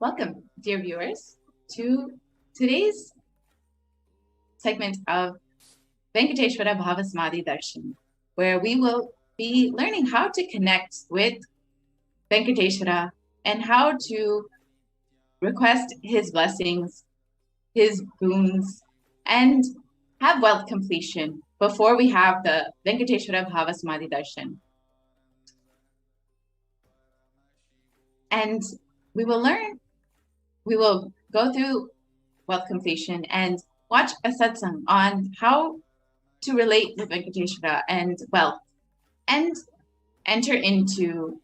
Welcome, dear viewers, to today's segment of Venkateshwara Bhavasamadhi Darshan, where we will be learning how to connect with Venkateshwara and how to request his blessings, his boons, and have wealth completion before we have the Venkateshwara Bhavasamadhi Darshan. And we will go through wealth completion and watch a satsang on how to relate with Venkateshwara and wealth and enter into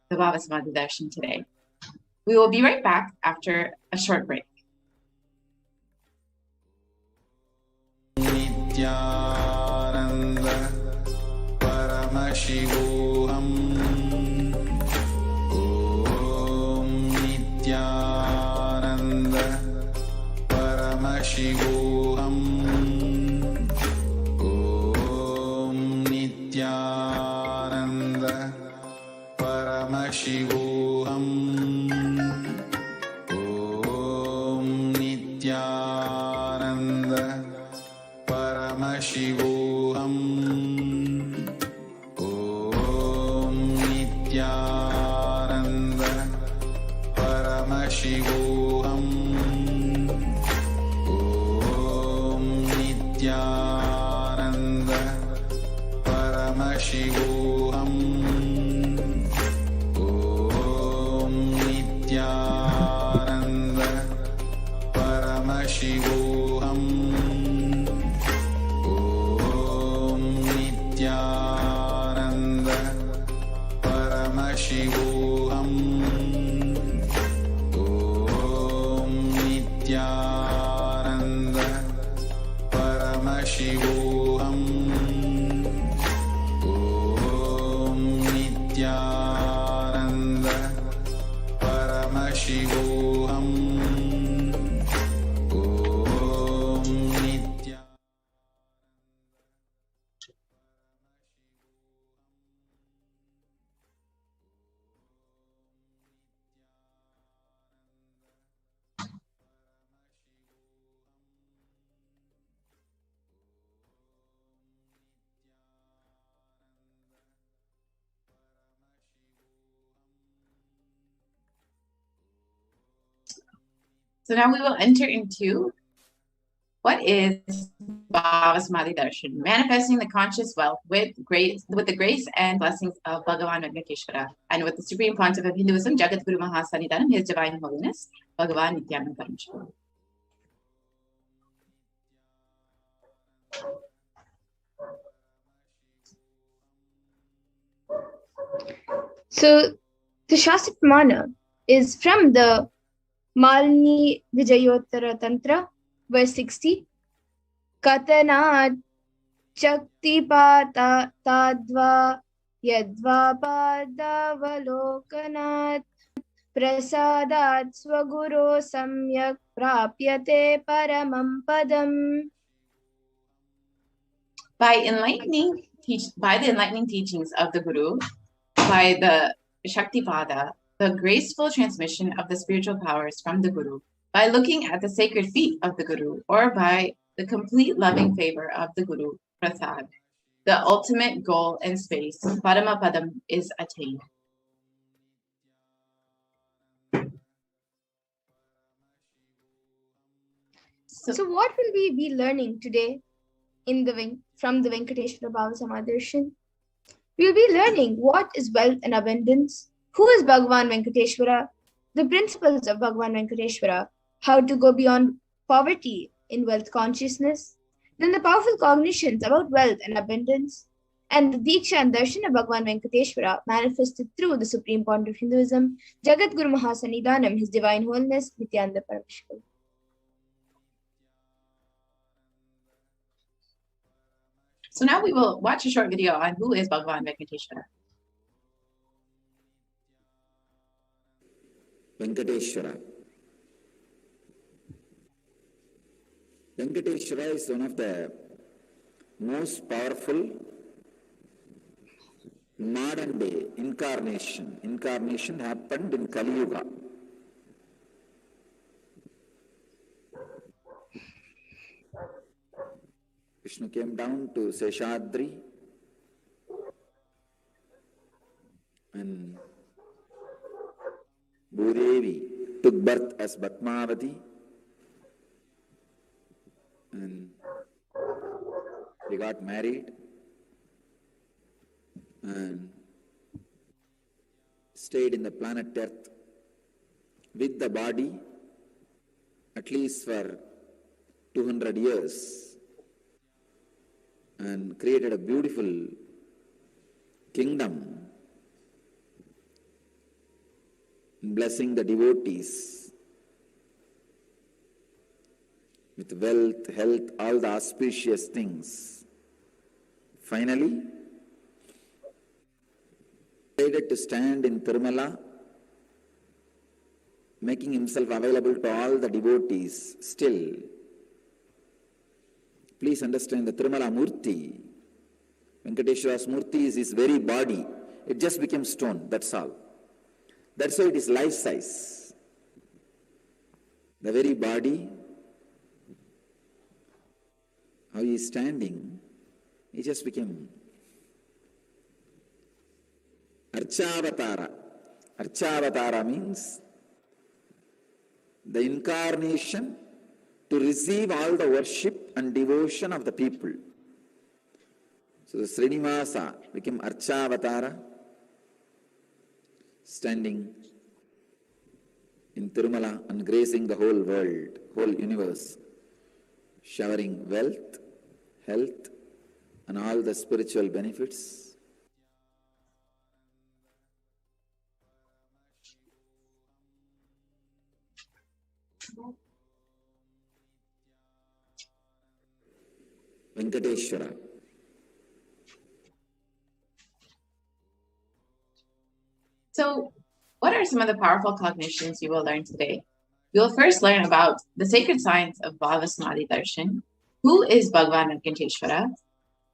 the Bhavasamadhi Darshan today. We will be right back after a short break. Nithyananda Paramashivoham. Om Nithyananda Paramashivoham. Om Nithyananda Paramashivoham. Om Nithyananda Paramashivoham. Om Nithyananda Paramashivoham. Om Nithyananda Paramashivoham. Om Nithyananda Paramashivoham. Om Nithyananda Paramashivoham. Om Nithyananda Paramashivoham. Om Nithyananda Paramashivoham. Om Nithyananda. So now we will enter into what is Bhavasamadhi Darshan, manifesting the conscious wealth with the grace and blessings of Bhagavan Venkateshwara, and with the Supreme Pontiff of Hinduism, Jagadguru Mahasannidhanam, His Divine Holiness, Bhagavan Nithyananda Paramashivam. So the Shastra Pramana is from the Malini Vijayottara Tantra, verse 60. Katanat Chaktipata Tadva Yadva Padavalokanat Prasadat Swaguro Samyak Prapyate Paramam Padam. By the enlightening teachings of the Guru, by the Shaktipada, the graceful transmission of the spiritual powers from the Guru, by looking at the sacred feet of the Guru, or by the complete loving favor of the Guru, Prasad, the ultimate goal and space, Paramapadam, is attained. So what will we be learning today from the Venkateshwara Bhavasamadhi Darshan? We will be learning what is wealth and abundance, who is Bhagavan Venkateshwara, the principles of Bhagavan Venkateshwara, how to go beyond poverty in wealth consciousness, then the powerful cognitions about wealth and abundance, and the Diksha and Darshan of Bhagavan Venkateshwara manifested through the Supreme Pontiff of Hinduism, Jagadguru Mahasannidhanam, His Divine Holiness, Nithyananda Paramashivam. So now we will watch a short video on who is Bhagavan Venkateshwara. Venkateshwara. Venkateshwara is one of the most powerful modern day incarnation. Incarnation happened in Kali Yuga. Vishnu came down to Seshadri and Bhudevi took birth as Batmavati and they got married and stayed in the planet Earth with the body at least for 200 years and created a beautiful kingdom, blessing the devotees with wealth, health, all the auspicious things. Finally, decided to stand in Tirumala, making himself available to all the devotees still. Please understand the Tirumala Murti, Venkateshwara's Murti is his very body. It just became stone, that's all. That's why it is life size. The very body, how he is standing, he just became Archavatara. Archavatara means the incarnation to receive all the worship and devotion of the people. So the Srinivasa became Archavatara, standing in Tirumala and gracing the whole world, whole universe, showering wealth, health, and all the spiritual benefits. Venkateshwara. So, what are some of the powerful cognitions you will learn today? You'll first learn about the sacred science of Bhava Samadhi Darshan, who is Bhagavan Venkateshwara,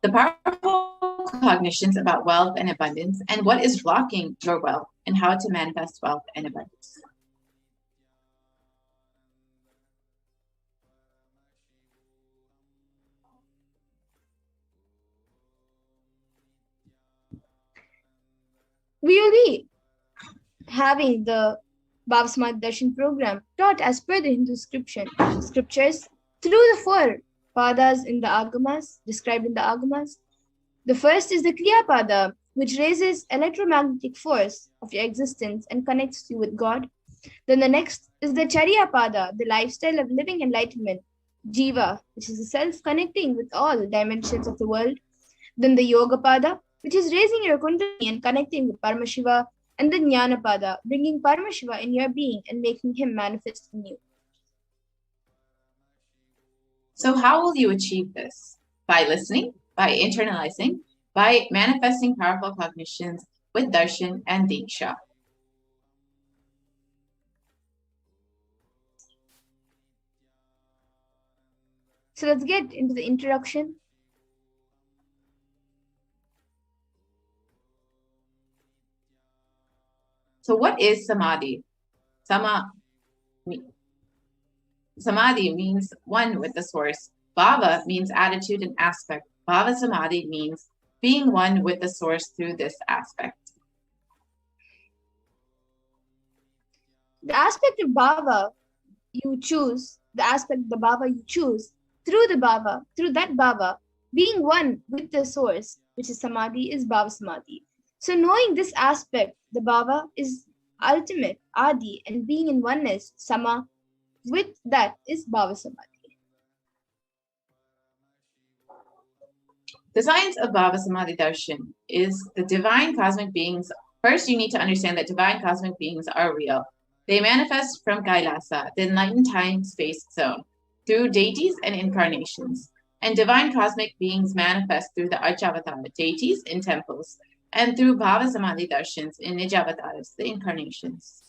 the powerful cognitions about wealth and abundance, and what is blocking your wealth and how to manifest wealth and abundance. We will be having the Bhava Samadhi Darshan program taught as per the Hindu scriptures through the four padas in the Agamas, described in the Agamas. The first is the Kriya Pada, which raises electromagnetic force of your existence and connects you with God. Then the next is the Charya Pada, the lifestyle of living enlightenment, Jiva, which is the self connecting with all dimensions of the world. Then the Yoga Pada, which is raising your Kundalini and connecting with Paramashiva, and the Jnana Pada, bringing Paramashiva in your being and making him manifest in you. So how will you achieve this? By listening, by internalizing, by manifesting powerful cognitions with Darshan and Diksha. So let's get into the introduction. So what is Samadhi? Samadhi means one with the source. Bhava means attitude and aspect. Bhava Samadhi means being one with the source through this aspect. The aspect of Bhava you choose, the aspect of the Bhava you choose, through that Bhava, being one with the source, which is Samadhi, is Bhava Samadhi. So knowing this aspect, the Bhava is ultimate, Adi, and being in oneness, Sama, with that is Bhava Samadhi. The science of Bhava Samadhi Darshan is the divine cosmic beings. First, you need to understand that divine cosmic beings are real. They manifest from Kailasa, the enlightened time-space zone, through deities and incarnations. And divine cosmic beings manifest through the Archavatara, deities in temples, and through Bhava Samadhi Darshans in Nijavataras, the incarnations.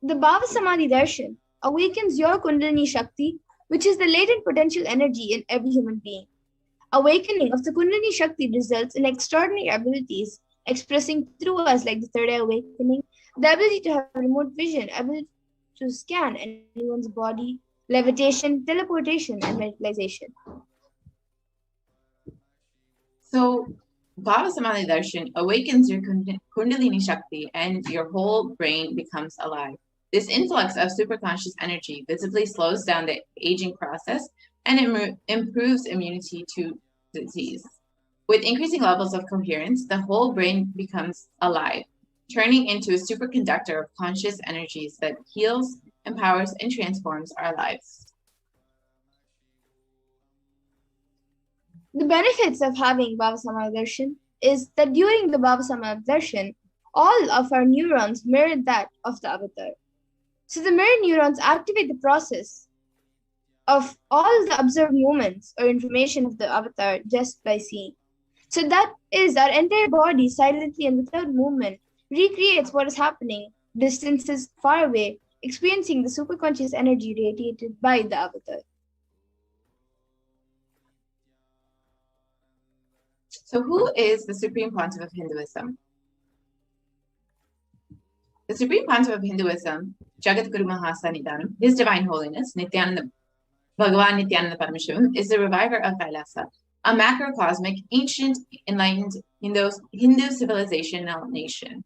The Bhava Samadhi Darshan awakens your Kundalini Shakti, which is the latent potential energy in every human being. Awakening of the Kundalini Shakti results in extraordinary abilities expressing through us like the third eye awakening, the ability to have remote vision, ability to scan anyone's body, levitation, teleportation, and materialization. So, Bhava Samadhi Darshan awakens your Kundalini Shakti and your whole brain becomes alive. This influx of superconscious energy visibly slows down the aging process and improves immunity to disease. With increasing levels of coherence, the whole brain becomes alive, turning into a superconductor of conscious energies that heals, empowers, and transforms our lives. The benefits of having Bhava Samadhi Darshan is that during the Bhava Samadhi Darshan, all of our neurons mirror that of the avatar. So the mirror neurons activate the process of all the observed movements or information of the avatar just by seeing. So that is our entire body silently and without movement recreates what is happening distances far away, experiencing the superconscious energy radiated by the avatar. So, who is the Supreme Pontiff of Hinduism? The Supreme Pontiff of Hinduism, Jagat Guru Mahasanidanam, His Divine Holiness, Nithyananda, Bhagavan Nithyananda Paramashivam, is the reviver of Kailasa, a macrocosmic, ancient, enlightened Hindu civilizational nation.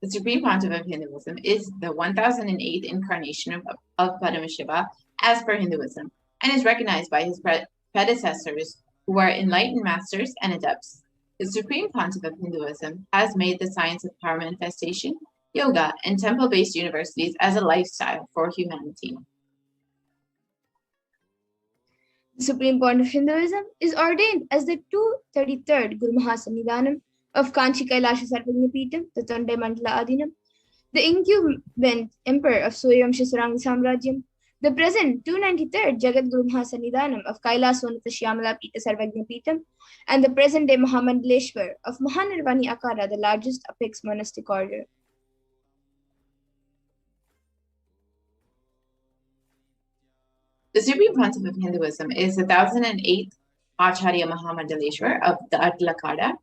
The Supreme Pontiff of Hinduism is the 1008th incarnation of Paramashiva as per Hinduism, and is recognized by his predecessors who are enlightened masters and adepts. The Supreme Pontiff of Hinduism has made the science of power manifestation, yoga, and temple-based universities as a lifestyle for humanity. The Supreme Pontiff of Hinduism is ordained as the 233rd Guru Mahasanidanam of Kanchi Kailasa Sarvagnapeetham, the Tonde Mandala Adinam, the incumbent emperor of Soyamsha Sarangi Samrajyam, the present 293rd Jagat Guru Mahasanidanam of Kailasa Unnata Shyamala Pita Sarvagnapeetham, and the present day Mahamandaleshwar of Mahanirvani Akara, the largest apex monastic order. The Supreme Pontiff of Hinduism is the 1008th Acharya Mahamandaleshwar of the Atlakada,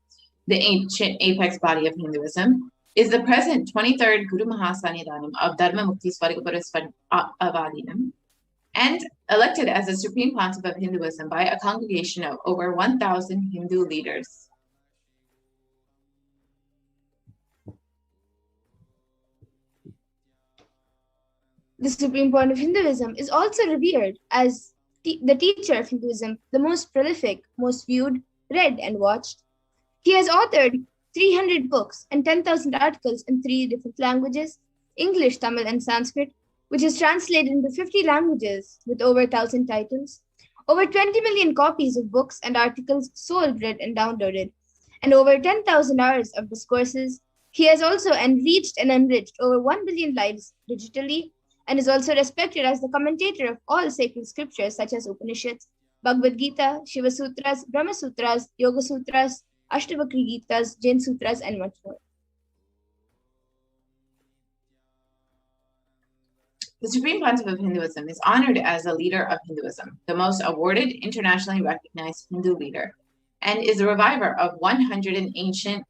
the ancient apex body of Hinduism, is the present 23rd Guru Mahasanidanam of Dharma Mukti Swargapura Avadinam, and elected as the Supreme Pontiff of Hinduism by a congregation of over 1,000 Hindu leaders. The Supreme Pontiff of Hinduism is also revered as the teacher of Hinduism, the most prolific, most viewed, read, and watched. He has authored 300 books and 10,000 articles in 3 different languages, English, Tamil, and Sanskrit, which is translated into 50 languages with over 1,000 titles, over 20 million copies of books and articles sold, read, and downloaded, and over 10,000 hours of discourses. He has also enriched and enriched over 1 billion lives digitally, and is also respected as the commentator of all sacred scriptures such as Upanishads, Bhagavad Gita, Shiva Sutras, Brahma Sutras, Yoga Sutras, Ashtavakri Gitas, Jain Sutras, and much more. The Supreme Pontiff of Hinduism is honored as a leader of Hinduism, the most awarded, internationally recognized Hindu leader, and is a reviver of 108 ancient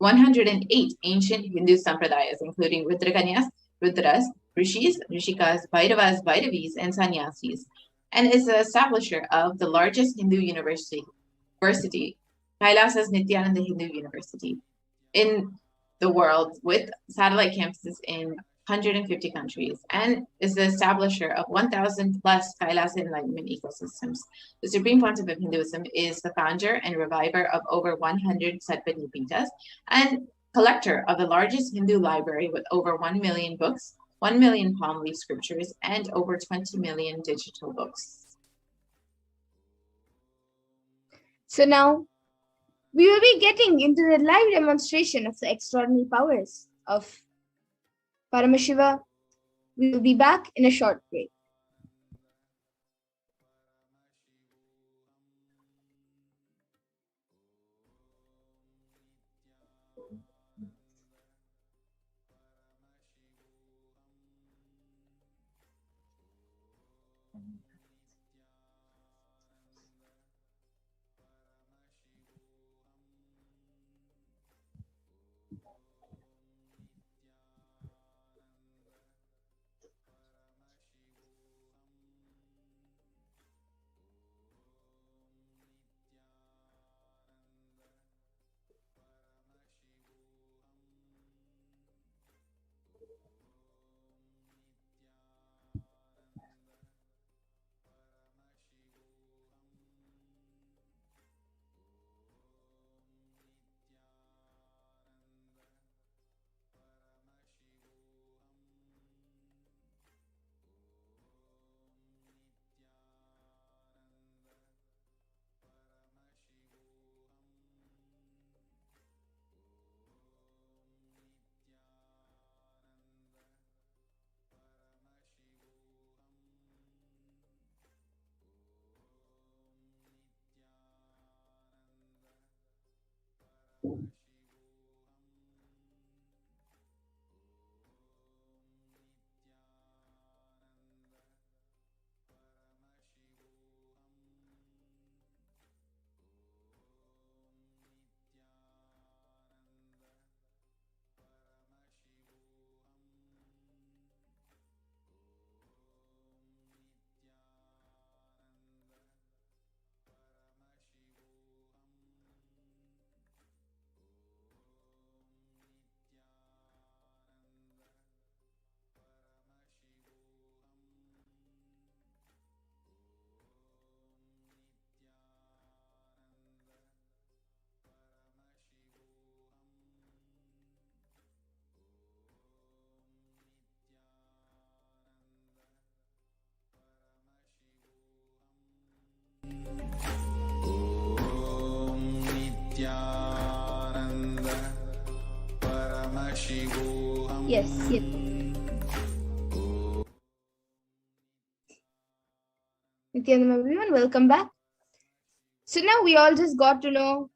Hindu sampradayas, including Rudrakanyas, Rudras, Rishis, Rishikas, Bhairavas, Bhairavis, and Sannyasis, and is the establisher of the largest Hindu university, Kailasa's Nithyananda Hindu University, in the world, with satellite campuses in 150 countries, and is the establisher of 1,000 plus Kailasa enlightenment ecosystems. The Supreme Pontiff of Hinduism is the founder and reviver of over 100 Satvagnipitas and collector of the largest Hindu library with over 1 million books, 1 million palm leaf scriptures, and over 20 million digital books. So now, we will be getting into the live demonstration of the extraordinary powers of Paramashiva. We will be back in a short break. ॐ नित्यानन्द परमशिवोऽहम् Yes. Nithyananda, everyone, welcome back. So now we all just got to know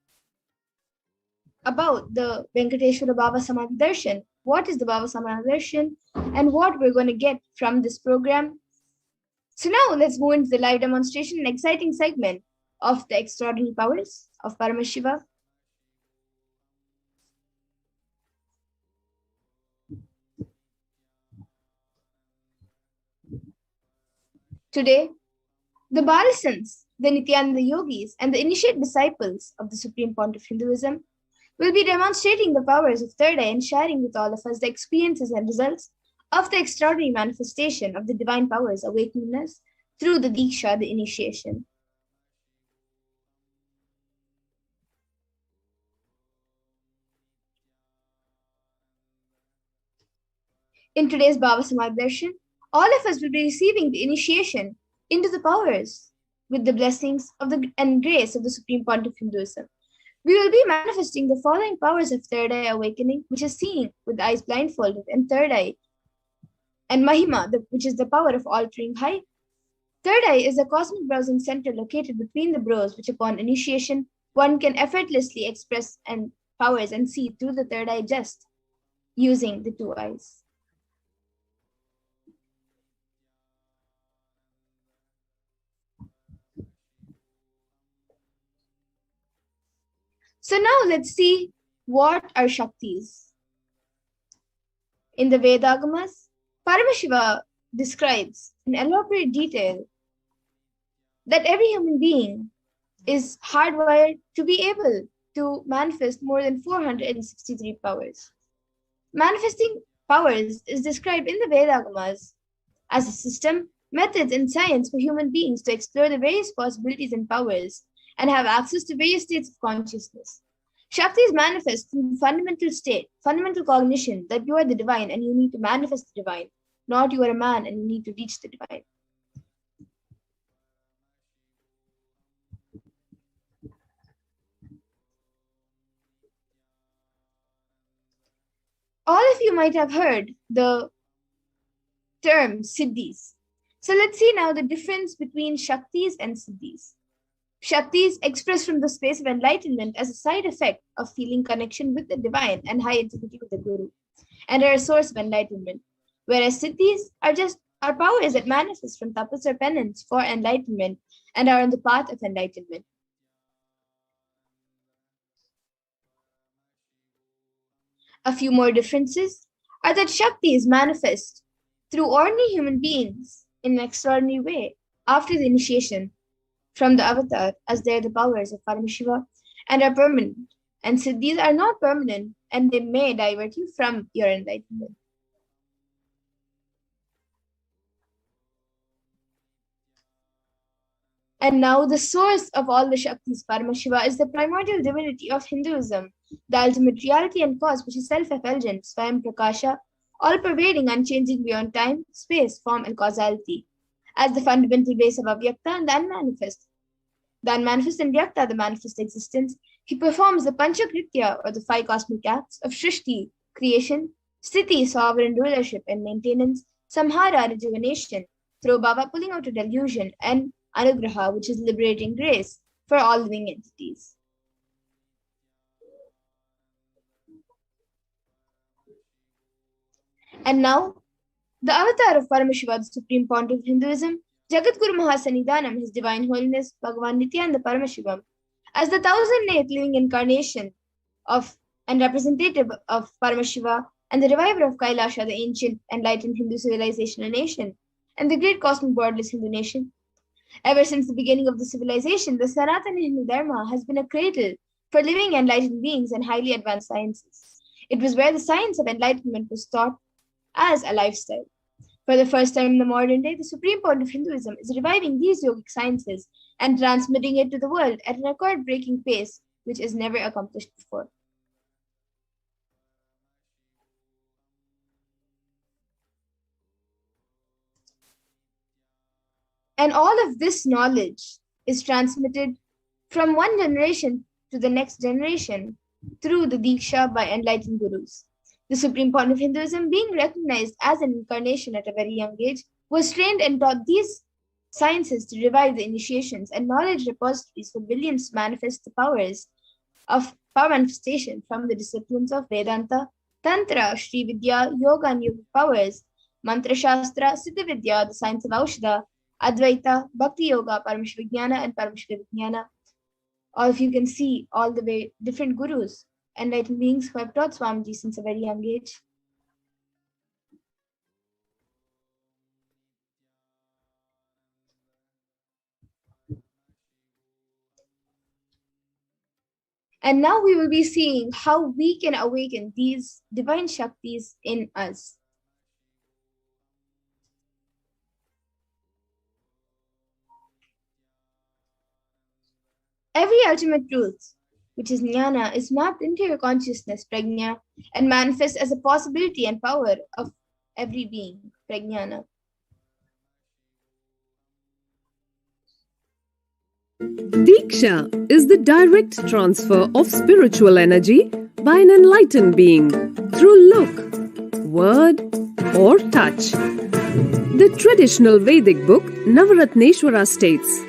about the Venkateshwara Baba Samadhi Darshan. What is the Baba Samadhi Darshan and what we're going to get from this program. So now let's move into the live demonstration, an exciting segment of the extraordinary powers of Paramashiva. Today, the Balasans, the Nityananda yogis, and the initiate disciples of the Supreme Point of Hinduism will be demonstrating the powers of third eye and sharing with all of us the experiences and results of the extraordinary manifestation of the divine powers awakening us through the Diksha, the initiation. In today's Baba Samadhi Darshan, all of us will be receiving the initiation into the powers with the blessings of the and grace of the Supreme Point of Hinduism. We will be manifesting the following powers of third eye awakening, which is seeing with the eyes blindfolded, and third eye, and Mahima, which is the power of altering height. Third eye is a cosmic browsing center located between the brows, which upon initiation, one can effortlessly express and powers and see through the third eye just using the two eyes. So now let's see what are Shaktis. In the Vedagamas, Paramashiva describes in elaborate detail that every human being is hardwired to be able to manifest more than 463 powers. Manifesting powers is described in the Vedagamas as a system, methods, and science for human beings to explore the various possibilities and powers and have access to various states of consciousness. Shaktis manifest through fundamental state, fundamental cognition that you are the divine and you need to manifest the divine, not you are a man and you need to reach the divine. All of you might have heard the term Siddhis. So let's see now the difference between Shaktis and Siddhis. Shaktis express from the space of enlightenment as a side effect of feeling connection with the divine and high intimacy with the Guru, and are a source of enlightenment. Whereas Siddhis are powers that manifest from tapas or penance for enlightenment and are on the path of enlightenment. A few more differences are that Shaktis manifest through ordinary human beings in an extraordinary way after the initiation from the avatar, as they are the powers of Paramashiva and are permanent. And Siddhis are not permanent and they may divert you from your enlightenment. And now the source of all the Shaktis, Paramashiva, is the primordial divinity of Hinduism, the ultimate reality and cause, which is self-effulgent, Swayam Prakasha, all-pervading, unchanging beyond time, space, form, and causality, as the fundamental base of Avyakta and the unmanifest. The unmanifest and Vyakta, the manifest existence, he performs the Panchakritya, or the 5 cosmic acts of Shrishti, creation, Sthiti, sovereign rulership and maintenance, Samhara, rejuvenation, through Baba pulling out a delusion, and Anugraha, which is liberating grace for all living entities. And now, the avatar of Paramashiva, the Supreme Pontiff of Hinduism, Jagadguru Mahasannidhanam, His Divine Holiness Bhagavan Nithyananda Paramashivam, as the 1008th living incarnation of and representative of Paramashiva and the reviver of Kailasa, the ancient enlightened Hindu civilization and nation, and the great cosmic borderless Hindu nation. Ever since the beginning of the civilization, the Sanatana Hindu Dharma has been a cradle for living enlightened beings and highly advanced sciences. It was where the science of enlightenment was taught as a lifestyle. For the first time in the modern day, the Supreme Pontiff of Hinduism is reviving these yogic sciences and transmitting it to the world at an record-breaking pace which is never accomplished before. And all of this knowledge is transmitted from one generation to the next generation through the Diksha by enlightened gurus. The Supreme Pontiff of Hinduism, being recognized as an incarnation at a very young age, was trained and taught these sciences to revive the initiations and knowledge repositories for billions to manifest the powers of power manifestation from the disciplines of Vedanta, Tantra, Sri Vidya, Yoga and Yogic powers, Mantra Shastra, Siddha Vidya, the science of Aushadha, Advaita, Bhakti Yoga, Paramashivoham and Paramashivoham. All of you can see all the way different gurus, enlightened beings who have taught Swamiji since a very young age. And now we will be seeing how we can awaken these divine Shaktis in us. Every ultimate truth, which is jnana, is mapped into your consciousness, prajna, and manifests as a possibility and power of every being, prajnana. Diksha is the direct transfer of spiritual energy by an enlightened being through look, word, or touch. The traditional Vedic book Navaratneshwara states,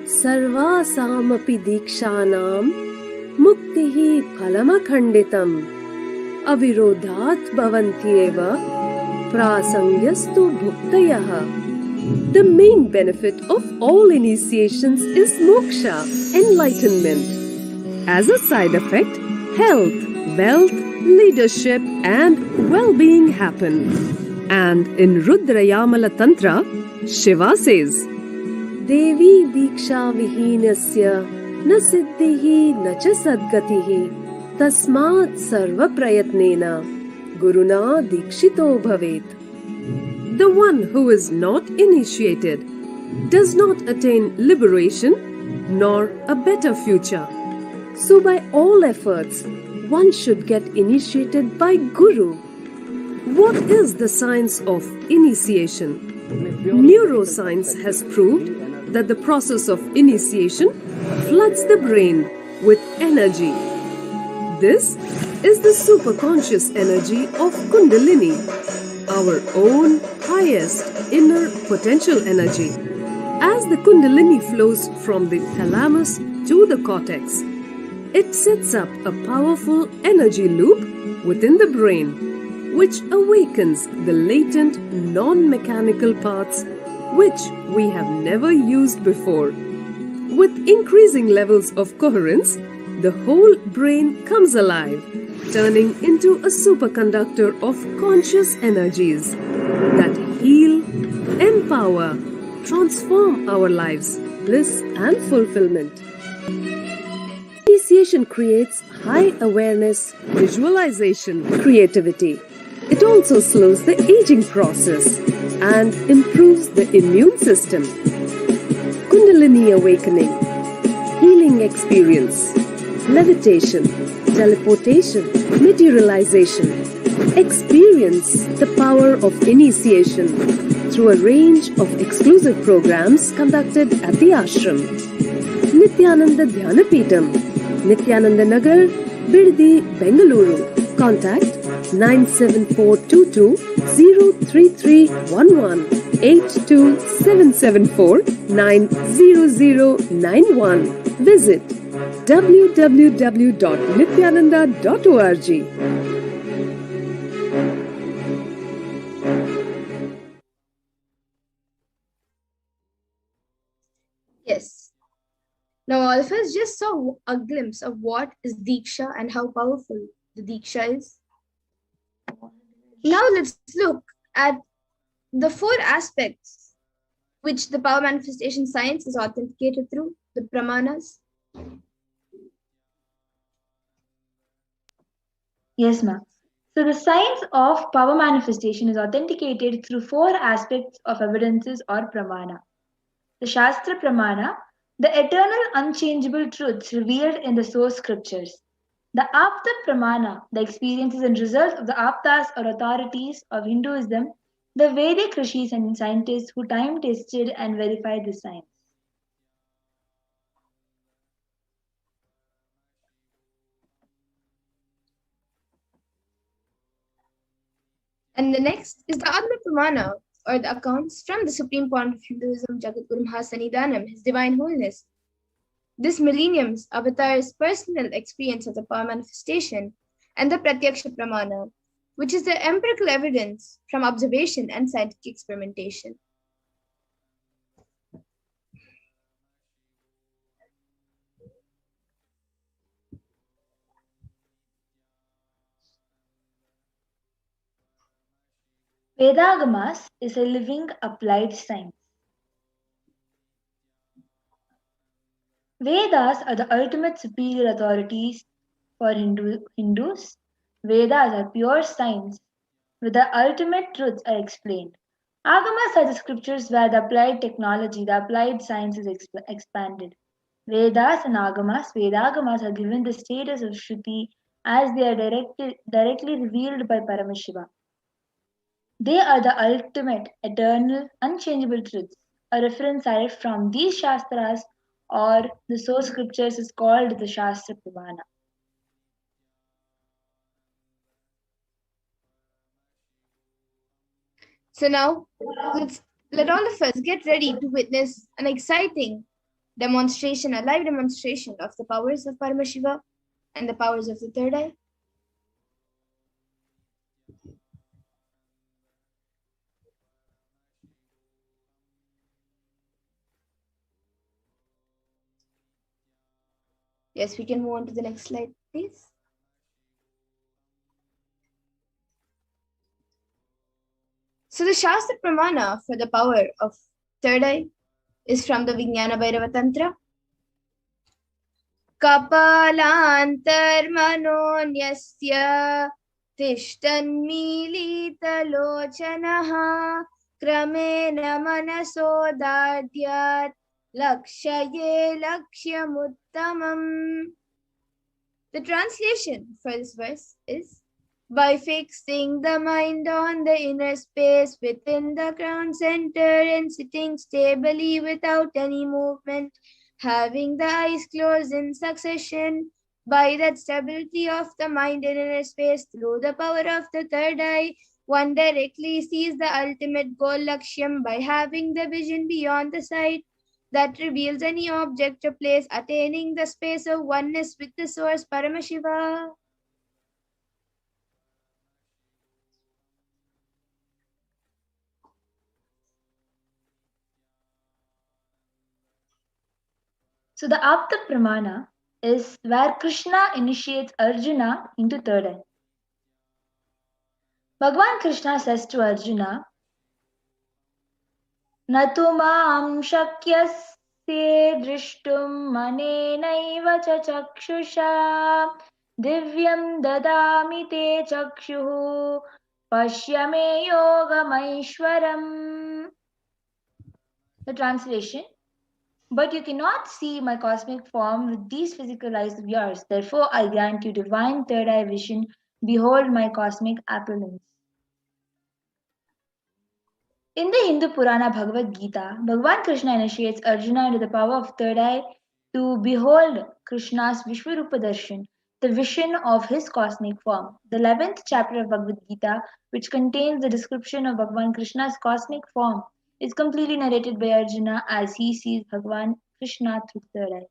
Sarvasamapi dikshanam muktihi phalamakhanditam avirodhat bhavantyeva prasangyastu bhuktayaha. The main benefit of all initiations is moksha, enlightenment. As a side effect, health, wealth, leadership, and well-being happen. And in Rudrayamala Tantra, Shiva says, Devi diksha vihinasya na siddhihi na cha sadgatihi tasmat sarva prayatnena guruna dikshito bhavet. The one who is not initiated does not attain liberation nor a better future. So by all efforts, one should get initiated by Guru. What is the science of initiation? Neuroscience has proved that the process of initiation floods the brain with energy. This is the superconscious energy of Kundalini, our own highest inner potential energy. As the Kundalini flows from the thalamus to the cortex, it sets up a powerful energy loop within the brain, which awakens the latent non-mechanical parts which we have never used before. With increasing levels of coherence, the whole brain comes alive, turning into a superconductor of conscious energies that heal, empower, transform our lives, bliss and fulfillment. Initiation creates high awareness, visualization, creativity. It also slows the aging process and improves the immune system. Kundalini awakening, healing experience, levitation, teleportation, materialization. Experience the power of initiation through a range of exclusive programs conducted at the ashram. Nithyananda Dhyanapeetham, Nithyananda Nagar, Biddi, Bengaluru. Contact 97422 03311 82774 90091. Visit www.nithyananda.org. Now, all of us just saw a glimpse of what is Diksha and how powerful the Diksha is. Now, let's look at the 4 aspects which the power manifestation science is authenticated through, the pramanas. Yes, ma'am. So the science of power manifestation is authenticated through 4 aspects of evidences or pramana. The Shastra Pramana, the eternal unchangeable truths revealed in the source scriptures. The Apta Pramana, the experiences and results of the Aptas or authorities of Hinduism, the Vedic rishis and scientists who time tested and verified the science. And the next is the Atma Pramana, or the accounts from the Supreme Point of Hinduism, Jagadguru Mahasanidanam, His Divine Holiness. This millennium's avatar's personal experience of the power manifestation, and the Pratyaksha Pramana, which is the empirical evidence from observation and scientific experimentation. Vedagamas is a living applied science. Vedas are the ultimate superior authorities for Hindus. Vedas are pure science, where the ultimate truths are explained. Agamas are the scriptures where the applied technology, the applied science is expanded. Vedas and Vedagamas are given the status of Shruti as they are directly revealed by Paramashiva. They are the ultimate, eternal, unchangeable truths. A reference cited from these Shastras or the source scriptures is called the Shastra Pramana. So now, let all of us get ready to witness an exciting demonstration, a live demonstration of the powers of Paramashiva and the powers of the third eye. Yes, we can move on to the next slide, please. So the Shastra Pramana for the power of third eye is from the Vijnana Bhairava Tantra. Kapalantarmanonyasya tishtanmilitalochanaha kramena manasodadyat lakshaye lakshyamutamam. The translation for this verse is, by fixing the mind on the inner space within the crown center and sitting stably without any movement, having the eyes closed in succession, by that stability of the mind in inner space through the power of the third eye, one directly sees the ultimate goal Lakshyam by having the vision beyond the sight that reveals any object or place, attaining the space of oneness with the source Paramashiva. So the Apta Pramana is where Krishna initiates Arjuna into third eye. Bhagavan Krishna says to Arjuna, Natumam shakyasye drishtum manenaiva cha chakshusha divyam dadami te chakshuhu pashyame yogamaishwaram. The translation: but you cannot see my cosmic form with these physical eyes of yours. Therefore, I grant you divine third eye vision. Behold my cosmic opulence. In the Hindu Purana Bhagavad Gita, Bhagavan Krishna initiates Arjuna into the power of third eye to behold Krishna's Vishwarupa Darshan, the vision of his cosmic form. The 11th chapter of Bhagavad Gita, which contains the description of Bhagavan Krishna's cosmic form, is completely narrated by Arjuna as he sees Bhagavan Krishna through third eye.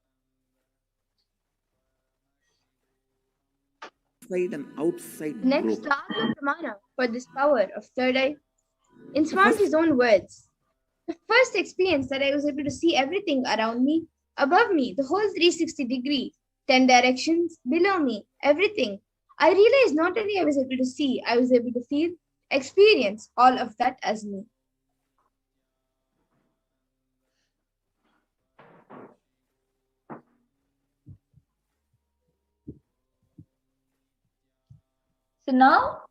And outside Next, the Atma Pramana for this power of third eye. In Swami's own words, the first experience that I was able to see everything around me Above me, the whole 360 degrees, 10 directions, below me, everything. I realized not only I was able to see, I was able to feel, experience all of that as me. So now,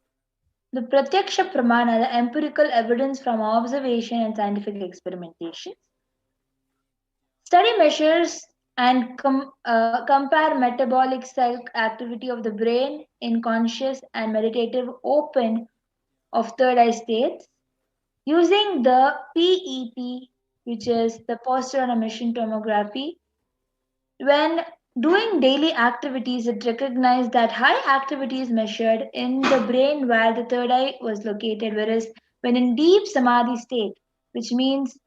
the Pratyaksha Pramana, the empirical evidence from observation and scientific experimentation. Study measures and compare metabolic cell activity of the brain in conscious and meditative open of third eye states using the PET, which is the posterior emission tomography. When doing daily activities, it recognized that high activity is measured in the brain where the third eye was located, whereas when in deep samadhi state, which means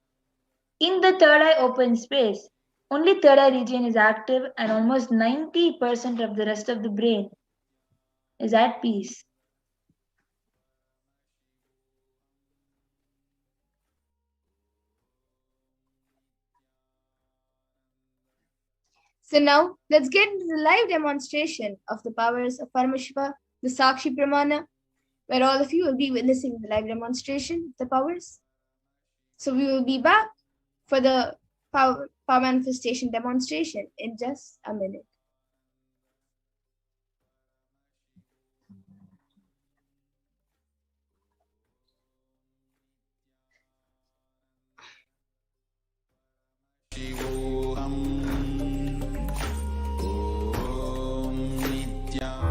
in the third eye open space, only third eye region is active and almost 90% of the rest of the brain is at peace. So now let's get into the live demonstration of the powers of Paramashiva, the Sakshi Pramana, where all of you will be witnessing the live demonstration of the powers. So we will be back for the power manifestation demonstration in just a minute.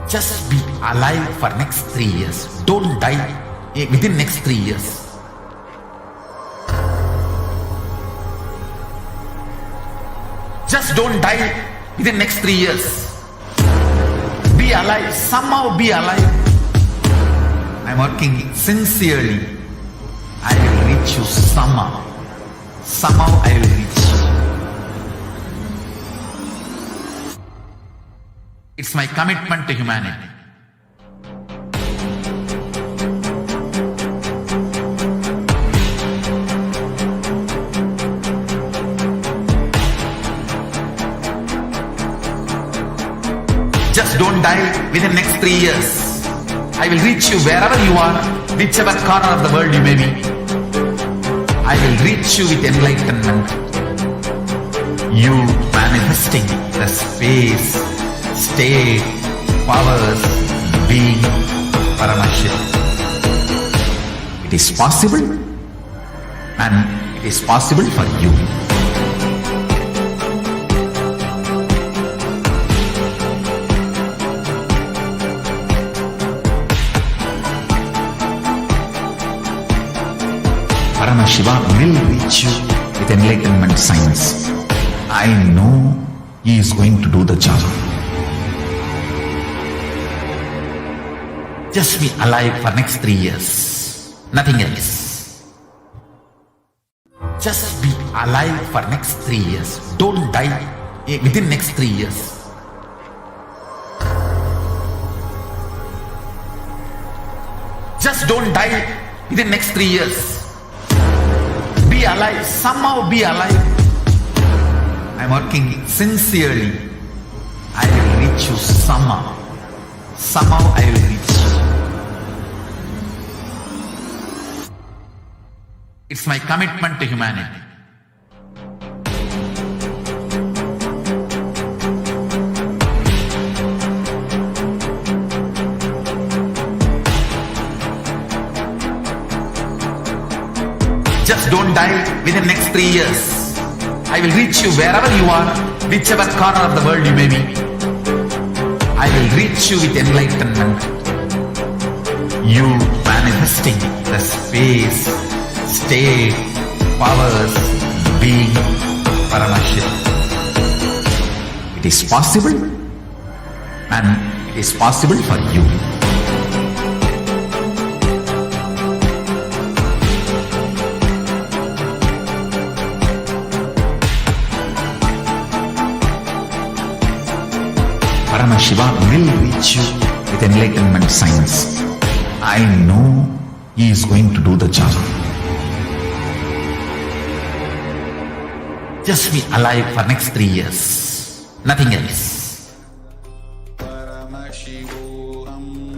Just be alive for next 3 years. Don't die within next 3 years. Just don't die within next 3 years. Be alive. Somehow be alive. I'm working sincerely. I will reach you somehow. Somehow I will reach you. It's my commitment to humanity. Just don't die within next 3 years. I will reach you wherever you are, whichever corner of the world you may be. I will reach you with enlightenment. You manifesting the space, state, powers, being Paramashivoham. It is possible, and it is possible for you. Paramashiva will reach you with enlightenment science. I know he is going to do the job. Just be alive for next 3 years. Nothing else. Just be alive for next 3 years. Don't die within next 3 years. Just don't die within next 3 years. Be alive. Somehow be alive. I'm working sincerely. I will reach you somehow. Somehow I will reach you. It's my commitment to humanity. Just don't die within next 3 years. I will reach you wherever you are, whichever corner of the world you may be. I will reach you with enlightenment. You manifesting the space, state, powers, being Paramashivoham. It is possible, and it is possible for you. Paramashiva will reach you with enlightenment science. I know he is going to do the job. Just be alive for next 3 years. Nothing else. Paramashivoham.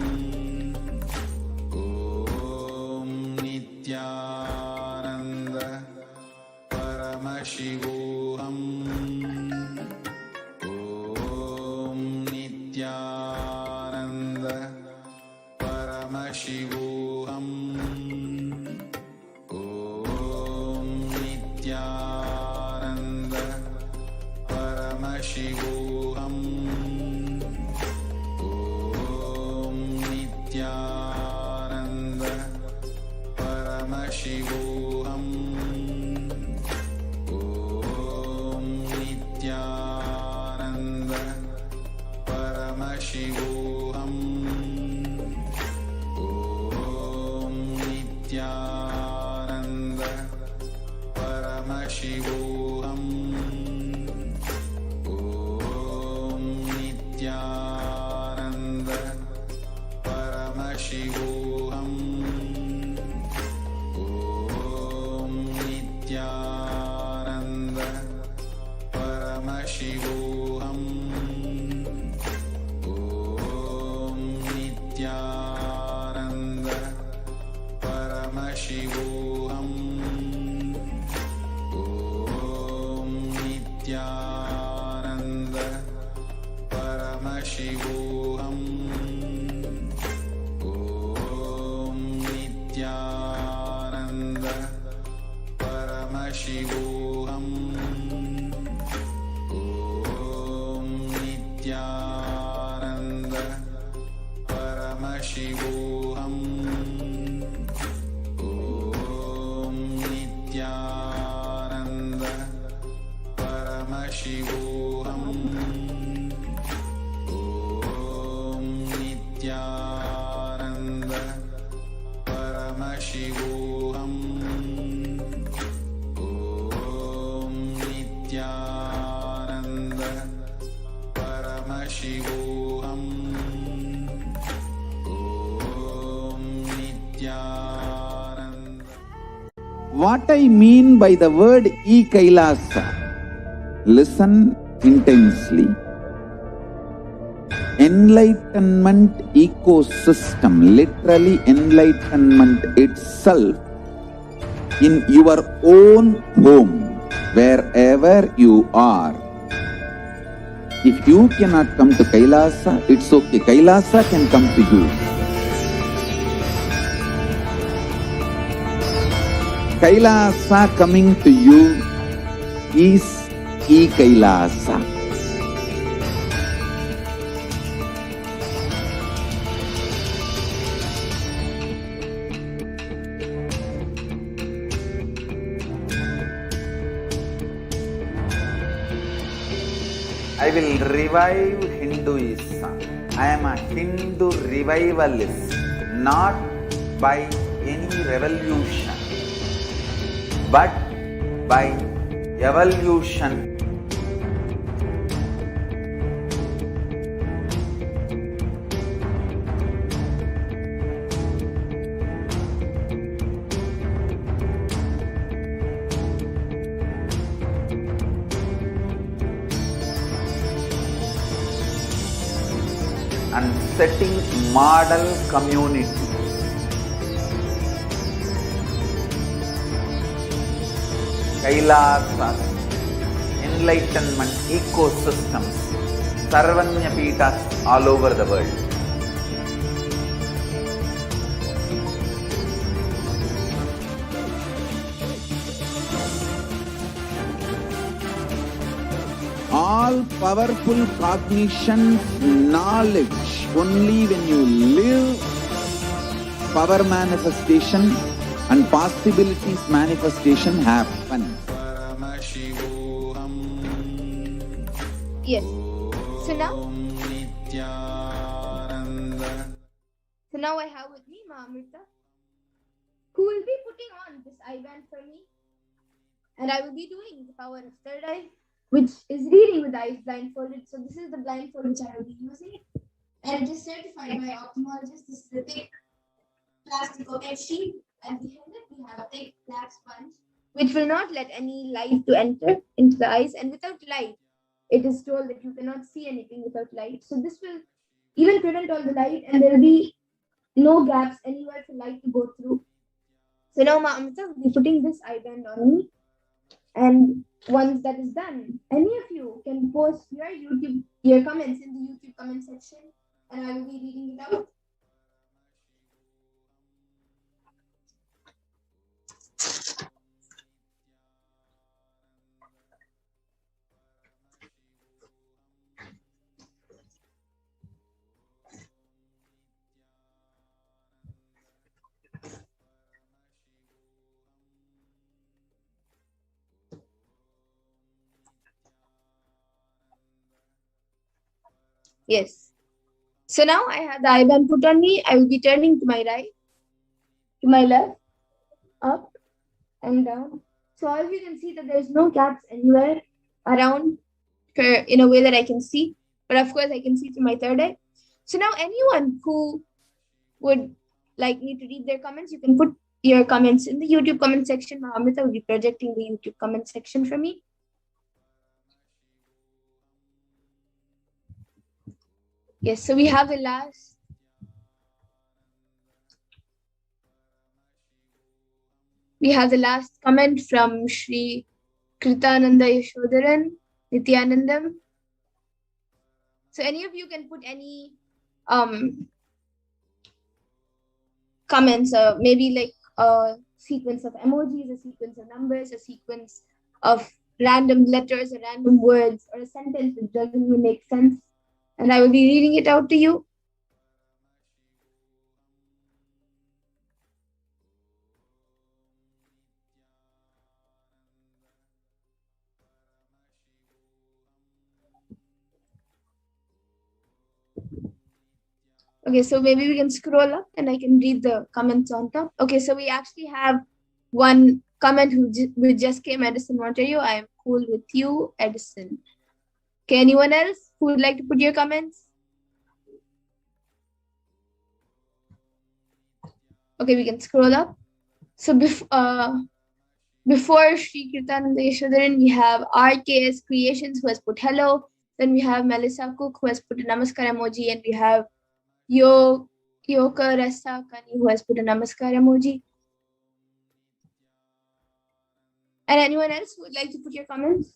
Om Nithyananda Paramashivoham. Om Nithyananda Paramashivoham. Om Nithyananda Paramashivoham. Om Nithyananda Paramashivoham. Om Nithyananda Paramashivoham. Om Nithyananda Paramashivoham. Om Nithyananda Paramashivoham. Om Nithyananda Paramashivoham. Om Nithyananda Paramashivoham. Om Nithyananda Paramashivoham. Om Nithyananda Paramashivoham. Om Nithyananda Paramashivoham. Om Nithyananda Paramashivoham. Om Nithyananda Paramashivoham. Om Nithyananda Paramashivoham. Om Nithyananda. What I mean by the word Kailasa, listen intensely. Enlightenment ecosystem, literally enlightenment itself, in your own home, wherever you are. If you cannot come to Kailasa, it's okay. Kailasa can come to you. Kailasa coming to you is Kailasa. I will revive Hinduism. I am a Hindu revivalist, not by any revolution, but by evolution. And setting model community. Kailasa, enlightenment ecosystems, Sarvanya Peethas all over the world. All powerful cognition, knowledge, only when you live, power manifestation and possibilities manifestation happen. Yes. So now I have with me Ma Amrita, who will be putting on this eye band for me, and I will be doing the power of third eye, which is reading with the eyes blindfolded. So this is the blindfold which I will be using, and it is certified by ophthalmologist. This is the thick plastic opaque sheet, and behind it we have a thick black sponge which will not let any light to enter into the eyes. And without light, it is told that you cannot see anything without light. So this will even prevent all the light, and there will be no gaps anywhere for light to go through. So now Ma Amrita will be putting this eye band on me. And once that is done, any of you can post your comments in the YouTube comment section, and I will be reading it out. Yes. So now I have the eye band put on me. I will be turning to my right, to my left, up and down. So all of you can see that there's no gaps anywhere around in a way that I can see. But of course, I can see through my third eye. So now anyone who would like me to read their comments, you can put your comments in the YouTube comment section. Amrita will be projecting the YouTube comment section for me. Yes, so we have the last. We have the last comment from Shri Kritananda Yashodaran Nithyanandam. So any of you can put any comments, maybe like a sequence of emojis, a sequence of numbers, a sequence of random letters or random words, or a sentence that doesn't even make sense. And I will be reading it out to you. Okay, so maybe we can scroll up and I can read the comments on top. Okay, so we actually have one comment who just came, Edison Monterio. I am cool with you, Edison. Okay, anyone else who would like to put your comments? Okay, we can scroll up. So before Sri Kirtananda Yashodaran, we have RKS Creations who has put hello. Then we have Melissa Cook who has put a namaskar emoji, and we have Yoka Rasa Kani who has put a namaskar emoji. And anyone else who would like to put your comments?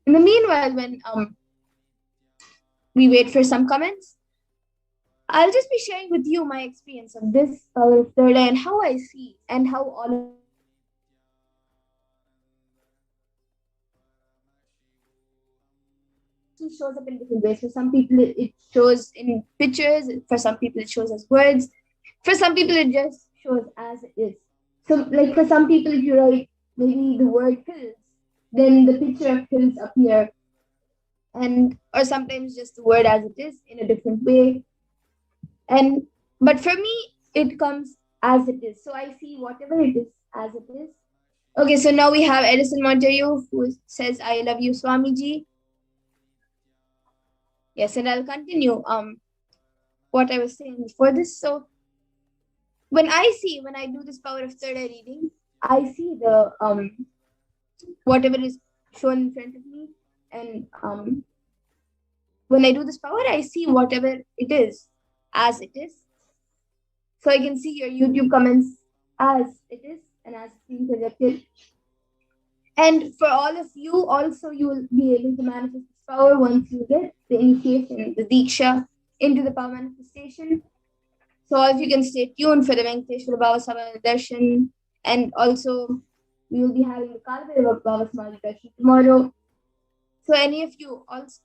In the meanwhile, when we wait for some comments, I'll just be sharing with you my experience of this power of third eye and how I see and how all it shows up in different ways. For some people, it shows in pictures. For some people, it shows as words. For some people, it just shows as it is. So, like for some people, if you write maybe the word pills, then the picture of pills appear, or sometimes just the word as it is in a different way. But for me, it comes as it is. So I see whatever it is as it is. Okay, so now we have Edison Monterio who says, I love you, Swamiji. Yes, and I'll continue what I was saying before this. So when I do this power of third eye reading, I see the whatever is shown in front of me. And when I do this power, I see whatever it is as it is. So I can see your YouTube comments as it is and as being projected. And for all of you, also, you will be able to manifest this power once you get the initiation, the Diksha, into the power manifestation. So all of you can stay tuned for the Venkateshwara Bhava Samadhi Darshan. And also, we will be having the Kalabhaiva Bhava Samadhi Darshan tomorrow. So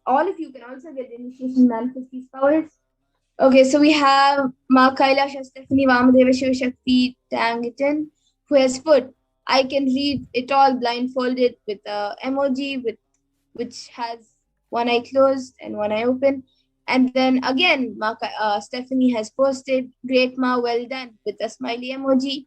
all of you can also get the initiation, manifest these powers. Okay, so we have Ma Kailasa Stephanie Vamadeva Shiva Shakti Tangitan, who has put, I can read it all blindfolded with a emoji which has one eye closed and one eye open. And then again, Stephanie has posted, great Ma, well done, with a smiley emoji.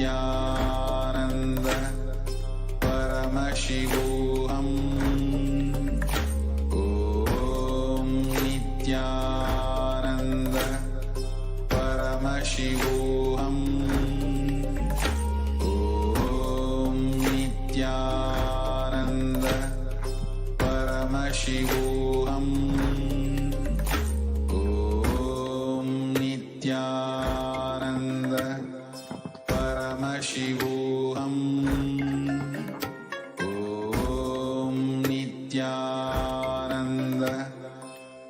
Nithyananda Paramashivoham. Om Nithyananda Paramashivoham. Om Nithyananda Paramashivoham. Om Nithyananda Paramashivoham. Om Nithyananda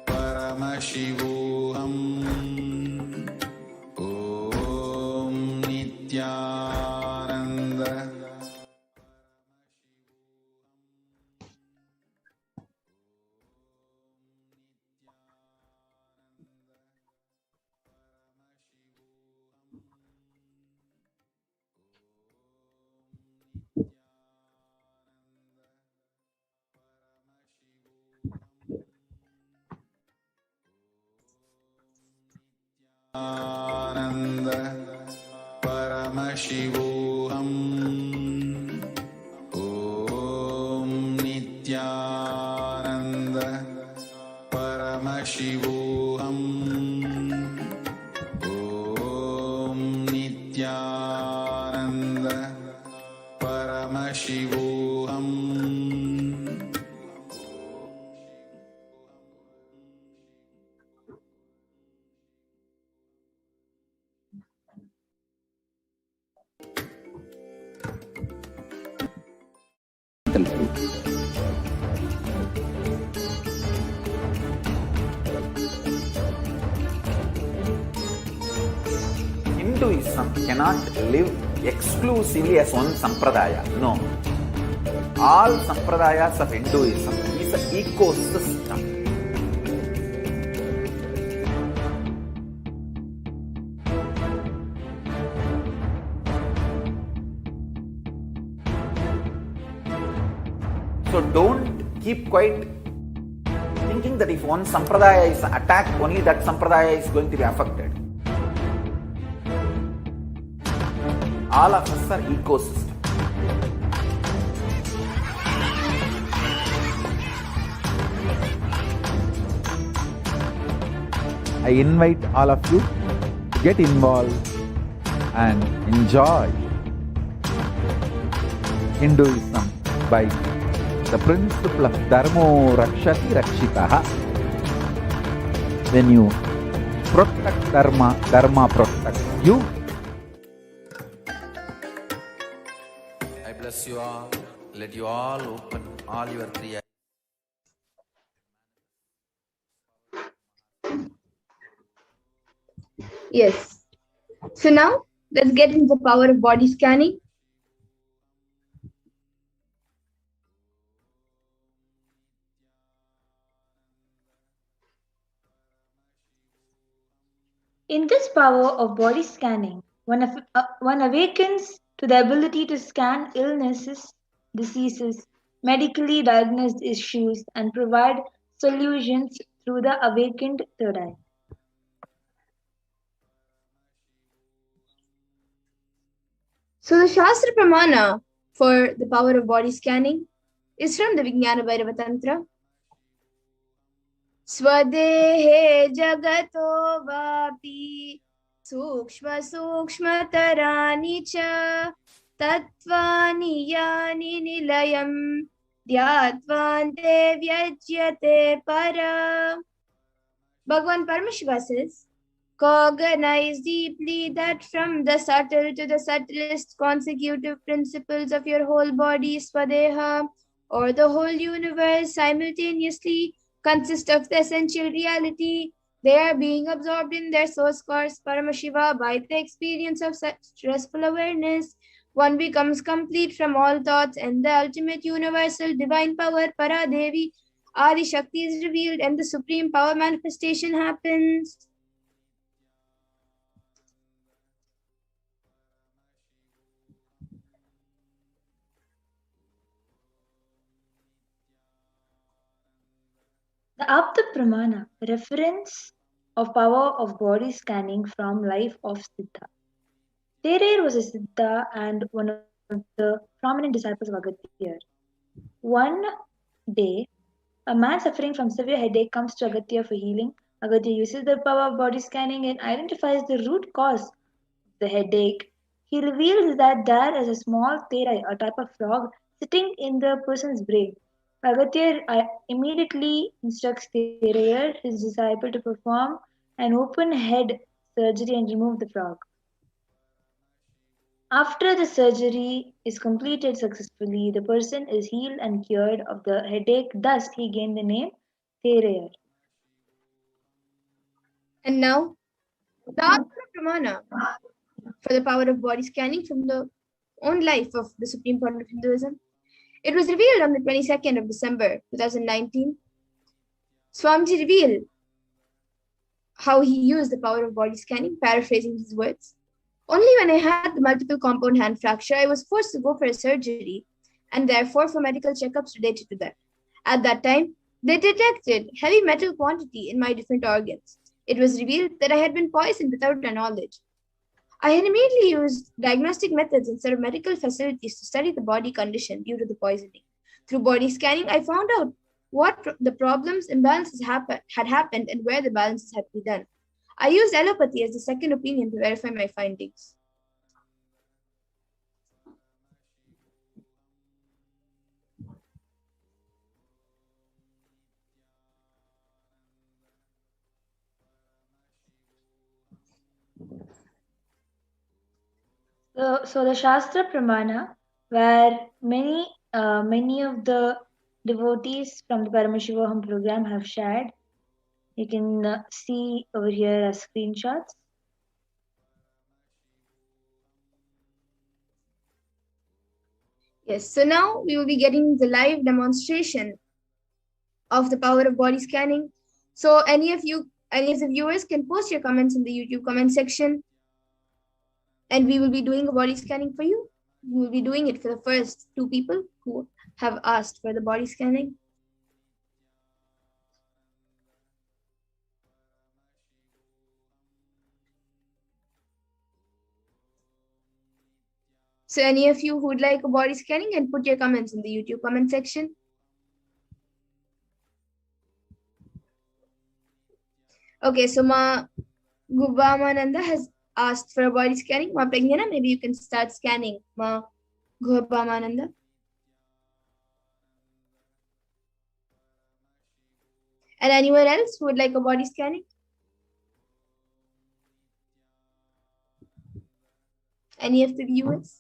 Paramashivoham. Om Nithyananda. Nithyananda Paramashivoham. Om Nithyananda Paramashivoham. Om Nithyananda Paramashivoham. Hinduism cannot live exclusively as one sampradaya. No. All sampradayas of Hinduism is an ecosystem. So don't keep quiet thinking that if one sampradaya is attacked, only that sampradaya is going to be affected. All of us are ecosystem. I invite all of you to get involved and enjoy Hinduism by the principle of Dharmo Rakshati Rakshitaha. When you protect Dharma, Dharma protects you. I bless you all. Let you all open all your three eyes. Yes. So now let's get into the power of body scanning. In this power of body scanning, one awakens to the ability to scan illnesses, diseases, medically diagnosed issues, and provide solutions through the awakened third eye. So the Shastra Pramana for the power of body scanning is from the Vijnana Bhairava Tantra. Swadehe jagato vapi sukshma sukshma tarani cha tattvani yani nilayam dhyatvante vyajyate para. Bhagavan Paramashiva says, cognize deeply that from the subtle to the subtlest consecutive principles of your whole body, Swadeha, or the whole universe, simultaneously consist of the essential reality. They are being absorbed in their source course, Paramashiva, by the experience of such restful awareness. One becomes complete from all thoughts, and the ultimate universal divine power, Paradevi, Adi Shakti, is revealed, and the supreme power manifestation happens. The Apta Pramana, reference of power of body scanning from life of Siddha. Therer was a Siddha and one of the prominent disciples of Agastya. One day, a man suffering from severe headache comes to Agastya for healing. Agastya uses the power of body scanning and identifies the root cause of the headache. He reveals that there is a small therai, a type of frog, sitting in the person's brain. Agastya immediately instructs Therai, his disciple, to perform an open head surgery and remove the frog. After the surgery is completed successfully, the person is healed and cured of the headache. Thus, he gained the name Therai. And now, the Atma Pramana for the power of body scanning from the own life of the Supreme Point of Hinduism. It was revealed on the 22nd of December 2019. Swamiji revealed how he used the power of body scanning, paraphrasing his words. Only when I had the multiple compound hand fracture, I was forced to go for a surgery and therefore for medical checkups related to that. At that time, they detected heavy metal quantity in my different organs. It was revealed that I had been poisoned without my knowledge. I had immediately used diagnostic methods instead of medical facilities to study the body condition due to the poisoning. Through body scanning, I found out what the problems, imbalances had happened and where the balances had to be done. I used allopathy as the second opinion to verify my findings. So the Shastra Pramana, where many of the devotees from the Paramashivoham program have shared, you can see over here as screenshots. Yes, so now we will be getting the live demonstration of the power of body scanning. So any of the viewers can post your comments in the YouTube comment section, and we will be doing a body scanning for you. We will be doing it for the first 2 people who have asked for the body scanning. So any of you who would like a body scanning, and put your comments in the YouTube comment section. Okay, so Ma Gubamananda has asked for a body scanning. Ma Pragnana, maybe you can start scanning. Ma Gubamananda. And anyone else who would like a body scanning? Any of the viewers?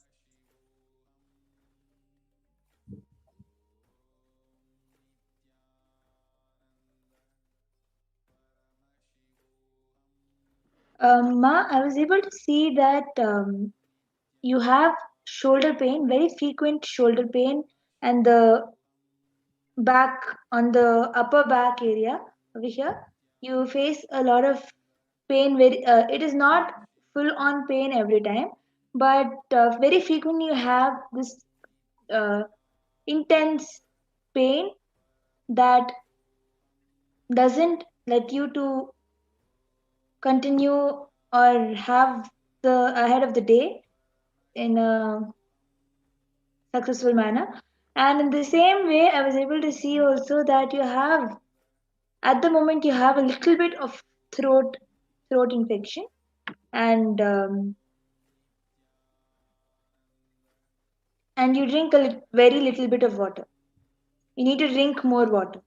Ma, I was able to see that you have shoulder pain, very frequent shoulder pain, and the back on the upper back area over here. You face a lot of pain. It is not full on pain every time, but very frequently you have this uh, intense pain that doesn't let you to continue or have the ahead of the day in a successful manner. And in the same way, I was able to see also that you have, at the moment, you have a little bit of throat infection, and you drink very little bit of water. You need to drink more water.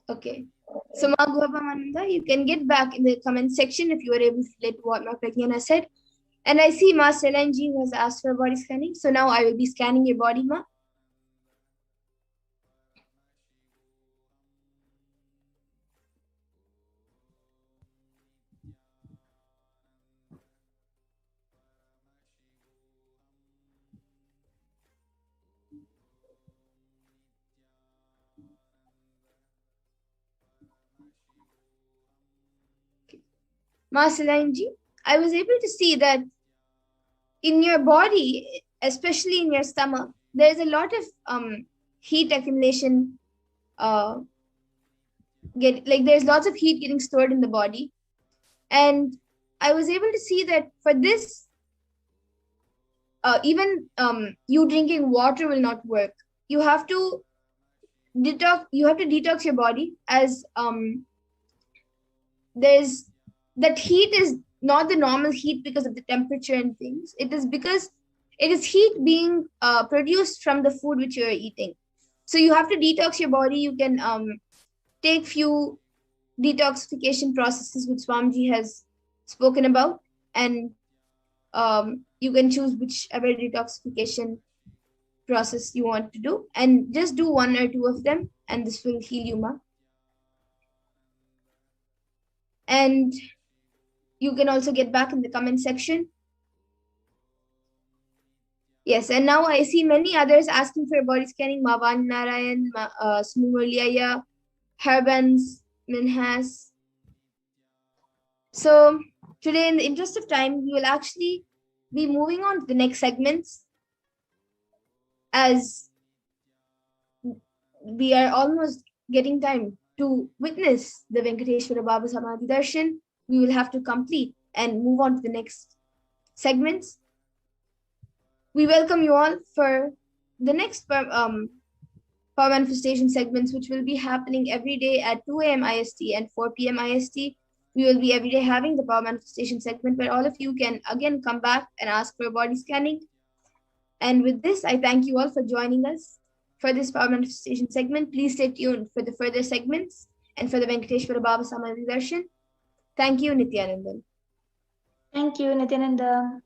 Okay. So Ma Gubamananda, you can get back in the comment section if you were able to relate to what Ma Pragnana said. And I see Ma Selanji who has asked for body scanning. So now I will be scanning your body, Ma. Ma Selanji, I was able to see that in your body, especially in your stomach, there is a lot of heat accumulation. There's lots of heat getting stored in the body, and I was able to see that for this even you drinking water will not work. You have to detox. You have to detox your body, as there's that heat is not the normal heat because of the temperature and things. It is because it is heat being produced from the food which you are eating. So you have to detox your body. You can take few detoxification processes which Swamiji has spoken about, and you can choose whichever detoxification process you want to do, and just do 1 or 2 of them, and this will heal you, ma. And you can also get back in the comment section. Yes, and now I see many others asking for body scanning. Mavan Narayan, Smumurliaya, Harbans, Minhas. So today, in the interest of time, we will actually be moving on to the next segments, as we are almost getting time to witness the Venkateshwara Baba Samadhi Darshan. We will have to complete and move on to the next segments. We welcome you all for the next power manifestation segments, which will be happening every day at 2 a.m. IST and 4 p.m. IST. We will be every day having the power manifestation segment where all of you can again come back and ask for body scanning. And with this, I thank you all for joining us for this power manifestation segment. Please stay tuned for the further segments and for the Venkateshwara Baba Samadhi Darshan. Thank you, Nithyananda. Thank you, Nithyananda.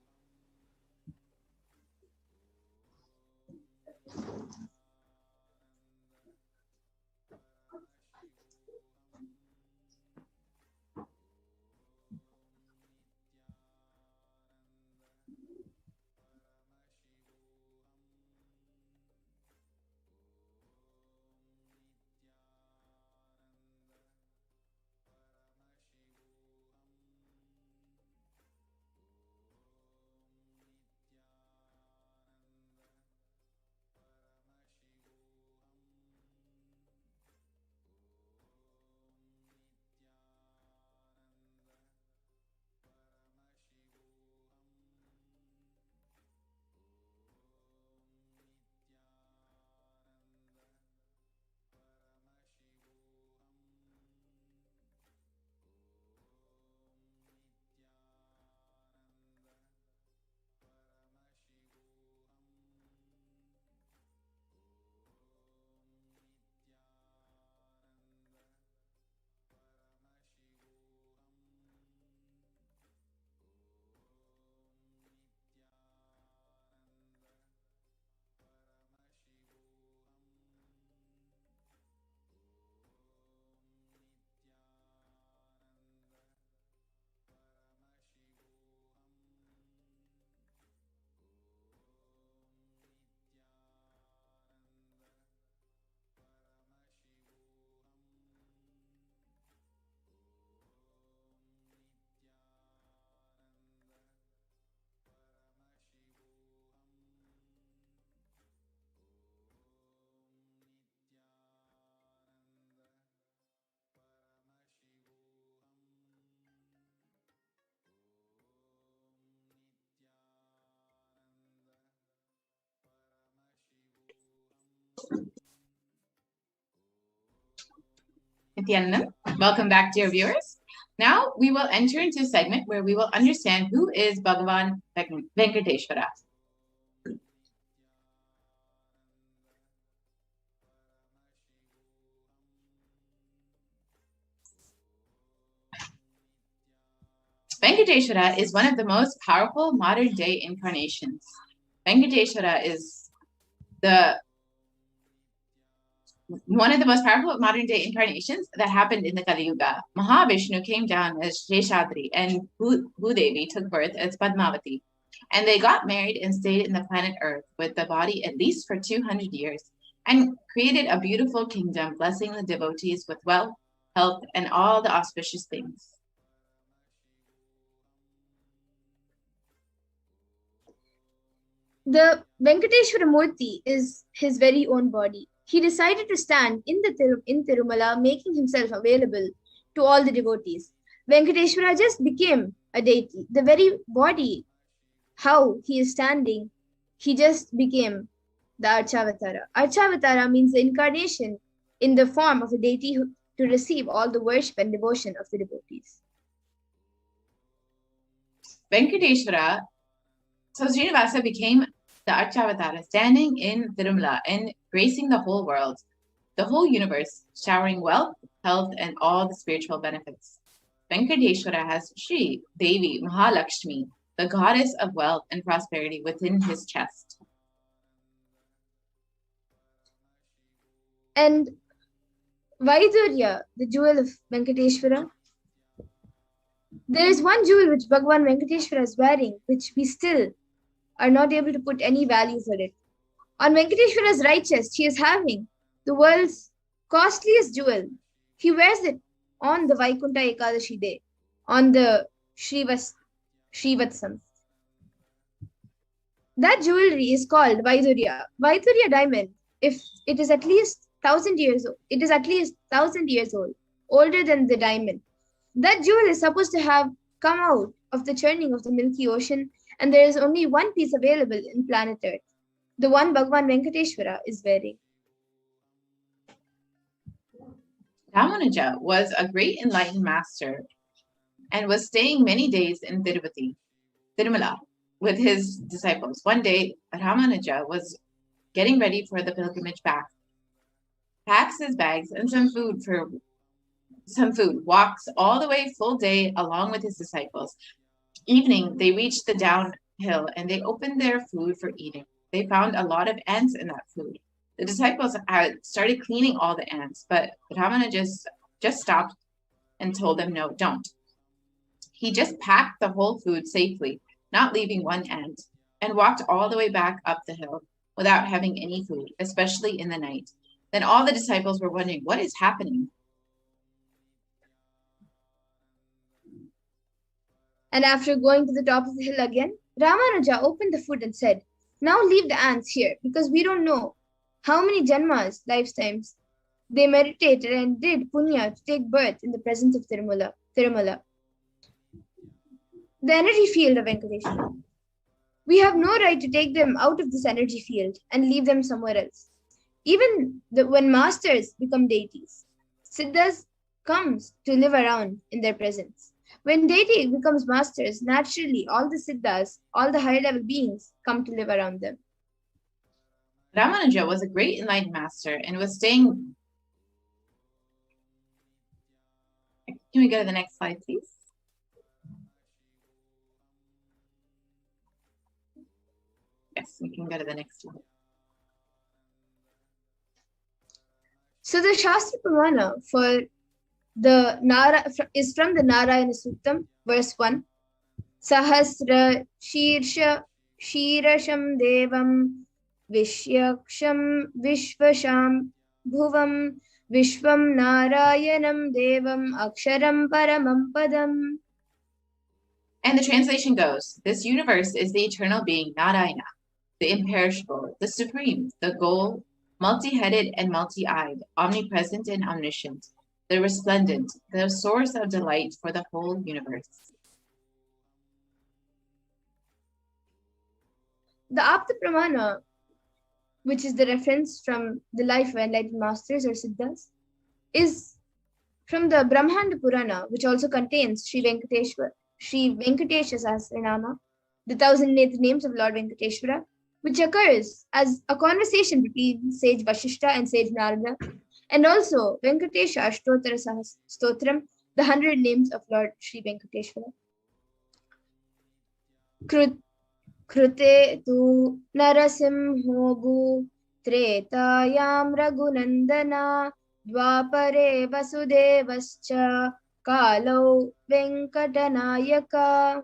Nithyananda, welcome back, dear viewers. Now we will enter into a segment where we will understand who is Bhagavan Venkateshwara. Venkateshwara is one of the most powerful modern day incarnations. Venkateshwara is one of the most powerful modern day incarnations that happened in the Kali Yuga. Mahavishnu came down as Sheshadri and Bhudevi took birth as Padmavati. And they got married and stayed in the planet Earth with the body at least for 200 years and created a beautiful kingdom, blessing the devotees with wealth, health, and all the auspicious things. The Venkateshwara Murti is his very own body. He decided to stand in Tirumala, making himself available to all the devotees. Venkateshwara just became a deity. The very body, how he is standing, he just became the Archavatara. Archavatara means the incarnation in the form of a deity to receive all the worship and devotion of the devotees. Venkateshwara, so Srinivasa became the Archavatara, standing in Tirumala and gracing the whole world, the whole universe, showering wealth, health, and all the spiritual benefits. Venkateshwara has Shri Devi Mahalakshmi, the goddess of wealth and prosperity, within his chest. And Vaidurya, the jewel of Venkateshwara. There is one jewel which Bhagavan Venkateshwara is wearing, which we still are not able to put any value for it. On Venkateshwara's right chest, he is having the world's costliest jewel. He wears it on the Vaikunta Ekadashi day, on the Srivatsam. That jewelry is called Vaidurya. Vaidurya diamond, if it is at least 1,000 years old, it is at least 1,000 years old, older than the diamond. That jewel is supposed to have come out of the churning of the Milky Ocean, and there is only one piece available in planet Earth, the one Bhagavan Venkateshwara is wearing. Ramanuja was a great enlightened master and was staying many days in Tirumala, with his disciples. One day, Ramanuja was getting ready for the pilgrimage back, packs his bags and some food, walks all the way full day along with his disciples. Evening, they reached the downhill and they opened their food for eating. They found a lot of ants in that food. The disciples had started cleaning all the ants, but Ramanuja just stopped and told them, no, don't. He just packed the whole food safely, not leaving one ant, and walked all the way back up the hill without having any food, especially in the night. Then all the disciples were wondering, what is happening? And after going to the top of the hill again, Ramanuja opened the food and said, now leave the ants here, because we don't know how many janmas, lifetimes, they meditated and did punya to take birth in the presence of Tirumala. The energy field of Venkateshwara. We have no right to take them out of this energy field and leave them somewhere else. Even when masters become deities, Siddhas comes to live around in their presence. When deity becomes masters, naturally all the Siddhas, all the higher level beings come to live around them. Ramanuja was a great enlightened master and was staying. Can we go to the next slide, please? Yes, we can go to the next slide. So the Shastra Pramana for the is from the Narayana Suttam, verse 1. Sahasra Shirsham Devam Vishyaksham Vishvasham Bhuvam Vishwam Narayanam Devam Aksharam Paramam Padam. And the translation goes, this universe is the eternal being, Narayana, the imperishable, the supreme, the goal, multi-headed and multi-eyed, omnipresent and omniscient, the resplendent, the source of delight for the whole universe. The Apta Pramana, which is the reference from the life of enlightened masters or Siddhas, is from the Brahmanda Purana, which also contains Sri Venkatesha Sahasranama, the 1,008 names of Lord Venkateshwara, which occurs as a conversation between sage Vashishta and sage Narada, and also Venkatesha Ashtotara Stotram, the 100 names of Lord Sri Venkateshwara. Krute tu narasimho tretayam raghunandana dvapare vasudevascha kalo venkatanayaka.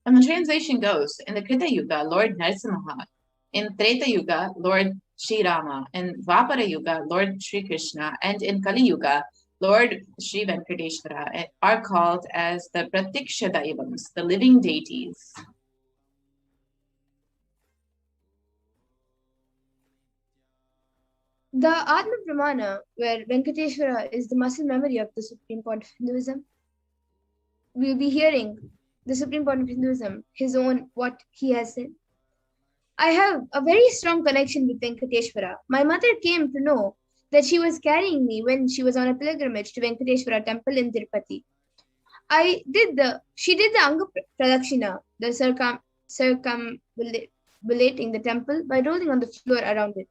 And the translation goes, in the Krita Yuga, Lord Narasimha, in Treta Yuga, Lord Sri Rama, in Dvapara Yuga, Lord Sri Krishna, and in Kali Yuga, Lord Sri Venkateshwara are called as the Pratiksha Daivams, the living deities. The Atma Pramana, where Venkateshwara is the muscle memory of the Supreme Point of Hinduism, we'll be hearing the Supreme Point of Hinduism, his own, what he has said. I have a very strong connection with Venkateshwara. My mother came to know that she was carrying me when she was on a pilgrimage to Venkateshwara temple in Tirupati. She did the Anga Pradakshina, the circumambulating the temple by rolling on the floor around it.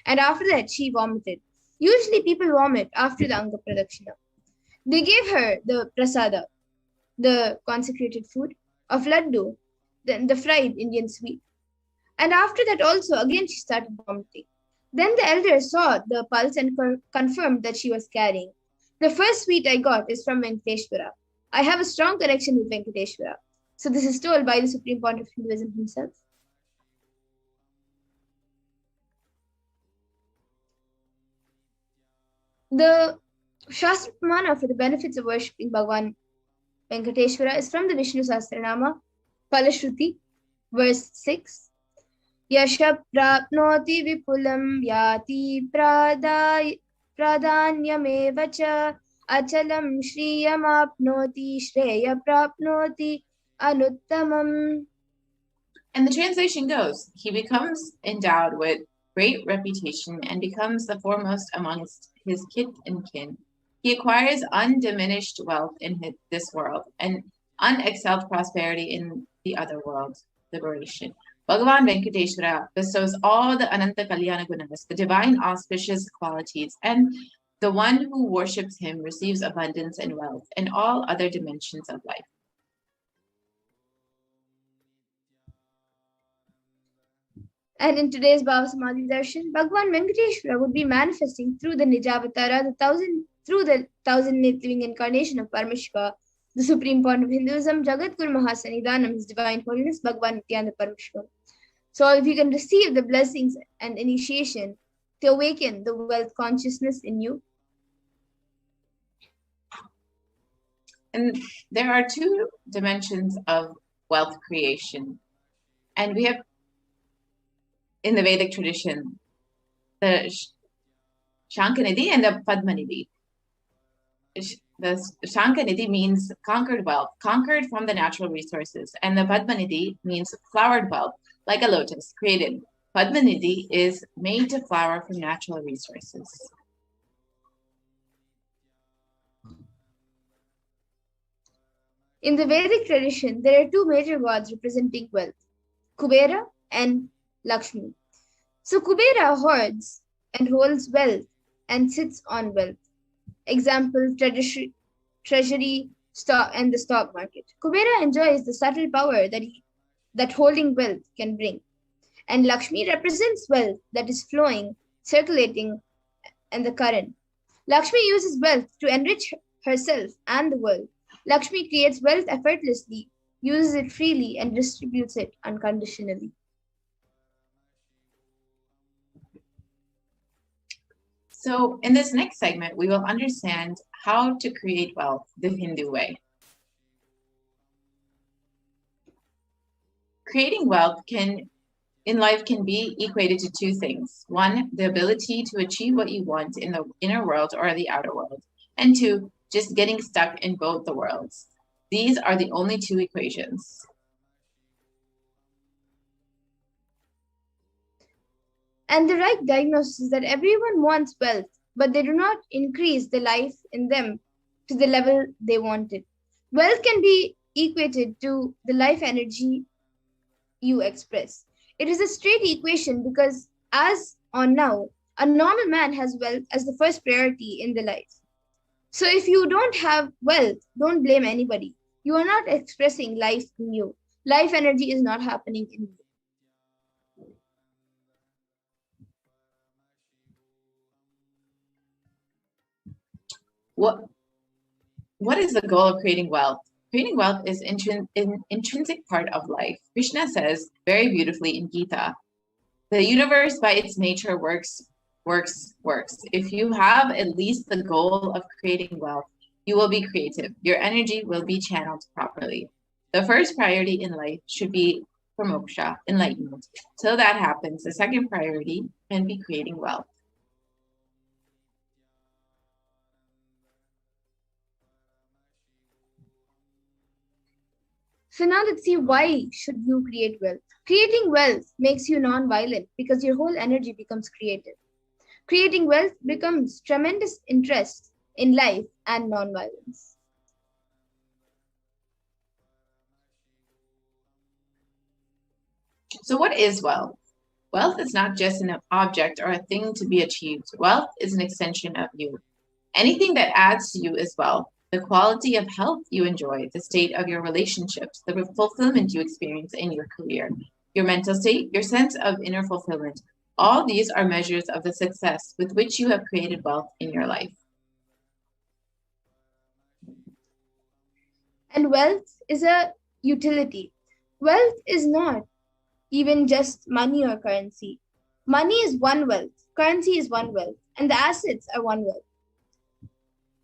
And after that, she vomited. Usually people vomit after the Anga Pradakshina. They gave her the prasada, the consecrated food, of laddu, then the fried Indian sweet. And after that also, again she started vomiting. Then the elder saw the pulse and confirmed that she was carrying. The first sweet I got is from Venkateshwara. I have a strong connection with Venkateshwara. So this is told by the Supreme Pontiff of Hinduism himself. The Shastra Pramana for the benefits of worshipping Bhagavan Venkateshwara is from the Vishnu Sahasranama, Palashruti, verse 6. Yasha prapnoti vipulam yati pradhanyamevacha achalam shriyam apnoti shreya prapnoti anuttamam. And the translation goes, he becomes endowed with great reputation and becomes the foremost amongst his kith and kin. He acquires undiminished wealth in this world and unexcelled prosperity in the other world, liberation. Bhagavan Venkateshwara bestows all the Ananta Kalyana Gunas, the divine auspicious qualities, and the one who worships him receives abundance and wealth and all other dimensions of life. And in today's Bhava Samadhi Darshan, Bhagavan Venkateshwara would be manifesting through the Nijavatara, through the thousand living incarnation of Paramashiva, the Supreme Point of Hinduism, Jagadguru Mahasannidhanam, His Divine Holiness, Bhagavan Nithyananda Paramashivam. So if you can receive the blessings and initiation to awaken the wealth consciousness in you. And there are two dimensions of wealth creation. And we have, in the Vedic tradition, the Shankanidhi and the Padmanidhi. The Shankanidhi means conquered wealth, conquered from the natural resources. And the Padmanidhi means flowered wealth, like a lotus, created. Padmanidhi is made to flower from natural resources. In the Vedic tradition, there are two major gods representing wealth, Kubera and Lakshmi. So Kubera hoards and holds wealth and sits on wealth. Example, treasury, stock, and the stock market. Kubera enjoys the subtle power that holding wealth can bring. And Lakshmi represents wealth that is flowing, circulating, and the current. Lakshmi uses wealth to enrich herself and the world. Lakshmi creates wealth effortlessly, uses it freely, and distributes it unconditionally. So in this next segment, we will understand how to create wealth the Hindu way. Creating wealth in life can be equated to two things. One, the ability to achieve what you want in the inner world or the outer world. And two, just getting stuck in both the worlds. These are the only two equations. And the right diagnosis is that everyone wants wealth, but they do not increase the life in them to the level they wanted. Wealth can be equated to the life energy you express. It is a straight equation because as on now, a normal man has wealth as the first priority in the life. So if you don't have wealth, don't blame anybody. You are not expressing life in you. Life energy is not happening in you. What is the goal of creating wealth? Creating wealth is an intrinsic part of life. Krishna says very beautifully in Gita, the universe by its nature works. If you have at least the goal of creating wealth, you will be creative. Your energy will be channeled properly. The first priority in life should be for moksha, enlightenment. Till that happens, the second priority can be creating wealth. So now let's see, why should you create wealth? Creating wealth makes you non-violent because your whole energy becomes creative. Creating wealth becomes tremendous interest in life and non-violence. So what is wealth? Wealth is not just an object or a thing to be achieved. Wealth is an extension of you. Anything that adds to you is wealth. The quality of health you enjoy, the state of your relationships, the fulfillment you experience in your career, your mental state, your sense of inner fulfillment. All these are measures of the success with which you have created wealth in your life. And wealth is a utility. Wealth is not even just money or currency. Money is one wealth, currency is one wealth, and the assets are one wealth.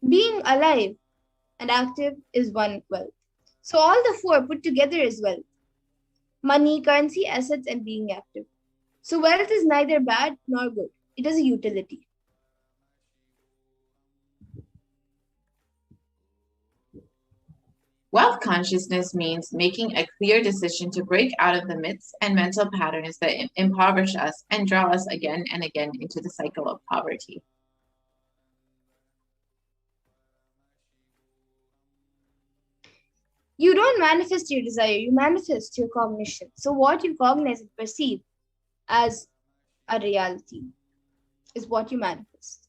Being alive and active is one wealth. So all the four put together is wealth. Money, currency, assets, and being active. So wealth is neither bad nor good. It is a utility. Wealth consciousness means making a clear decision to break out of the myths and mental patterns that impoverish us and draw us again and again into the cycle of poverty. You don't manifest your desire, you manifest your cognition. So what you cognize and perceive as a reality is what you manifest.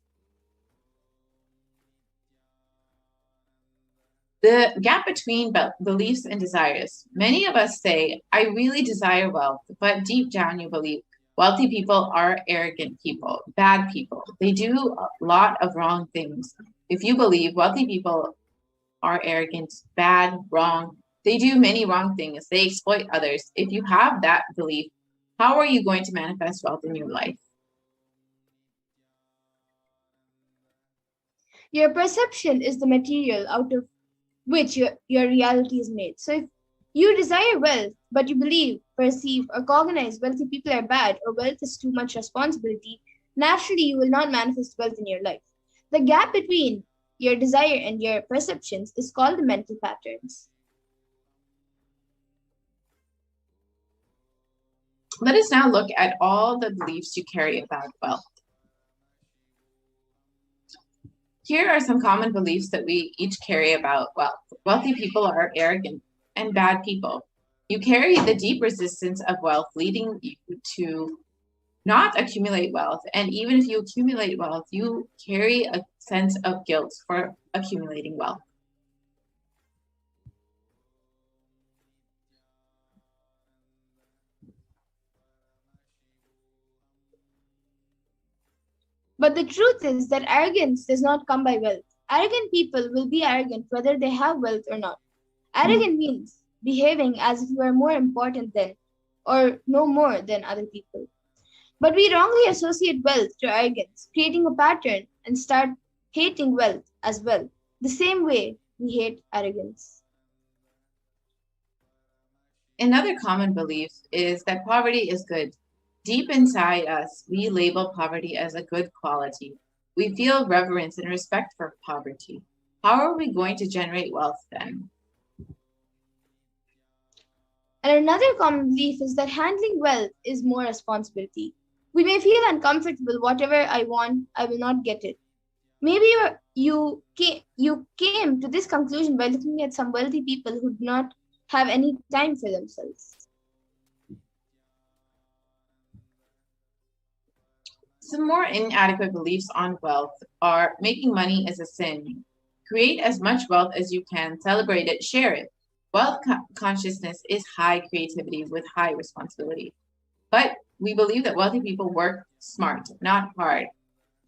The gap between beliefs and desires. Many of us say, I really desire wealth, but deep down you believe wealthy people are arrogant people, bad people. They do a lot of wrong things. If you believe wealthy people are arrogant, bad, wrong, they do many wrong things. They exploit others. If you have that belief, how are you going to manifest wealth in your life? Your perception is the material out of which your reality is made. So if you desire wealth, but you believe, perceive, or cognize wealthy people are bad or wealth is too much responsibility, naturally you will not manifest wealth in your life. The gap between your desire and your perceptions is called the mental patterns. Let us now look at all the beliefs you carry about wealth. Here are some common beliefs that we each carry about wealth. Wealthy people are arrogant and bad people. You carry the deep resistance of wealth, leading you to not accumulate wealth. And even if you accumulate wealth, you carry a sense of guilt for accumulating wealth. But the truth is that arrogance does not come by wealth. Arrogant people will be arrogant whether they have wealth or not. Arrogant means behaving as if you are more important than or no more than other people. But we wrongly associate wealth to arrogance, creating a pattern and start hating wealth as well, the same way we hate arrogance. Another common belief is that poverty is good. Deep inside us, we label poverty as a good quality. We feel reverence and respect for poverty. How are we going to generate wealth then? And another common belief is that handling wealth is more responsibility. We may feel uncomfortable, whatever I want, I will not get it. Maybe you came to this conclusion by looking at some wealthy people who do not have any time for themselves. Some more inadequate beliefs on wealth are making money is a sin. Create as much wealth as you can, celebrate it, share it. Wealth consciousness is high creativity with high responsibility. But we believe that wealthy people work smart, not hard.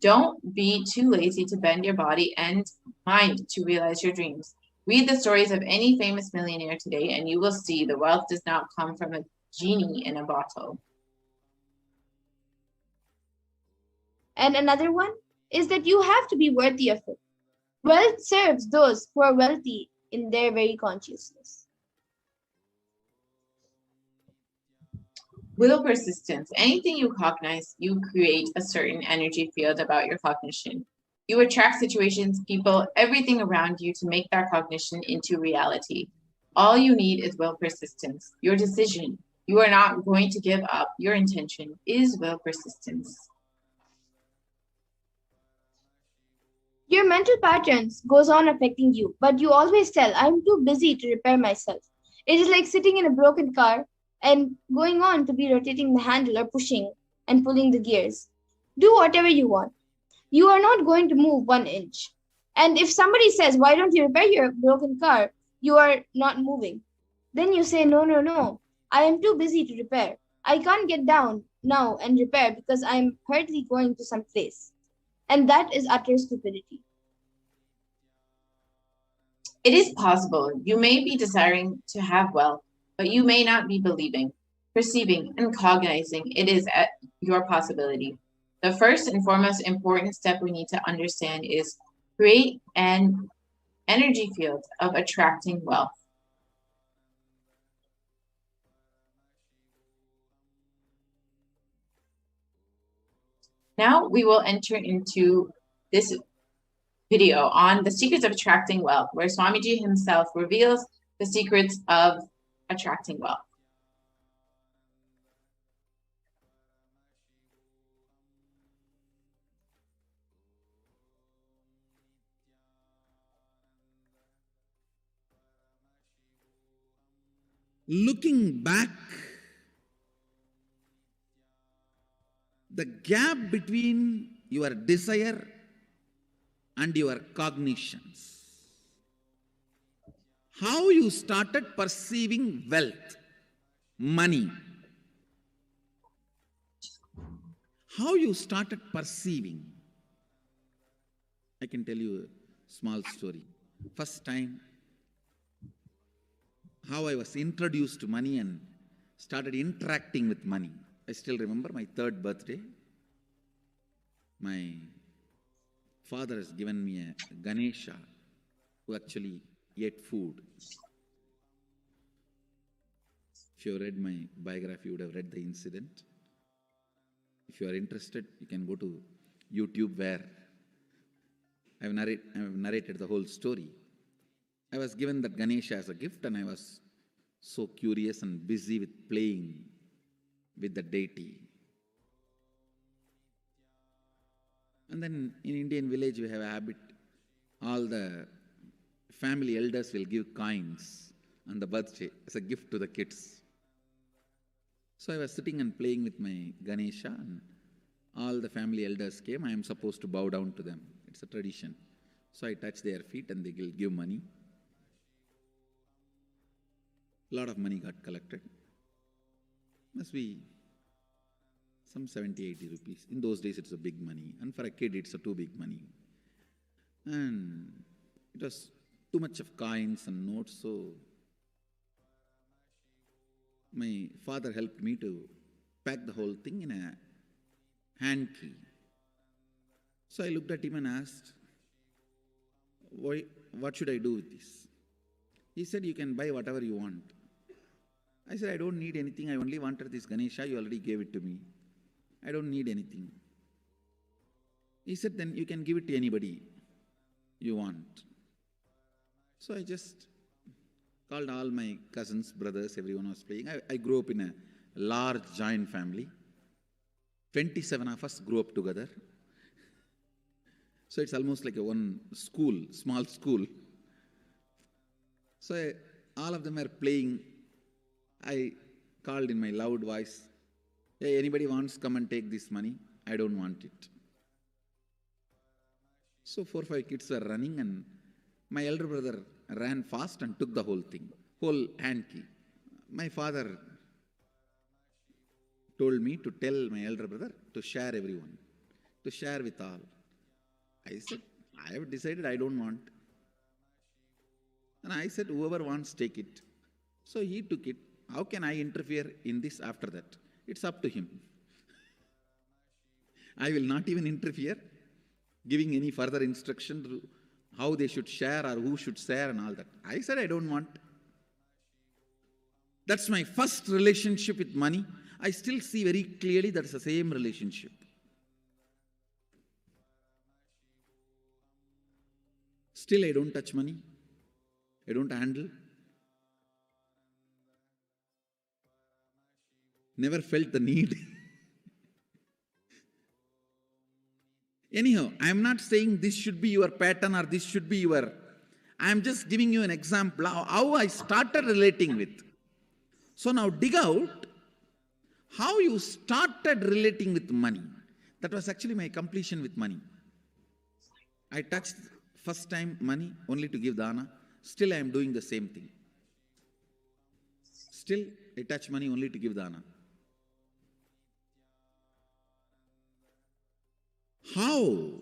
Don't be too lazy to bend your body and mind to realize your dreams. Read the stories of any famous millionaire today and you will see the wealth does not come from a genie in a bottle. And another one is that you have to be worthy of it. Wealth serves those who are wealthy in their very consciousness. Will persistence. Anything you cognize, you create a certain energy field about your cognition. You attract situations, people, everything around you to make that cognition into reality. All you need is will persistence, your decision. You are not going to give up. Your intention is will persistence. Your mental patterns goes on affecting you, but you always tell, I'm too busy to repair myself. It is like sitting in a broken car and going on to be rotating the handle or pushing and pulling the gears. Do whatever you want. You are not going to move 1 inch. And if somebody says, why don't you repair your broken car? You are not moving. Then you say, no, no, no. I am too busy to repair. I can't get down now and repair because I'm hurriedly going to some place. And that is utter stupidity. It is possible you may be desiring to have wealth, but you may not be believing, perceiving, and cognizing it is at your possibility. The first and foremost important step we need to understand is create an energy field of attracting wealth. Now we will enter into this video on the secrets of attracting wealth, where Swamiji himself reveals the secrets of attracting wealth. Looking back, the gap between your desire and your cognitions, how you started perceiving wealth, money, how you started perceiving. I can tell you a small story. First time, how I was introduced to money and started interacting with money. I still remember my 3rd birthday. My father has given me a Ganesha who actually ate food. If you have read my biography, you would have read the incident. If you are interested, you can go to YouTube where I have narrated the whole story. I was given that Ganesha as a gift and I was so curious and busy with playing with the deity. And then in Indian village we have a habit, all the family elders will give coins on the birthday as a gift to the kids. So I was sitting and playing with my Ganesha and all the family elders came. I am supposed to bow down to them. It's a tradition. So I touch their feet and they will give money. A lot of money got collected. Must be some 70, 80 rupees. In those days it's a big money. And for a kid it's a too big money. And it was too much of coins and notes, so my father helped me to pack the whole thing in a hand key. So I looked at him and asked, what should I do with this? He said, you can buy whatever you want. I said, I don't need anything. I only wanted this Ganesha. You already gave it to me. I don't need anything. He said, then you can give it to anybody you want. So I just called all my cousins, brothers, everyone was playing. I grew up in a large joint family. 27 of us grew up together. So it's almost like a one school, small school. So all of them are playing. I called in my loud voice, hey, anybody wants, come and take this money? I don't want it. So 4 or 5 kids were running and my elder brother ran fast and took the whole thing, whole hand key. My father told me to tell my elder brother to share everyone, to share with all. I said, I have decided I don't want. And I said, whoever wants, take it. So he took it. How can I interfere in this after that? It's up to him. I will not even interfere, giving any further instruction to how they should share or who should share and all that. I said, I don't want. That's my first relationship with money. I still see very clearly that's the same relationship. Still, I don't touch money. I don't handle. Never felt the need. Anyhow, I am not saying this should be your pattern or this should be your... I am just giving you an example how I started relating with. So now dig out how you started relating with money. That was actually my completion with money. I touched first time money only to give dana. Still I am doing the same thing. Still I touch money only to give dana. How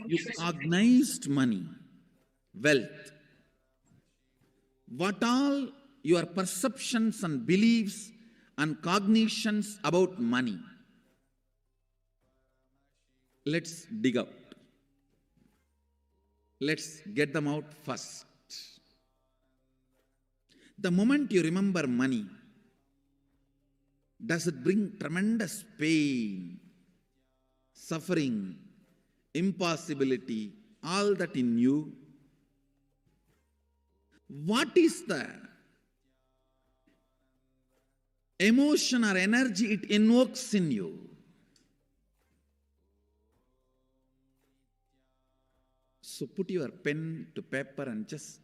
you cognized money, wealth, what all your perceptions and beliefs and cognitions about money. Let's dig out. Let's get them out first. The moment you remember money, does it bring tremendous pain, suffering, impossibility, all that in you? What is the emotion or energy it invokes in you? So put your pen to paper and just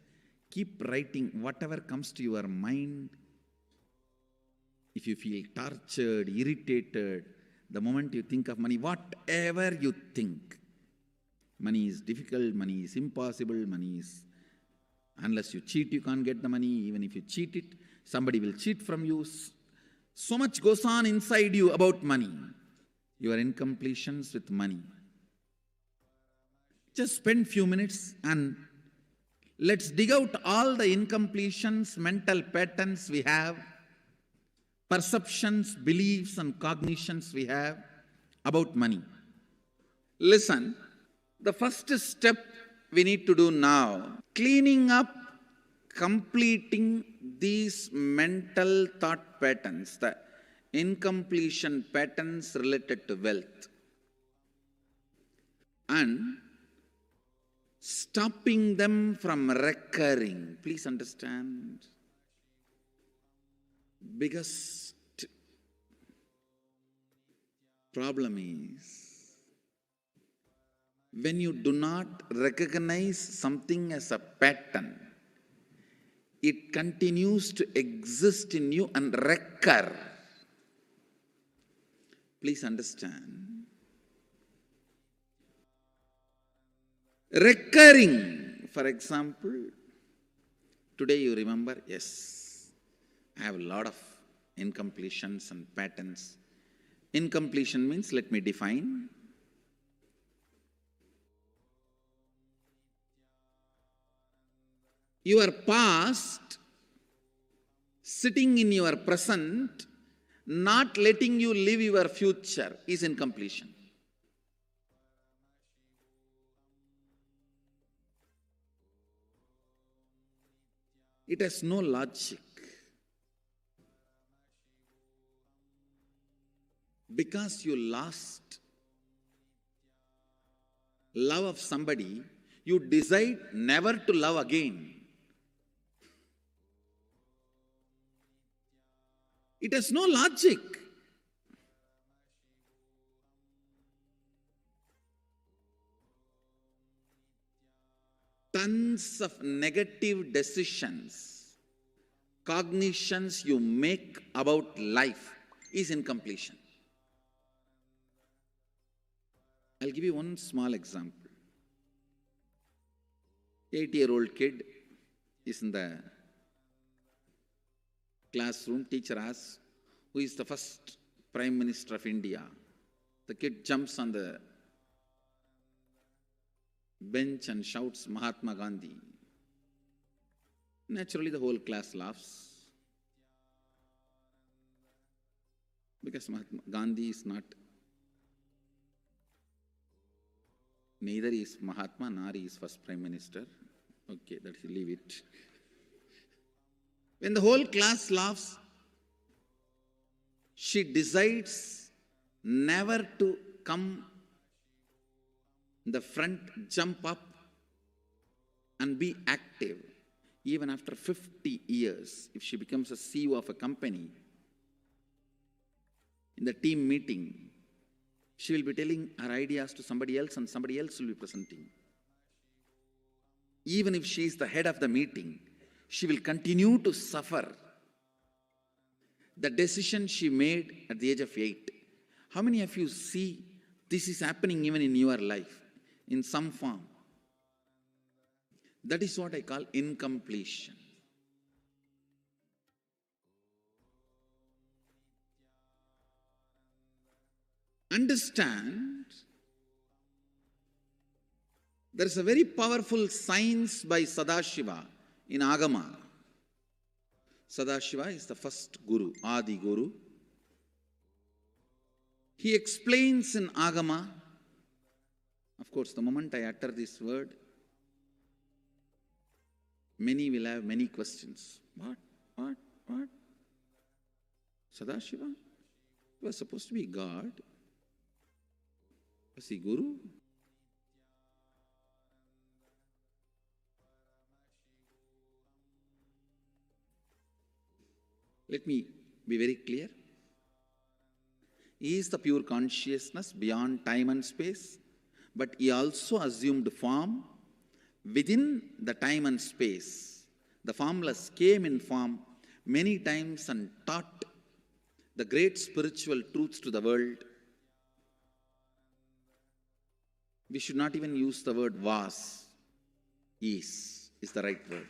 keep writing whatever comes to your mind. If you feel tortured, irritated, the moment you think of money, whatever you think, money is difficult, money is impossible, money is, unless you cheat, you can't get the money. Even if you cheat it, somebody will cheat from you. So much goes on inside you about money. Your incompletions with money. Just spend few minutes and let's dig out all the incompletions, mental patterns we have, perceptions, beliefs and cognitions we have about money. Listen, the first step we need to do now, cleaning up, completing these mental thought patterns, the incompletion patterns related to wealth, and stopping them from recurring. Please understand. Biggest problem is when you do not recognize something as a pattern, it continues to exist in you and recur. Please understand. Recurring, for example, today you remember, yes, I have a lot of incompletions and patterns. Incompletion means, let me define. Your past sitting in your present, not letting you live your future is incompletion. It has no logic. Because you lost love of somebody, you decide never to love again. It has no logic. Tons of negative decisions, cognitions you make about life is incompletion. I'll give you one small example. 8-year-old kid is in the classroom. Teacher asks, who is the first Prime Minister of India? The kid jumps on the bench and shouts, Mahatma Gandhi. Naturally, the whole class laughs. Because Mahatma Gandhi is not, neither is Mahatma nor he is first Prime Minister. Okay, that you leave it. When the whole class laughs, she decides never to come in the front, jump up and be active. even after 50 years, if she becomes a CEO of a company, in the team meeting, she will be telling her ideas to somebody else and somebody else will be presenting. Even if she is the head of the meeting, she will continue to suffer the decision she made at the age of 8. How many of you see this is happening even in your life in some form? That is what I call incompletion. Understand, there is a very powerful science by Sadashiva in Agama. Sadashiva is the first Guru, Adi Guru. He explains in Agama, of course, the moment I utter this word, many will have many questions. What? Sadashiva? He was supposed to be God. Was he Guru? Let me be very clear. He is the pure consciousness beyond time and space, but he also assumed form within the time and space. The formless came in form many times and taught the great spiritual truths to the world. We should not even use the word was. Is the right word.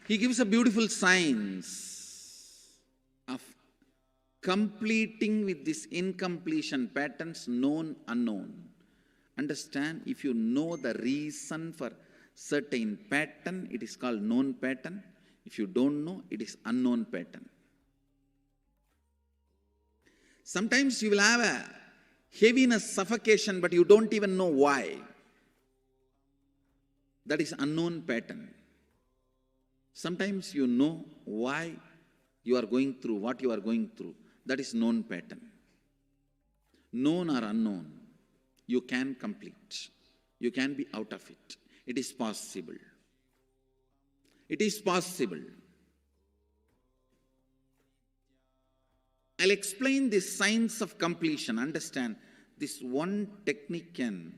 He gives a beautiful science of completing with this incompletion patterns, known, unknown. Understand, if you know the reason for certain pattern, it is called known pattern. If you don't know, it is unknown pattern. Sometimes you will have a heaviness, suffocation, but you don't even know why. That is unknown pattern. Sometimes you know why you are going through what you are going through. That is known pattern. Known or unknown, you can complete. You can be out of it. It is possible. It is possible. I'll explain this science of completion. Understand, this one technique can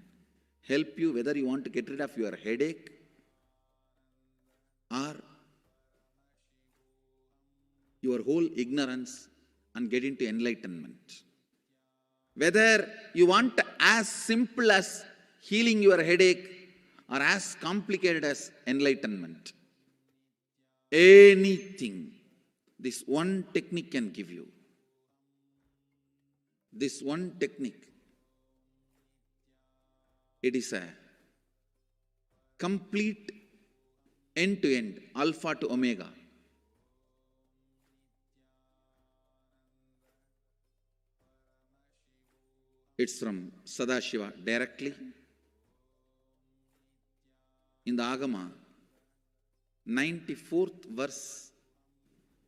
help you whether you want to get rid of your headache or your whole ignorance and get into enlightenment. Whether you want as simple as healing your headache or as complicated as enlightenment. Anything, this one technique can give you. This one technique, it is a complete end-to-end, alpha to omega. It's from Sadashiva directly. In the Agama, 94th verse,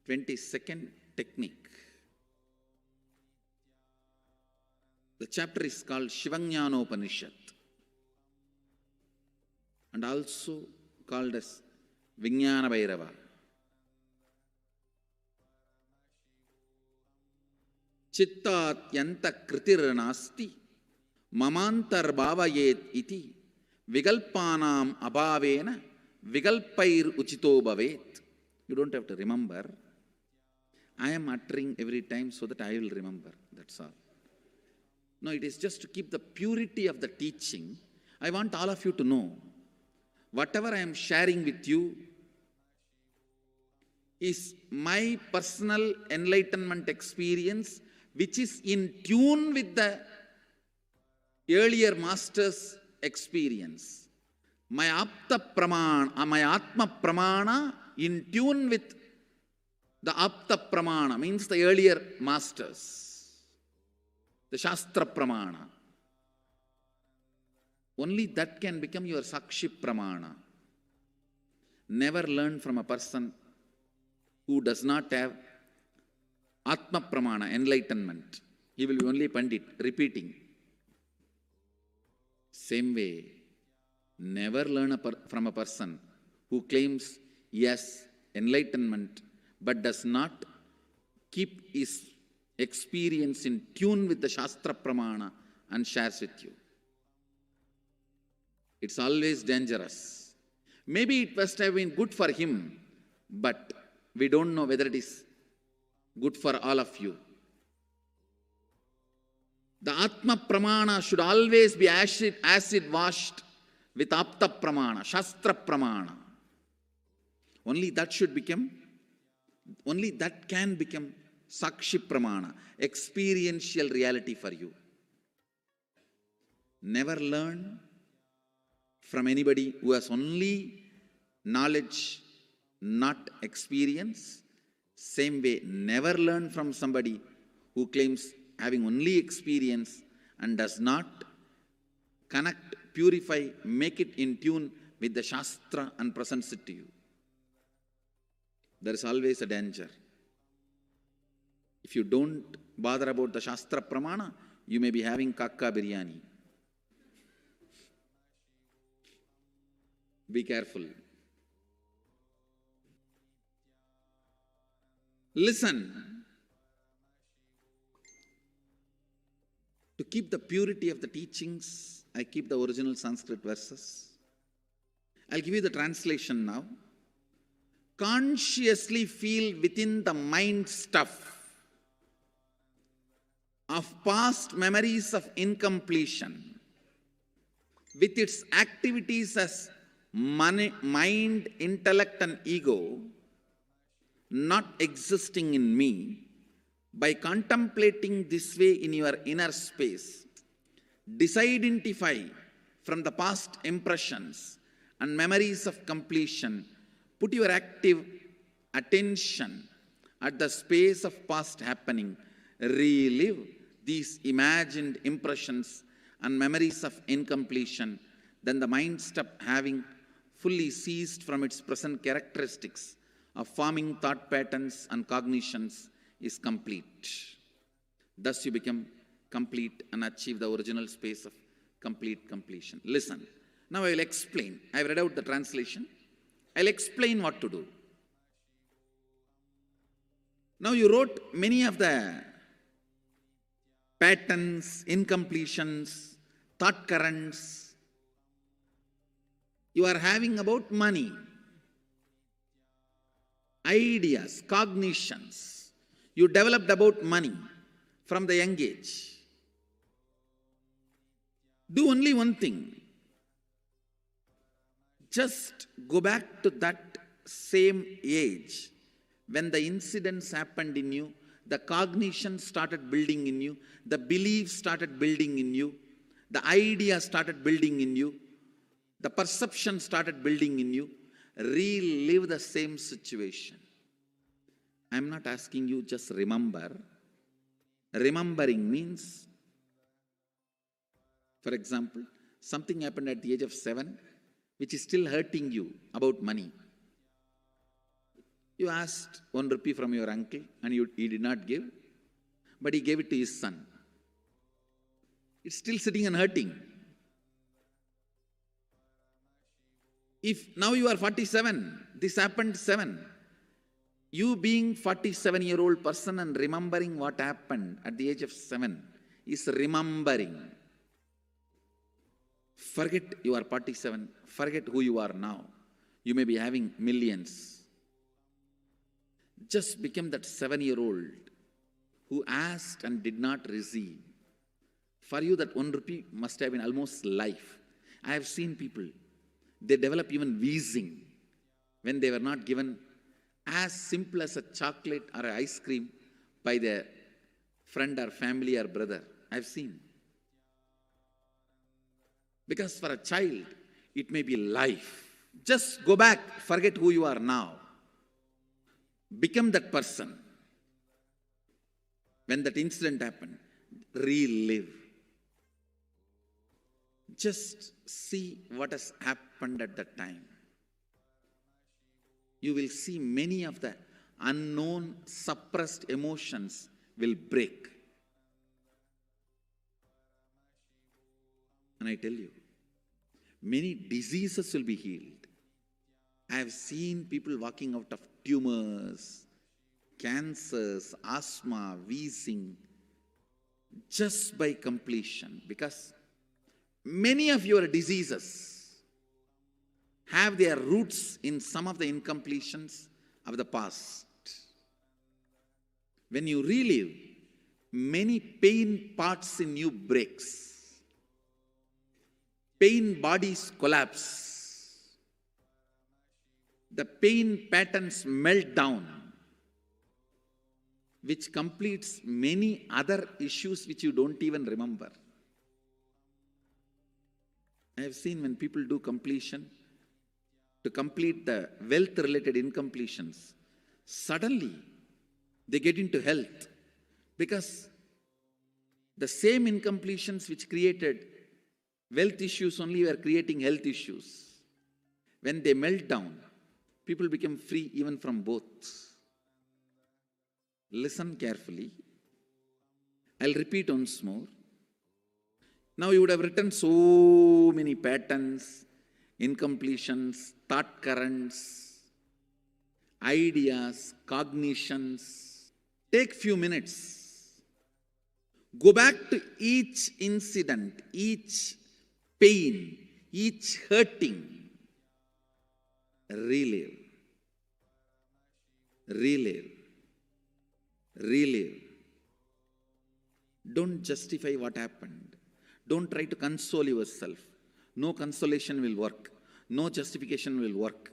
22nd technique. The chapter is called Shivajnanopanishad and also called as Vijnana Bhairava. Chittatyanta kritir nasti mamantar bhavayet iti vigalpanam abhavena vigalpair uchito bhavet. You don't have to remember. I am uttering every time so that I will remember. That's all. No, it is just to keep the purity of the teaching. I want all of you to know, whatever I am sharing with you is my personal enlightenment experience, which is in tune with the earlier master's experience. My Apta Pramana, my Atma Pramana in tune with the Apta Pramana, means the earlier masters. The Shastra Pramana. Only that can become your Sakshi Pramana. Never learn from a person who does not have Atma Pramana, enlightenment. He will be only Pandit, repeating. Same way, never learn from a person who claims, yes, enlightenment, but does not keep his experience in tune with the Shastra Pramana and shares with you. It's always dangerous. Maybe it must have been good for him, but we don't know whether it is good for all of you. The Atma Pramana should always be acid washed with Apta Pramana, Shastra Pramana. Only that can become Sakshi Pramana, experiential reality for you. Never learn from anybody who has only knowledge, not experience. Same way, never learn from somebody who claims having only experience and does not connect, purify, make it in tune with the Shastra and presents it to you. There is always a danger. If you don't bother about the Shastra Pramana, you may be having kakka biryani. Be careful. Listen. To keep the purity of the teachings, I keep the original Sanskrit verses. I'll give you the translation now. Consciously feel within the mind stuff of past memories of incompletion, with its activities as mind, intellect, and ego, not existing in me. By contemplating this way in your inner space, disidentify from the past impressions and memories of completion. Put your active attention at the space of past happening. Relive these imagined impressions and memories of incompletion. Then the mind stop having fully ceased from its present characteristics of forming thought patterns and cognitions is complete. Thus you become complete and achieve the original space of complete completion. Listen. Now I will explain. I have read out the translation. I will explain what to do. Now you wrote many of the patterns, incompletions, thought currents you are having about money, ideas, cognitions. You developed about money from the young age. Do only one thing. Just go back to that same age when the incidents happened in you, the cognition started building in you, the beliefs started building in you, the idea started building in you, the perception started building in you. Relive the same situation. I am not asking you just remember. Remembering means, for example, something happened at the age of 7 which is still hurting you about money. You asked 1 rupee from your uncle and he did not give, but he gave it to his son. It's still sitting and hurting. If now you are 47, this happened 7. You being 47-year-old person and remembering what happened at the age of 7 is remembering. Forget you are 47. Forget who you are now. You may be having millions. Just become that 7-year-old who asked and did not receive. For you that 1 rupee must have been almost life. I have seen people, they develop even wheezing when they were not given as simple as a chocolate or an ice cream by their friend or family or brother. I've seen. Because for a child, it may be life. Just go back, forget who you are now. Become that person. When that incident happened, relive. Just see what has happened at that time. You will see many of the unknown, suppressed emotions will break. And I tell you, Many diseases will be healed. I have seen people walking out of tumors, cancers, asthma, wheezing, just by completion. Because many of your diseases have their roots in some of the incompletions of the past. When you relive, many pain parts in you breaks. Pain bodies collapse. The pain patterns melt down, which completes many other issues which you don't even remember. I have seen when people do completion, to complete the wealth-related incompletions, suddenly they get into health, because the same incompletions which created wealth issues only were creating health issues. When they melt down, people become free even from both. Listen carefully. I'll repeat once more. Now you would have written so many patterns, incompletions, thought currents, ideas, cognitions. Take few minutes. Go back to each incident, each pain, each hurting. Relive. Relive. Relive. Don't justify what happened. Don't try to console yourself. No consolation will work. No justification will work.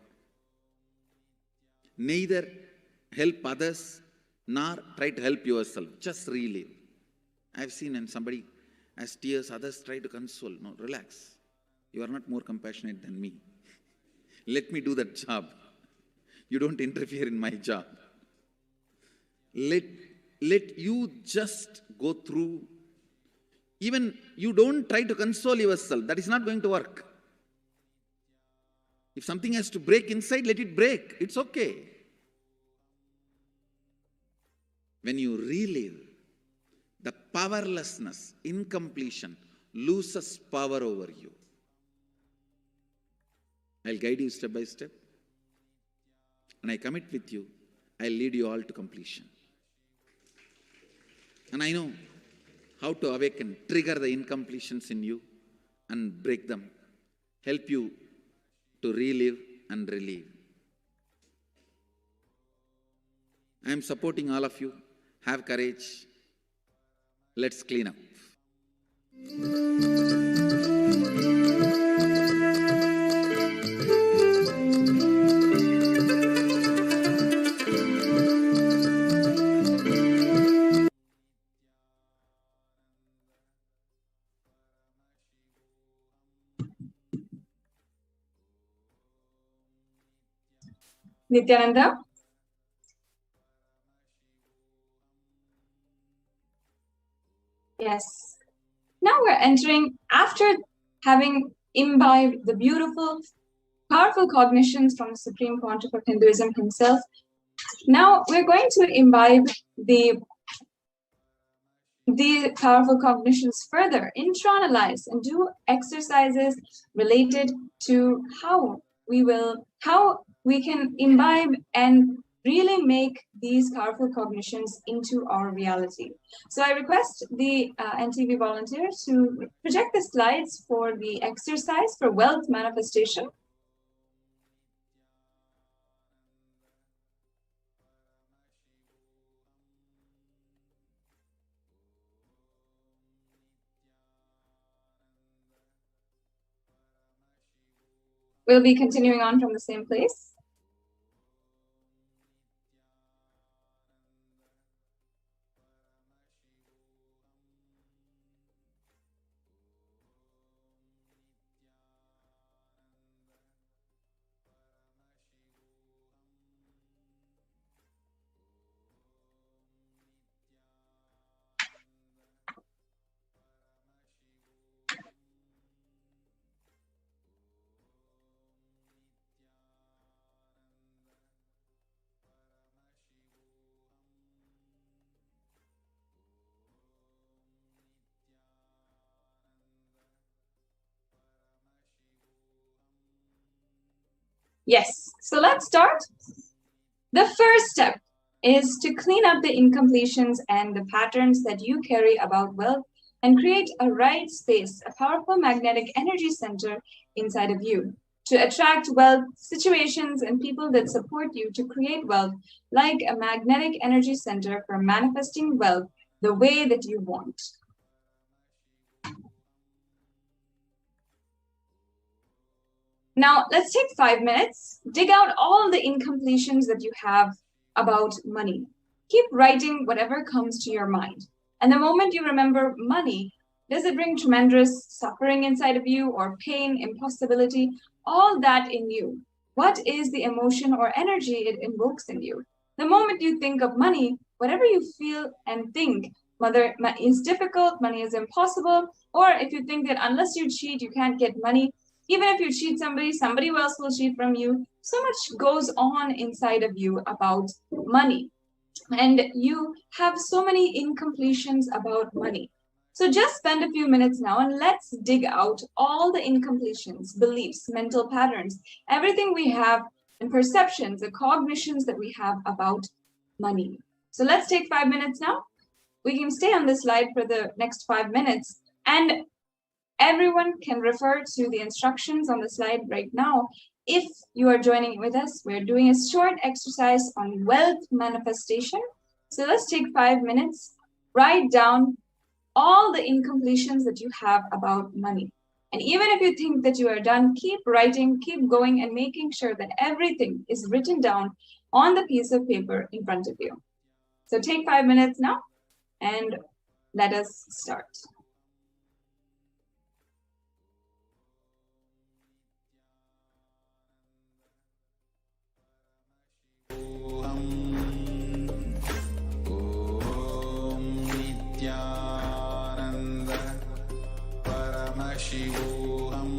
Neither help others nor try to help yourself. Just relive. I've seen when somebody has tears, others try to console. No, relax. You are not more compassionate than me. Let me do that job. You don't interfere in my job. Let you just go through. Even you don't try to console yourself. That is not going to work. If something has to break inside, let it break. It's okay. When you relive, the powerlessness, incompletion, loses power over you. I'll guide you step by step. And I commit with you, I'll lead you all to completion. And I know how to awaken, trigger the incompletions in you and break them. Help you to relive and relieve. I am supporting all of you. Have courage. Let's clean up. Nithyananda? Yes. Now we're entering, after having imbibed the beautiful, powerful cognitions from the Supreme Pontiff of Hinduism himself, now we're going to imbibe the powerful cognitions further, internalize and do exercises related to how we can imbibe and really make these powerful cognitions into our reality. So I request the NTV volunteers to project the slides for the exercise for wealth manifestation. We'll be continuing on from the same place. Yes, so let's start. The first step is to clean up the incompletions and the patterns that you carry about wealth and create a right space, a powerful magnetic energy center inside of you to attract wealth, situations, and people that support you to create wealth, like a magnetic energy center for manifesting wealth the way that you want. Now, let's take 5 minutes, dig out all the incompletions that you have about money. Keep writing whatever comes to your mind. And the moment you remember money, does it bring tremendous suffering inside of you, or pain, impossibility, all that in you? What is the emotion or energy it invokes in you? The moment you think of money, whatever you feel and think, whether money is difficult, money is impossible, or if you think that unless you cheat, you can't get money, even if you cheat somebody, somebody else will cheat from you. So much goes on inside of you about money. And you have so many incompletions about money. So just spend a few minutes now and let's dig out all the incompletions, beliefs, mental patterns, everything we have, and perceptions, the cognitions that we have about money. So let's take 5 minutes now. We can stay on this slide for the next 5 minutes, and everyone can refer to the instructions on the slide right now. If you are joining with us, we're doing a short exercise on wealth manifestation. So let's take 5 minutes, write down all the incompletions that you have about money. And even if you think that you are done, keep writing, keep going, and making sure that everything is written down on the piece of paper in front of you. So take 5 minutes now and let us start. Paramashivoham.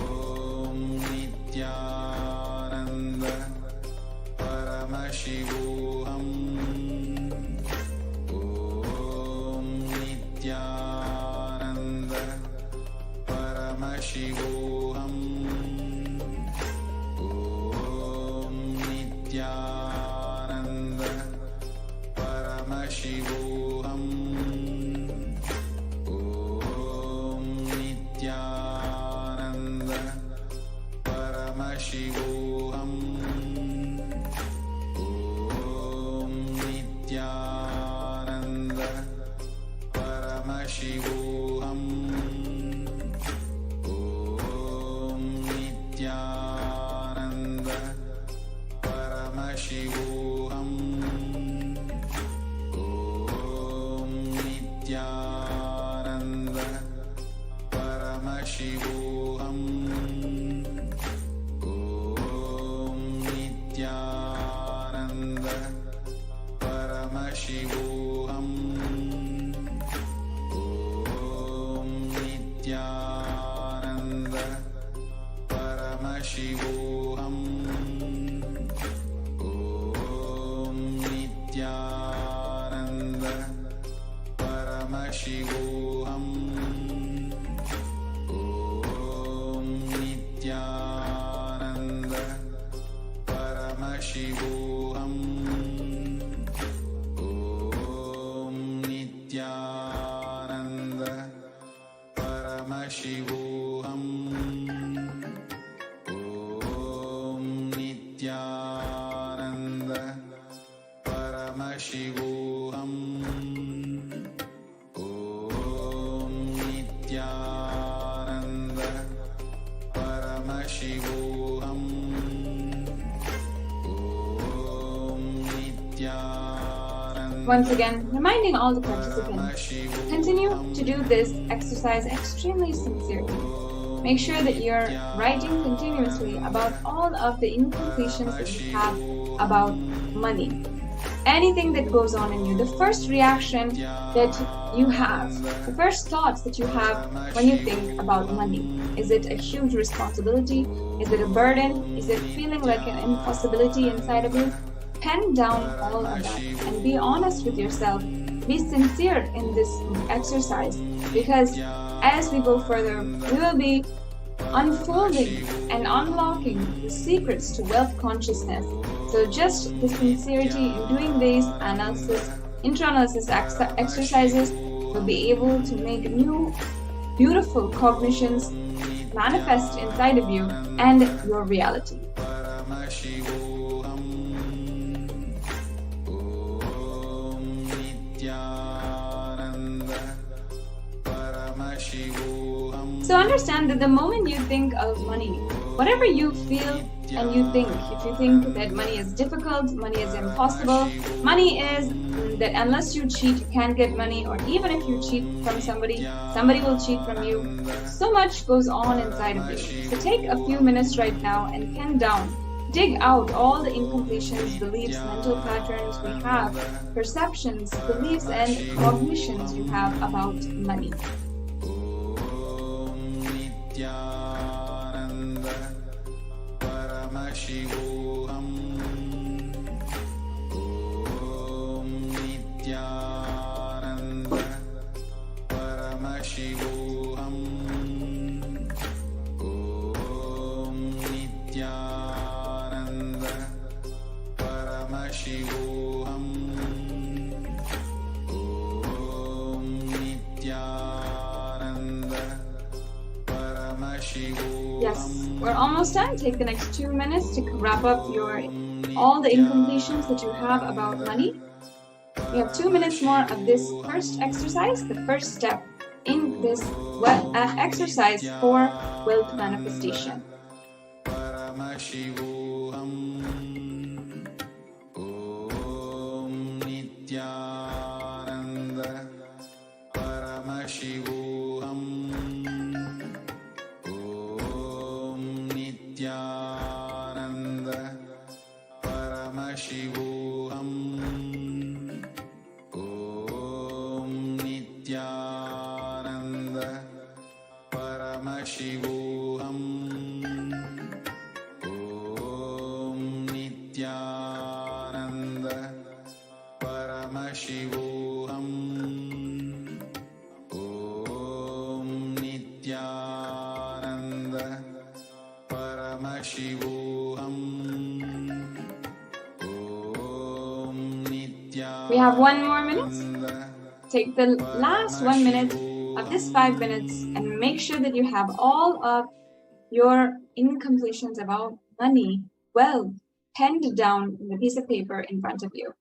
Om Nithyananda Paramashivoham. Om Nithyananda Paramashivoham. Om Nithyananda Paramashivoham. Paramashivoham. Om Nithyananda Paramashivoham. Om Nithyananda Paramashivoham. Om Nithyananda Paramashivoham. Paramashivoham. Om Nithyananda Paramashivoham. Om Nithyananda Paramashivoham. Om Nithyananda Paramashivoham. Nithyananda Paramashivoham. Om Nithyananda Paramashivoham. Om Nithyananda Paramashivoham. Om Nithyananda. Once again, reminding all the participants, continue to do this exercise extremely sincerely. Make sure that you're writing continuously about all of the incompletions that you have about money. Anything that goes on in you, the first reaction that you have, the first thoughts that you have when you think about money. Is it a huge responsibility? Is it a burden? Is it feeling like an impossibility inside of you? Pen down all of that and be honest with yourself. Be sincere in this exercise, because as we go further, we will be unfolding and unlocking the secrets to wealth consciousness. So just the sincerity in doing these intra-analysis exercises will be able to make new beautiful cognitions manifest inside of you and your reality. Paramashivoham. Om Nithyananda Paramashivoham. So understand that the moment you think of money, whatever you feel and you think, if you think that money is difficult, money is impossible, money is that unless you cheat, you can't get money, or even if you cheat from somebody, somebody will cheat from you. So much goes on inside of you. So take a few minutes right now and pen down, dig out all the incompletions, beliefs, mental patterns we have, perceptions, beliefs, and cognitions you have about money. Nithyananda Paramashivoham. Om Nithyananda Paramashivoham. Om Nithyananda Paramashivoham. Om Nithyananda Paramashivoham. Yes, we're almost done. Take the next 2 minutes to wrap up all the incompletions that you have about money. We have 2 minutes more of this first exercise, the first step in this exercise for wealth manifestation. Paramashivoham. Om Nithyananda Paramashivoham. Om Nithyananda Paramashivoham. Om Nithyananda Paramashivoham. Om Nithyananda Paramashivoham. Om Nithyananda Paramashivoham. Om Nithyananda. We have 1 more minute. Take the last 1 minute of this 5 minutes and make sure that you have all of your incompletions about money well penned down in a piece of paper in front of you.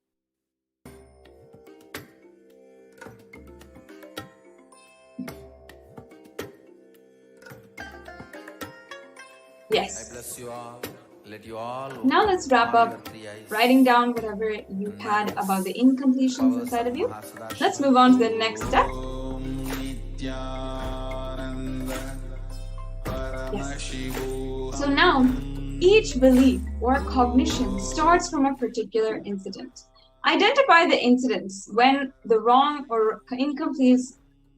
Yes. Bless you all. Let you all. Now let's wrap up writing down whatever you had about the incompletions inside of you. Let's move on to the next step. Yes. So now, each belief or cognition starts from a particular incident. Identify the incidents when the wrong or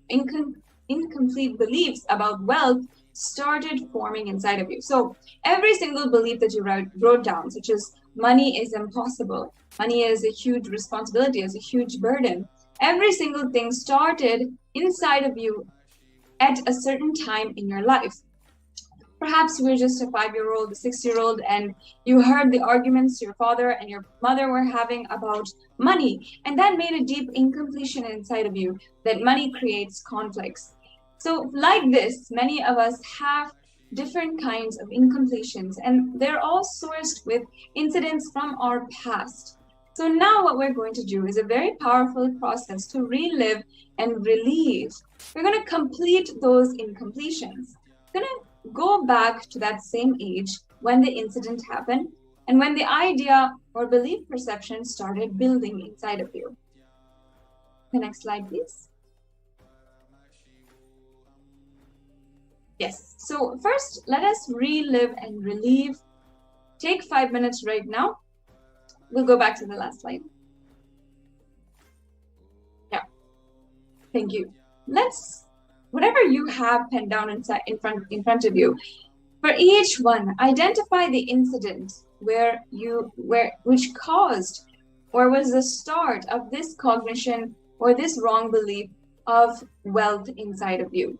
incomplete beliefs about wealth started forming inside of you. So every single belief that you wrote down, such as money is impossible, money is a huge responsibility, is a huge burden, every single thing started inside of you at a certain time in your life. Perhaps you were just a 5-year-old, a 6-year-old, and you heard the arguments your father and your mother were having about money, and that made a deep incompletion inside of you that money creates conflicts. So like this, many of us have different kinds of incompletions, and they're all sourced with incidents from our past. So now what we're going to do is a very powerful process to relive and relieve. We're going to complete those incompletions. We're going to go back to that same age when the incident happened and when the idea or belief perception started building inside of you. The next slide, please. Yes, so first let us relive and relieve. Take 5 minutes right now. We'll go back to the last slide. Yeah, thank you. Whatever you have penned down in front of you, for each one, identify the incident which caused or was the start of this cognition or this wrong belief of wealth inside of you.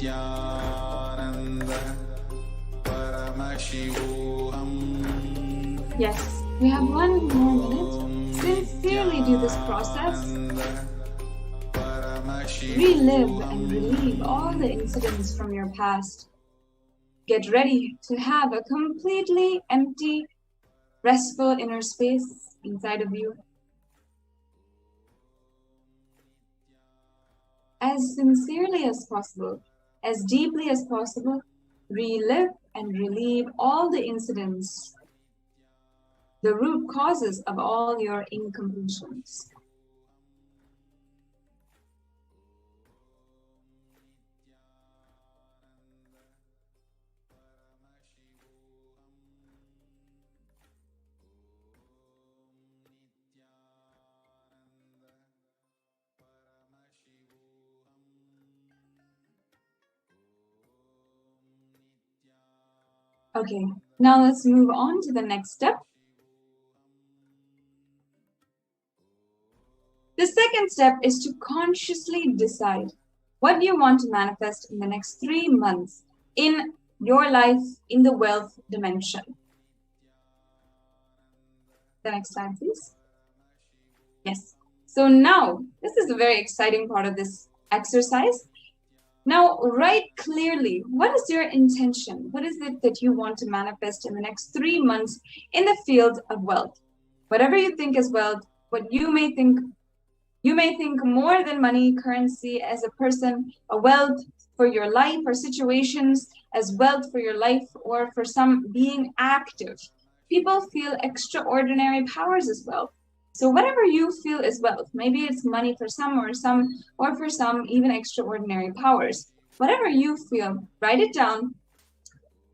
Nithyananda Paramashivoham. Yes, we have 1 more minute. Sincerely do this process. Relive and relieve all the incidents from your past. Get ready to have a completely empty, restful inner space inside of you. As sincerely as possible, as deeply as possible, relive and relieve all the incidents, the root causes of all your incompletions. Okay, now let's move on to the next step. The second step is to consciously decide what you want to manifest in the next 3 months in your life in the wealth dimension. The next slide, please. Yes. So now, this is a very exciting part of this exercise. Now, write clearly, what is your intention? What is it that you want to manifest in the next 3 months in the field of wealth? Whatever you think is wealth, what you may think more than money, currency, as a person, a wealth for your life or situations, as wealth for your life or for some being active. People feel extraordinary powers as well. So whatever you feel is wealth, maybe it's money for some or for some even extraordinary powers. Whatever you feel, write it down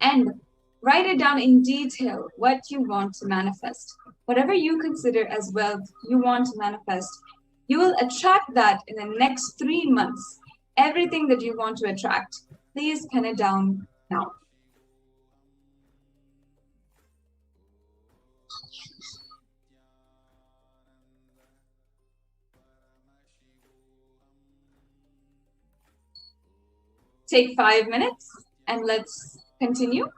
and write it down in detail what you want to manifest. Whatever you consider as wealth you want to manifest, you will attract that in the next 3 months. Everything that you want to attract, please pen it down now. Take 5 minutes and let's continue.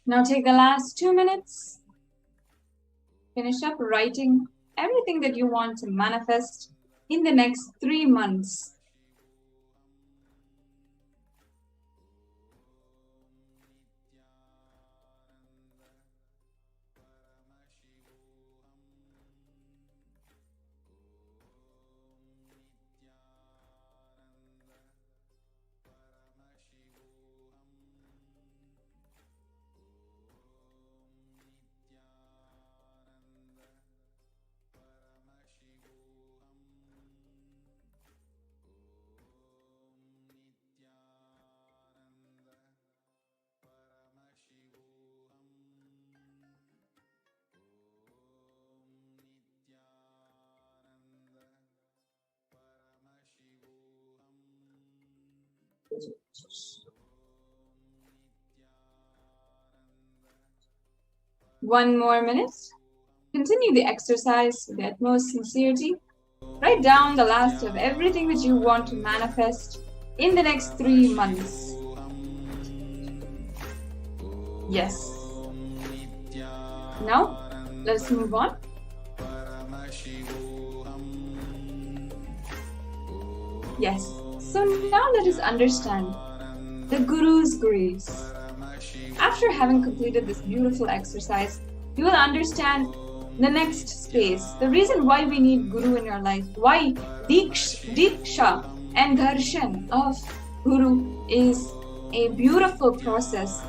Now take the last 2 minutes. Finish up writing everything that you want to manifest in the next 3 months. One more minute. Continue the exercise with the utmost sincerity. Write down the last of everything that you want to manifest in the next 3 months. Yes. Now, let's move on. Yes. So now let us understand the Guru's grace. After having completed this beautiful exercise, you will understand the next space, the reason why we need Guru in our life, why Diksha and Darshan of Guru is a beautiful process,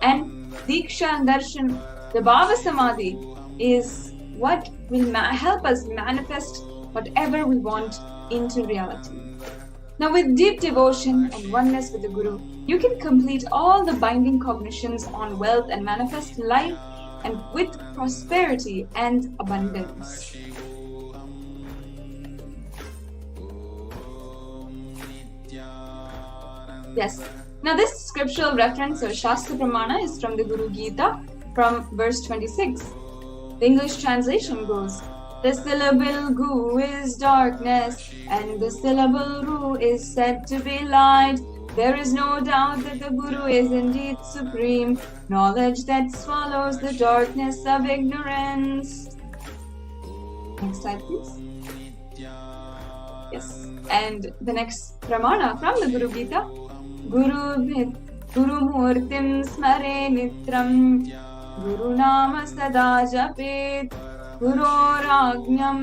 and Diksha and Darshan, the Bhava Samadhi, is what will help us manifest whatever we want into reality. Now, with deep devotion and oneness with the Guru, you can complete all the binding cognitions on wealth and manifest life and with prosperity and abundance. Yes. Now, this scriptural reference or Shastra Pramana is from the Guru Gita, from verse 26. The English translation goes, "The syllable Gu is darkness, and the syllable Ru is said to be light. There is no doubt that the Guru is indeed supreme, knowledge that swallows the darkness of ignorance." Next slide, please. Yes. And the next pramana from the Guru Gita, Guru Murtim Smare Nitram, Guru Nama Sada Japet, Gurorajñam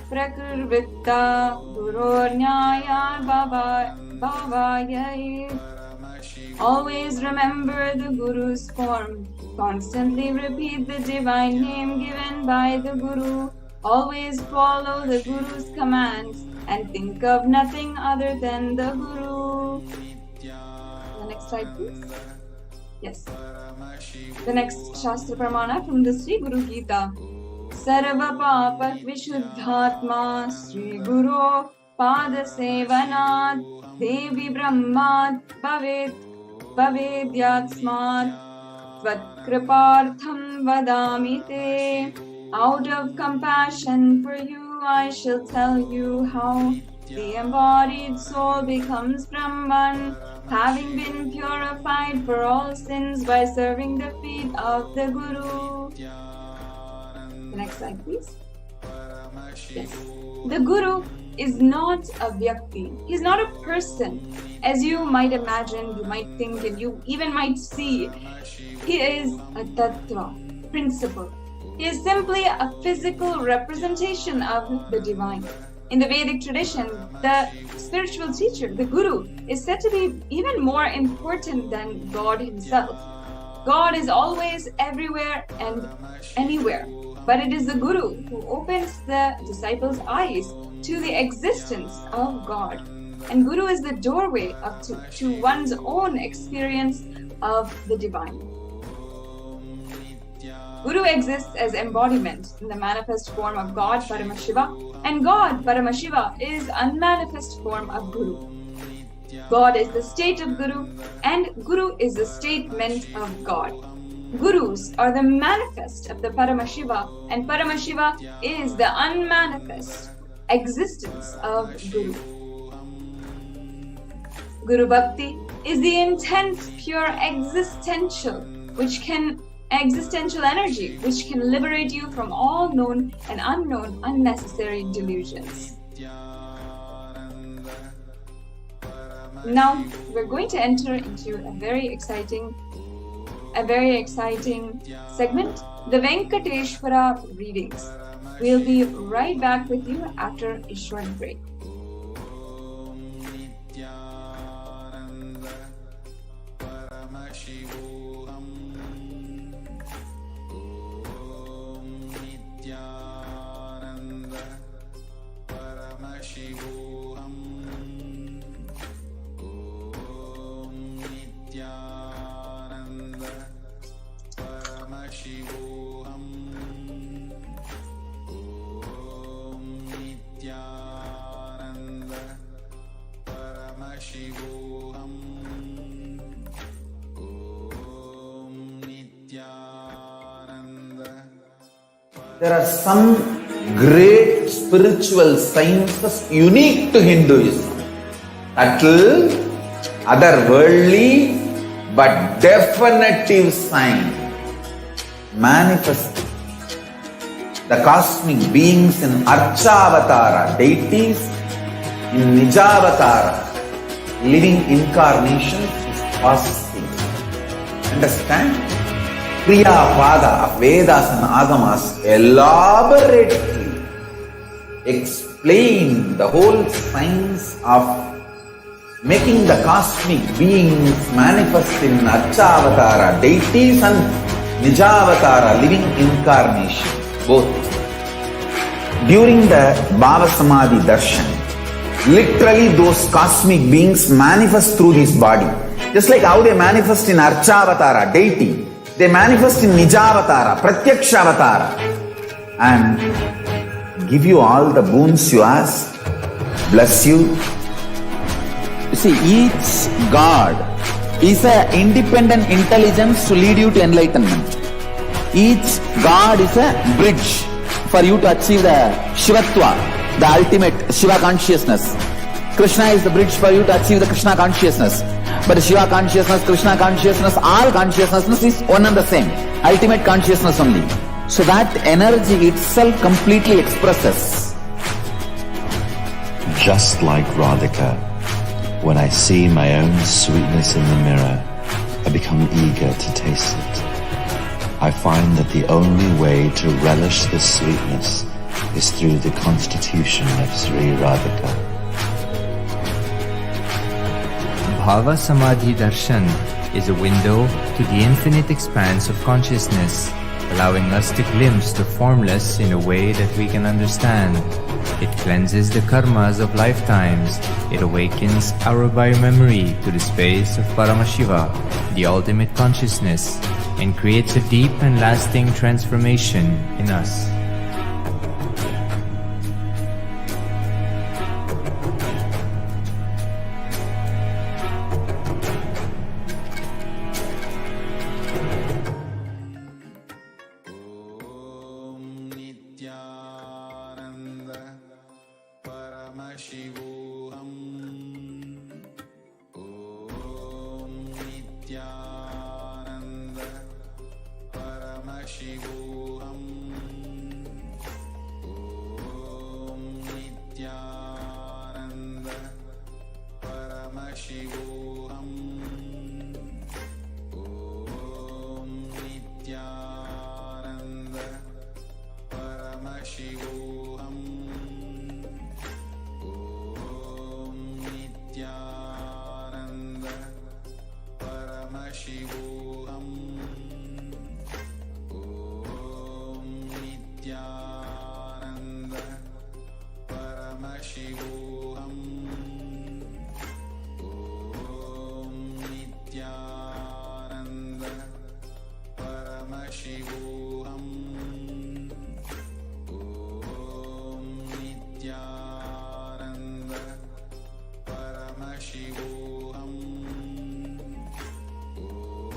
Prakrvitta, Gurornyaya Bhavayai. Always remember the Guru's form. Constantly repeat the divine name given by the Guru. Always follow the Guru's commands and think of nothing other than the Guru. The next slide, please. Yes. The next Shastra Pramana from the Sri Guru Gita. Sarva Papak Vishuddhatma Sri Guru Pada Sevanat Devi Brahmat Bhavedyatsmat Tvat Kripartham Vadami Te. Out of compassion for you, I shall tell you how the embodied soul becomes Brahman, having been purified for all sins by serving the feet of the Guru. The next slide, please. Yes. The Guru is not a Vyakti. He's not a person, as you might imagine, you might think, and you even might see. He is a Tattva, principle. He is simply a physical representation of the divine. In the Vedic tradition, the spiritual teacher, the Guru, is said to be even more important than God himself. God is always everywhere and anywhere, but it is the Guru who opens the disciples' eyes to the existence of God. And Guru is the doorway to one's own experience of the divine. Guru exists as embodiment in the manifest form of God, Paramashiva, and God, Paramashiva, is unmanifest form of Guru. God is the state of Guru, and Guru is the statement of God. Gurus are the manifest of the Paramashiva, and Paramashiva is the unmanifest existence of Guru. Guru Bhakti is the intense, pure existential energy which can liberate you from all known and unknown unnecessary delusions. Now we're going to enter into a very exciting segment, the Venkateshwara readings. We'll be right back with you after a short break. Paramashivoham. Om Nithyananda Paramashivoham. Om Nithyananda Paramashivoham. Om Nithyananda Paramashivoham. There are some great spiritual sciences unique to Hinduism. Subtle, otherworldly, but definitive sign. Manifesting the cosmic beings in Archavatara, deities in Nijavatara, living incarnations is possible. Understand? Kriya Pada of Vedas and Agamas elaborately explain the whole science of making the cosmic beings manifest in Archavatara, deities and Nijavatara, living incarnation, both. During the Bhava Samadhi Darshan, literally those cosmic beings manifest through this body. Just like how they manifest in Archavatara, deity, they manifest in Nijavatara, Pratyakshavatara, and give you all the boons you ask, bless you. You see, each God is an independent intelligence to lead you to enlightenment. Each God is a bridge for you to achieve the Shivatva, the ultimate Shiva consciousness. Krishna is the bridge for you to achieve the Krishna consciousness. But Shiva consciousness, Krishna consciousness, all consciousness is one and the same. Ultimate consciousness only. So that energy itself completely expresses. Just like Radhika, when I see my own sweetness in the mirror, I become eager to taste it. I find that the only way to relish this sweetness is through the constitution of Sri Radhika. Bhava Samadhi Darshan is a window to the infinite expanse of consciousness, allowing us to glimpse the formless in a way that we can understand. It cleanses the karmas of lifetimes. It awakens our biomemory to the space of Paramashiva, the ultimate consciousness, and creates a deep and lasting transformation in us. Paramashivoham. Om Nithyananda Paramashivoham. Om Nithyananda Paramashivoham. Om Nithyananda Paramashivoham. Nithyananda Paramashivoham. Om Nithyananda Paramashivoham. Om Nithyananda Paramashivoham. Om Nithyananda Paramashivoham. Om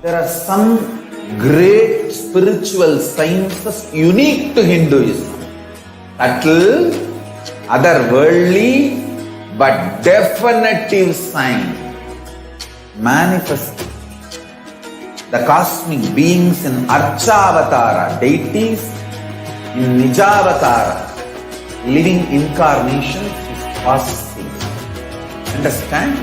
There are some great spiritual sciences unique to Hinduism. Subtle, otherworldly, but definitive sign. Manifesting the cosmic beings in Archavatara, deities in Nijavatara, living incarnations is possible. Understand?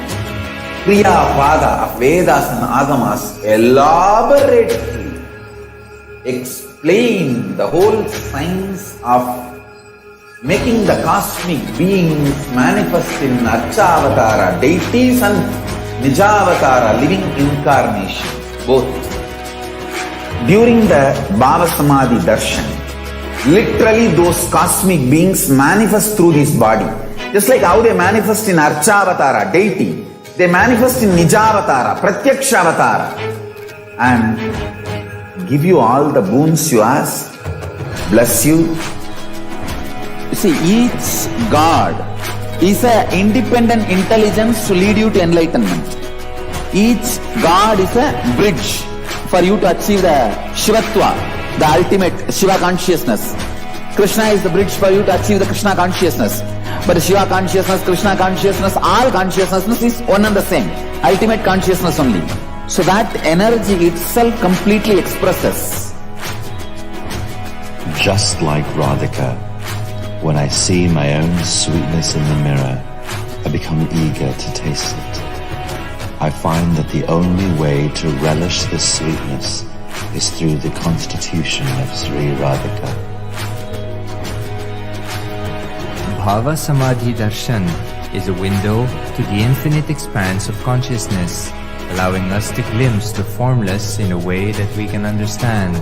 Kriya Pada of Vedas and Agamas elaborately explain the whole science of making the cosmic beings manifest in Archavatara, deities and Nijavatara, living incarnations, both. During the Bhava Samadhi Darshan, literally those cosmic beings manifest through this body. Just like how they manifest in Archavatara, deity, they manifest in Nijavatara, Pratyakshavatara, and give you all the boons you ask, bless you. You see, each God is an independent intelligence to lead you to enlightenment. Each God is a bridge for you to achieve the Shivatva, the ultimate Shiva consciousness. Krishna is the bridge for you to achieve the Krishna consciousness. But the Shiva consciousness, Krishna consciousness, all consciousness is one and the same. Ultimate consciousness only. So that energy itself completely expresses. Just like Radhika, when I see my own sweetness in the mirror, I become eager to taste it. I find that the only way to relish the sweetness is through the constitution of Sri Radhika. Bhava Samadhi Darshan is a window to the infinite expanse of consciousness, allowing us to glimpse the formless in a way that we can understand.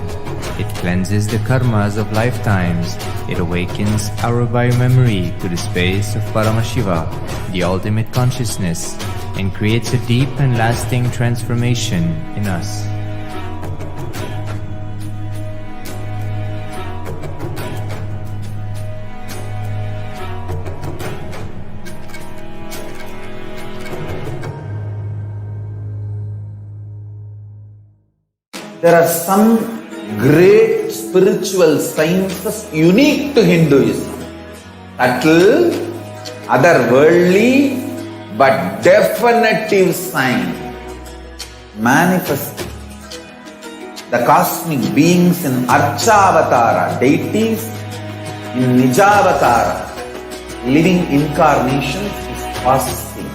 It cleanses the karmas of lifetimes. It awakens our biomemory to the space of Paramashiva, the ultimate consciousness, and creates a deep and lasting transformation in us. There are some great spiritual sciences unique to Hinduism. Subtle, otherworldly, but definitive sign. Manifesting the cosmic beings in Archavatara, deities in Nijavatara, living incarnations is possible.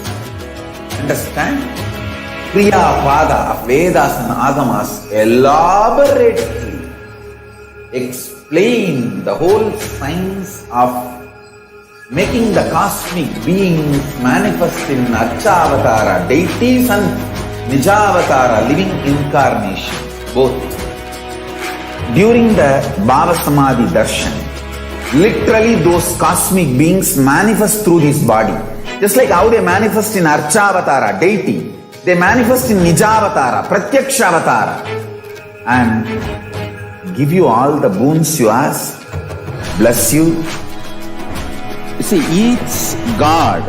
Understand? Kriya Pada of Vedas and Agamas elaborately explain the whole science of making the cosmic beings manifest in Archavatara, deities and Nijavatara, living incarnations, both. During the Bhava Samadhi Darshan, literally those cosmic beings manifest through this body. Just like how they manifest in Archavatara, deity, they manifest in Nijavatara, Pratyakshavatara, and give you all the boons you ask, bless you. You see, each God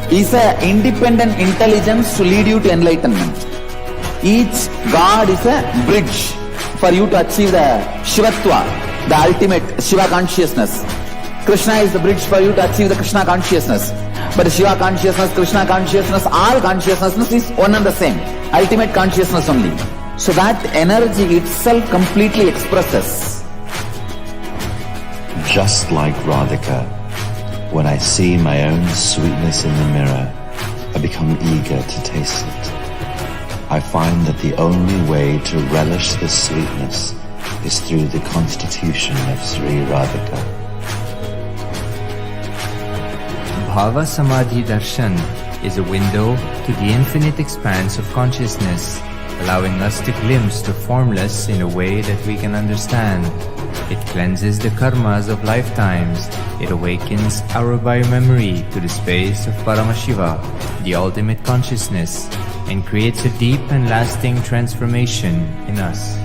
is an independent intelligence to lead you to enlightenment. Each God is a bridge for you to achieve the Shivatva, the ultimate Shiva consciousness. Krishna is the bridge for you to achieve the Krishna consciousness. But the Shiva consciousness, Krishna consciousness, all consciousness is one and the same. Ultimate consciousness only. So that energy itself completely expresses. Just like Radhika, when I see my own sweetness in the mirror, I become eager to taste it. I find that the only way to relish the sweetness is through the constitution of Sri Radhika. Bhava Samadhi Darshan is a window to the infinite expanse of consciousness, allowing us to glimpse the formless in a way that we can understand. It cleanses the karmas of lifetimes. It awakens our biomemory to the space of Paramashiva, the ultimate consciousness, and creates a deep and lasting transformation in us.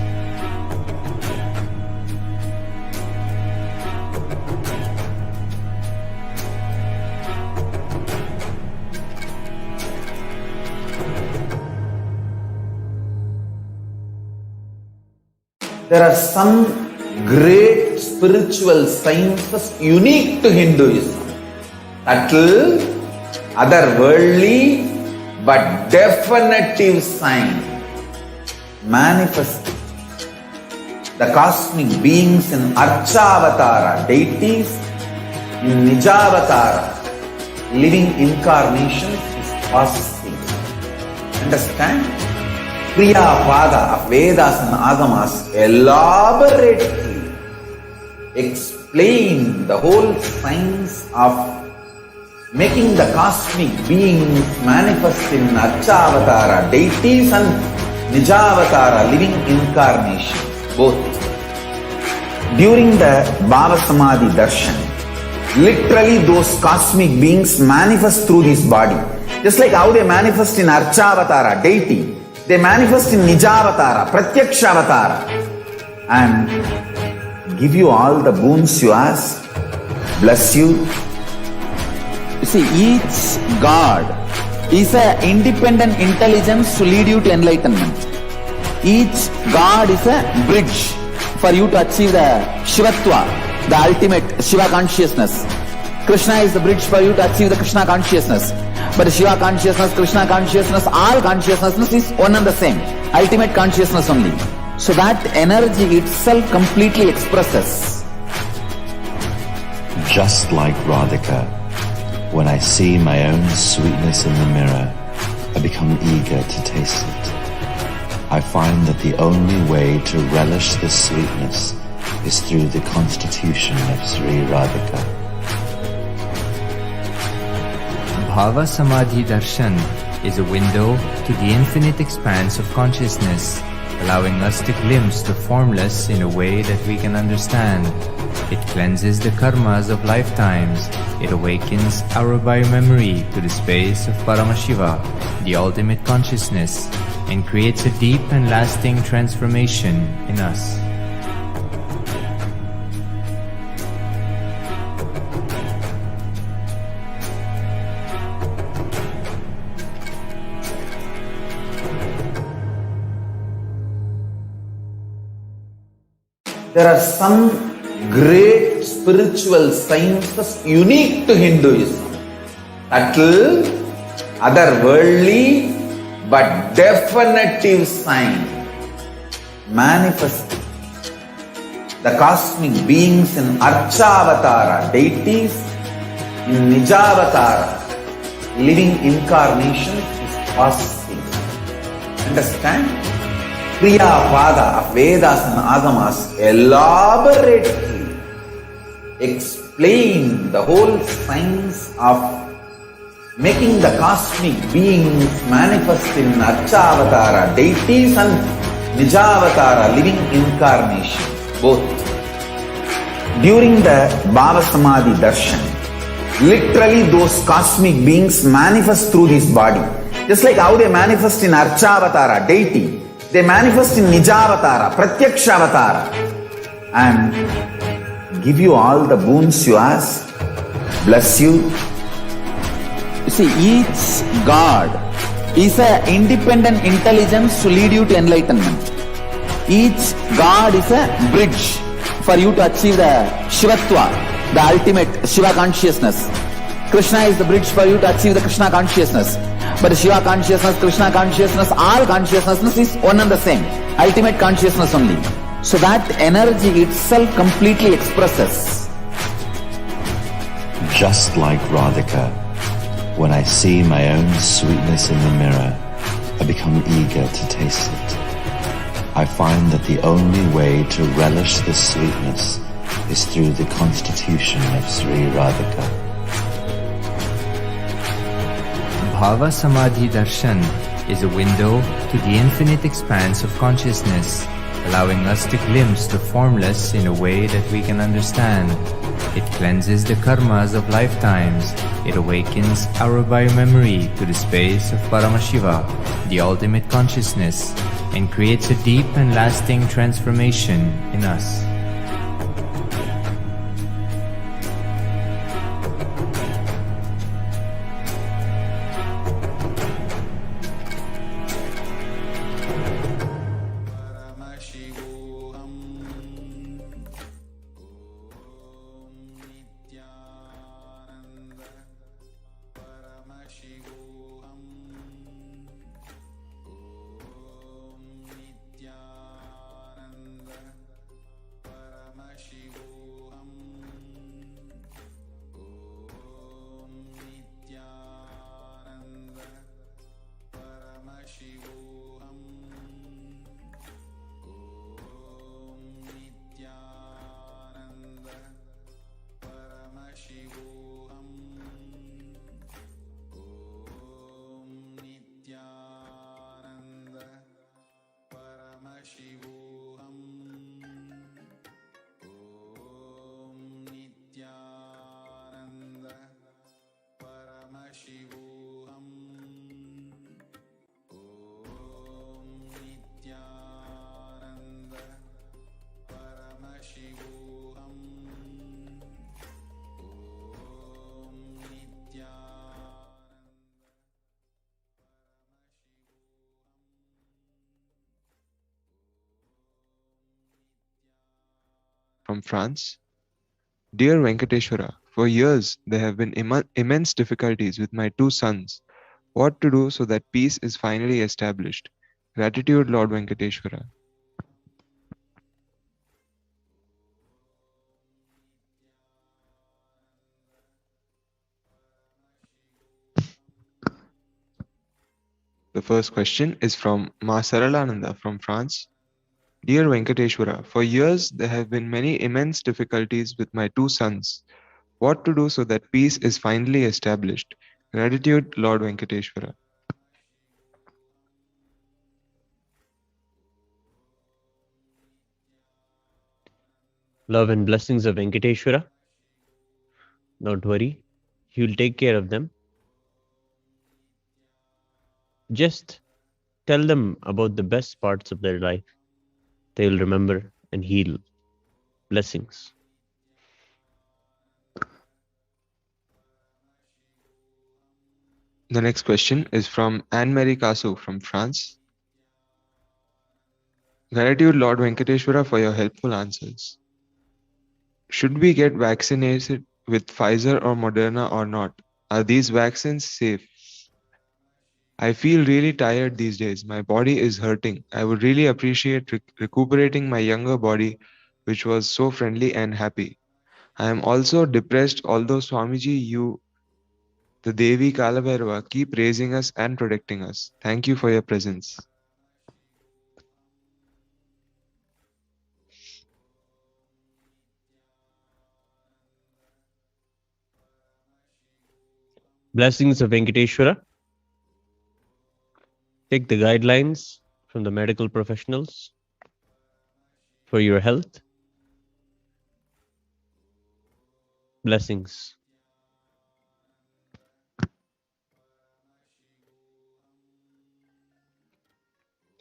There are some great spiritual sciences unique to Hinduism. Subtle, otherworldly, but definitive sign manifesting the cosmic beings in Archavatara, deities in Nijavatara, living incarnations is possible. Understand? Kriya Pada of Vedas and Agamas elaborately explain the whole science of making the cosmic beings manifest in Archavatara, deities and Nijavatara, living incarnations, both. During the Bhava Samadhi Darshan, literally those cosmic beings manifest through this body. Just like how they manifest in Archavatara, deity, they manifest in Nijavatara, Pratyakshavatara, and give you all the boons you ask, bless you. You see, each God is an independent intelligence to lead you to enlightenment. Each God is a bridge for you to achieve the Shivatva, the ultimate Shiva consciousness. Krishna is the bridge for you to achieve the Krishna consciousness. But Shiva consciousness, Krishna consciousness, all consciousness is one and the same. Ultimate consciousness only. So that energy itself completely expresses. Just like Radhika, when I see my own sweetness in the mirror, I become eager to taste it. I find that the only way to relish the sweetness is through the constitution of Sri Radhika. Bhava Samadhi Darshan is a window to the infinite expanse of consciousness, allowing us to glimpse the formless in a way that we can understand. It cleanses the karmas of lifetimes. It awakens our biomemory to the space of Paramashiva, the ultimate consciousness, and creates a deep and lasting transformation in us. There are some great spiritual sciences unique to Hinduism. Subtle, otherworldly, but definitive sign manifesting the cosmic beings in Archavatara, deities in Nijavatara, living incarnations is possible. Understand? Kriya Pada of Vedas and Agamas elaborately explain the whole science of making the cosmic beings manifest in Archavatara, deities and Nijavatara, living incarnations, both. During the Bhava Samadhi Darshan, literally those cosmic beings manifest through this body. Just like how they manifest in Archavatara, deity, they manifest in Nijavatara, Pratyakshavatara, and give you all the boons you ask, bless you. You see, each God is an independent intelligence to lead you to enlightenment. Each God is a bridge for you to achieve the Shivatva, the ultimate Shiva consciousness. Krishna is the bridge for you to achieve the Krishna consciousness. But Shiva consciousness, Krishna consciousness, all consciousness is one and the same. Ultimate consciousness only. So that energy itself completely expresses. Just like Radhika, when I see my own sweetness in the mirror, I become eager to taste it. I find that the only way to relish the sweetness is through the constitution of Sri Radhika. Bhava Samadhi Darshan is a window to the infinite expanse of consciousness, allowing us to glimpse the formless in a way that we can understand. It cleanses the karmas of lifetimes. It awakens our biomemory to the space of Paramashiva, the ultimate consciousness, and creates a deep and lasting transformation in us. Paramashivoham. Paramashivoham. Om Nithyananda Paramashivoham. Om Nithyananda Paramashivoham. Om Nithyananda. From France. Dear Venkateshwara, for years there have been immense difficulties with my two sons. What to do so that peace is finally established? Gratitude, Lord Venkateshwara. The first question is from Ma Saralananda from France. Dear Venkateshwara, for years there have been many immense difficulties with my two sons. What to do so that peace is finally established? Gratitude, Lord Venkateshwara. Love and blessings of Venkateshwara. Don't worry, he'll take care of them. Just tell them about the best parts of their life. They'll remember and heal. Blessings. The next question is from Anne-Marie Casso from France. Gratitude, Lord Venkateshwara, for your helpful answers. Should we get vaccinated with Pfizer or Moderna or not? Are these vaccines safe? I feel really tired these days. My body is hurting. I would really appreciate recuperating my younger body, which was so friendly and happy. I am also depressed, although Swamiji, you, the Devi Kalabhairava, keep raising us and protecting us. Thank you for your presence. Blessings of Venkateshwara. Take the guidelines from the medical professionals for your health. Blessings.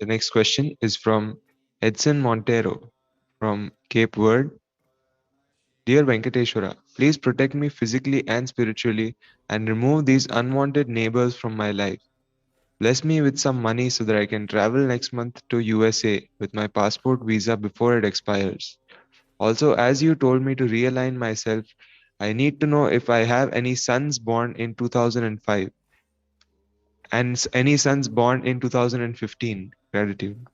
The next question is from Edson Montero from Cape Verde. Dear Venkateshwara, please protect me physically and spiritually and remove these unwanted neighbors from my life. Bless me with some money so that I can travel next month to USA with my passport visa before it expires. Also, as you told me to realign myself, I need to know if I have any sons born in 2005 and any sons born in 2015. Gratitude.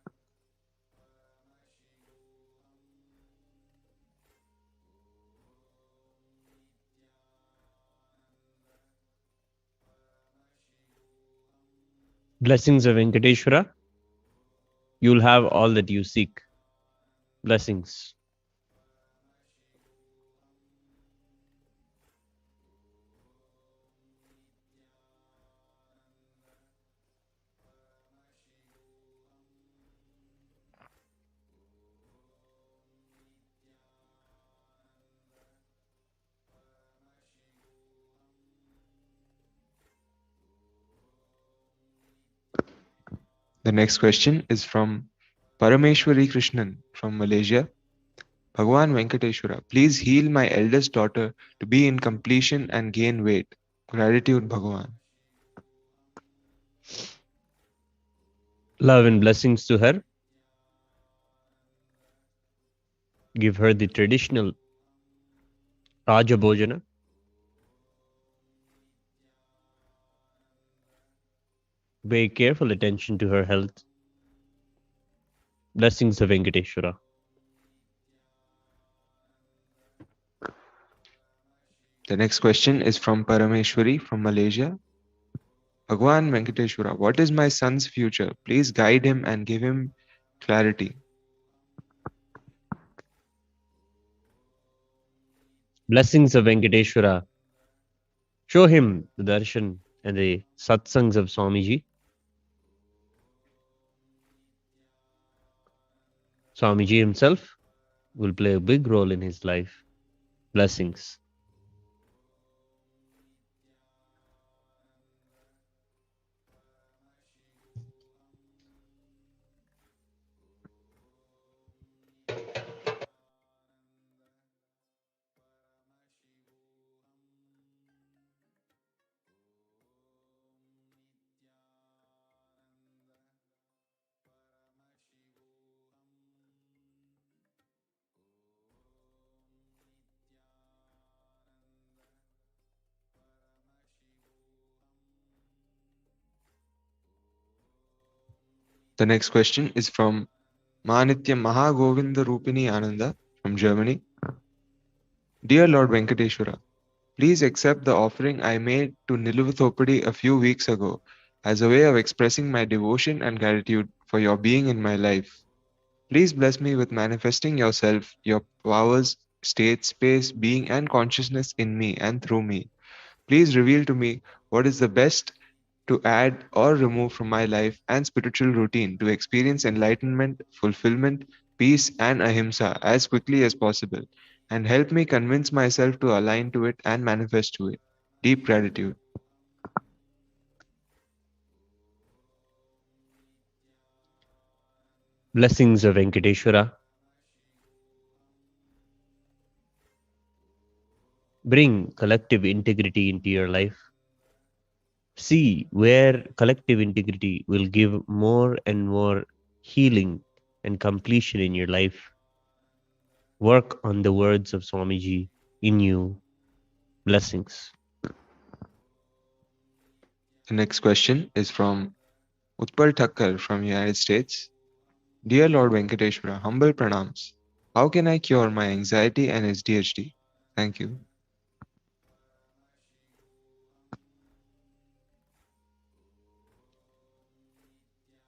Blessings of Venkateshwara. You'll have all that you seek. Blessings. The next question is from Parameshwari Krishnan from Malaysia. Bhagwan Venkateshwara, please heal my eldest daughter to be in completion and gain weight. Gratitude, Bhagwan. Love and blessings to her. Give her the traditional Raja Bhojana. Pay careful attention to her health. Blessings of Venkateshwara. The next question is from Parameshwari from Malaysia. Bhagwan Venkateshwara, what is my son's future? Please guide him and give him clarity. Blessings of Venkateshwara. Show him the darshan and the satsangs of Swamiji. Swamiji himself will play a big role in his life. Blessings. The next question is from Manitya Mahagovinda Rupini Ananda from Germany. Dear Lord Venkateshwara, please accept the offering I made to Niluvathopadi a few weeks ago as a way of expressing my devotion and gratitude for your being in my life. Please bless me with manifesting yourself, your powers, state, space, being, and consciousness in me and through me. Please reveal to me what is the best to add or remove from my life and spiritual routine to experience enlightenment, fulfillment, peace, and ahimsa as quickly as possible, and help me convince myself to align to it and manifest to it. Deep gratitude. Blessings of Venkateshwara. Bring collective integrity into your life. See where collective integrity will give more and more healing and completion in your life. Work on the words of Swamiji in you. Blessings. The next question is from Utpal Thakkar from United States. Dear Lord Venkateshwara, humble pranams. How can I cure my anxiety and HDHD? Thank you.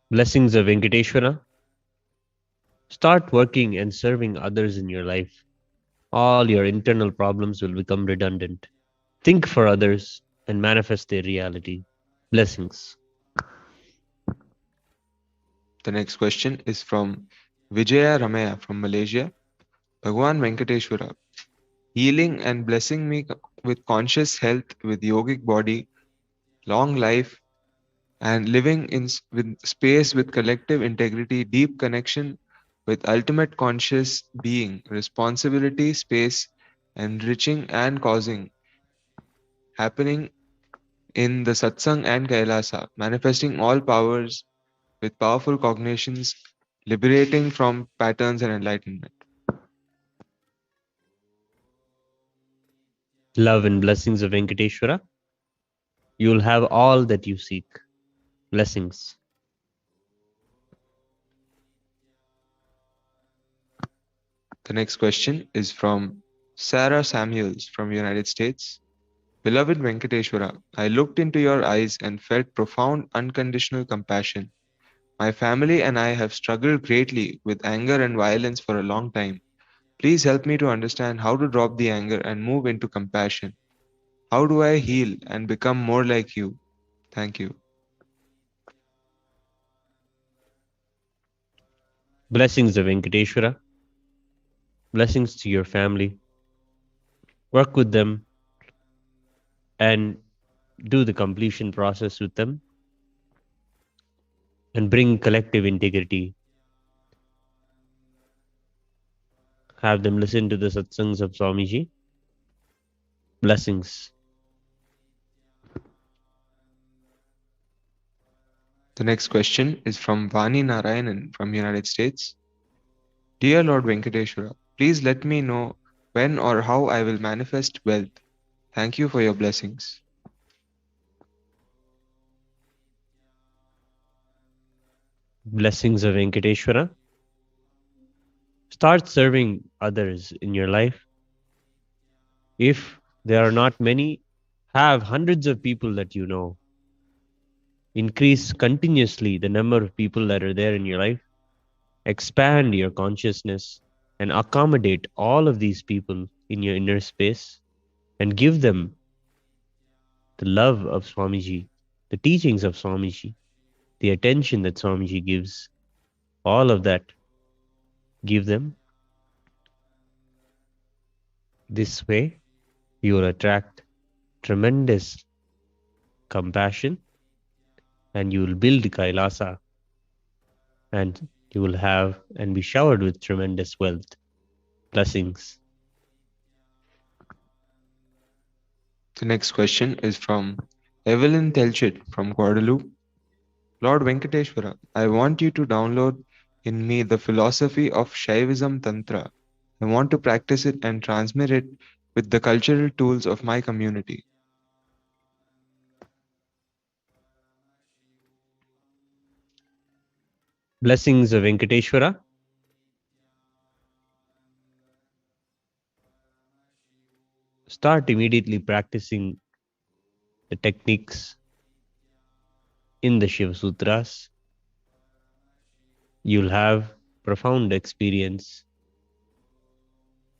Blessings of Venkateshwara. Start working and serving others in your life. All your internal problems will become redundant. Think for others and manifest their reality. Blessings. The next question is from Vijaya Ramaya from Malaysia. Bhagwan Venkateshwara, healing and blessing me with conscious health, with yogic body, long life, and living in with space with collective integrity, deep connection with ultimate conscious being, responsibility, space, enriching and causing, happening in the Satsang and Kailasa, manifesting all powers with powerful cognitions, liberating from patterns and enlightenment. Love and blessings of Venkateshwara. You will have all that you seek. Blessings. The next question is from Sarah Samuels from United States. Beloved Venkateshwara, I looked into your eyes and felt profound unconditional compassion. My family and I have struggled greatly with anger and violence for a long time. Please help me to understand how to drop the anger and move into compassion. How do I heal and become more like you? Thank you. Blessings of Venkateshwara. Blessings to your family. Work with them and do the completion process with them and bring collective integrity. Have them listen to the satsangs of Swamiji. Blessings. The next question is from Vani Narayanan from United States. Dear Lord Venkateshwara, please let me know when or how I will manifest wealth. Thank you for your blessings. Blessings of Venkateshwara. Start serving others in your life. If there are not many, have hundreds of people that you know. Increase continuously the number of people that are there in your life. Expand your consciousness and accommodate all of these people in your inner space and give them the love of Swamiji, the teachings of Swamiji, the attention that Swamiji gives, all of that. give them. This way, you will attract tremendous compassion and you will build Kailasa and you will have and be showered with tremendous wealth. Blessings. The next question is from Evelyn Telchit from Guadalupe. Lord Venkateshwara, I want you to download in me the philosophy of Shaivism Tantra. I want to practice it and transmit it with the cultural tools of my community. Blessings of Venkateshwara. Start immediately practicing the techniques in the Shiva Sutras. You'll have profound experience.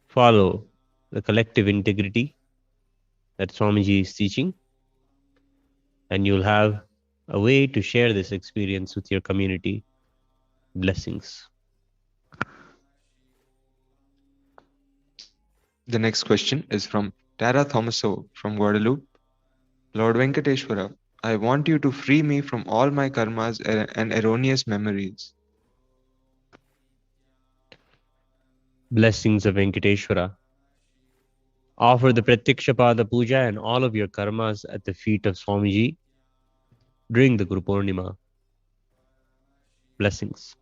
Follow the collective integrity that Swamiji is teaching, and you'll have a way to share this experience with your community. Blessings. The next question is from Tara Thomaso from Guadalupe. Lord Venkateshwara, I want you to free me from all my karmas and erroneous memories. Blessings of Venkateshwara. Offer the Pratyakshapada Puja and all of your karmas at the feet of Swamiji during the Guru Purnima. Blessings.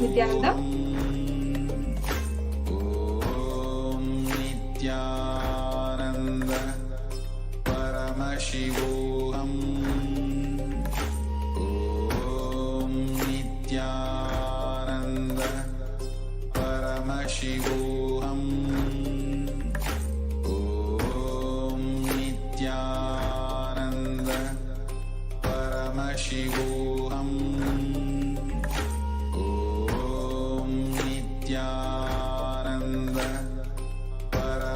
Nithyananda. Nithyananda Paramashivoham. Om Nithyananda Paramashivoham.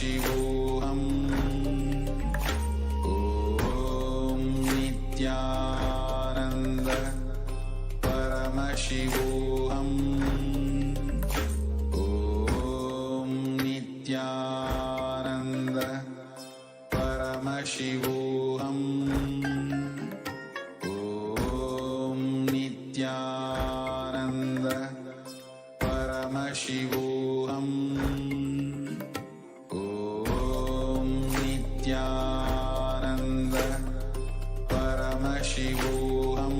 Paramashivoham. Om Nithyananda Paramashivoham. Om Nithyananda Paramashivoham. Om Nithyananda Paramashivoham. Om Nithyananda Paramashivoham.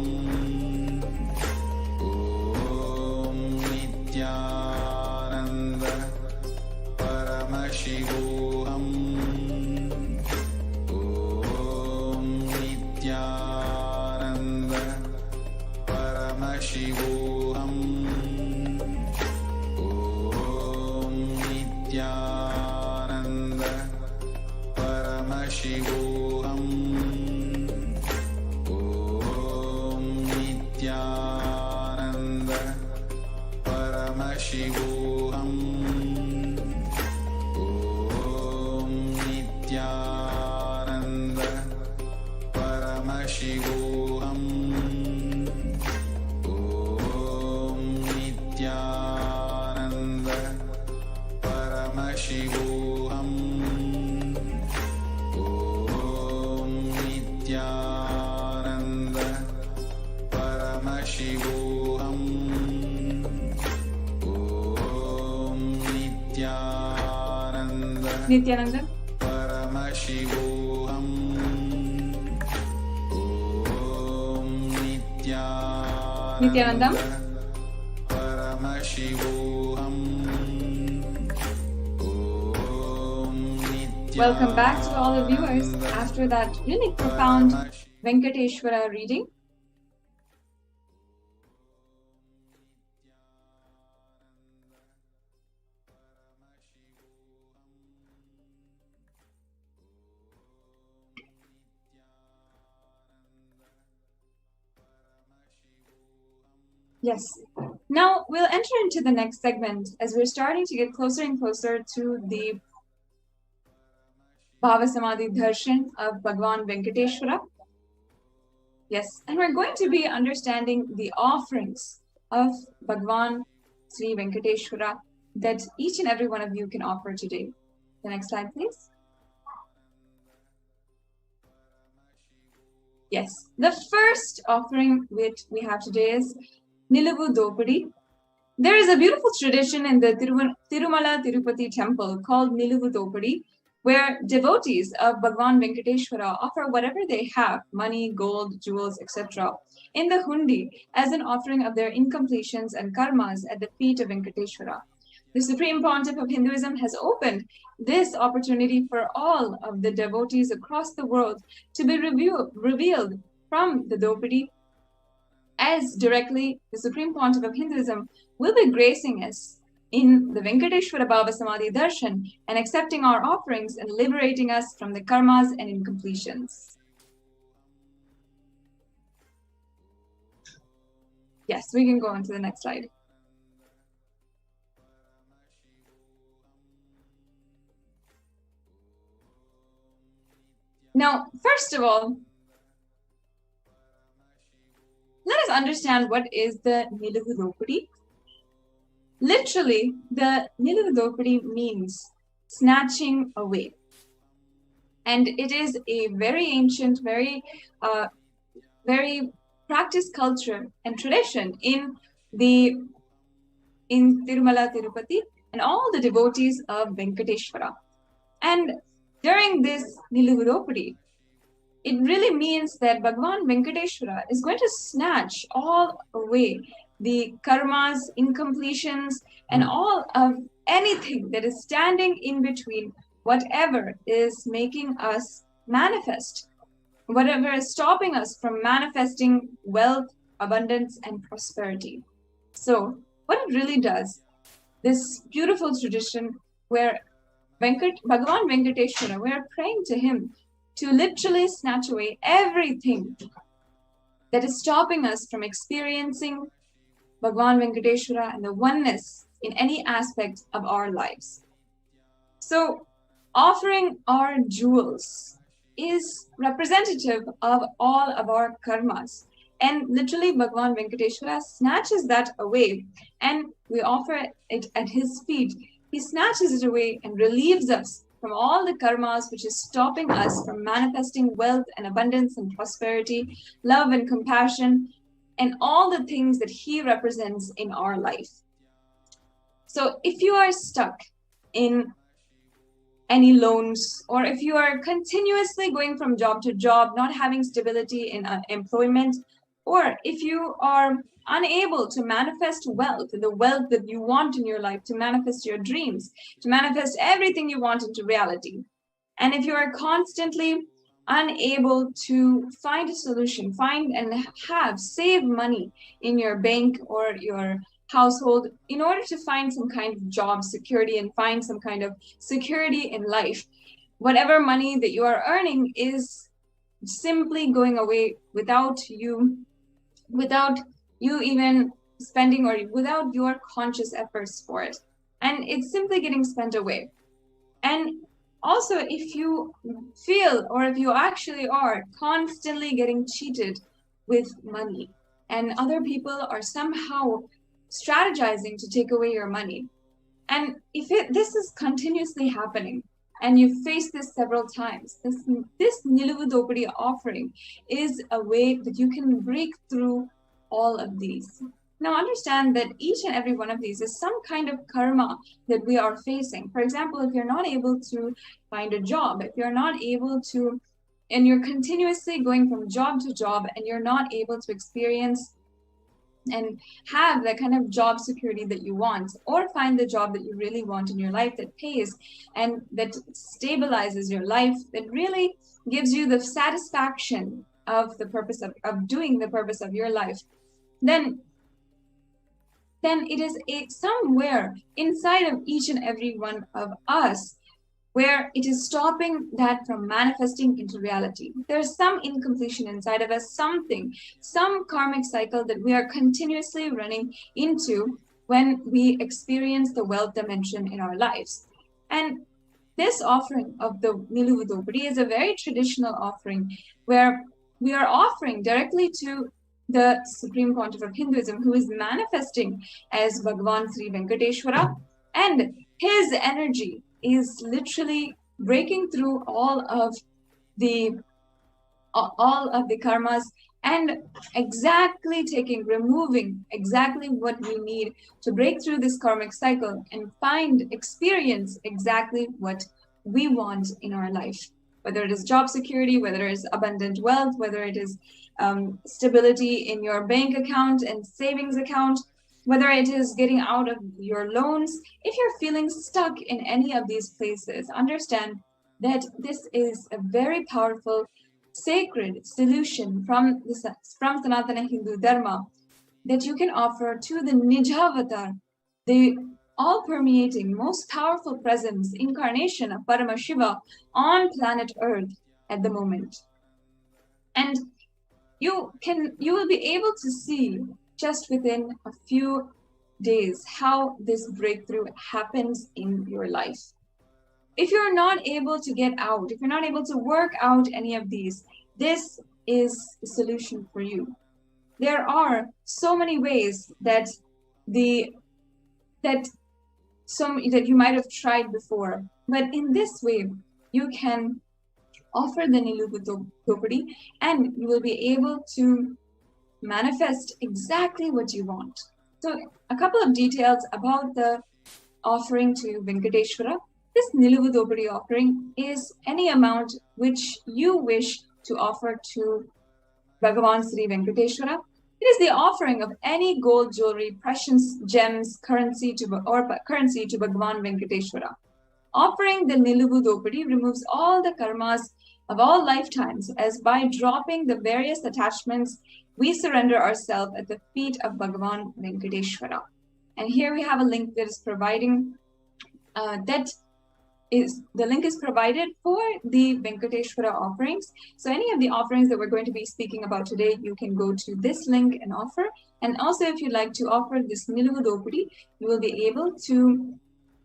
Om Nithyananda Paramashivoham. Om Nithyananda Paramashivoham. Om Nithyananda Paramashivoham. Om Nithyananda Paramashivoham. Om Nithyananda Paramashivoham. Om Nithyananda Paramashivoham. Om Nithyananda Paramashivoham. Om Nithyananda Nithyananda. Paramashivoham. Om Nithyanandam. Paramashivoham. Om Welcome back to all the viewers after that really profound Venkateshwara reading. Yes. Now we'll enter into the next segment as we're starting to get closer and closer to the Bhava Samadhi Darshan of Bhagwan Venkateshwara. Yes, and we're going to be understanding the offerings of Bhagwan Sri Venkateshwara that each and every one of you can offer today. The next slide, please. Yes, the first offering which we have today is Niluvu Dopadi. There is a beautiful tradition in the Tirumala Tirupati temple called Niluvu Dopadi, where devotees of Bhagwan Venkateshwara offer whatever they have, money, gold, jewels, etc., in the hundi as an offering of their incompletions and karmas at the feet of Venkateshwara. The Supreme Pontiff of Hinduism has opened this opportunity for all of the devotees across the world to be revealed from the Dopadi, as directly the Supreme Pontiff of Hinduism will be gracing us in the Venkateshwara Bhava Samadhi Darshan and accepting our offerings and liberating us from the karmas and incompletions. Yes, we can go on to the next slide. Now, first of all, let us understand what is the Niluvu Dopadi. Literally, the Niluvu Dopadi means snatching away. And it is a very ancient, very practiced culture and tradition in Tirumala Tirupati and all the devotees of Venkateshwara. And during this Niluvu Dopadi, it really means that Bhagwan Venkateshwara is going to snatch all away the karmas, incompletions, and all of anything that is standing in between whatever is making us manifest, whatever is stopping us from manifesting wealth, abundance, and prosperity. So what it really does, this beautiful tradition where Bhagwan Venkateshwara, we are praying to him to literally snatch away everything that is stopping us from experiencing Bhagwan Venkateshwara and the oneness in any aspect of our lives. So Offering our jewels is representative of all of our karmas. And literally, Bhagavan Venkateshwara snatches that away and we offer it at his feet. He snatches it away and relieves us from all the karmas which is stopping us from manifesting wealth and abundance and prosperity, love and compassion, and all the things that he represents in our life. So if you are stuck in any loans, or if you are continuously going from job to job, not having stability in employment, or if you are unable to manifest wealth, the wealth that you want in your life, to manifest your dreams, to manifest everything you want into reality, and if you are constantly unable to find a solution, find and save money in your bank or your household in order to find some kind of job security and find some kind of security in life, whatever money that you are earning is simply going away without you even spending, or without your conscious efforts for it, and it's simply getting spent away. And also, if you feel, or if you actually are constantly getting cheated with money and other people are somehow strategizing to take away your money, and if this is continuously happening and you face this several times, this Niluvu Dopadi offering is a way that you can break through all of these. Now understand that each and every one of these is some kind of karma that we are facing. For example, if you're not able to find a job, if you're not able to, and you're continuously going from job to job and you're not able to experience and have that kind of job security that you want, or find the job that you really want in your life that pays and that stabilizes your life, that really gives you the satisfaction of the purpose of doing the purpose of your life, then it is somewhere inside of each and every one of us where it is stopping that from manifesting into reality. There's some incompletion inside of us, some karmic cycle that we are continuously running into when we experience the wealth dimension in our lives. And this offering of the Niluvu Dopadi is a very traditional offering where we are offering directly to the Supreme Pontiff of Hinduism, who is manifesting as Bhagavan Sri Venkateshwara, and his energy is literally breaking through all of the karmas and removing exactly what we need to break through this karmic cycle and experience exactly what we want in our life, whether it is job security, whether it is abundant wealth, whether it is stability in your bank account and savings account, whether it is getting out of your loans. If you're feeling stuck in any of these places, understand that this is a very powerful, sacred solution from Sanatana Hindu Dharma that you can offer to the Nijavatar, the all-permeating, most powerful presence, incarnation of Paramashiva on planet Earth at the moment. And you will be able to see just within a few days how this breakthrough happens in your life. If you're not able to get out, if you're not able to work out any of these, this is the solution for you. There are so many ways that you might have tried before, but in this way, you can offer the Niluvu Dopadi and you will be able to manifest exactly what you want. So a couple of details about the offering to Venkateshwara. This Niluvu Dopadi offering is any amount which you wish to offer to Bhagavan Sri Venkateshwara. It is the offering of any gold jewelry, precious gems, currency to Bhagavan Venkateshwara. Offering the Niluvu Dopadi removes all the karmas of all lifetimes, as by dropping the various attachments, we surrender ourselves at the feet of Bhagavan Venkateshwara. And here we have a link that is providing, the link is provided for the Venkateshwara offerings. So any of the offerings that we're going to be speaking about today, you can go to this link and offer. And also if you'd like to offer this Niluvu Dopadi, you will be able to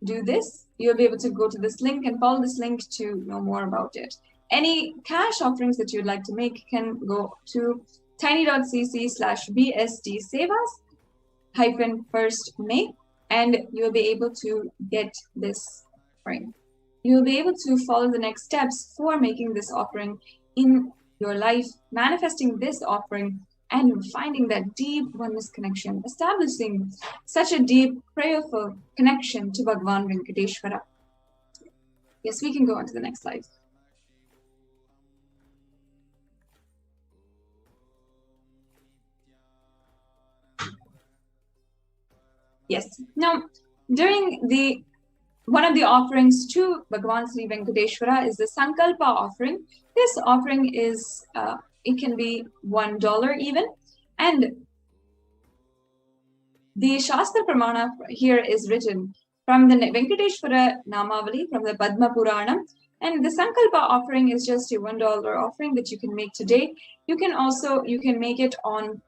do this, you'll be able to go to this link and follow this link to know more about it. Any cash offerings that you'd like to make can go to tiny.cc/bsdsevas-first-may, and you'll be able to get this offering. You'll be able to follow the next steps for making this offering in your life, manifesting this offering, and finding that deep oneness connection, establishing such a deep, prayerful connection to Bhagavan Venkateshwara. Yes, we can go on to the next slide. Yes. Now, during one of the offerings to Bhagavan Sri Venkateshwara is the Sankalpa offering. This offering is, it can be $1 even. And the Shastra Pramana here is written from the Venkateshwara Namavali, from the Padma Puranam. And the Sankalpa offering is just a $1 offering that you can make today. You can make it on,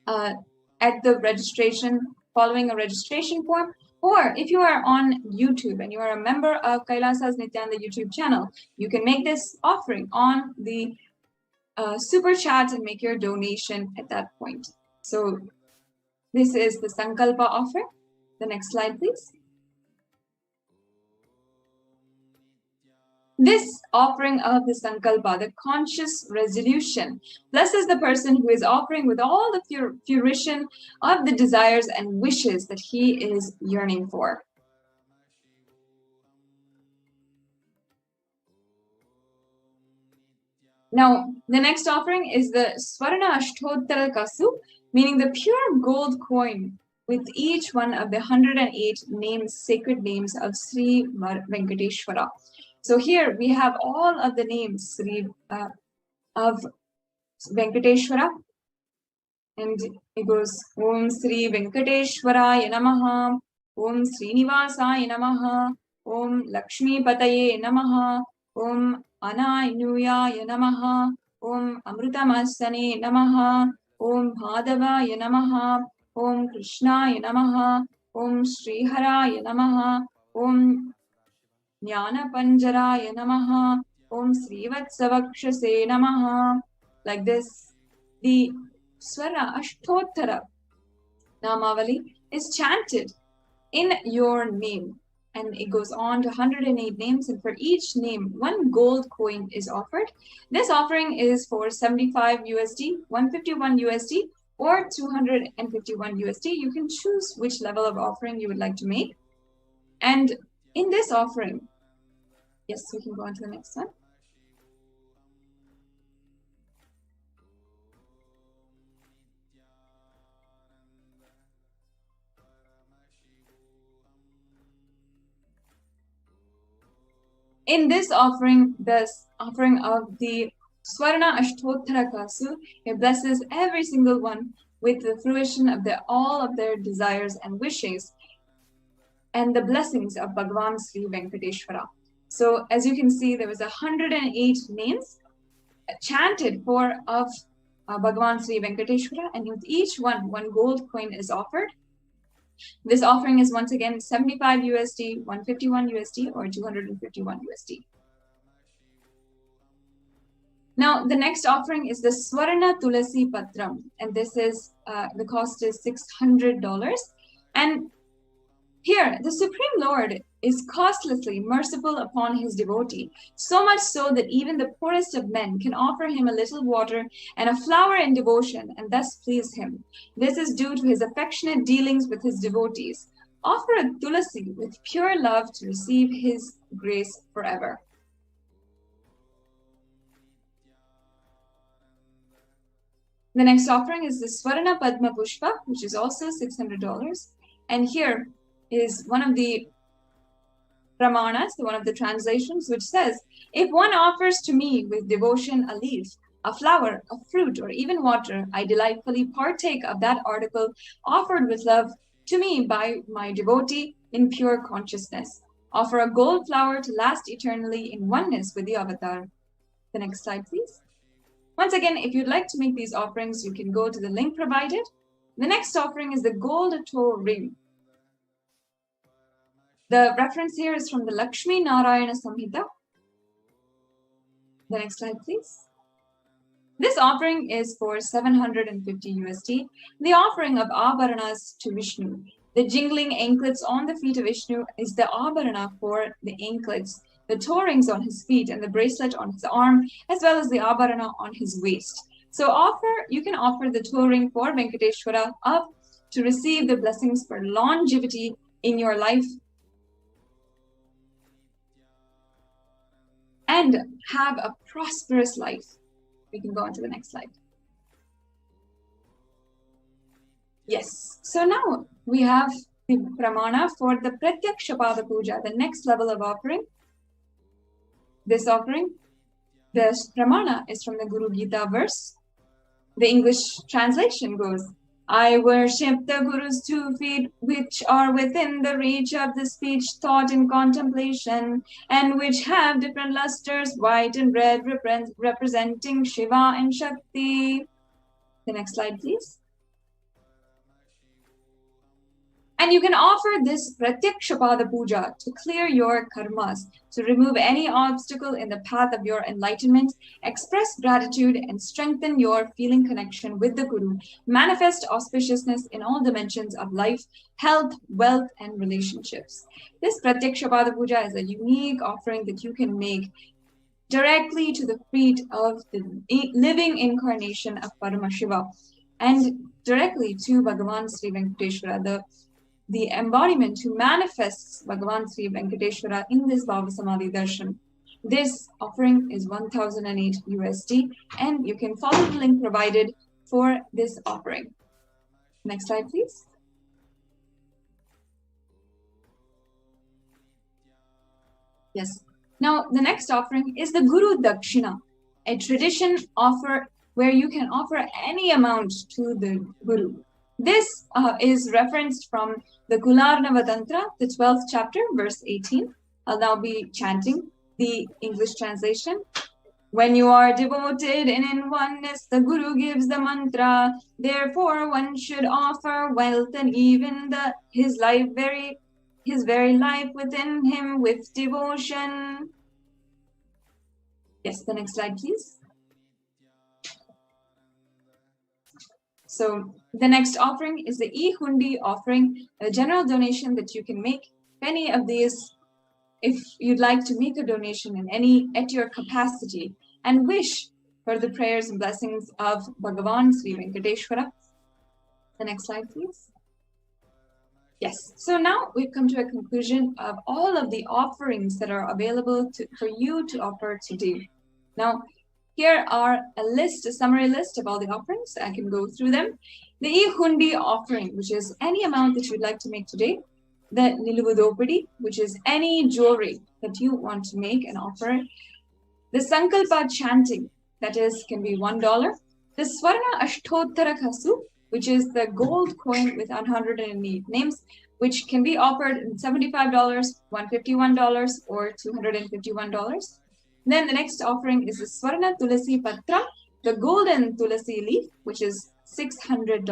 at the registration, following a registration form. Or if you are on YouTube and you are a member of Kailasa's Nithyananda YouTube channel, you can make this offering on the super chat and make your donation at that point. So this is the Sankalpa offer. The next slide, please. This offering of the Sankalpa, the conscious resolution, blesses the person who is offering with all the fruition of the desires and wishes that he is yearning for. Now, the next offering is the Swarna Ashtottara Kasu, meaning the pure gold coin with each one of the 108 names, sacred names of Sri Venkateshwara. So here we have all of the names of Venkateshwara, and it goes Om Sri Venkateshwaraya Namaha, Om Srinivasaya Namaha, Om Lakshmi Pataye Namaha, Om Anayunuyaya Namaha, Om Amrutamasane Namaha, Om Bhadavaya Namaha, Om Krishnaya Namaha, Om Sriharaya Namaha, Om Jnana Panjaraya Namaha, Om Srivatsavakshase Namaha. Like this, the Swara Ashtottara Namavali is chanted in your name, and it goes on to 108 names, and for each name, one gold coin is offered. This offering is for 75 USD, 151 USD, or 251 USD. You can choose which level of offering you would like to make. And in this offering, yes, we can go on to the next one. In this offering, the offering of the Swarna Ashtottara Kasu, it blesses every single one with the fruition of all of their desires and wishes and the blessings of Bhagavan Sri Venkateshwara. So as you can see, there was 108 names chanted of Bhagavan Sri Venkateshwara, and with each one gold coin is offered. This offering is once again 75 USD, 151 USD, or 251 USD. Now, the next offering is the Swarna Tulasi Patram, and this is, the cost is $600. And here, the Supreme Lord is costlessly merciful upon his devotee, so much so that even the poorest of men can offer him a little water and a flower in devotion and thus please him. This is due to his affectionate dealings with his devotees. Offer a tulasi with pure love to receive his grace forever. The next offering is the Swarna Padma Pushpa, which is also $600. And here is one of the Pramanas, one of the translations, which says, if one offers to me with devotion a leaf, a flower, a fruit, or even water, I delightfully partake of that article offered with love to me by my devotee in pure consciousness. Offer a gold flower to last eternally in oneness with the avatar. The next slide, please. Once again, if you'd like to make these offerings, you can go to the link provided. The next offering is the gold toe ring. The reference here is from the Lakshmi Narayana Samhita. The next slide, please. This offering is for 750 USD. The offering of Abharanas to Vishnu. The jingling anklets on the feet of Vishnu is the Abharana for the anklets, the toe rings on his feet and the bracelet on his arm, as well as the Abharana on his waist. So you can offer the toe ring for Venkateshwara up to receive the blessings for longevity in your life and have a prosperous life. We can go on to the next slide. Yes, so now we have the pramana for the Pratyakshapada Puja, the next level of offering. This offering, the pramana is from the Guru Gita verse. The English translation goes, I worship the Guru's 2 feet, which are within the reach of the speech, thought, and contemplation, and which have different lusters, white and red, representing Shiva and Shakti. The next slide, please. And you can offer this Pratyakshapada Puja to clear your karmas, to remove any obstacle in the path of your enlightenment, express gratitude and strengthen your feeling connection with the Guru, manifest auspiciousness in all dimensions of life, health, wealth, and relationships. This Pratyakshapada Puja is a unique offering that you can make directly to the feet of the living incarnation of Paramashiva and directly to Bhagavan Sri Venkateshwara, the embodiment who manifests Bhagavan Sri Venkateshwara in this Bhava Samadhi Darshan. This offering is 1008 USD, and you can follow the link provided for this offering. Next slide, please. Yes. Now, the next offering is the Guru Dakshina, a tradition offer where you can offer any amount to the Guru. This is referenced from the Kularnava Tantra, the 12th chapter, verse 18. I'll now be chanting the English translation. When you are devoted and in oneness, the Guru gives the mantra. Therefore, one should offer wealth and even his very life within him with devotion. Yes, the next slide, please. So the next offering is the E-Hundi offering, a general donation that you can make. Any of these, if you'd like to make a donation at your capacity and wish for the prayers and blessings of Bhagavan Sri Venkateshwara. The next slide, please. Yes, so now we've come to a conclusion of all of the offerings that are available for you to offer today. Now, here are a summary list of all the offerings. I can go through them. The E-Hundi offering, which is any amount that you'd like to make today. The Niluvudopadi, which is any jewelry that you want to make and offer. The Sankalpa chanting, that can be $1. The Swarna Ashtottara Kasu, which is the gold coin with 108 names, which can be offered in $75, $151, or $251. Then the next offering is the Swarna Tulasi Patra, the golden Tulasi leaf, which is $600.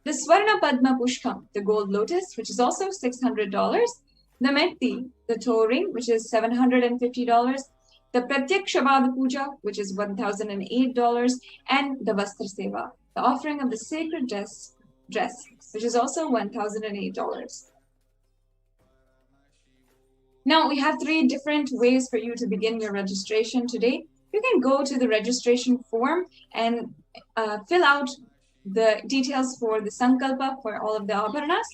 The Swarna Padma Pushkam, the gold lotus, which is also $600. The Metti, the toe ring, which is $750. The Pratyakshapada Puja, which is $1,008. And the Vastra Seva, the offering of the sacred dress, which is also $1,008. Now, we have 3 different ways for you to begin your registration today. You can go to the registration form and fill out the details for the Sankalpa for all of the Abharanas.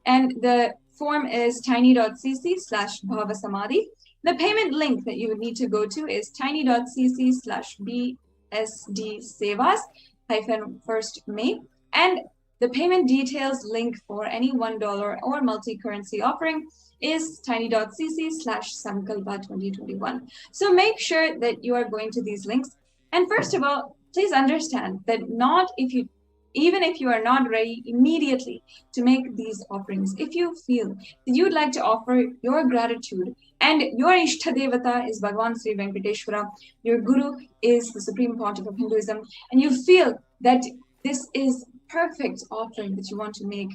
And the form is tiny.cc/bhavasamadhi. The payment link that you would need to go to is tiny.cc/bsdsevas-1st May. And the payment details link for any $1 or multi-currency offering is tiny.cc/sankalpa2021. So make sure that you are going to these links. And first of all, please understand that even if you are not ready immediately to make these offerings, if you feel that you would like to offer your gratitude and your Ishta Devata is Bhagavan Sri Venkateshwara, your Guru is the Supreme Pontiff of Hinduism, and you feel that this is perfect offering that you want to make,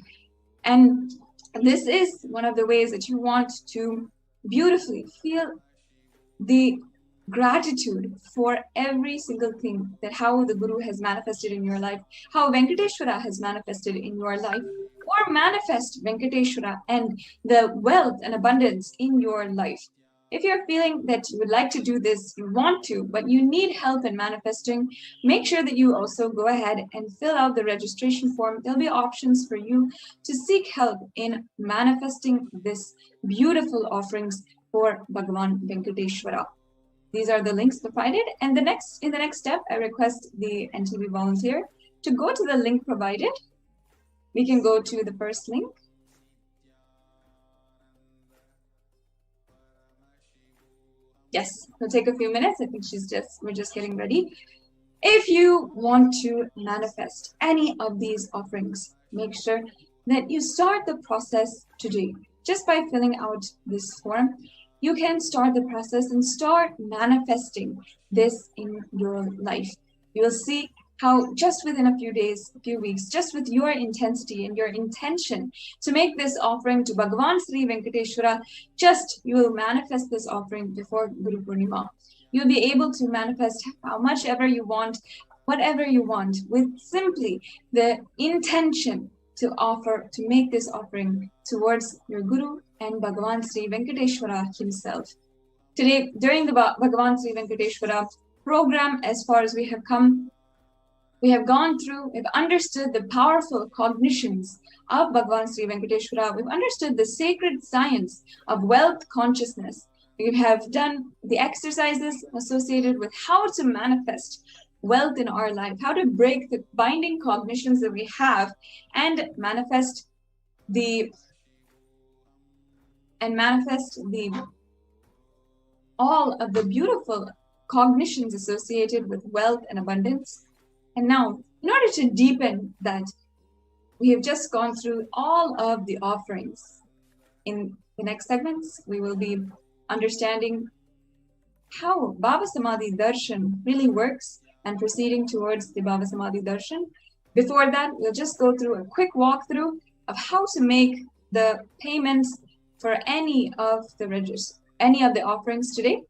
and This is one of the ways that you want to beautifully feel the gratitude for every single thing, that how the Guru has manifested in your life, how Venkateshwara has manifested in your life, or manifest Venkateshwara and the wealth and abundance in your life. If you're feeling that you would like to do this, you want to, but you need help in manifesting, make sure that you also go ahead and fill out the registration form. There'll be options for you to seek help in manifesting this beautiful offerings for Bhagavan Venkateshwara. These are the links provided. And in the next step, I request the NTB volunteer to go to the link provided. We can go to the first link. Yes, it'll take a few minutes. I think we're just getting ready. If you want to manifest any of these offerings, make sure that you start the process today. Just by filling out this form, you can start the process and start manifesting this in your life. You will see how just within a few days, a few weeks, just with your intensity and your intention to make this offering to Bhagavan Sri Venkateshwara, you will manifest this offering before Guru Purnima. You'll be able to manifest how much ever you want, whatever you want, with simply the intention to make this offering towards your Guru and Bhagavan Sri Venkateshwara himself. Today, during the Bhagavan Sri Venkateshwara program, as far as we have come, we have gone through, we've understood the powerful cognitions of Bhagavan Sri Venkateshwara. We've understood the sacred science of wealth consciousness. We have done the exercises associated with how to manifest wealth in our life, how to break the binding cognitions that we have and manifest all of the beautiful cognitions associated with wealth and abundance. And now, in order to deepen that, we have just gone through all of the offerings. In the next segments, we will be understanding how Baba Samadhi Darshan really works and proceeding towards the Baba Samadhi Darshan. Before that, we'll just go through a quick walkthrough of how to make the payments for any of the offerings today.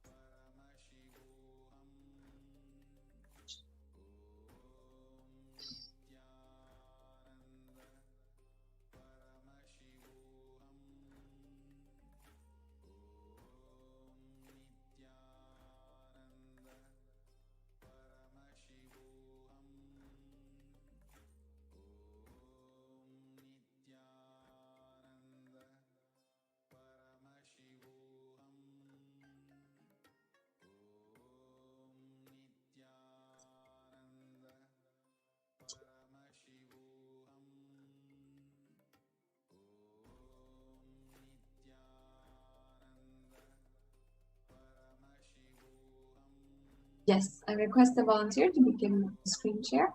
Yes, I request the volunteer to begin the screen share.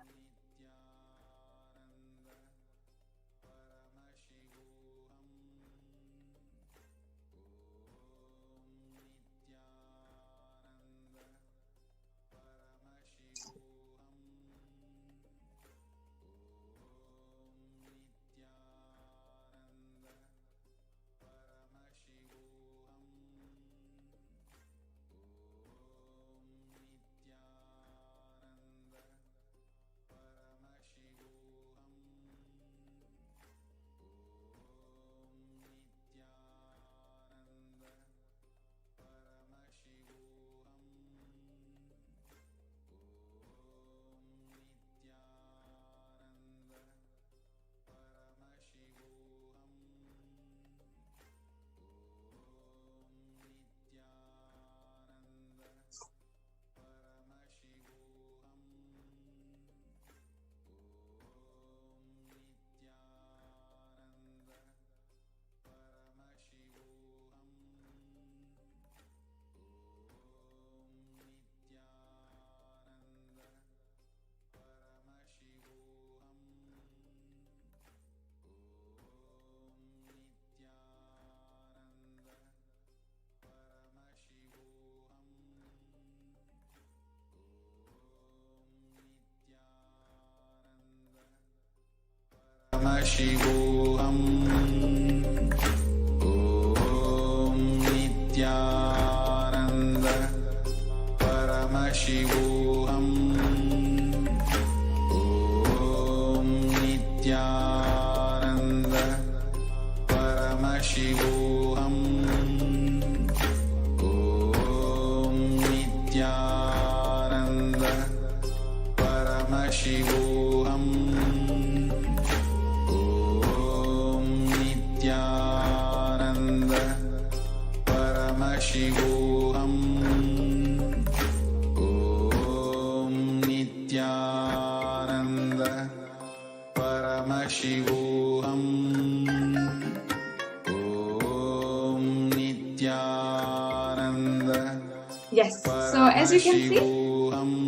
Paramashivoham. Paramashivoham. Om Nithyananda Paramashivoham. Om Nithyananda Paramashivoham. Om Nithyananda Paramashivoham. Om Nithyananda Paramashivoham. Om Nithyananda. Yes, so as you can see,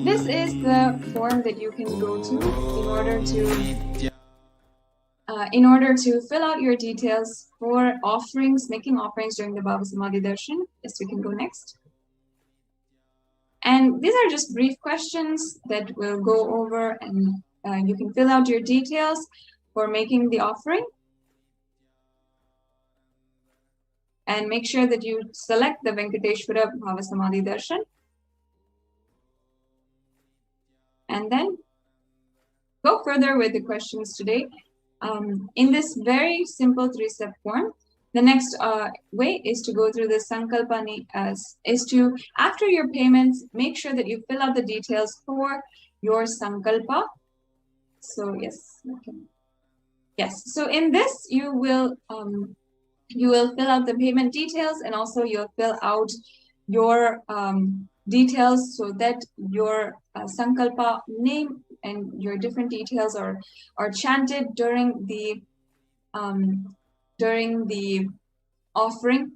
this is the form that you can go to in order to fill out your details for offerings, making offerings during the Bhava Samadhi Darshan. Yes, we can go next. And these are just brief questions that we'll go over, and you can fill out your details for making the offering. And make sure that you select the Venkateshwara Bhava Samadhi Darshan. And then go further with the questions today. In this very simple 3-step form, the next way is to go through the Sankalpani, is to, after your payments, make sure that you fill out the details for your Sankalpa. So yes, okay. Yes, so in this you will fill out the payment details, and also you'll fill out your details so that your Sankalpa name and your different details are chanted during the offering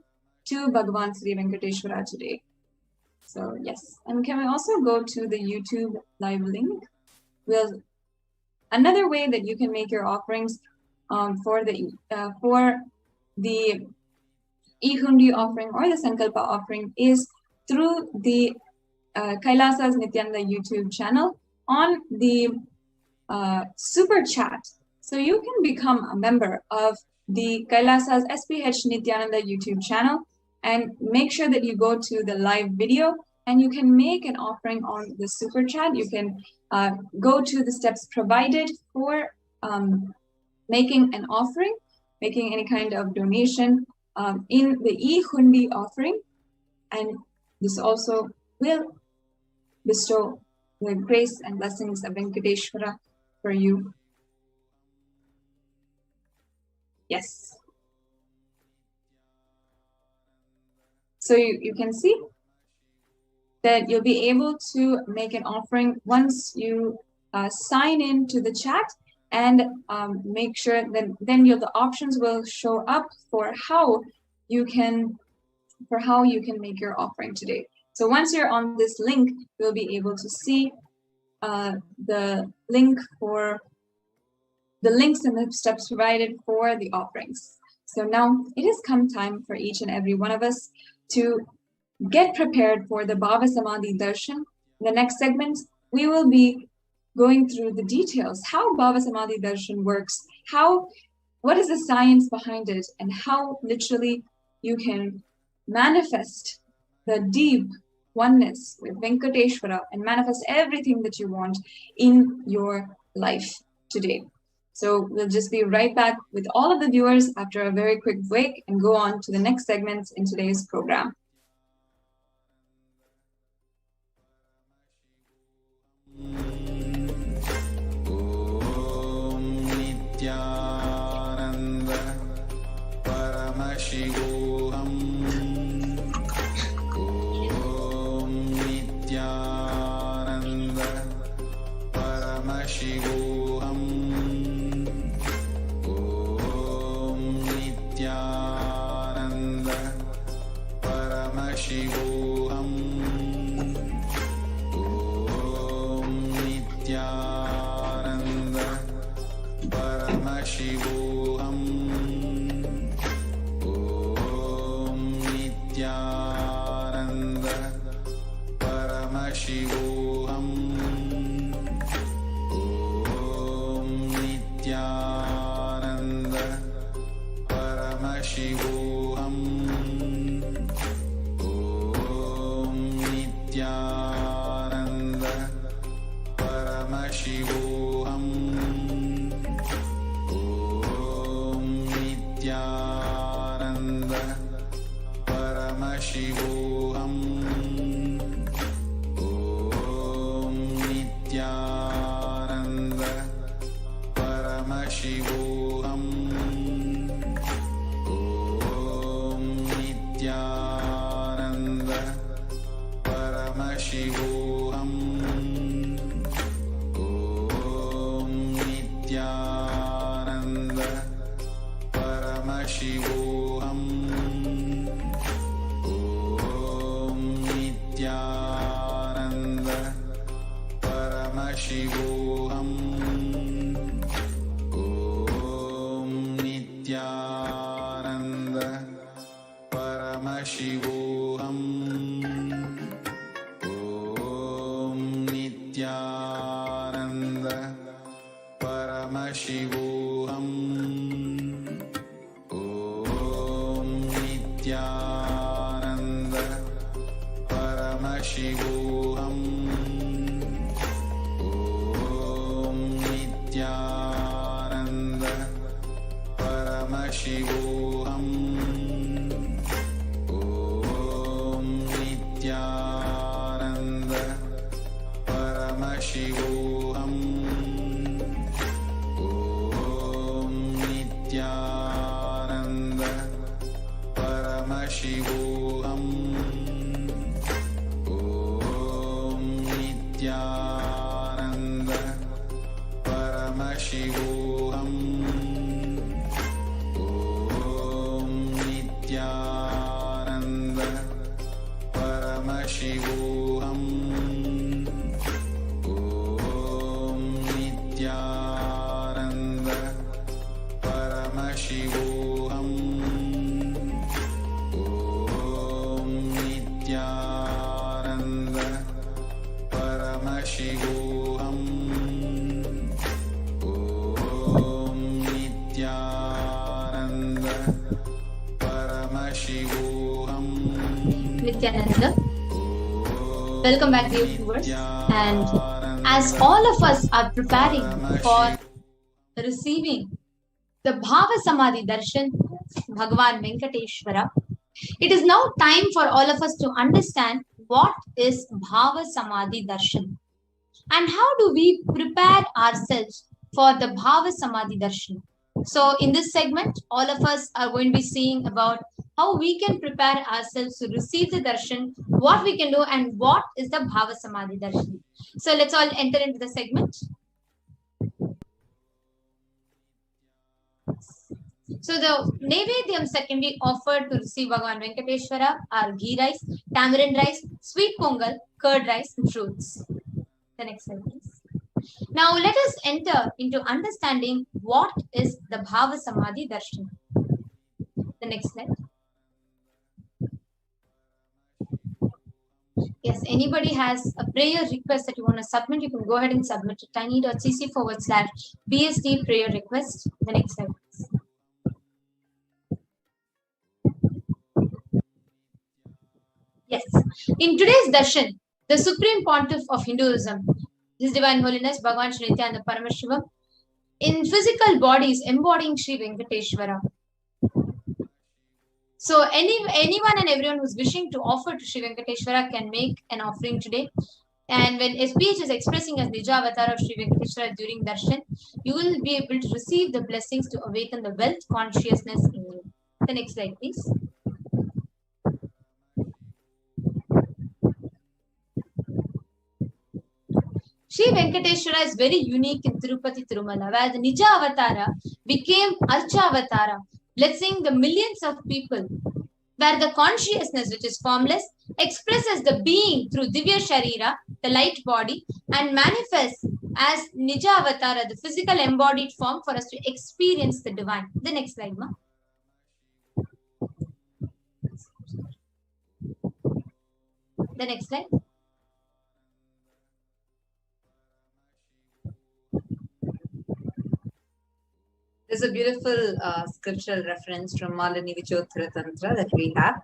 to Bhagavan Sri Venkateshwara today. So yes, and can we also go to the YouTube live link? Another way that you can make your offerings for the E-Hundi offering or the Sankalpa offering is through the Kailasa's Nithyananda YouTube channel on the super chat. So you can become a member of the Kailasa's SPH Nithyananda YouTube channel and make sure that you go to the live video and you can make an offering on the super chat. You can go to the steps provided for making an offering, making any kind of donation in the E-Hundi offering. And this also will bestow the grace and blessings of Venkateshwara for you. Yes. So you can see that you'll be able to make an offering once you sign in to the chat, and make sure that then the options will show up for how you can make your offering today. So once you're on this link, you'll be able to see the links and the steps provided for the offerings. So now it has come time for each and every one of us to get prepared for the Bhava Samadhi Darshan. In the next segment, we will be going through the details, how Bhava Samadhi Darshan works, what is the science behind it, and how literally you can manifest the deep oneness with Venkateshwara and manifest everything that you want in your life today. So we'll just be right back with all of the viewers after a very quick break and go on to the next segments in today's program. Om Nithyananda Paramashivoham. Om Nithyananda Paramashivoham. Om Nithyananda Paramashivoham. Om Nithyananda Paramashivoham. Om Nithyananda Paramashivoham. Om Nithyananda Paramashivoham. Om Nithyananda Paramashivoham. Om Nithyananda Paramashivoham. Om Nithyananda Paramashivoham. Om Nithyananda Paramashivoham. Om Nithyananda Paramashivoham. Om Nithyananda Paramashivoham. Om Nithyananda Paramashivoham. Om Nithyananda Paramashivoham. Om Nithyananda Paramashivoham. Om Nithyananda Paramashivoham. Om Nithyananda Paramashivoham. Om Nithyananda Paramashivoham. Om Nithyananda Paramashivoham. Om Nithyananda Paramashivoham. Nithyananda. Welcome back, dear viewers. And as all of us are preparing for receiving the Bhava Samadhi Darshan, Bhagavan Venkateshwara, it is now time for all of us to understand what is Bhava Samadhi Darshan and how do we prepare ourselves for the Bhava Samadhi Darshan. So in this segment, all of us are going to be seeing about how we can prepare ourselves to receive the darshan, what we can do, and what is the Bhava Samadhi Darshan. So let's all enter into the segment. So the Naivedyams that can be offered to receive Bhagavan Venkateshwara are ghee rice, tamarind rice, sweet pongal, curd rice, and fruits. The next slide, please. Now let us enter into understanding what is the Bhava Samadhi Darshan. The next slide. Yes, anybody has a prayer request that you want to submit, you can go ahead and submit to tiny.cc/BSD prayer request. The next slide, please. Yes, in today's darshan, the Supreme Pontiff of Hinduism, His Divine Holiness Bhagavan Sri Nithyananda Paramashivam, in physical bodies embodying Sri Venkateshwara. So anyone and everyone who's wishing to offer to Sri Venkateshwara can make an offering today. And when SPH is expressing as Nija Avatar of Sri Venkateshwara during darshan, you will be able to receive the blessings to awaken the wealth consciousness in you. The next slide, please. Sri Venkateshwara is very unique in Tirupati Tirumala, where the Nija Avatara became Archa Avatara, blessing the millions of people, where the consciousness, which is formless, expresses the being through Divya Sharira, the light body, and manifests as Nija Avatara, the physical embodied form, for us to experience the divine. The next slide, ma. The next slide. There's a beautiful scriptural reference from Malini Vichottara Tantra that we have.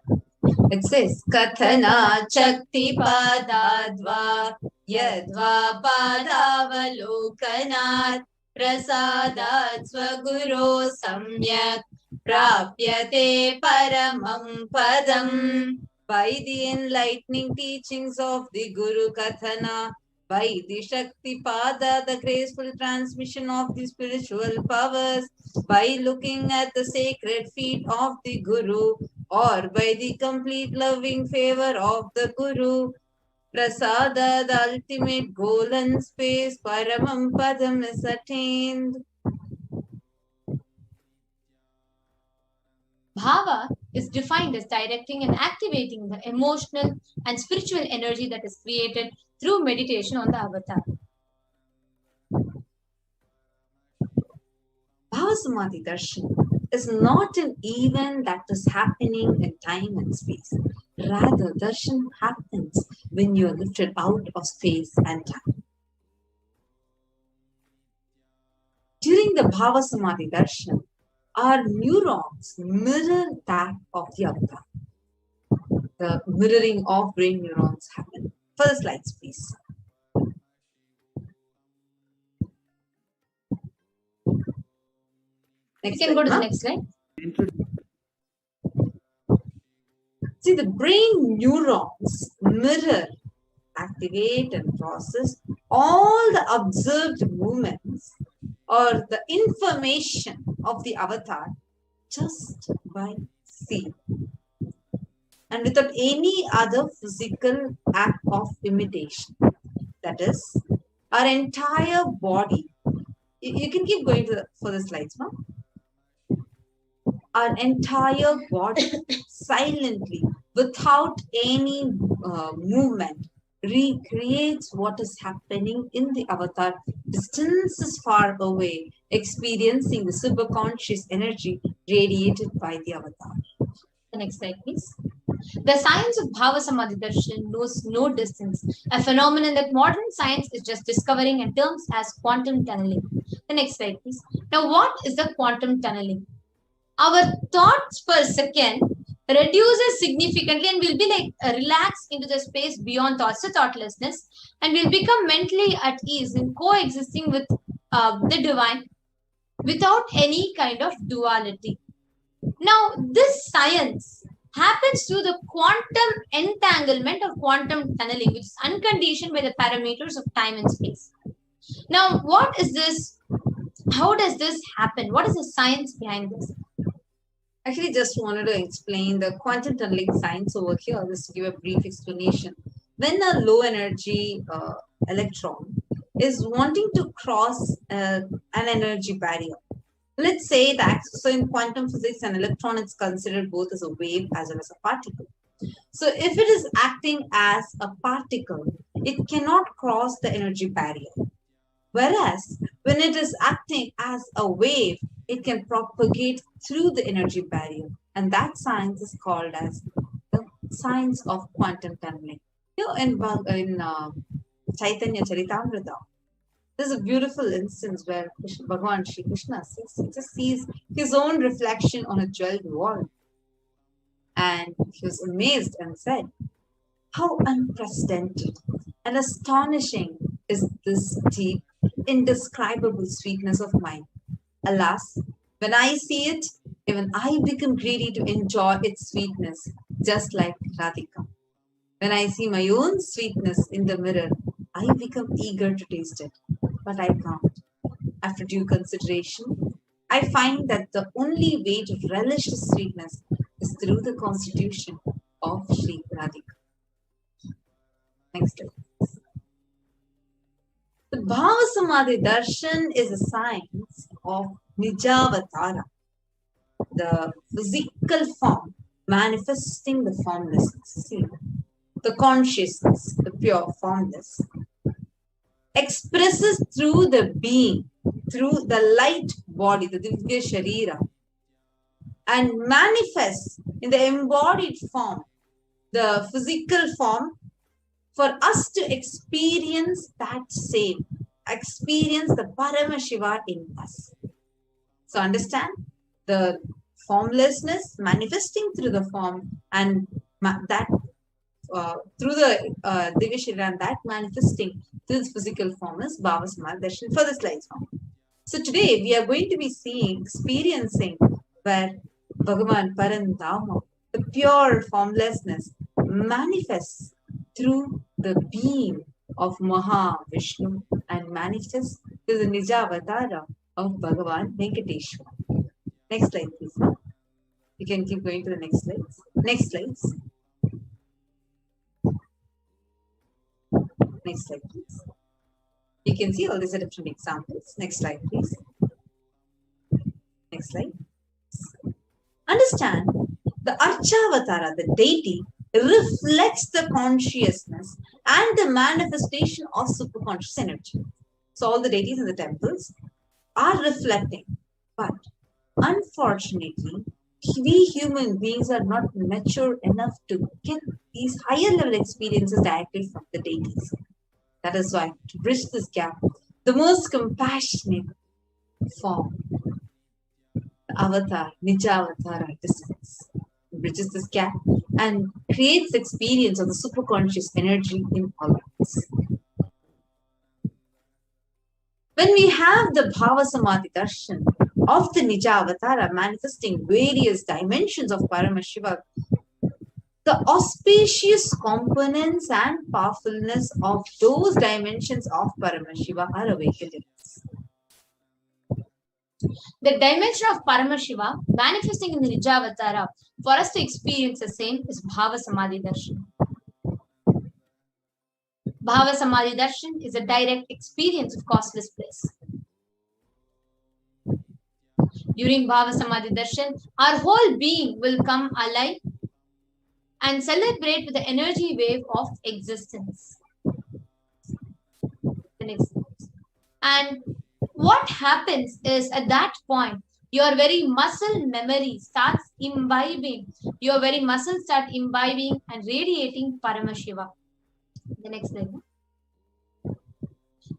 It says, Kathana Chakti Padadva Yadva Padavalokanat Prasadat Swaguro Samyak Prapyate Paramam Padam. By the enlightening teachings of the Guru Kathana, by the Shakti Pada, the graceful transmission of the spiritual powers, by looking at the sacred feet of the Guru, or by the complete loving favor of the Guru, Prasada, the ultimate goal and space, Paramam Padam is attained. Bhava is defined as directing and activating the emotional and spiritual energy that is created through meditation on the avatar. Bhava Samadhi Darshan is not an event that is happening in time and space. Rather, darshan happens when you are lifted out of space and time. During the Bhava Samadhi Darshan, our neurons mirror that of the avatar. The mirroring of brain neurons happen. First slides, please. You can go to the next slide. See, the brain neurons mirror, activate, and process all the observed movements or the information of the avatar just by seeing and without any other physical act of imitation. That is, our entire body. You can keep going for the slides, ma'am. Our entire body silently, without any movement, recreates what is happening in the avatar, distances far away, experiencing the superconscious energy radiated by the avatar. The next slide, please. The science of Bhava Samadhi Darshan knows no distance, a phenomenon that modern science is just discovering in terms as quantum tunneling. The next slide, please. Now, what is the quantum tunneling? Our thoughts per second reduces significantly and we'll be like relaxed into the space beyond thoughts to thoughtlessness, and we'll become mentally at ease in coexisting with the divine without any kind of duality. Now, this science happens through the quantum entanglement or quantum tunneling, which is unconditioned by the parameters of time and space. Now, what is this? How does this happen? What is the science behind this? Actually, just wanted to explain the quantum tunneling science over here, just to give a brief explanation. When a low energy electron is wanting to cross an energy barrier, let's say that, so in quantum physics, an electron is considered both as a wave as well as a particle. So if it is acting as a particle, it cannot cross the energy barrier. Whereas when it is acting as a wave, it can propagate through the energy barrier. And that science is called as the science of quantum tunneling. You know, in Chaitanya Charitamrita, there's a beautiful instance where Bhagavan Shri Krishna just sees his own reflection on a jeweled wall. And he was amazed and said, "How unprecedented and astonishing is this deep, indescribable sweetness of mine. Alas, when I see it, even I become greedy to enjoy its sweetness, just like Radhika. When I see my own sweetness in the mirror, I become eager to taste it, but I can't. After due consideration, I find that the only way to relish the sweetness is through the constitution of Sri Radhika." Next slide. The Bhava Samadhi Darshan is a science of Nijavatara, the physical form manifesting the formlessness. See, the consciousness, the pure formless, expresses through the being, through the light body, the Divya Sharira, and manifests in the embodied form, the physical form, for us to experience that same, experience the Paramashiva in us. So understand the formlessness manifesting through the form, and that through the Divya Sharira, and that manifesting through the physical form is Bhava Samadhi Darshan. For the slides form. So today we are going to be experiencing where Bhagavan Parandama, the pure formlessness, manifests through the being of Mahavishnu and manifests through the Nijavatara of Bhagavan Venkateshwara. Next slide, please. You can keep going to the next slides. Next slides. Next slide, please. You can see all these are different examples. Next slide, please. Next slide. Understand, the Archavatara, the deity, reflects the consciousness and the manifestation of superconscious energy. So all the deities in the temples are reflecting. But unfortunately, we human beings are not mature enough to get these higher level experiences directly from the deities. That is why, to bridge this gap, the most compassionate form, the avatar, Nijavatara, descends, bridges this gap and creates the experience of the superconscious energy in all of us. When we have the Bhava Samadhi Darshan of the Nija Avatara manifesting various dimensions of Paramashiva, the auspicious components and powerfulness of those dimensions of Paramashiva are awakened in us. The dimension of Paramashiva manifesting in the Nijavatara for us to experience the same is Bhava Samadhi Darshan. Bhava Samadhi Darshan is a direct experience of causeless bliss. During Bhava Samadhi Darshan, our whole being will come alive and celebrate with the energy wave of existence. The next slide. And what happens is at that point, your very muscle memory starts imbibing. Your very muscles start imbibing and radiating Paramashiva. The next slide.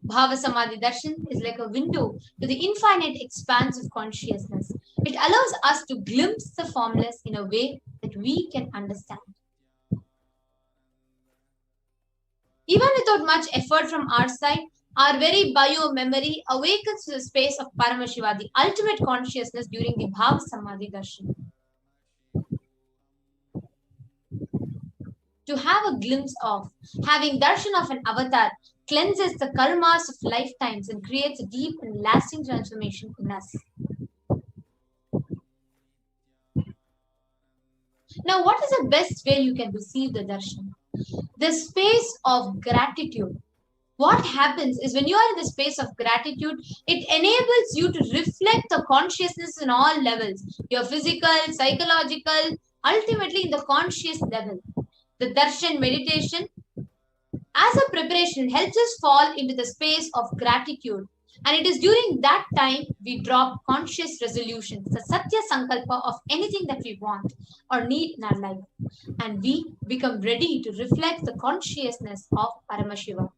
Bhava Samadhi Darshan is like a window to the infinite expanse of consciousness. It allows us to glimpse the formless in a way that we can understand. Even without much effort from our side, our very bio-memory awakens to the space of Paramashiva, the ultimate consciousness during the Bhava Samadhi Darshan. To have a glimpse of, having darshan of an avatar cleanses the karmas of lifetimes and creates a deep and lasting transformation in us. Now, what is the best way you can receive the darshan? The space of gratitude. What happens is when you are in the space of gratitude, it enables you to reflect the consciousness in all levels, your physical, psychological, ultimately in the conscious level. The darshan meditation, as a preparation, helps us fall into the space of gratitude. And it is during that time we drop conscious resolutions, the Satya Sankalpa of anything that we want or need in our life. And we become ready to reflect the consciousness of Paramashiva.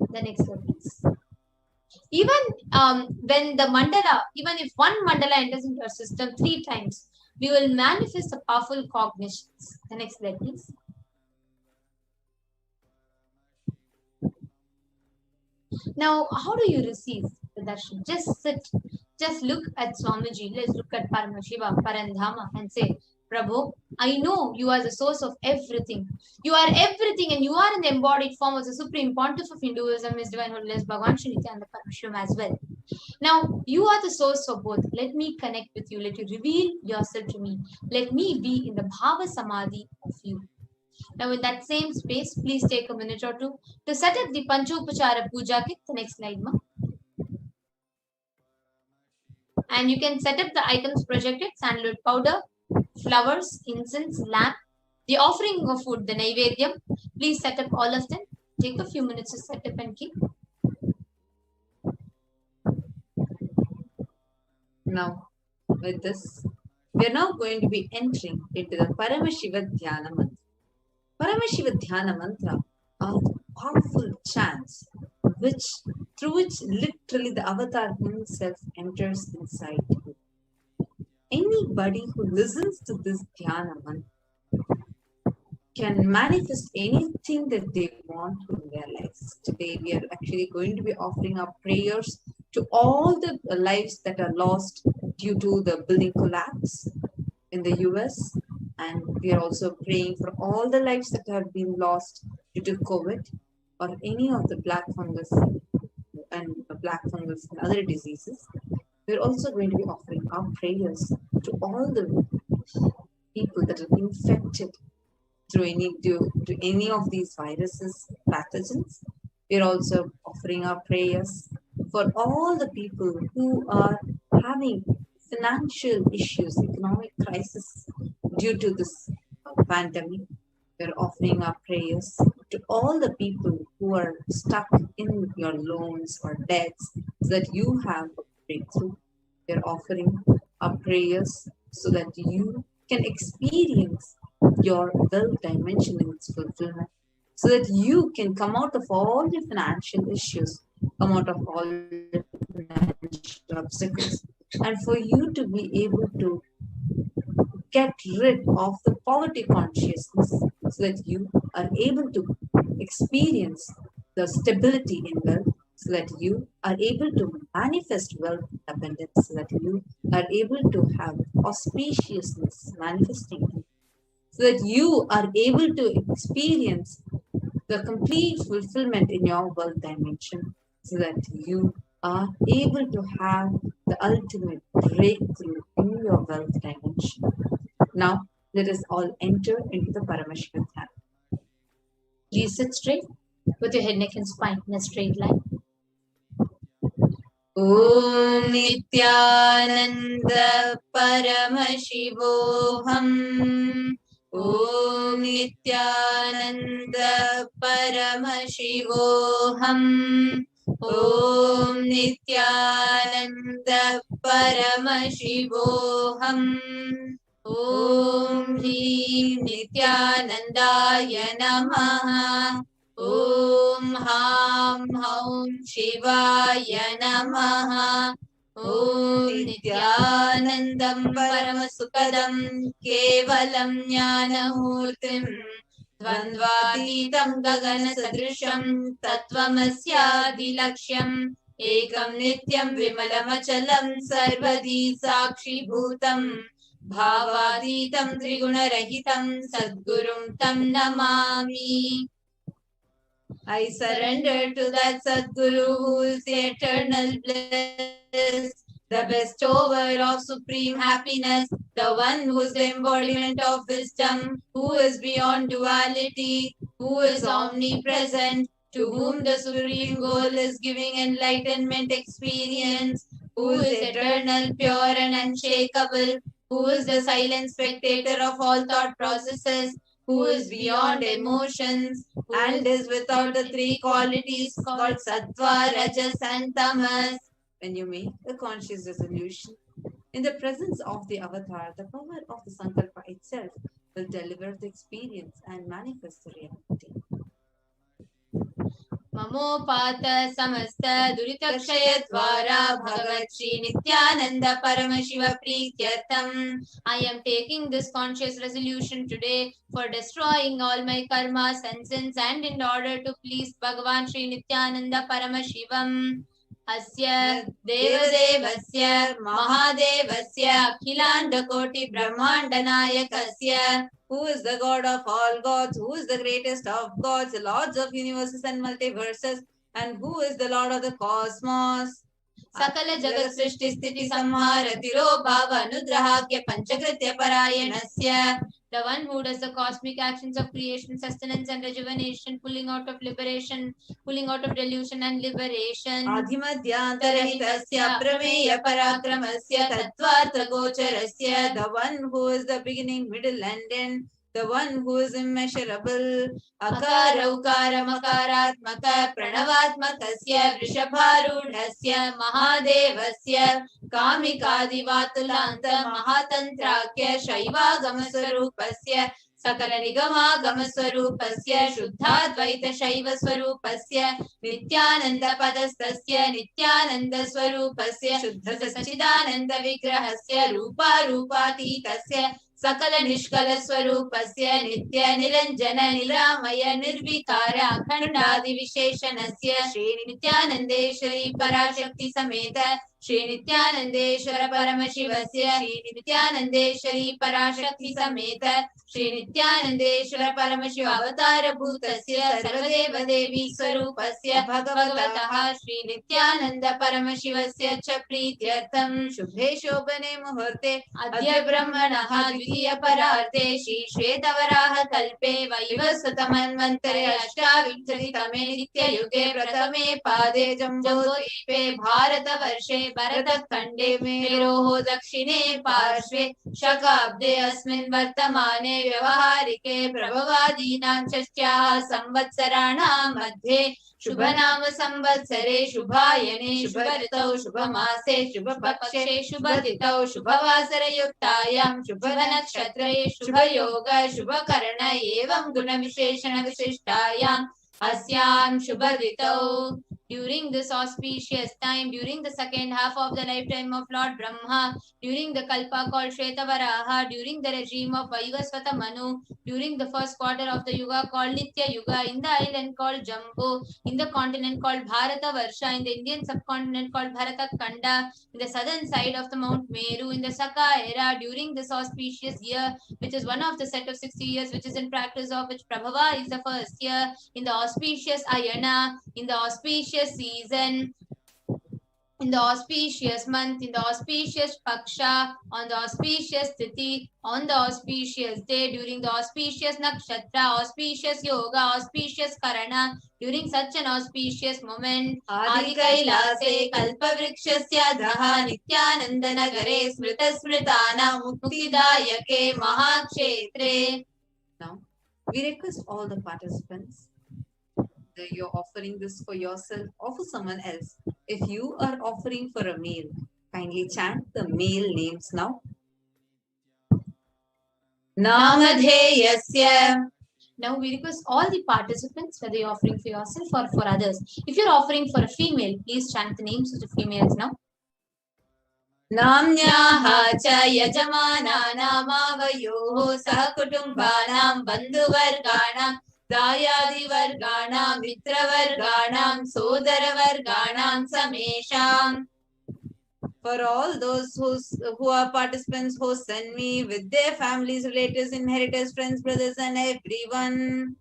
The next slide, please. Even when the mandala, even if one mandala enters into our system 3 times, we will manifest a powerful cognitions. The next slide, please. Now, how do you receive the darshan? Just sit, just look at Swamiji, let's look at Paramashiva, Parandhama, and say, Prabhu, I know you are the source of everything. You are everything, and you are in the embodied form as the Supreme Pontiff of Hinduism, His Divine Holiness Bhagavan Shri Nithyananda Paramashivam as well. Now, you are the source of both. Let me connect with you. Let you reveal yourself to me. Let me be in the Bhava Samadhi of you. Now, in that same space, please take a minute or two to set up the Panchopachara Puja kit. The next slide, ma. And you can set up the items projected: sandalwood powder, flowers, incense, lamp, the offering of food, the Naivedyam. Please set up all of them. Take a few minutes to set up and keep. Now, with this, we are now going to be entering into the Paramashiva Dhyana Mantra. Paramashiva Dhyana Mantra are powerful chants through which literally the avatar himself enters inside you. Anybody who listens to this Dhyana Mantra can manifest anything that they want in their lives. Today, we are actually going to be offering our prayers to all the lives that are lost due to the building collapse in the US. And we are also praying for all the lives that have been lost due to COVID or any of the black fungus and other diseases. We're also going to be offering our prayers to all the people that are infected through any of these viruses, pathogens. We're also offering our prayers for all the people who are having financial issues, economic crisis due to this pandemic. We're offering our prayers to all the people who are stuck in your loans or debts so that you have a breakthrough. We're offering our prayers so that you can experience your wealth dimension in its fulfillment, so that you can come out of all your financial issues, come out of all your financial obstacles, and for you to be able to get rid of the poverty consciousness so that you are able to experience the stability in wealth, so that you are able to manifest wealth abundance, so that you are able to have auspiciousness manifesting, so that you are able to experience the complete fulfillment in your wealth dimension, so that you are able to have the ultimate breakthrough in your wealth dimension. Now, let us all enter into the Paramashivoham. Please sit straight with your head, neck, and spine in a straight line. Om Nithyananda Paramashivoham. Om Nithyananda Paramashivoham. Om Nithyananda Paramashivoham. Om Hri Nithyanandaya Namaha. Om Ham Haum Shivaya Namaha. Om Nithyanandam Paramasukadam Kevalam Jnanamurtim Dvandvatitam Gagana Sadrisham Tattvamasyaadilaksham Ekam Nityam Vimalamachalam Sarvadi Sakshi Bhutam Bhavaditam Triguna-rahitam Sadgurum Tam Namami. I surrender to that Sadguru who is the eternal bliss, the bestower of supreme happiness, the one who is the embodiment of wisdom, who is beyond duality, who is omnipresent, to whom the supreme goal is giving enlightenment experience, who is eternal, pure and unshakable, who is the silent spectator of all thought processes, who is beyond emotions and is without the three qualities called sattva, rajas and tamas. When you make a conscious resolution in the presence of the avatar, the power of the sankalpa itself will deliver the experience and manifest the reality. Mamopata samasta duritakshaya dvara bhagavat Shri Nithyananda Paramashiva Prityartham. I am taking this conscious resolution today for destroying all my karmas and sins, and in order to please Bhagavan Shri Nithyananda Paramashivam. Asya Devadevasya Mahadevasya Akhilanda Koti Brahmanda Nayakasya, who is the God of all gods, who is the greatest of gods, the lords of universes and multiverses, and who is the Lord of the cosmos. Sakala Jagat Srishti Sthiti Samhara Tiro Bhava Anugrahakya Panchakritya Parayanasya, the one who does the cosmic actions of creation, sustenance and rejuvenation, pulling out of liberation, pulling out of delusion and liberation. Adhimadhyantarahitasya Prameya Parakramasya Tattvartha Gocharasya, the one who is the beginning, middle and end, the one who is immeasurable. Akara Ukara Makaratmaka Pranavatmakasya Vrishabharudhasya Mahadevasya Kamikadivatulanta Mahatantrakya Shaivagamaswarupasya Sakala Nigama Gamaswarupasya Shuddhadvaita Shaiva Swarupasya Nithyananda Padastasya Nithyananda Swarupasya Shuddha Sachidananda Vigrahasya Rupa Rupatitasya Sakala Nishkala Swarupasya Nitya Niranjana Niramaya Nirvikara Akhandadi Visheshanasya Shri Nithyanandeshwari Parashakti Sameta Shri Nithyanandeshwara Paramashivasya Shri Nithyanandeshwari Parashakti Sameta Shri Nithyanandeshwara Paramashiva Avatara Bhutasya Sarvadeva Devi Swarupasya Bhagavataha Shri Nithyananda Paramashivasya Cha Prityartham Shubhe Shobhane Muhurte Adya Brahmanaha Dvitiya Pararte Shri Shvetavaraha Kalpe Vaivasvatamanvantare Ashtavinsatitame Nitya Yuge Pratame Pade Jambodvipe Bharata Varshe Bharatkhande Meroho Dakshine Parshve Shakabde Asmin Vartamane Vyavaharike Prabhavadinam Shastyaha Samvatsarana Madhye Shubhanam Samvatsare Shubhayane Shubharitau Shubhamase Shubhapakshe Shubhatitau Shubhavasara Yuktayam Shubhanakshatraye Shubhayoga Shubhakarana Evam Guna Visheshana Vishishtayam Asyam Shubharitau. During this auspicious time, during the second half of the lifetime of Lord Brahma, during the Kalpa called Shvetavaraha, during the regime of Vaivasvata Manu, during the first quarter of the Yuga called Nitya Yuga, in the island called Jambu, in the continent called Bharata Varsha, in the Indian subcontinent called Bharata Kanda, in the southern side of the Mount Meru, in the Saka era, during this auspicious year, which is one of the set of 60 years, which is in practice of which Prabhava is the first year, in the auspicious Ayana, in the auspicious season, in the auspicious month, in the auspicious Paksha, on the auspicious Tithi, on the auspicious day, during the auspicious Nakshatra, auspicious Yoga, auspicious Karana, during such an auspicious moment, Adi Kailase Kalpavrikshasya Daha Nithyananda Nagare Smrita Smritana Muktidayake Mahakshetre. Now, we request all the participants that you're offering this for yourself or for someone else. If you are offering for a meal, kindly chant the meal names now. Namadheyasya. Now we request all the participants, whether you're offering for yourself or for others. If you're offering for a female, please chant the names of the females now. Namnyaha cha yajamana namavayoho sahakutumbanam bandhuvarganam dayadivarganam mitravarganam sodaravarganam samesham. For all those who are participants who send me with their families, relatives, inheritors, friends, brothers and everyone.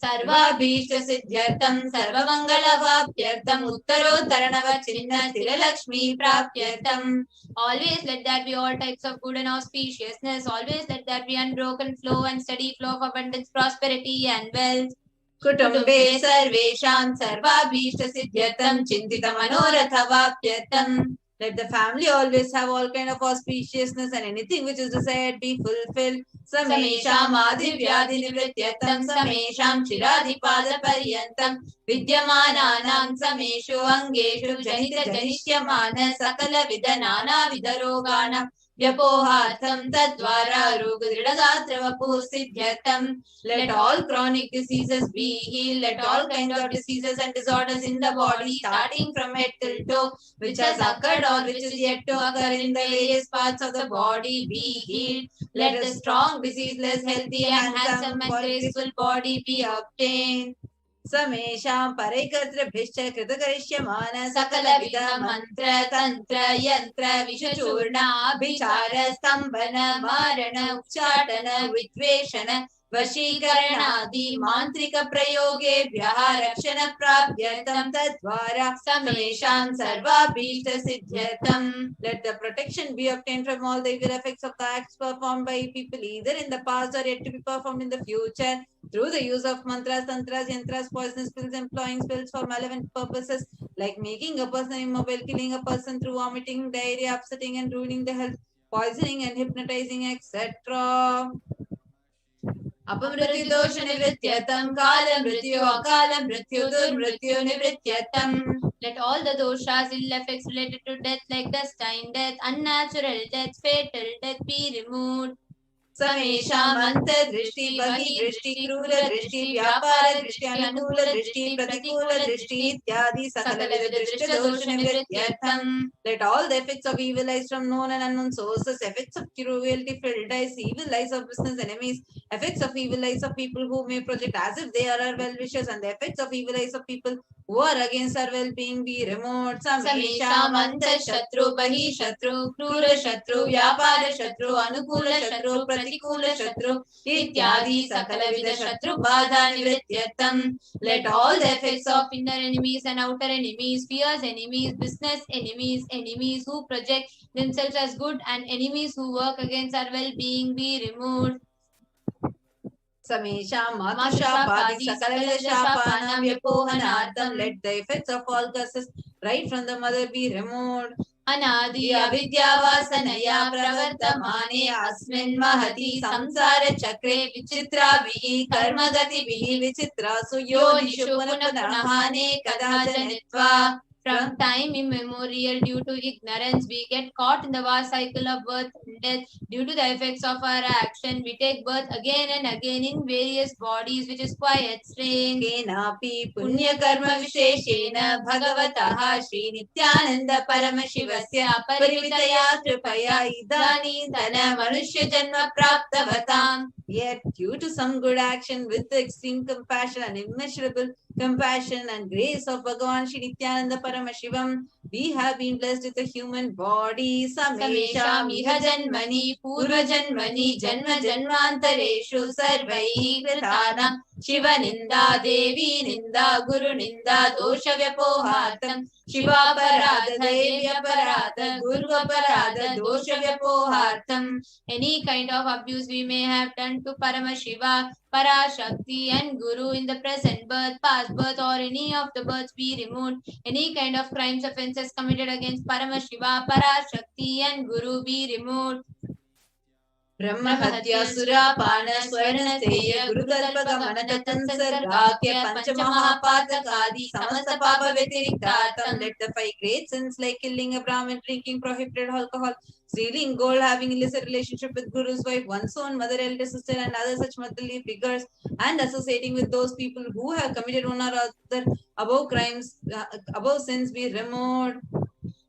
Sarvabhishta siddhyartham sarvamangala vapyartham uttarottaranava chinna tiralakshmi prapyartham. Always let that be all types of good and auspiciousness. Always let that be unbroken flow and steady flow of abundance, prosperity and wealth. Kutumbe sarvesham sarvabhishta siddhyartham chintita manoratha vapyartham. Let the family always have all kind of auspiciousness and anything which is desired be fulfilled. Samesham adhivyadhi nivrityartham samesham chiradhipada paryantam vidyamananam sameshu angeshu janita janishyamana sakala vidanana vidaroganam Vyapohatham tadvara rogudridagatra siddhyatam. Let all chronic diseases be healed. Let all kinds of diseases and disorders in the body, starting from head till toe, which has occurred or which is yet to occur in the various parts of the body, be healed. Let the strong, diseaseless, healthy, and handsome and graceful body be obtained. Samesham parekatra bhishcha kritakarishyaman sakala vida mantra tantra yantra vishachurna abhichara stambhana marana uchatana vitveshana vashikaranadi mantrika prayogevyaha rakshana prapyartam tadvara samesham sarvabhishta siddhyartam. Let the protection be obtained from all the evil effects of the acts performed by people either in the past or yet to be performed in the future, through the use of mantras, tantras, yantras, poisonous pills, employing spells for malevolent purposes, like making a person immobile, killing a person through vomiting, diarrhea, upsetting and ruining the health, poisoning and hypnotizing, etc. Apamrityu dosha nivrityatam kala mrityu akala mrityu durmrityu nivrityatam. Let all the doshas, ill effects related to death like destined death, unnatural death, fatal death be removed. Samesham anta drishti, bahi drishti, krura drishti, vyapara drishti, anukula drishti, pratikula drishti, ityadi sakala vida drishti dosha nivrityartham. Let all the effects of evil eyes from known and unknown sources, effects of cruelty, filled eyes, evil eyes of business enemies, effects of evil eyes of people who may project as if they are our well-wishers, and the effects of evil eyes of people war against our well-being be removed. Samesham anta shatru bahi shatru krura shatru vyapara shatru anukula shatru pratikula shatru ityadi sakala vida shatru badha nivrityartam. Let all the effects of inner enemies and outer enemies, fierce enemies, business enemies, enemies who project themselves as good and enemies who work against our well-being be removed. Samesham Matushapadhi Sakalala Shapanam Vyapohanartham. Let the effects of all curses right from the mother be removed. Anadi Avidyavasanaya Pravartamane Asmin Mahati Samsara Chakre Vichitrabihi Karmagatibihi Vichitra Suyonishu Punapunahane Kadajanitva. From time immemorial, due to ignorance, we get caught in the vast cycle of birth and death. Due to the effects of our action, we take birth again and again in various bodies, which is quite strange. Kenapi punya karma visheshena bhagavataha Shri Nithyananda Paramashivasya parivitaya kripaya idani dana manushya janma praptavatam. Yet, due to some good action with the extreme compassion and immeasurable compassion and grace of Bhagavan Shri Nithyananda Paramashivam, we have been blessed with a human body. Samesham iha janmani purva janmani janma janmantareshu sarvaihi kritanam Shiva ninda devi ninda guru ninda dosha vyapohartam Shiva parada devya parada guru parada dosha vyapohartam. Any kind of abuse we may have done to Paramashiva, Parashakti and Guru in the present birth, past birth or any of the births be removed. Any kind of crimes, offences committed against Paramashiva, Parashakti and Guru be removed. Brahmahatya Surapana Swarnasteya Gurukalpagamana Tansargakya Panchamahapatakadi Samasta Papa Vetiriktatam. Let the 5 great sins like killing a Brahmin, drinking prohibited alcohol, stealing gold, having illicit relationship with Guru's wife, one's own mother, elder sister and other such motherly figures, and associating with those people who have committed one or other above crimes, above sins be removed.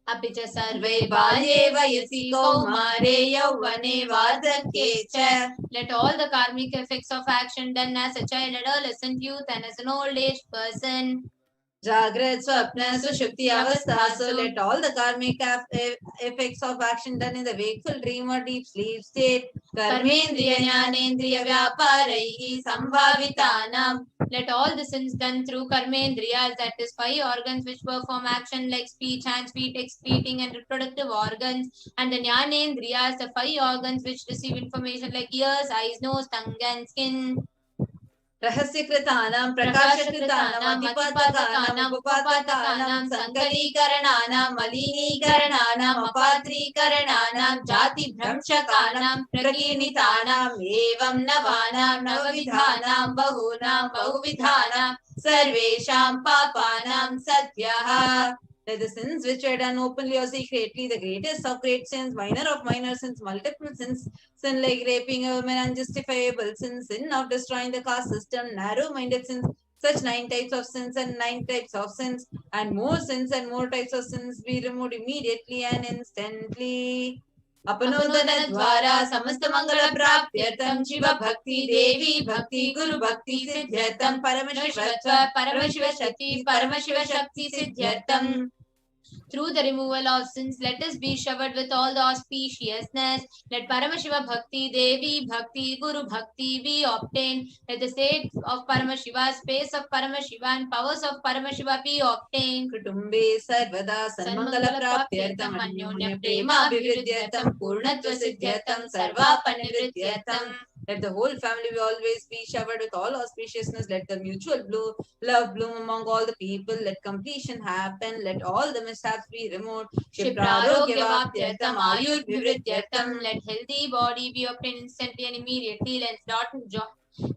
Apicha sarve balye vayasi kaumare yauvane vardhake cha. Let all the karmic effects of action done as a child, adolescent, youth and as an old age person. Jagrat Swapna Sushupti Avastha. So let all the karmic effects of action done in the wakeful dream or deep sleep state. Karmendriya Jnanendriya Vyaparaihi Sambhavitanam. Let all the sins done through karmendriyas, that is 5 organs which perform action like speech, hands, feet, excreting and reproductive organs, and the jnanendriyas, the 5 organs which receive information like ears, eyes, nose, tongue and skin. Rahasyakratanam, Prakashakratanam, Adipatakanam, Upapatakanam, Sankalikarananam, Malinikarananam, Apatrikarananam, Jati Bhramshakanam, Prakinitanam, Evam Navanam, Navavidhanam, Bahunam, Bahuvidhanam, Sarvesham Papanam Satyaha. Let the sins which are done openly or secretly, the greatest of great sins, minor of minor sins, multiple sins, sin like raping a woman, unjustifiable sins, sin of destroying the caste system, narrow-minded sins, such 9 types of sins and 9 types of sins, and more sins and more types of sins be removed immediately and instantly. Apanodana dwara samasta mangala prapyatam Shiva bhakti devi bhakti guru bhakti siddhyatam Paramashiva shakti Paramashiva shakti siddhyatam. Through the removal of sins, let us be showered with all the auspiciousness. Let Paramashiva Bhakti, Devi Bhakti, Guru Bhakti be obtained. Let the state of Paramashiva, space of Paramashiva and powers of Paramashiva be obtained. Kutumbe Sarvada Sanmangala Prapyartam Anyonya Prema Vividyatam Purnatva Siddhyatam Sarva Panivrityatam. Let the whole family always be showered with all auspiciousness. Let the mutual love bloom among all the people. Let completion happen. Let all the mishaps be removed. Shiprarogya-vaptyartam ayur-vivrityartam. Let healthy body be obtained instantly and immediately.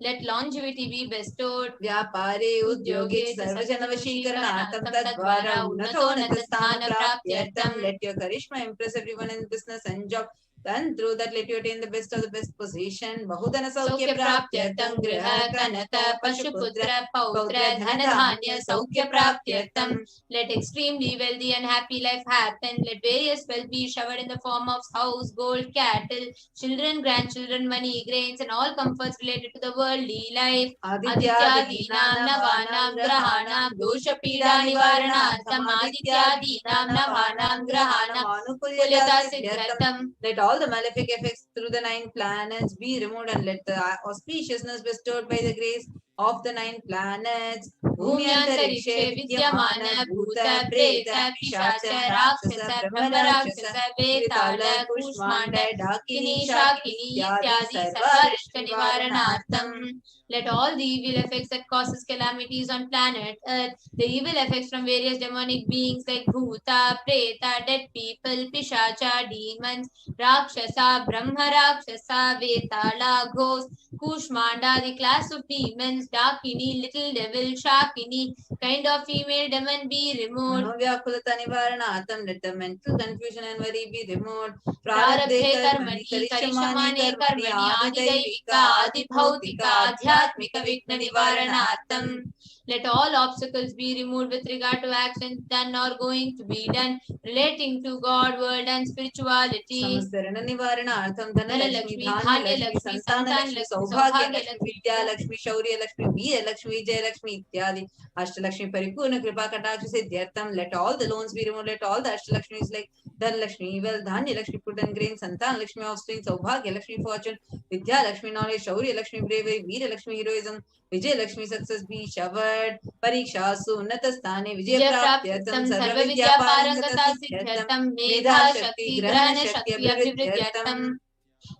Let longevity be bestowed. Vyapare udyoge sarvajanavashikaranartam tadvara unato natasthana praptyartam. Let your charisma impress everyone in business and job. Then through that let you attain the best of the best position. Bahudana saukya praptyartam griha kanaka pashuputra pautra dhanadhanya saukya praptyartam. Let extremely wealthy and happy life happen. Let various wealth be showered in the form of house, gold, cattle, children, grandchildren, money, grains, and all comforts related to the worldly life. Adityadinam navanam grahanam dosha pida nivaranartham adityadinam navanam grahanam anukulyata siddhartham. Let all the malefic effects through the 9 planets be removed and let the auspiciousness bestowed by the grace of the 9 planets. Bhumyantarikshe vidyamana bhuta preta pishacha rakshasa brahma rakshasa vetala kushmanda dakini shakini ityadi sarvarishta nivaranartham. Let all the evil effects that causes calamities on planet Earth, the evil effects from various demonic beings like bhuta, preta, dead people, pishacha, demons, rakshasa, brahma rakshasa, vetala, ghosts, kushmanda, the class of demons, dakini, little devil, shakini, kind of female demon be removed. Manovyakulata nivaranatham, let the mental confusion and worry be removed. Prarabdhe karmani, karishamani karmani, adidaivika, adibhautika, adhyatmika vigna nivaranartham. Let all obstacles be removed with regard to actions done or going to be done relating to God, world and spirituality. Samastarana nivaranartham Dhanalakshmi, Dhanyalakshmi, Santanalakshmi, Saubhagyalakshmi, Vidyalakshmi, Shauriyalakshmi, Veeralakshmi, Vijayalakshmi, Ityadi. Ashtalakshmi Paripurna Kripa Kataksha Siddhyartham. Let all the loans be removed. Let all the Ashtalakshmis like Dhanalakshmi, wealth, Dhanyalakshmi, food and grain, Santanalakshmi, offspring, Saubhagyalakshmi, fortune, Vidyalakshmi, knowledge, Shauriyalakshmi, bravery, Veeralakshmi, heroism, Vijayalakshmi, success be showered. Parikshasu Unnatastane Vijaya Praptyartham Sarva Vidya Parangata Siddhyartham Medha Shakti Grahana Shakti Abhivridyartham.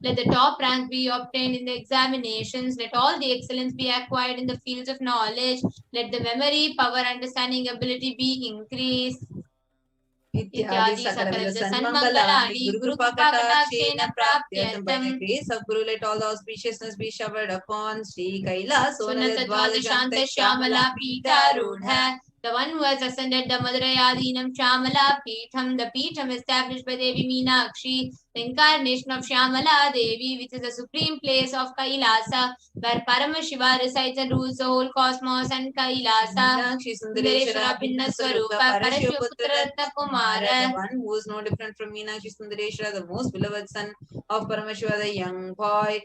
Let the top rank be obtained in the examinations. Let all the excellence be acquired in the fields of knowledge. Let the memory, power, understanding, ability be increased. Ityadi Sakala Sanmangalani Guru Krupa Katakshena Praptyartham. By the grace of Guru, let all the auspiciousness be showered upon Sri Kailasa Sonadadvaja Shanta Shyamala Pita Rudha. The one who has ascended the Madarayadinam Shyamala Peetham, the Peetham established by Devi Meenakshi, the incarnation of Shyamala Devi, which is the supreme place of Kailasa, where Paramashiva resides and rules the whole cosmos and Kailasa. Meenakshi Sundareshwara Bhinna Swarupa Parashivaputra Ratna Kumara. The one who is no different from Meenakshi Sundareshwara, the most beloved son of Paramashiva, the young boy.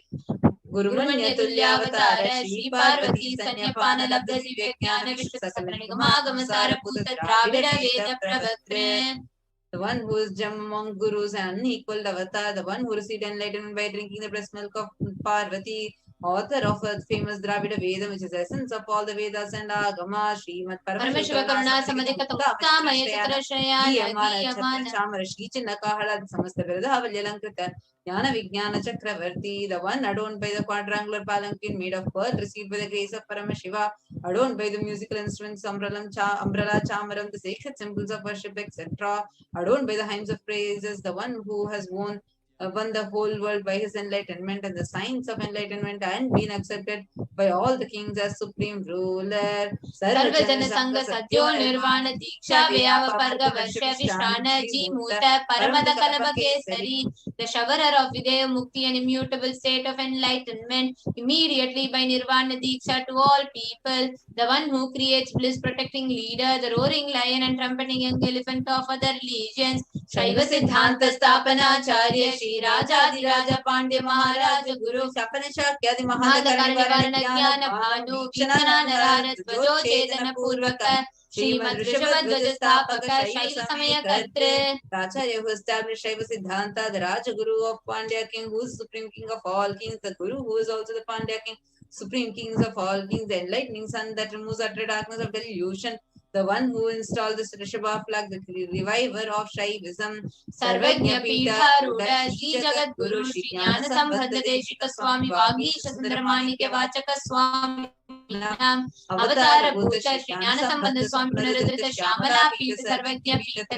Gurumanya Tulyavatara Shri Parvati Sanyapana Labdha Divya Jnana Vishwa Sakala Nigamagama Saraputa Dravida Veda Pravatre. The one who is Jam among gurus and unequaled avatar, the one who received enlightenment by drinking the breast milk of Parvati, author of a famous Dravida Veda, which is the essence of all the Vedas and Agama, Srimad Paramashiva Karuna Samadhika Tamaya Chitrashraya Yamana Chamara Shri Chinnakahala Samasta Viradha Valyalankrita Jnana Vijnana Chakravarti, the one adorned by the quadrangular palanquin made of pearl, received by the grace of Paramashiva, adorned by the musical instruments, umbrella, chamaram, the sacred symbols of worship, etc., adorned by the hymns of praises, the one who has won the whole world by his enlightenment and the signs of enlightenment and been accepted by all the kings as supreme ruler. Sarvajana Sangha Satyo Nirvana Diksha Vyava Parga Varsha Vishrana Jimuta Paramada Kalaba Kesari, the showerer of Videya Mukti and immutable state of enlightenment, immediately by Nirvana Diksha to all people, the one who creates bliss protecting leader, the roaring lion and trumpeting young elephant of other religions, Shaiva Siddhanta Stapana Acharya Shri Rajadi Raja Pandya Maharaja Guru Shapana Shakyadi Mahadakarnivarana Jnana Bhanu Vichanana Nararat Vajo Chetana Purvaka Srimad Rishabhadvaja Stapaka Shaiva Samaya Katre. The Acharya who established Shaiva Siddhanta, the Raja Guru of Pandya King, who is supreme king of all kings, the Guru who is also the Pandya King, supreme kings of all kings, the enlightening sun that removes utter darkness of delusion, the one who installed the Rishabha flag, the reviver of Shaivism, Sarvajna Pita Ruda, Shri Jagat Guru, Shri Jnana Sambhadra Deshika Swami, Vagisha Sundaramani Ke Vachaka Swami, अवतार भूत श्री ज्ञान संबंध स्वामी पुनरुद्धृत श्यामला पीठ सर्वज्ञ पीठ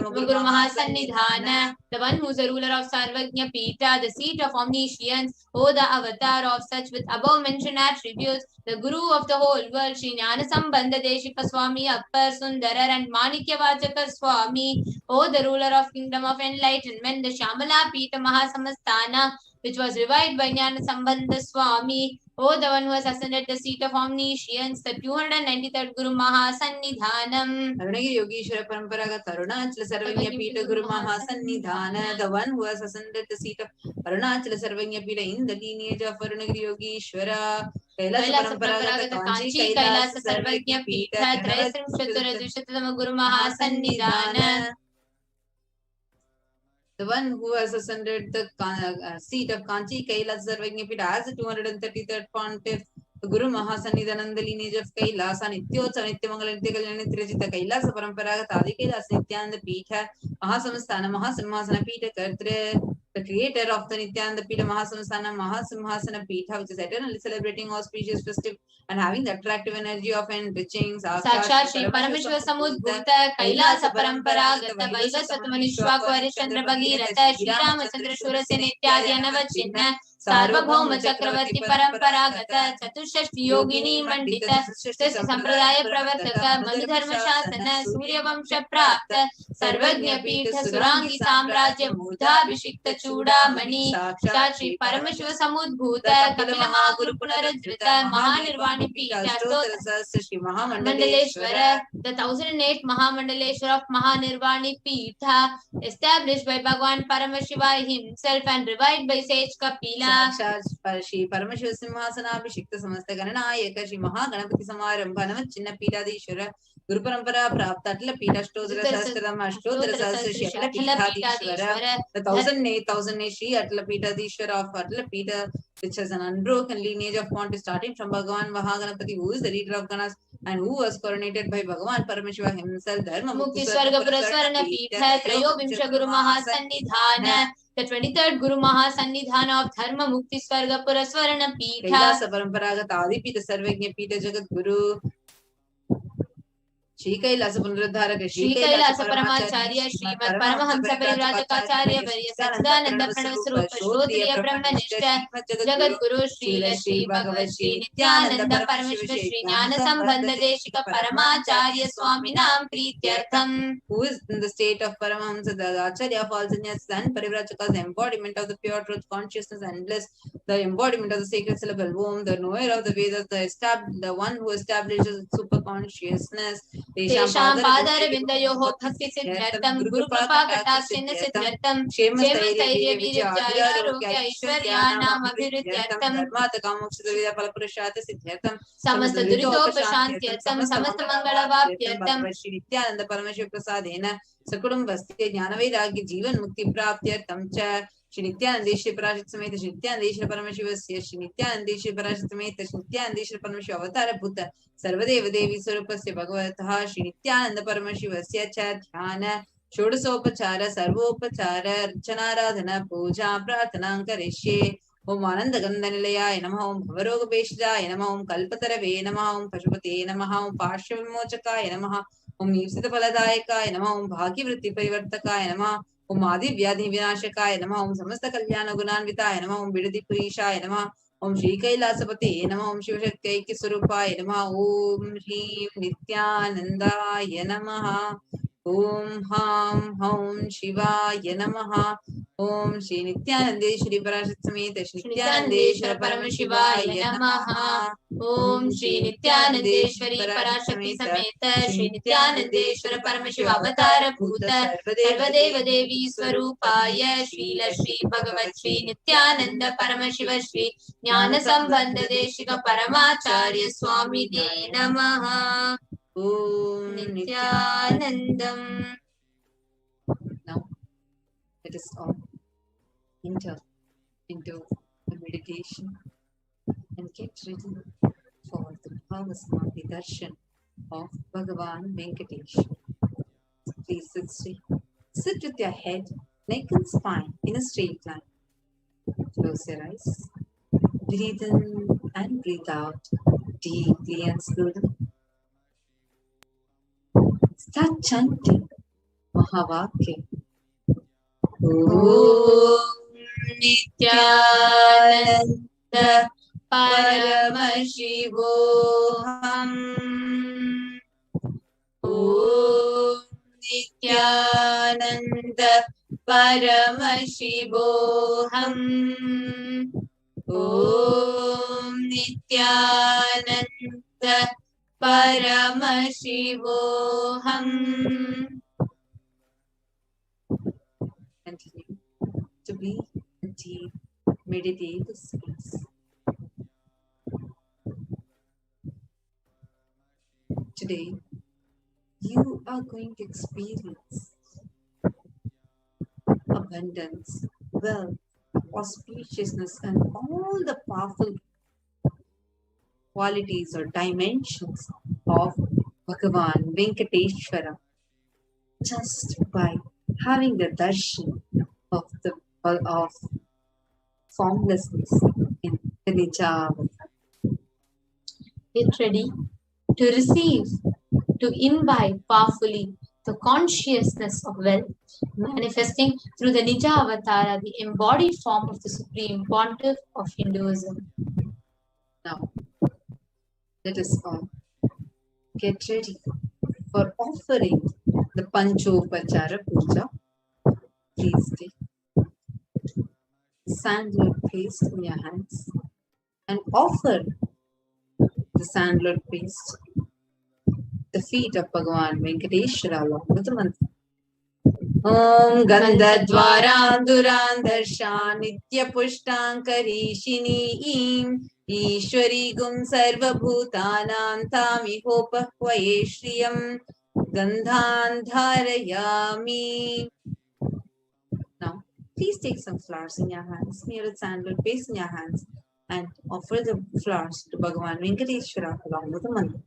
गुरु महासन्निधान, the one who is the ruler of Sarvagnya Pita, the seat of omniscience, O the avatar of such with above mentioned attributes, the guru of the whole world, Shri Jnana Sambandha Deshika Swami, Appar Sundarar and Manikya Vachaka Swami, O the ruler of kingdom of enlightenment, the Shamala Pita Mahasamastana, which was revived by Jnana Sambandha Swami, O the one who has ascended the seat of omniscience, the 293rd Guru Mahasannidhanam, Arunagiri Yogeshwara Paramparaga Arunachala Sarvagnya Pita Guru Mahasannidhana, the one who has ascended the seat of Arunachala Sarvagnya Pita in the lineage of Arunagiri Yogeshwara, Kailasa Paramparaga Kanchi Kailasa Sarvagnya Pita, Trayasrim Shatura Dushatama Guru Mahasannidhana, the one who has ascended the seat of Kanchi Kailasa Sarvagnya Pita as the 233rd Pontiff, the Guru Mahasannidhananda lineage of Kailasa, Nityotsa Nityamangala Nityakalana Nityajita Kailasa Paramparaga Adi Kailasa Nithyananda Pita, Mahasamastana Mahasimhasana Pita Kartre, the creator of the Nithyananda Pita Mahasamastana Mahasimhasana Pita, which is eternally celebrating auspicious festive and having the attractive energy of enriching Sakshat Shri Paramashivoham Bhuta Kailasa Paramparaga Vaivasat Manishwa Kvarishchandra Bhagirata Shri Ramachandra Shurasya Nityadi Anavachinna Sarvabhauma Chakravarti Paramparaga Chatushashti Yogini Mandita Sampradaya Pravartaka Madhudharma Shasana Surya Vamsha Prapta Sarvagnya Pita Surangi Samrajya Mudha Abhishikta Chudamani Sakshat Shri Paramashivoham Bhuta Kapila Guru Punaradhrita Mahanirvani Pita Stotra Shri Mahamandaleshwara, the 1008 Mahamandaleshwara of Mahanirvani Pita, established by Bhagwan Paramashiva himself and revived by sage Kapila. Shri Paramashiva Simhasana Abhishikta Samasta Gananayaka Shri Mahaganapati Samarambhanama Chinna Pitadishwara Guru Parampara Prapta Atla Pita Shtodra Sastram Ashtodra Sastra Shri Atla Pitadishwara, the 1008 Shri Atla Pitadishwara of Atla Pita, which has an unbroken lineage of Pontiff starting from Bhagavan Mahaganapati, who is the leader of Ganas and who was coronated by Bhagavan Paramashiva himself. Dharma Mukti Swarga Puraswarana Pita Trayo Vimsha Guru Mahasannidhana, the 23rd Guru Mahasannidhana of Dharma Mukti Swarga Puraswarana Pita, Kailasa Paramparaga Adi Pita Sarvagnya Pita Jagat Guru Shri Kailasa Punaruddharaka Shri Kailasa Paramacharya Srimad Paramahamsa Parivrajakacarya Varya Satchidananda Pranavasrupa Shodriya Brahmanishta Jagat Guru Shri Bhagavad Shri Nithyananda Paramashiva Shri Jnana Sambandha Deshika Paramacharya Swaminam Prityartham, who is in the state of Paramahamsa, the Acharya of all sannyas and Parivrajaka's embodiment of the pure truth, consciousness and bliss, the embodiment of the sacred syllable Om, the knower of the Vedas, the one who establishes super consciousness. Tesham Padara Vindayoho Bhakti Siddhartam Guru Kripa Katakshina Siddhartam Ksemastairya Vijaya Arogya Aishwarya Nam Abhirudyartam Dharmata Kamokshita Vida Palapurashata Siddhartam Samasta Duritopashantyartam Samasta Mangala Vaptyartam Shri Nithyananda Paramashiva Prasadena Sakurum Vastya Jnana Vairagya Jivan Mukti Praptyartam Cha Shri Nithyanandeshwara Parashit Sameta Shri Nithyanandeshwara Paramashivasya Shri Nithyanandeshwara Parashit Sameta Shri Nithyanandeshwara Paramashiva Avatara Bhuta Sarvadeva Devi Swarupasya Bhagavataha Shri Nithyananda Paramashivasya Cha Dhyana Shodasopachara Sarvopachara Archanaradhana Puja Prathanam Karishye Om Ananda Gandhanilaya Namaha Om Bhavaroga Beshjaya Namaha Om Kalpatarave Namaha Om Pashupate Namaha Om Parshvimochakaya Namaha Om Nivsita Paladayakaya Namaha Om Bhagivritti Parivartakaya Namaha Om Adi Vyadhi Vinashakaya Namaha Om Samasta Kalyana Gunanvitaya Namaha Om Bidadi Purishaya Namaha Om Shri Kailasapati Namaha Om Shivashakti Surupaya Namaha Om Shri Nithyanandaya Namaha Om Ham Om Shivaya Namaha Om Shri Nithyanandeshwari Parashit Sameta Shri Nithyanandeshwara Paramashivaya Namaha Om Shri Nithyanandeshwari Parashakti Sameta Shri Nithyanandeshwara Paramashiva Avatara Bhuta Sarvadeva Devi Swarupaya Srila Shri Bhagavat Shri Nithyananda Paramashiva Shri Jnana Sambandha Deshika Paramacharya Swami De Namaha Om Nithyanandam. Now let us all enter into the meditation and get ready for the Bhavasamadhi Darshan of Bhagavan Venkatesh. Please sit straight. Sit with your head, neck and spine in a straight line. Close your eyes. Breathe in and breathe out deeply and slowly. Start chanting Mahavakya. Om Nithyananda Paramashivoham. Om Nithyananda Paramashivoham. Om Nithyananda Paramashivoham. Continue to be a deep meditative space. Today, you are going to experience abundance, wealth, auspiciousness, and all the powerful qualities or dimensions of Bhagavan Venkateshwara just by having the darshan of formlessness in the Nijavatar. Get ready to receive, to invite powerfully the consciousness of wealth, manifesting through the Nija Avatara, the embodied form of the Supreme Pontiff of Hinduism. Now, let us all get ready for offering the Panchopachara Puja. Please take sandalwood paste in your hands and offer the sandalwood paste the feet of Bhagavan Venkateshwara along with the mantra. Om Gandhadvaram Durandarshan Nitya Pushtankarishini Ishwari Gum Sarva Bhutanam Tamihopahvaye Shriyam Gandhan Dharayami. Now, please take some flowers in your hands, near a sandalwood paste in your hands, and offer the flowers to Bhagavan Venkateshwara along with the mantra.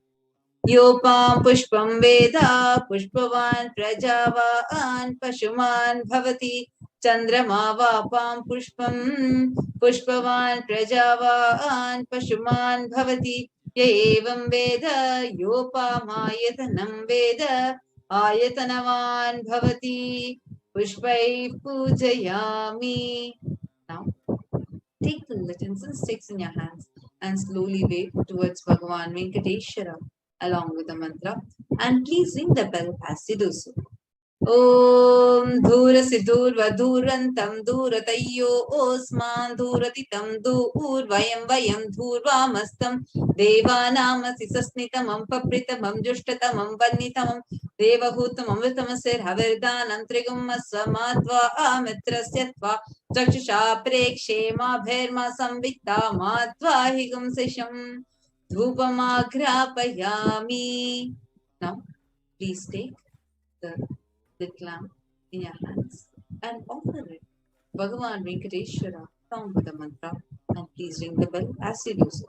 Yopam pushpam veda pushpavan prajavan pashuman bhavati chandrama vapam pushpam pushpavan prajavan pashuman bhavati yevam veda yopam ayatanam veda ayatanavan bhavati pushpai pujayami. Now take the lit incense sticks in your hands and slowly wave towards Bhagavan Venkateshwara along with the mantra, and please ring the bell as you do so. Om Dhura Sidurva Dhurantam Dhuratayo Osman Dhuratitam Dhur Vayam Vayam Dhurvamastam Devanamasi Sasnitamam Papritamam Jushtatamam Vannitamam Devahutam Amritamasir Havirdanam Trigum Samadva Amitrasyatva Chakshusha Prekshema Bherma Samvita Madva Higum Sesham Dhupamagrapayami. Now, please take the lit lamp in your hands and offer it Bhagavan Venkateshwara along with the mantra, and please ring the bell as you do so.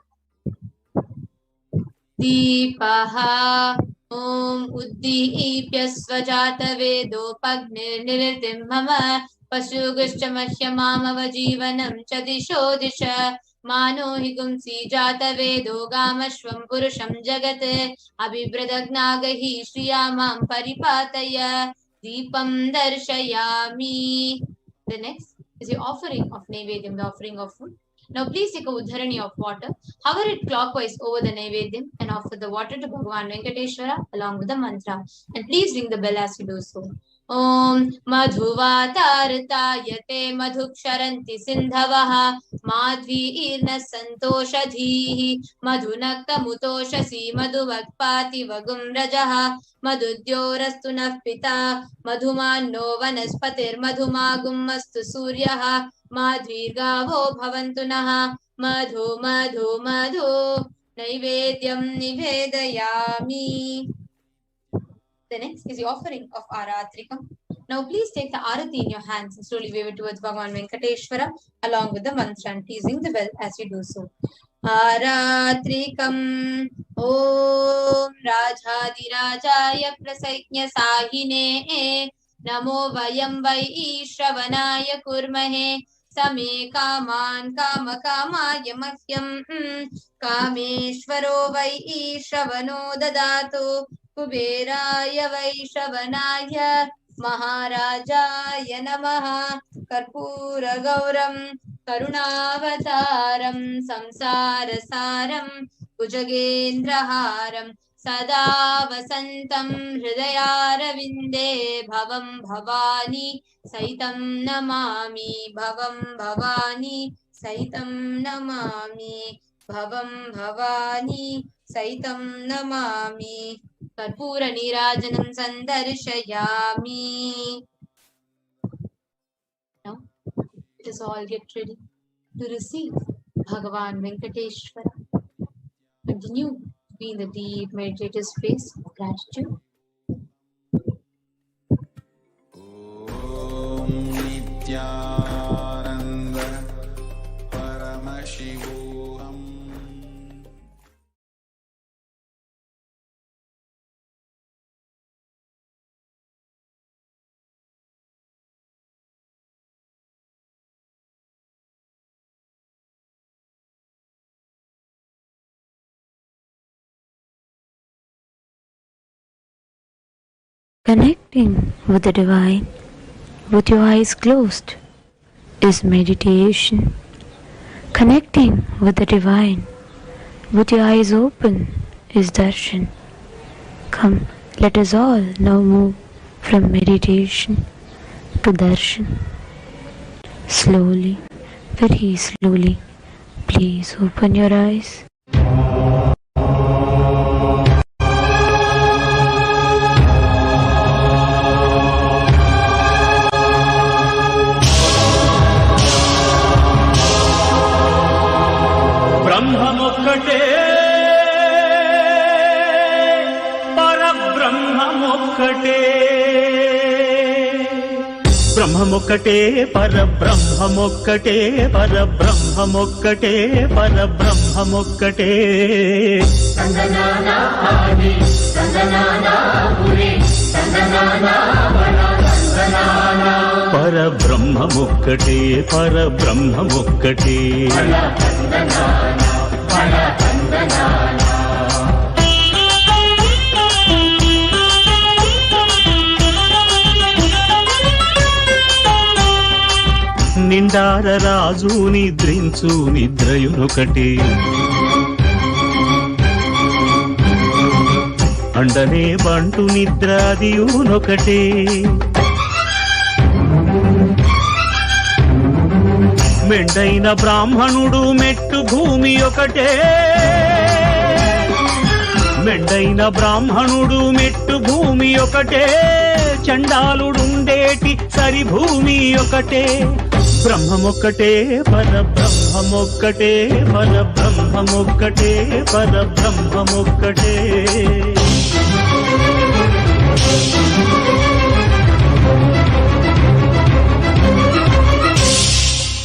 Deepaha Om Uddipya Svajata Vedopagni Niritim Mama Pasugashcha Mahyamama Jivanam Chadisho Disha Mano Higumsi Jata Vedo Gamashvam Purusham Jagate Abhibradhagnagahi Shriyamam Paripataya Deepam Darshayami. The next is the offering of Naivedyam, the offering of food. Now please take a udharani of water, hover it clockwise over the Naivedyam and offer the water to Bhagavan Venkateshwara along with the mantra. And please ring the bell as you do so. Om Madhuvatartayate Madhuksharanti Sindhavaha Madhvi Irna Santoshadhihi Madhunakta Mutoshasi Madhuvakpati Vagum Rajaha Madhudyorastu Nafpita Madhumanno Vanaspatir Madhumagum Mastu Suryaha Madhvirgavo Bhavantu Naha Madhu Madhu Madhu Naivedyam Nivedayami. The next is the offering of Aratrikam. Now please take the Arati in your hands and slowly wave it towards Bhagavan Venkateshwara along with the mantra, and please ring the bell as you do so. Aratrikam Om Rajadhirajaya Prasajna Sahine Namo Vayam Vai Shravanaya Kurmahe समे कामान् कामकामाय मह्यं कामेश्वरो वै श्रवणो ददातु कुबेराय वै श्रवणाय महाराजाय नमः कर्पूरगौरं करुणावतारं संसारसारं भुजगेन्द्रहारं सदा वसन्तं हृदयारविन्दे भवं भवानी सहितं नमामि भवं भवानी सहितं नमामि भवं भवानी सहितं नमामि कर्पूर नीराजनं सन्दर्शयामि. Now let us all get ready to receive Bhagavan Venkateshwara. Continue to be in the deep meditative space of gratitude. Om Nithyananda Paramashivoham. Connecting with the divine with your eyes closed is meditation. Connecting with the divine with your eyes open is darshan. Come, let us all now move from meditation to darshan. Slowly, very slowly, please open your eyes. బ్రహ్మమొక్కటే పరబ్రహ్మమొక్కటే బ్రహ్మమొక్కటే పరబ్రహ్మమొక్కటే పరబ్రహ్మమొక్కటే పరబ్రహ్మమొక్కటే సంగనానా ఆది సంగనానా పురి సంగనానా వన సంగనానా పరబ్రహ్మమొక్కటే పరబ్రహ్మమొక్కటే నిండార రాజు నిద్రించు నిద్రయునొకటే అండనే బంటు నిద్రాదియునొకటే మెండైన బ్రాహ్మణుడు మెట్టు భూమి ఒకటే మెండైన బ్రాహ్మణుడు మెట్టు భూమి ఒకటే చండాలుడుండేటి సరి భూమి ఒకటే బ్రహ్మమొక్కటే పరబ్రహ్మమొక్కటే పరబ్రహ్మమొక్కటే పరబ్రహ్మమొక్కటే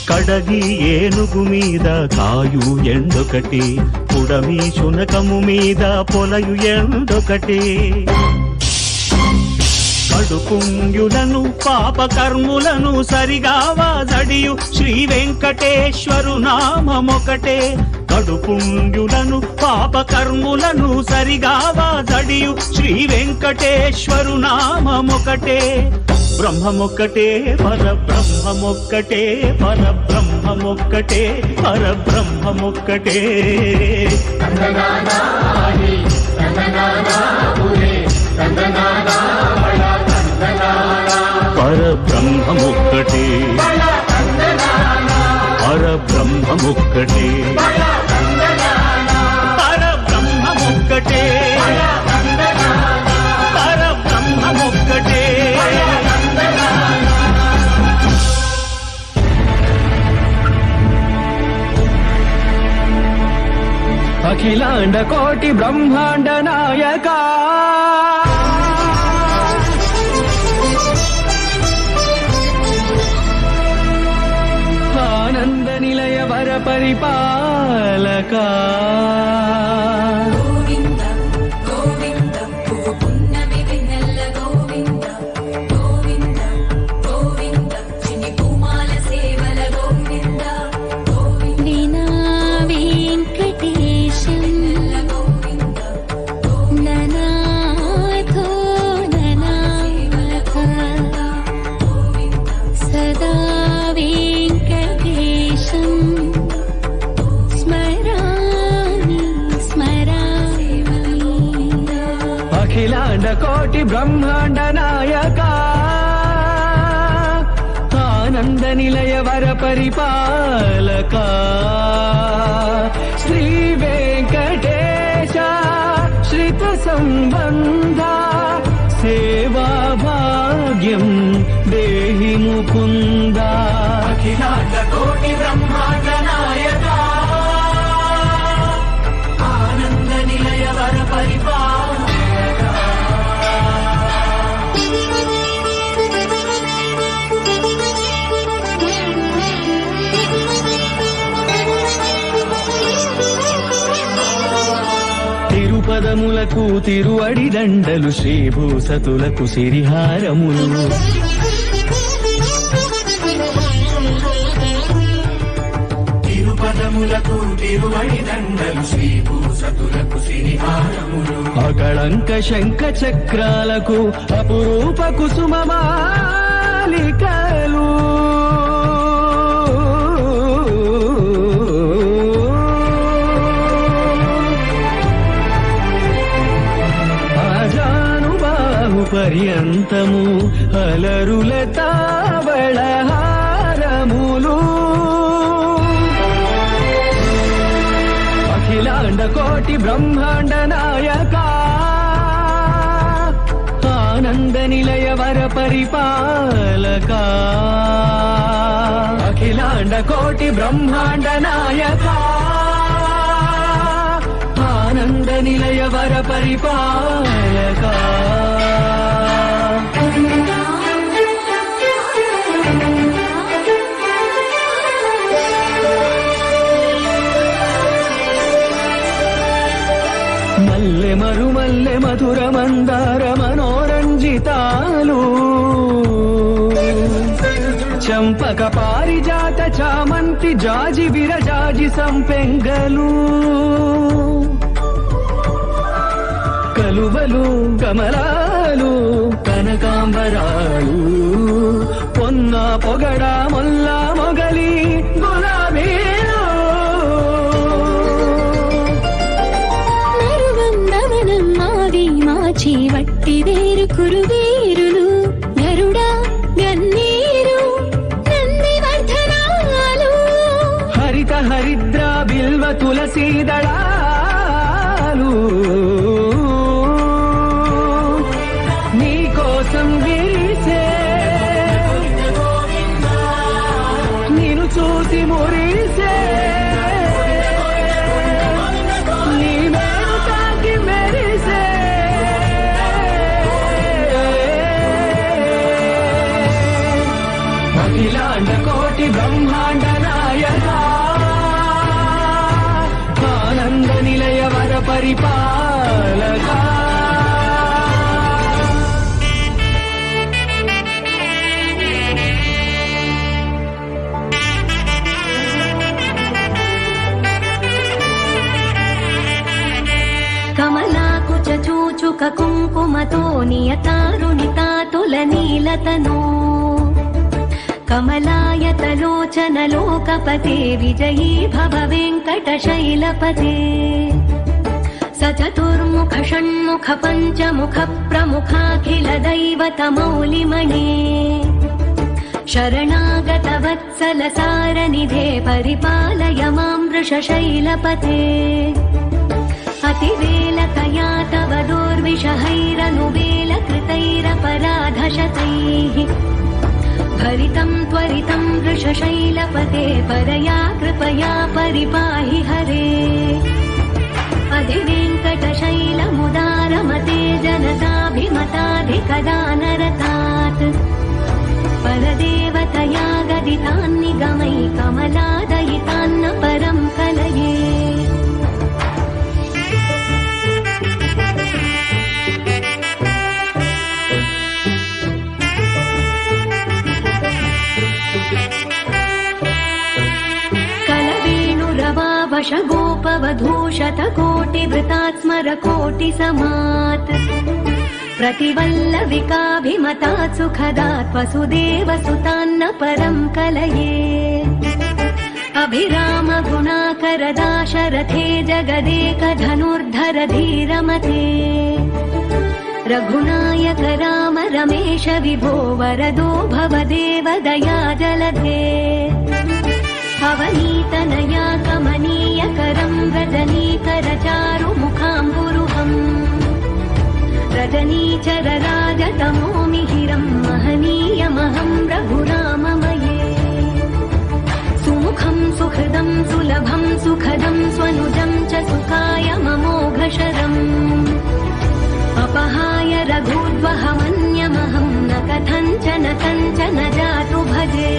కడగి ఏనుగు మీద కాయు ఎండొకటి పుడమి శునకము మీద పొలయు ఎండొకటి కడుపుంగులను పాపకర్ములను సరిగావా జడియు శ్రీ వెంకటేశ్వరు నామమొకటే కడుపుంగులను పాపకర్ములను సరిగావా జడియు శ్రీ వెంకటేశ్వరు నామమొకటే బ్రహ్మమొక్కటే పరబ్రహ్మమొక్కటే పరబ్రహ్మమొక్కటే పరబ్రహ్మమొక్కటే పరబ్రహ్మమొక్కటే పరబ్రహ్మమొక్కటే పరబ్రహ్మమొక్కటే పరబ్రహ్మమొక్కటే అఖిలాండ కోటి బ్రహ్మాండ నాయక ఆనంద నిలయ వర పరిపాలక గోవింద గోవింద చిని కుమాల సేవల గోవింద కోటి బ్రహ్మాండ నాయక ఆనంద నిలయ వర పరిపాలక శ్రీ వెంకటేశ శ్రిత సంబంధ సేవా భాగ్యం దేహి ముకుంద అఖిలాండ కోటి బ్రహ్మాండ నాయక ఆనంద నిలయ వర పరిపాలక తిరుపదములకు తిరువడి దండలు శ్రీభూసతులకు సిరిహారములు తిరుపదములకు తిరువడి దండలు శ్రీభూసతులకు సిరిహారములు అకళంక శంఖ చక్రాలకు అపురూప కుసుమమాలికలు పర్యంతము అలరుల తావళహారములు అఖిలాండ కోటి బ్రహ్మాండ నాయక ఆనంద నిలయ వర పరిపాలక అఖిలాండ కోటి బ్రహ్మాండ నాయక ఆనంద నిలయ వర పరిపాలక మల్లె మరుమల్లె మధుర మందార మనోరంజితాలు చంపక పారిజాత చామంతి జాజి విరజాజి సంపెంగలు కలువలు కమలాలు కనకాంబరాలు పొన్న పొగడ మొల్ల మొగలి గులాబీలు మరువందవనం మావి మాచి వట్టి వేరు కురువేరులు గరుడ గన్నీరు నందివర్ధనాలు హరిత హరిద్ర బిల్వ తులసీ దళాలు నీకోసం విరిసే నిన్ను చూసి మురిసే నీ మేలు తాకి మెరిసే అఖిలాండ కోటి బ్రహ్మాండ నాయక ఆనంద నిలయ వర పరిపాలక కమలాకుచ చూచుక కుంకుమతో నియతారుణితాతుల నీలతనో కమలాయతలోచన లోకపతే విజయీ భవ వెంకటశైలపతే సచతుర్ముఖ షణ్ముఖ పంచముఖ ప్రముఖాఖిల దైవత మౌలిమణే శరణాగత వత్సల సారనిధే పరిపాలయ మాం వృషశైలపతే అతివేలకయా తవ దోర్విషహైరనువేల కృతైరపరాధశతైః భరితం త్వరితం వృషశైలపతే పరయా కృపయా పరిపాహి హరే అధి వెంకటశైలముదారమతే జనతాభిమతాధికదానరతాత్ పరదేవతయా గదితాన్నిగమై కమలాదయితాన్న పరం కలయే वश गोपवधूशत कोटि वृतात् स्मर कोटि समात् प्रतिवल्लविकाभिमतात् सुखदात् वसुदेव सुतान्न परं कलये अभिराम गुणाकर दाशरथे जगदेक धनुर्धर धीरमते रघुनायक राम रमेश विभो वरदो भवदेव दया जलधे अवनीतनया कमनीयकरं रजनीकर चारुमुखाम्बुरुहम् रजनीचर राजतमो मिहिरं महनीयमहं रघुराममये सुमुखं सुहृदं सुलभं सुखदं स्वनुजं च सुखाय ममोघशरम् अपहाय रघुद्वहमन्यमहं न कथञ्चन जातु भजे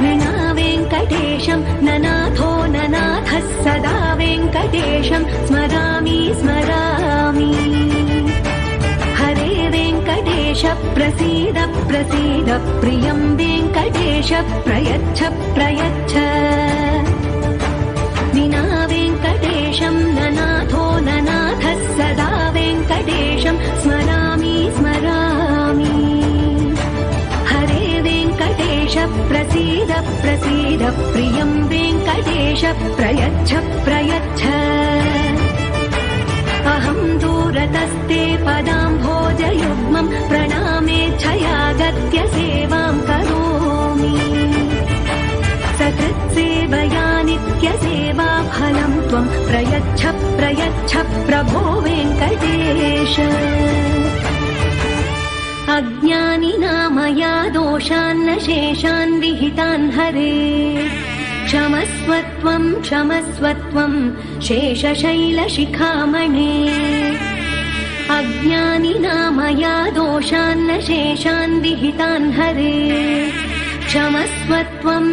विना वेङ्कटेशं ननाथो ननाथः सदा वेङ्कटेशं स्मरामि स्मरामि हरे वेङ्कटेश प्रसीद प्रसीद प्रियं वेङ्कटेश प्रयच्छ प्रयच्छ विना वेङ्कटेशं ननाथो ननाथः सदा वेङ्कटेशं स्मरामि स्मरामि हरे वेङ्कटेश प्रसीद प्रसीद प्रियं वेङ्कटेश प्रयच्छ प्रयच्छ अहं दूरतस्ते पदाम्भोजयुग्मं प्रणामेच्छयागत्य सेवां करोमि सकृत्सेवया नित्यसेवाफलं त्वं प्रयच्छ प्रयच्छ प्रभो वेङ्कटेश अज्ञानिना दोषान्न शेषान् विहितान् हरे क्षमस्वत्वं शेषशैलशिखामणे अज्ञानिना दोषान्न शेषान् विहितान् हरे क्षमस्वत्वं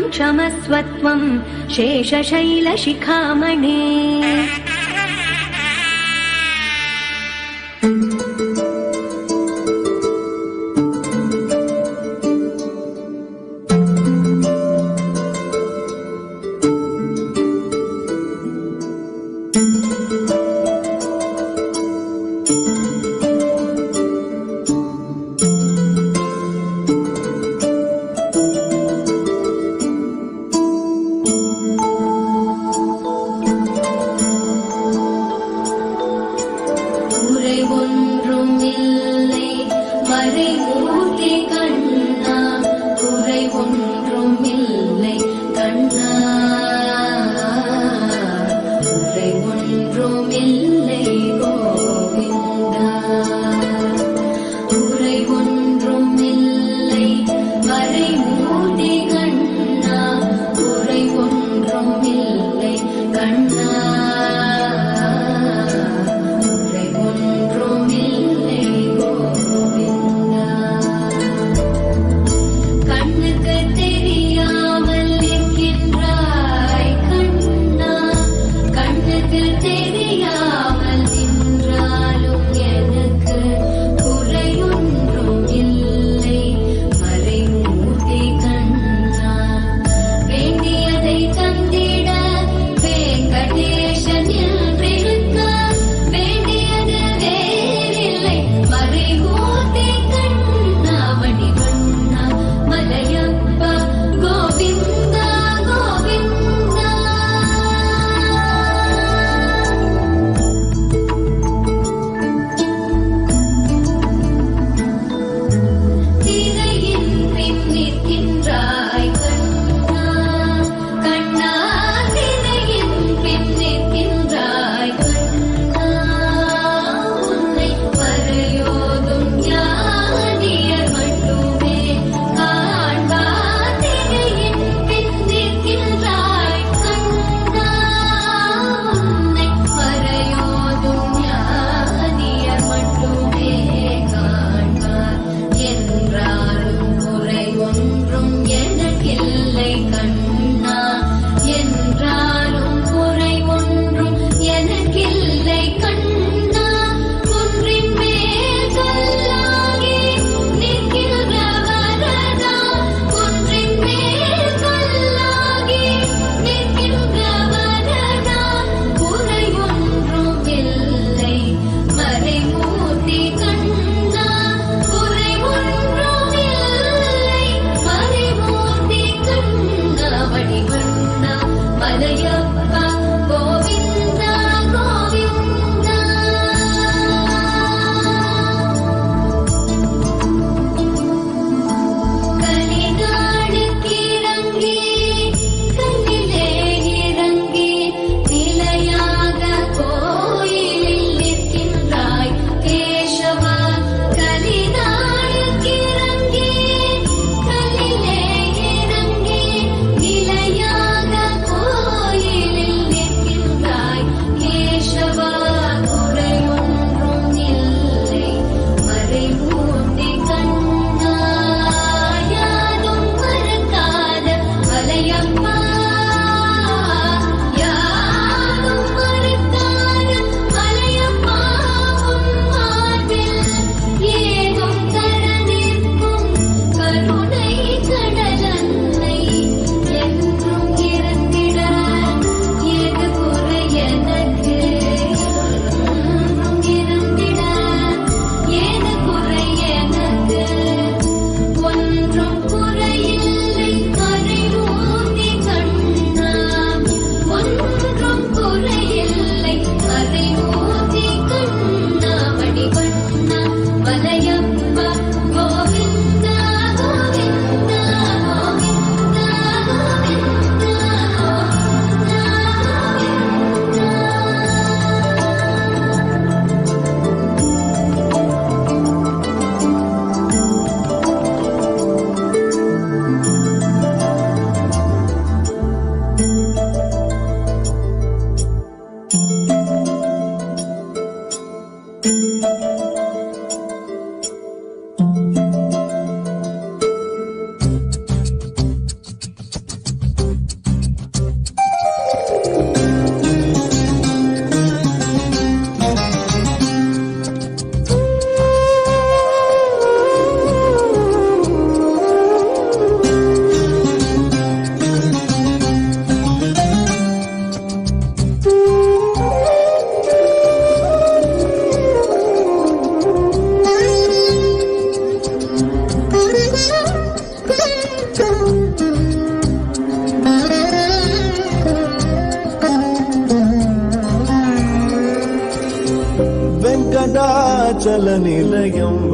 शेषशैलशिखामणे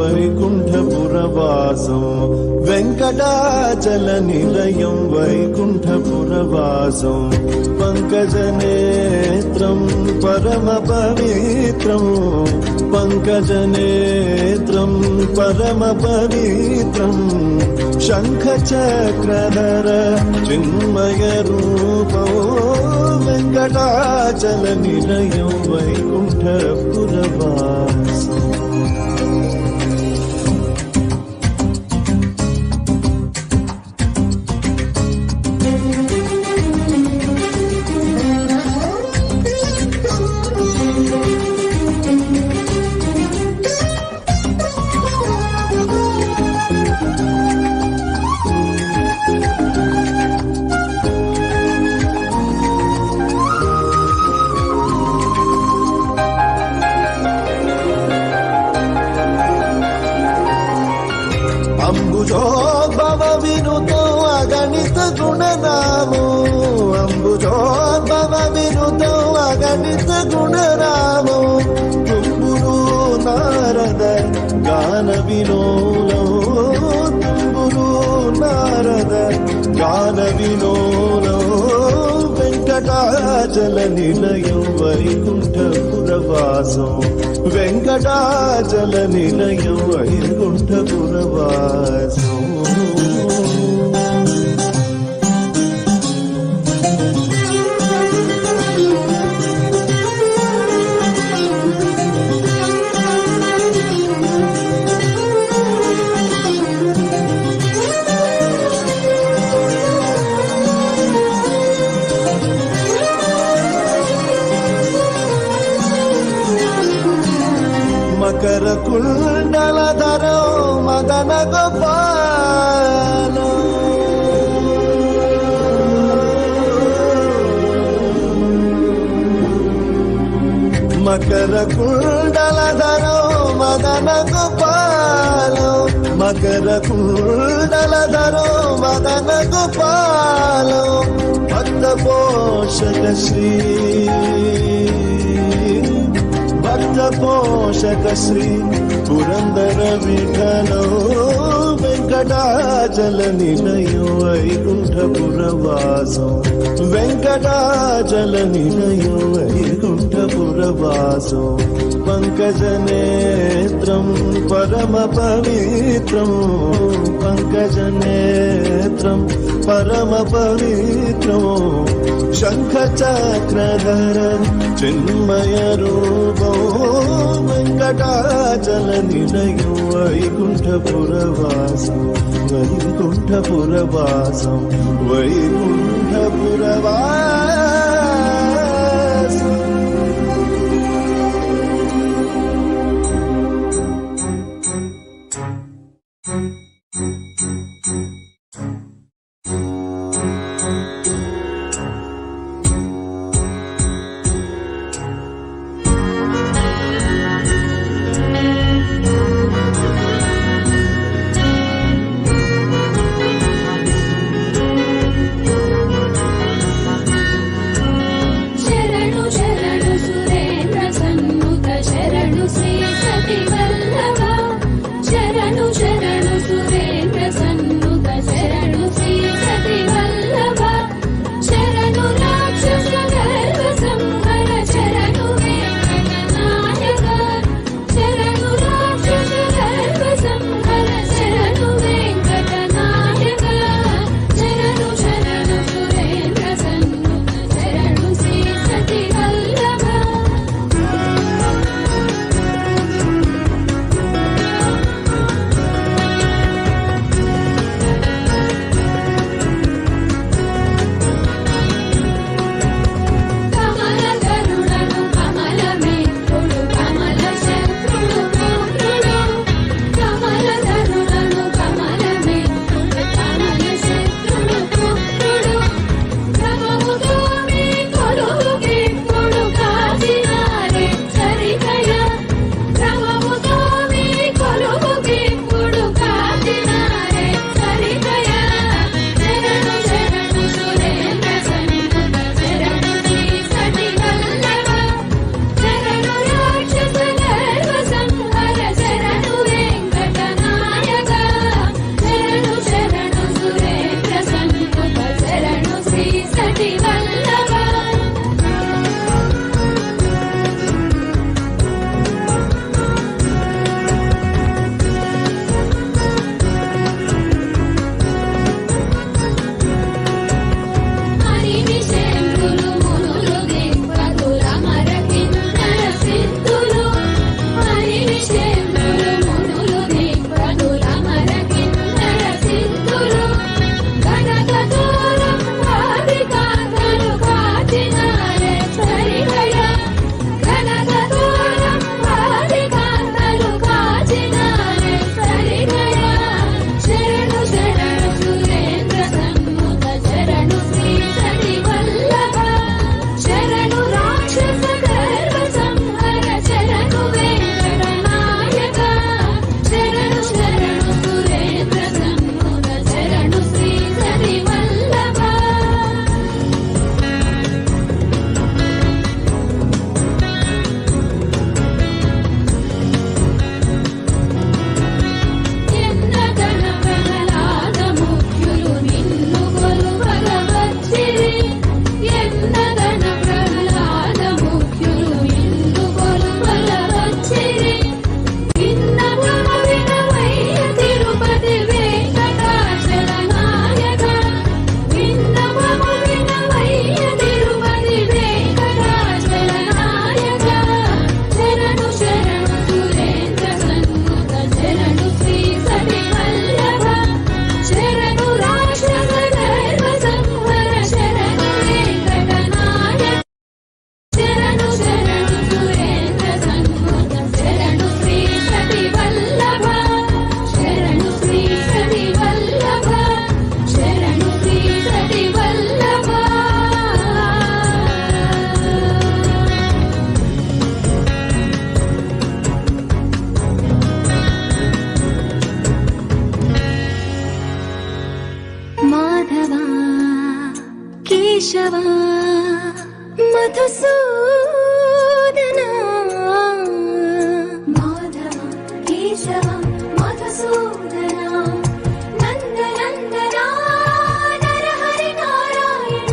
వైకుంఠపురవాసం వెంకటాచల నిలయం వైకుంఠపురవాసం పంకజనేత్రం పరమ పవిత్రం పంకజనేత్రం పరమ పవిత్రం శంఖచక్రధర చిన్మయ రూపం వెంకటాచల నిలయం వైకుంఠపురవాసం. అంబుజోద్భవ వినుతో అగణిత గుణనామో అంబుజోద్భవ వినుతో అగణిత గుణనామో తుంబురు నారద గాన వినోలో తుంబురు నారద గాన వినోలో వెంకటాచల నిలయం వైకుంఠపురవాసం వెంకటాచల నిలయం వైకుంఠపురవాసం. మకర కుండలధరో మదన గోపాలో మకర కుండలధరో మదన గోపాలో మకర కుండలధరో మదన గోపాలో భక్త పోషక శ్రీ భక్త పోషక శ్రీ పురందర విఠలో వెంకటాచల నిలయం వైకుంఠపురవాసం వెంకటాచల నిలయం వైకుంఠపురవాసం పంకజనేత్రం పరమ పవిత్రం పంకజనేత్రం పరమ పవిత్రం శంఖచక్రధర చిన్మయ రూపం వెంకటాచల నిలయం వైకుంఠపురవాసం వైకుంఠపురవాసం వైకుంఠపురవాసం. शरणु सुरेन्द्र केशव मधुसूदन माधव केशव मधुसूदन नंद नंदना नरहरि नारायण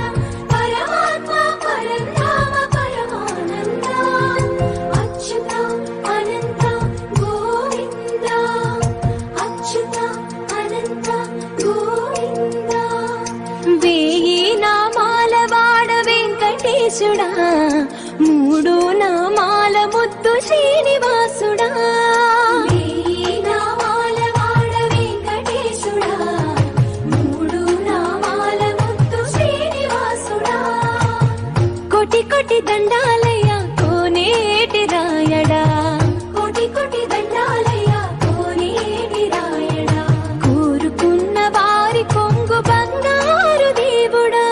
परमात्मा परधाम परमानंद अच्युत अनंत गोविंद अच्युत अनंत गोविंद वेयी नामाల వాడ వెంకటేశుడా మూడు నామాల ముద్దు శ్రీనివాసుడా వేయి నామాల వాడ వెంకటేశుడా మూడు నామాల ముద్దు శ్రీనివాసుడా కోటి కోటి దండాలయ్య కోనేటి రాయడా కోటి కోటి దండాలయ్య కోనేటి రాయడా కోరుకున్న వారి కొంగు బంగారు దేవుడా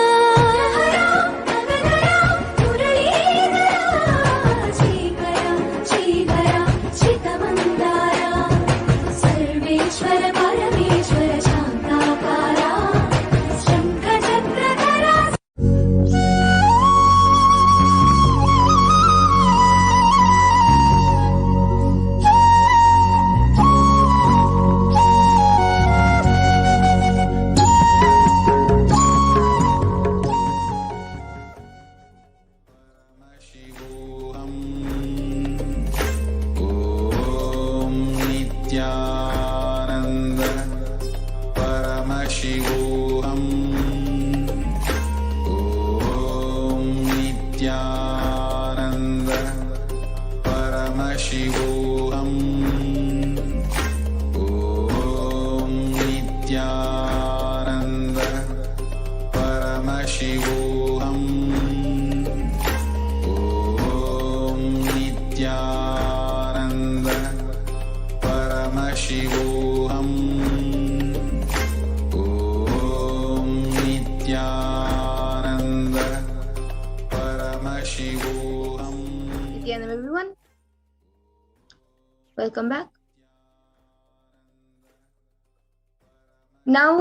సర్వేశ్వర పరమేశ్వర శాంతాకార శంఖ చక్రధర ॐ नित्यानन्द परमशिवोऽहम् ॐ नित्यानन्द परमशिवोऽहम् ॐ नित्यानन्द परमशिवोऽहम् ॐ नित्यानन्द परमशिवोऽहम् ॐ नित्यानन्द परमशिवोऽहम्. Nityanam, everyone. Welcome back. Now,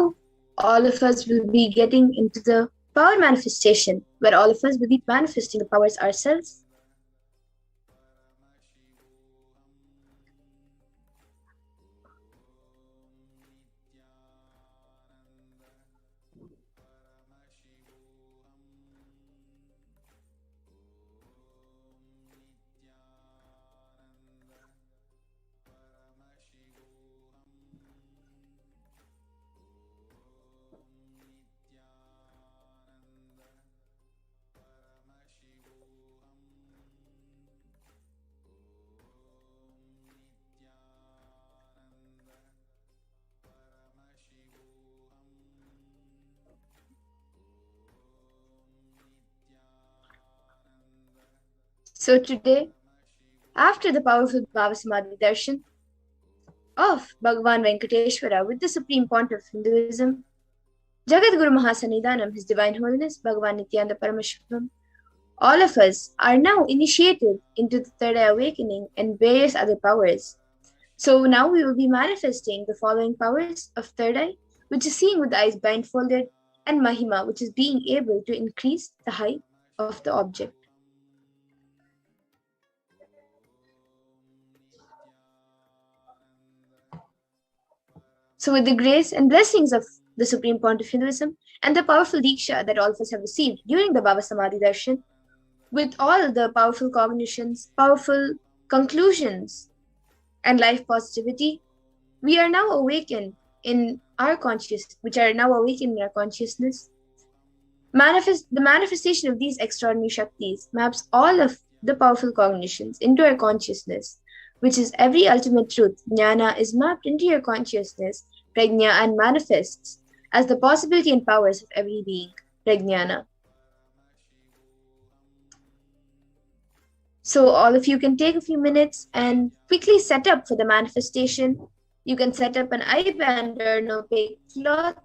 all of us will be getting into the power manifestation, where all of us will be manifesting the powers ourselves. So today, after the powerful Bhavasamadhi darshan of Bhagavan Venkateshwara with the Supreme Pontiff of Hinduism, Jagadguru Mahasannidhanam, His Divine Holiness Bhagavan Nithyananda Paramashivam, all of us are now initiated into the third eye awakening and various other powers. So now we will be manifesting the following powers of third eye, which is seeing with the eyes blindfolded, and Mahima, which is being able to increase the height of the object. So with the grace and blessings of the Supreme Pontiff of Hinduism and the powerful Diksha that all of us have received during the Bhavasamadhi darshan, with all the powerful cognitions, powerful conclusions, and life positivity, we are now awakened in our consciousness, which are now awakened in our consciousness. The manifestation of these extraordinary Shaktis maps all of the powerful cognitions into our consciousness, which is every ultimate truth. Jnana is mapped into your consciousness, prajna, and manifests as the possibility and powers of every being, prajnana. So all of you can take a few minutes and quickly set up for the manifestation. You can set up an eye band or an opaque cloth,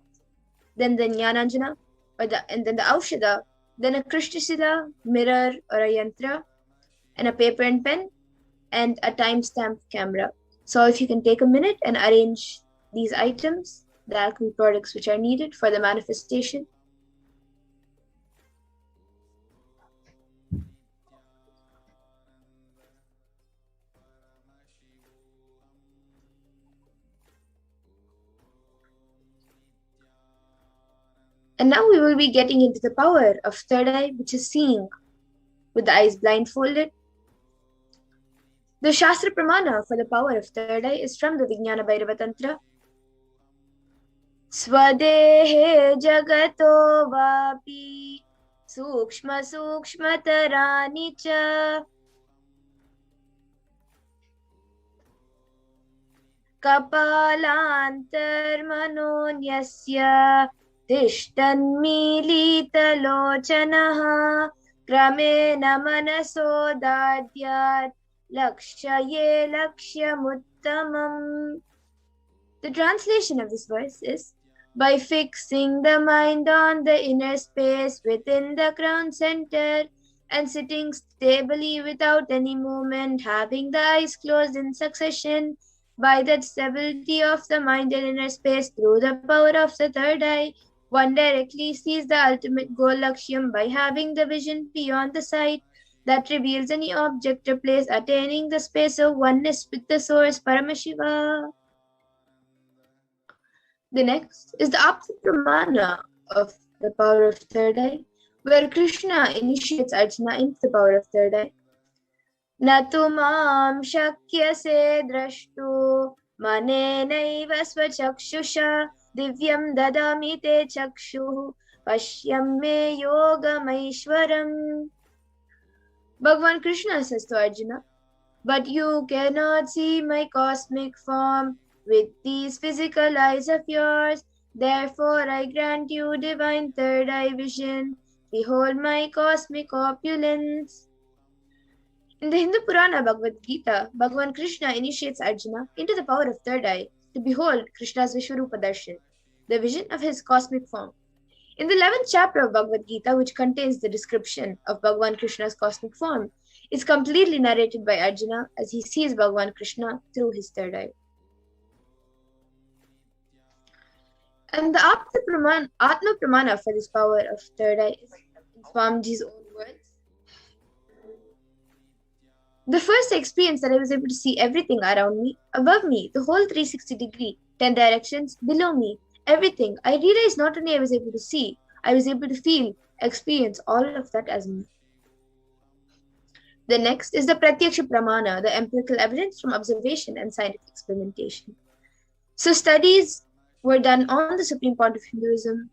then the Jnananjana, and then the Aushada, then a Krishnasila, mirror or a yantra, and a paper and pen, and a timestamp camera. So if you can take a minute and arrange these items, the alchemy products which are needed for the manifestation. And now we will be getting into the power of third eye, which is seeing with the eyes blindfolded. The Shastra Pramana for the power of third eye is from the Vijnana Bhairava Tantra. Swadehe jagato vapi sukshma sukshmatarani cha kapalantarmanonyasya tishtanmilitalochanaha kramena manasodadyat lakshaye lakshyamuttamam. The translation of this verse is, by fixing the mind on the inner space within the crown center and sitting stably without any movement, having the eyes closed in succession, by that stability of the mind in inner space through the power of the third eye, one directly sees the ultimate goal Lakshyam by having the vision beyond the sight that reveals any object or place, attaining the space of oneness with the source Paramashiva. The next is the Apta-pramana of the power of third eye, where Krishna initiates Arjuna into the power of third eye. Natu mam shakyase drashtu manenaiva svachakshusha divyam dadami te chakshu pashyam me yogamaishwaram. Bhagavan Krishna says to Arjuna, but you cannot see my cosmic form with these physical eyes of yours. Therefore I grant you divine third eye vision. Behold my cosmic opulence. In the Hindu Purana Bhagavad Gita, Bhagavan Krishna initiates Arjuna into the power of third eye to behold Krishna's Vishwarupa Darshan, the vision of his cosmic form. In the 11th chapter of Bhagavad Gita, which contains the description of Bhagavan Krishna's cosmic form, is completely narrated by Arjuna as he sees Bhagavan Krishna through his third eye. And the Atma Pramana for this power of third eye is in Swamiji's own words. The first experience that I was able to see everything around me, above me, the whole 360 degree, 10 directions, below me, everything, I realized not only I was able to see, I was able to feel, experience all of that as me. The next is the Pratyaksha Pramana, the empirical evidence from observation and scientific experimentation. So studies were done on the Supreme Pontiff of Hinduism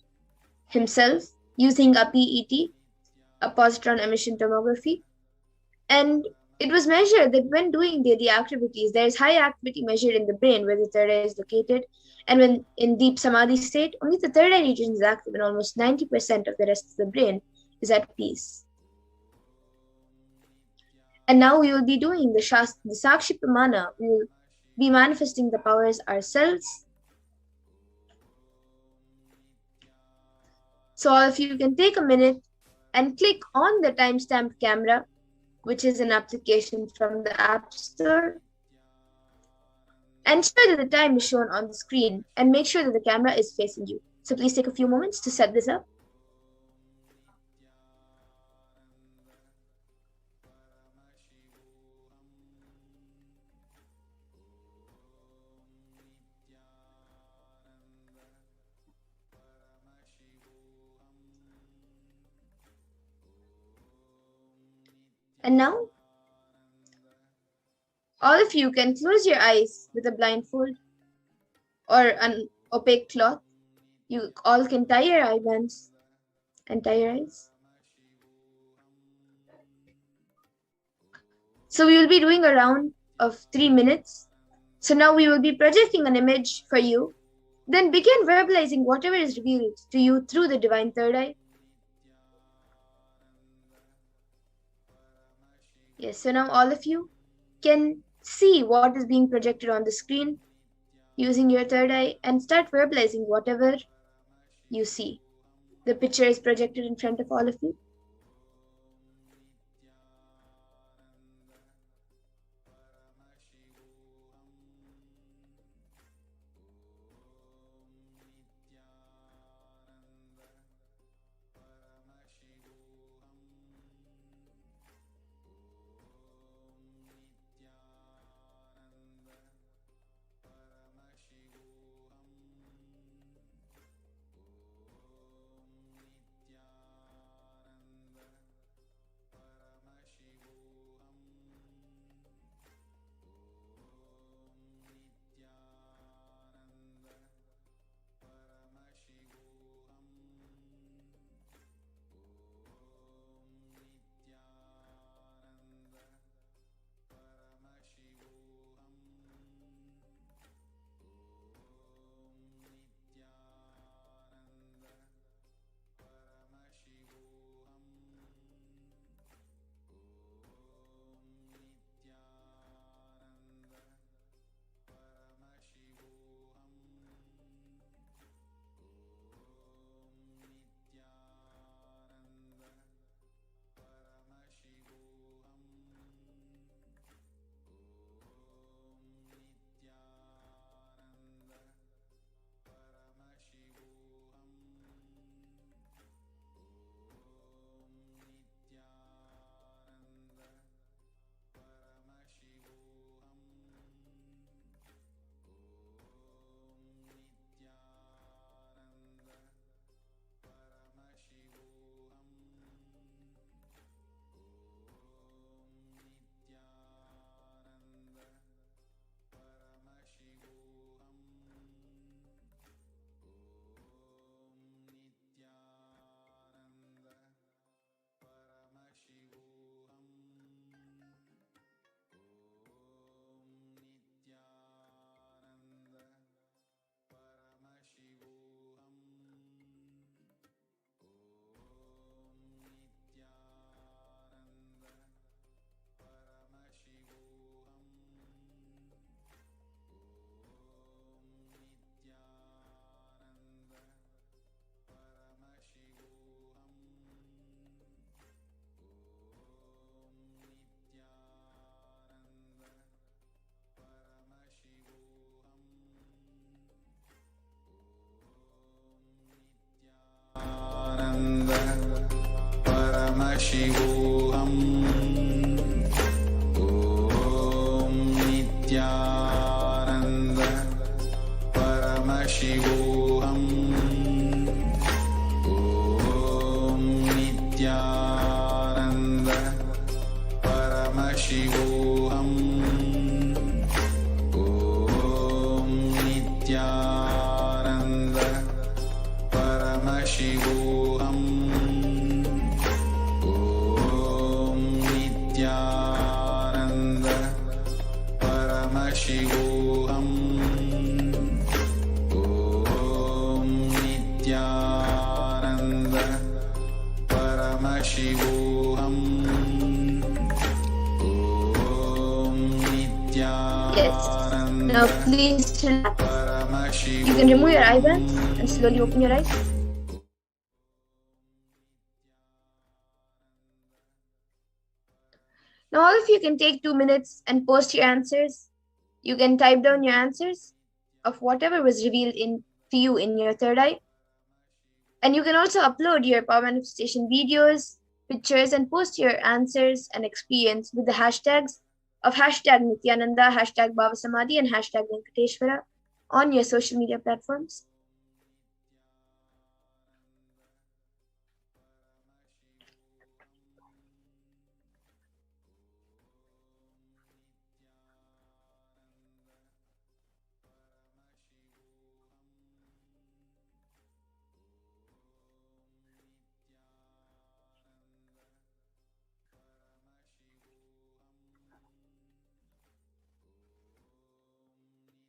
himself using a PET, a positron emission tomography, and it was measured that when doing daily activities, there is high activity measured in the brain where the third eye is located, and when in deep samadhi state, only the third eye region is active and almost 90% of the rest of the brain is at peace. And now we will be doing the Sakshi Pramana. We will be manifesting the powers ourselves. So all of you can take a minute and click on the timestamped camera, which is an application from the App Store. Ensure that the time is shown on the screen and make sure that the camera is facing you. So please take a few moments to set this up. And now, all of you can close your eyes with a blindfold or an opaque cloth. You all can tie your eye bands and tie your eyes. So we will be doing a round of 3 minutes. So now we will be projecting an image for you. Then begin verbalizing whatever is revealed to you through the divine third eye. Yes, so now all of you can see what is being projected on the screen using your third eye and start verbalizing whatever you see. The picture is projected in front of all of you. Paramashivoham. Om Nithyananda Paramashivoham. Om Nithyananda Paramashivoham. Om Nithyananda Paramashivoham. Om Nithyananda Paramashivoham. Om Nithyananda Paramashivoham. Om Yes. Nithyananda Now please relax. You can remove your eyebrows and slowly open your eyes. Now all of you can take 2 minutes and post your answers. You can type down your answers of whatever was revealed to you in your third eye. And you can also upload your power manifestation videos, pictures, and post your answers and experience with the hashtags of hashtag Nithyananda, hashtag Bhavasamadhi, and hashtag Venkateshwara on your social media platforms.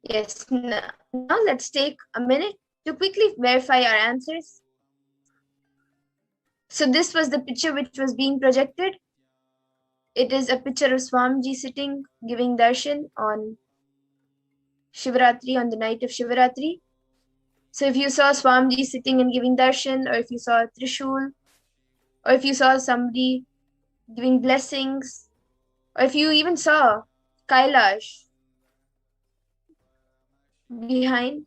Yes, now let's take a minute to quickly verify our answers. So this was the picture which was being projected. It is a picture of Swamiji sitting, giving darshan on Shivaratri, on the night of Shivaratri. So if you saw Swamiji sitting and giving darshan, or if you saw a Trishul, or if you saw somebody giving blessings, or if you even saw Kailash behind,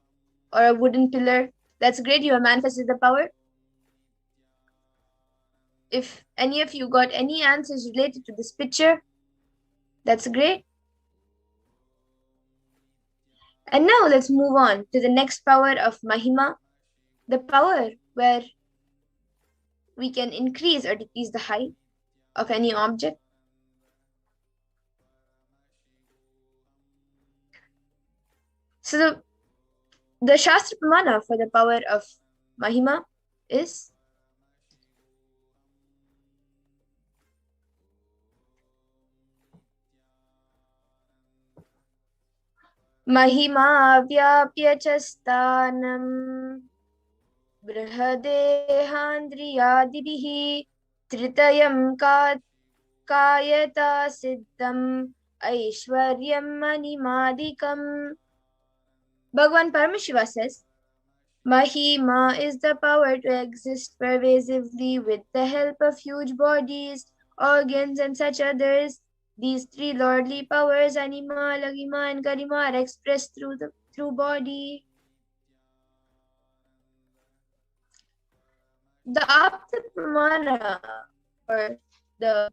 or a wooden pillar, that's great. You have manifested the power. If any of you got any answers related to this picture, that's great. And now let's move on to the next power of Mahima, the power where we can increase or decrease the height of any object. So the Shastra Pramana for the power of Mahima is Mahima vyapya chastanam brihadehandriyadibihi tritayam kayata siddham aishwaryam manimadikam. Bhagavan Paramashiva says, Mahima is the power to exist pervasively with the help of huge bodies, organs, and such others. These three lordly powers, Anima, Lagima, and Garima, are expressed through body. The Apta Pramana, or the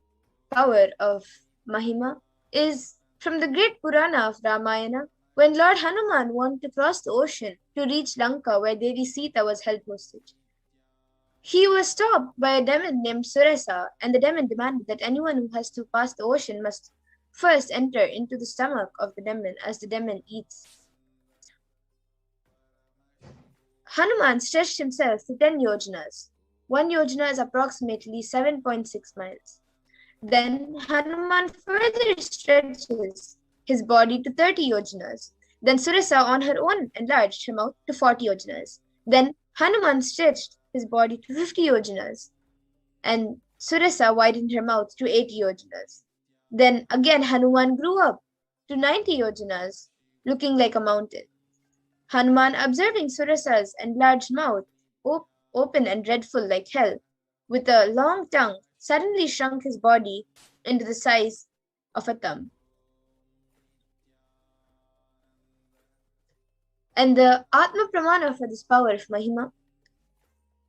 power of Mahima, is from the great Purana of Ramayana, when Lord Hanuman wanted to cross the ocean to reach Lanka, where Devi Sita was held hostage. He was stopped by a demon named Surasa, and the demon demanded that anyone who has to pass the ocean must first enter into the stomach of the demon as the demon eats. Hanuman stretched himself to 10 yojanas. 1 yojana is approximately 7.6 miles. Then Hanuman further stretches his body to 30 yojanas. Then Surasa on her own enlarged her mouth to 40 yojanas. Then Hanuman stretched his body to 50 yojanas. And Surasa widened her mouth to 80 yojanas. Then again Hanuman grew up to 90 yojanas, looking like a mountain. Hanuman, observing Surasa's enlarged mouth, open and dreadful like hell, with a long tongue, suddenly shrunk his body into the size of a thumb. And the Atma Pramana for this power of Mahima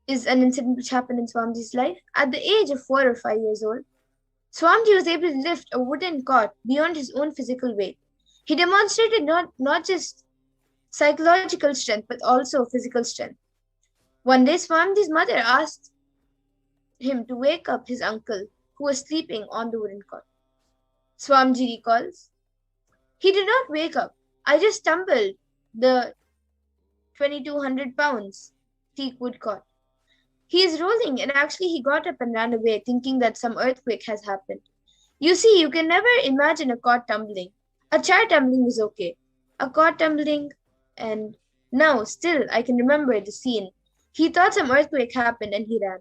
is an incident which happened in Swamiji's life. At the age of 4 or 5 years old, Swamiji was able to lift a wooden cot beyond his own physical weight. He demonstrated not just psychological strength, but also physical strength. One day, Swamiji's mother asked him to wake up his uncle, who was sleeping on the wooden cot. Swamiji recalls, "He did not wake up. I just stumbled the 2,200 pounds teak wood cot. He is rolling, and actually he got up and ran away, thinking that some earthquake has happened. You see, you can never imagine a cot tumbling. A chair tumbling was okay. A cot tumbling, and now still I can remember the scene. He thought some earthquake happened and he ran."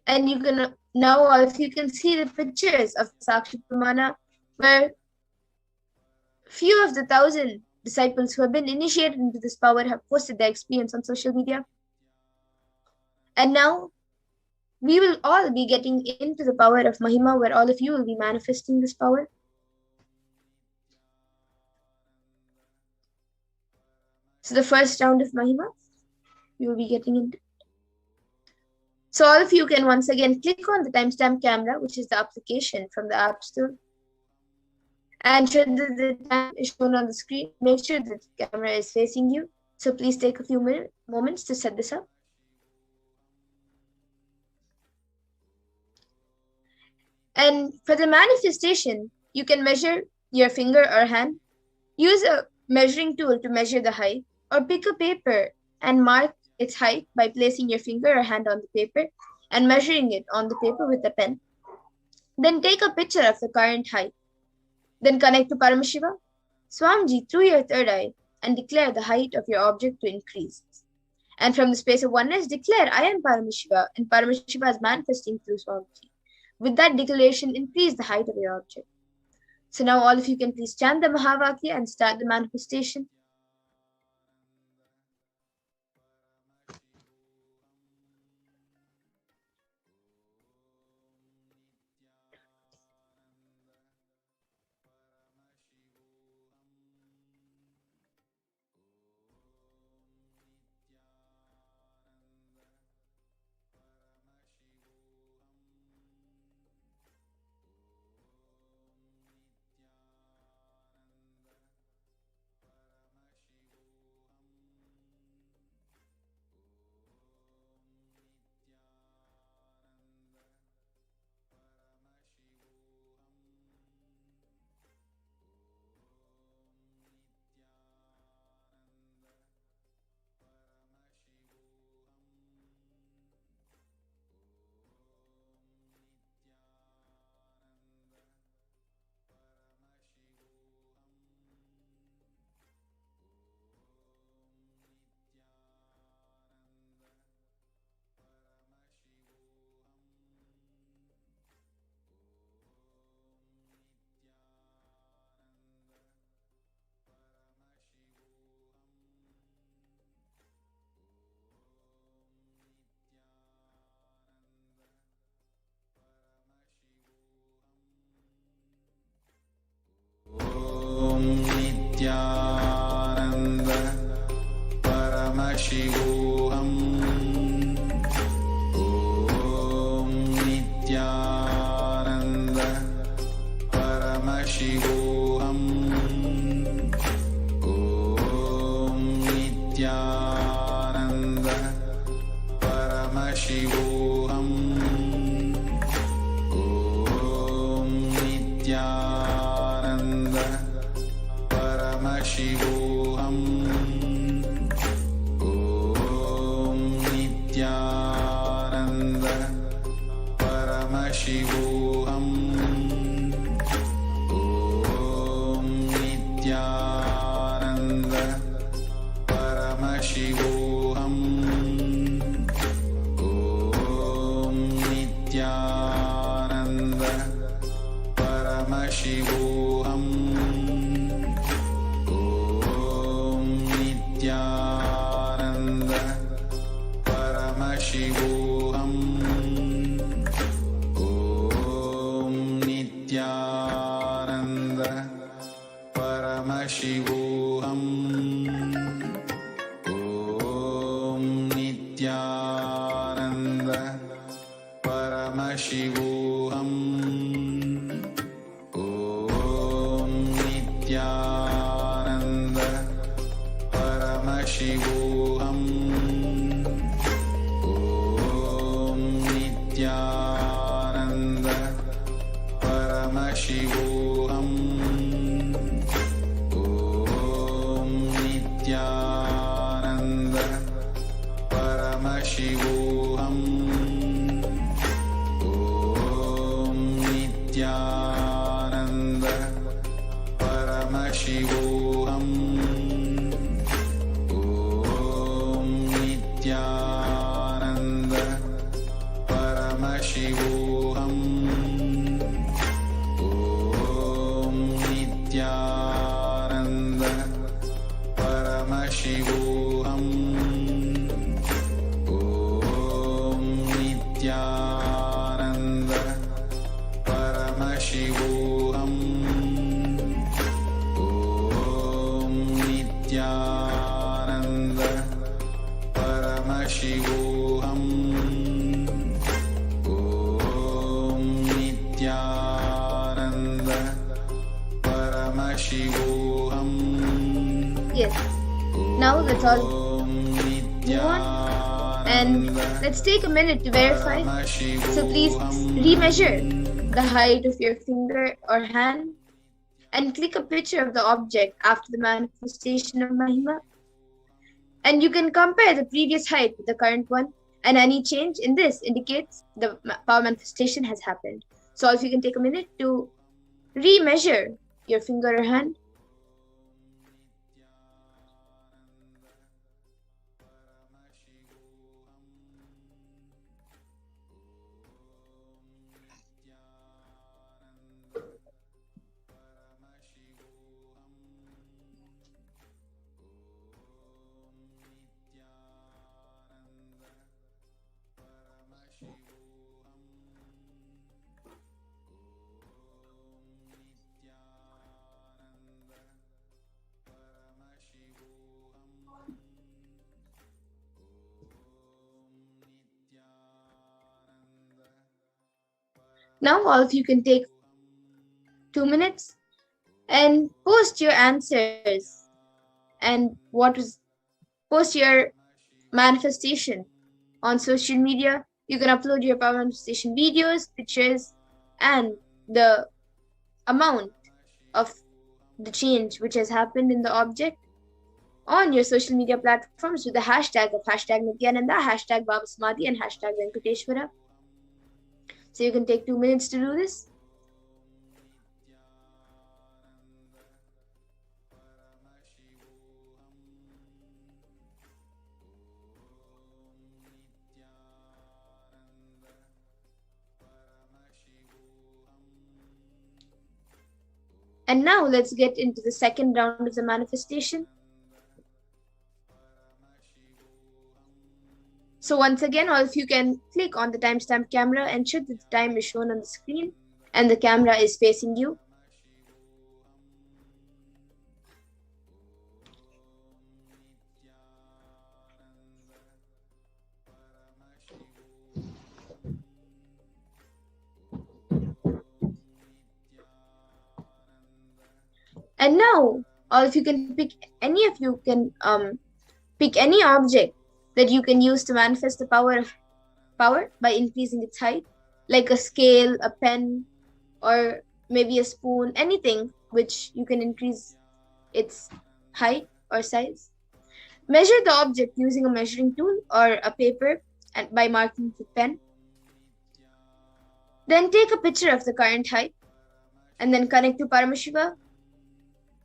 And you can now, all of you can see the pictures of Sakshi Pramana, where few of the 1,000 disciples who have been initiated into this power have posted their experience on social media. And now we will all be getting into the power of Mahima, where all of you will be manifesting this power. So the first round of Mahima, we will be getting into. So all of you can once again click on the timestamp camera, which is the application from the App Store. And should the time is shown on the screen, make sure that the camera is facing you. So please take a few moments to set this up. And for the manifestation, you can measure your finger or hand. Use a measuring tool to measure the height, or pick a paper and mark its height by placing your finger or hand on the paper and measuring it on the paper with a pen. Then take a picture of the current height. Then connect to Paramashiva, Swamiji, through your third eye, and declare the height of your object to increase. And from the space of oneness, declare, "I am Paramashiva," and Paramashiva is manifesting through Swamiji. With that declaration, increase the height of your object. So now all of you can please chant the Mahavakya and start the manifestation. Nithyananda Paramashivoham. Om Nithyananda Paramashivoham. Om Nithyananda Paramashivoham. Om Nithyananda Paramashivoham. Om Nithyananda Paramashivoham. Om Nithyananda Paramashivoham. Om Nithyananda Paramashivoham. Nithyananda Paramashivoham. Om Nithyananda Paramashivoham. Paramashivoham. Om Nithyananda Paramashivoham. Om Nithyananda Paramashivoham. Om Nithyananda Paramashivoham. Om Nithyananda Paramashivoham. Om Nithyananda Paramashivoham. Om Nithyananda Paramashivoham. Om Nithyananda Paramashivoham. Om Nithyananda Paramashivoham. Om Nithyananda Paramashivoham. Om Nithyananda Paramashivoham. Yes. Now let's all move on and let's take a minute to verify. So please remeasure the height of your finger or hand and click a picture of the object after the manifestation of Mahima. And you can compare the previous height with the current one, and any change in this indicates the power manifestation has happened. So if you can take a minute to remeasure your finger or hand. Now all of you can take 2 minutes and post your answers and post your manifestation on social media. You can upload your power manifestation videos, pictures, and the amount of the change which has happened in the object on your social media platforms with the hashtag of hashtag Nithyananda, hashtag Baba Samadhi, and hashtag Venkateshwara. So you can take 2 minutes to do this. And now let's get into the second round of the manifestation. So once again, all of you can click on the timestamp camera, ensure that the time is shown on the screen and the camera is facing you. And now all of you can pick any object that you can use to manifest the power by increasing its height, like a scale, a pen, or maybe a spoon, anything which you can increase its height or size. Measure the object using a measuring tool or a paper and by marking with pen. Then take a picture of the current height and then connect to Paramashiva,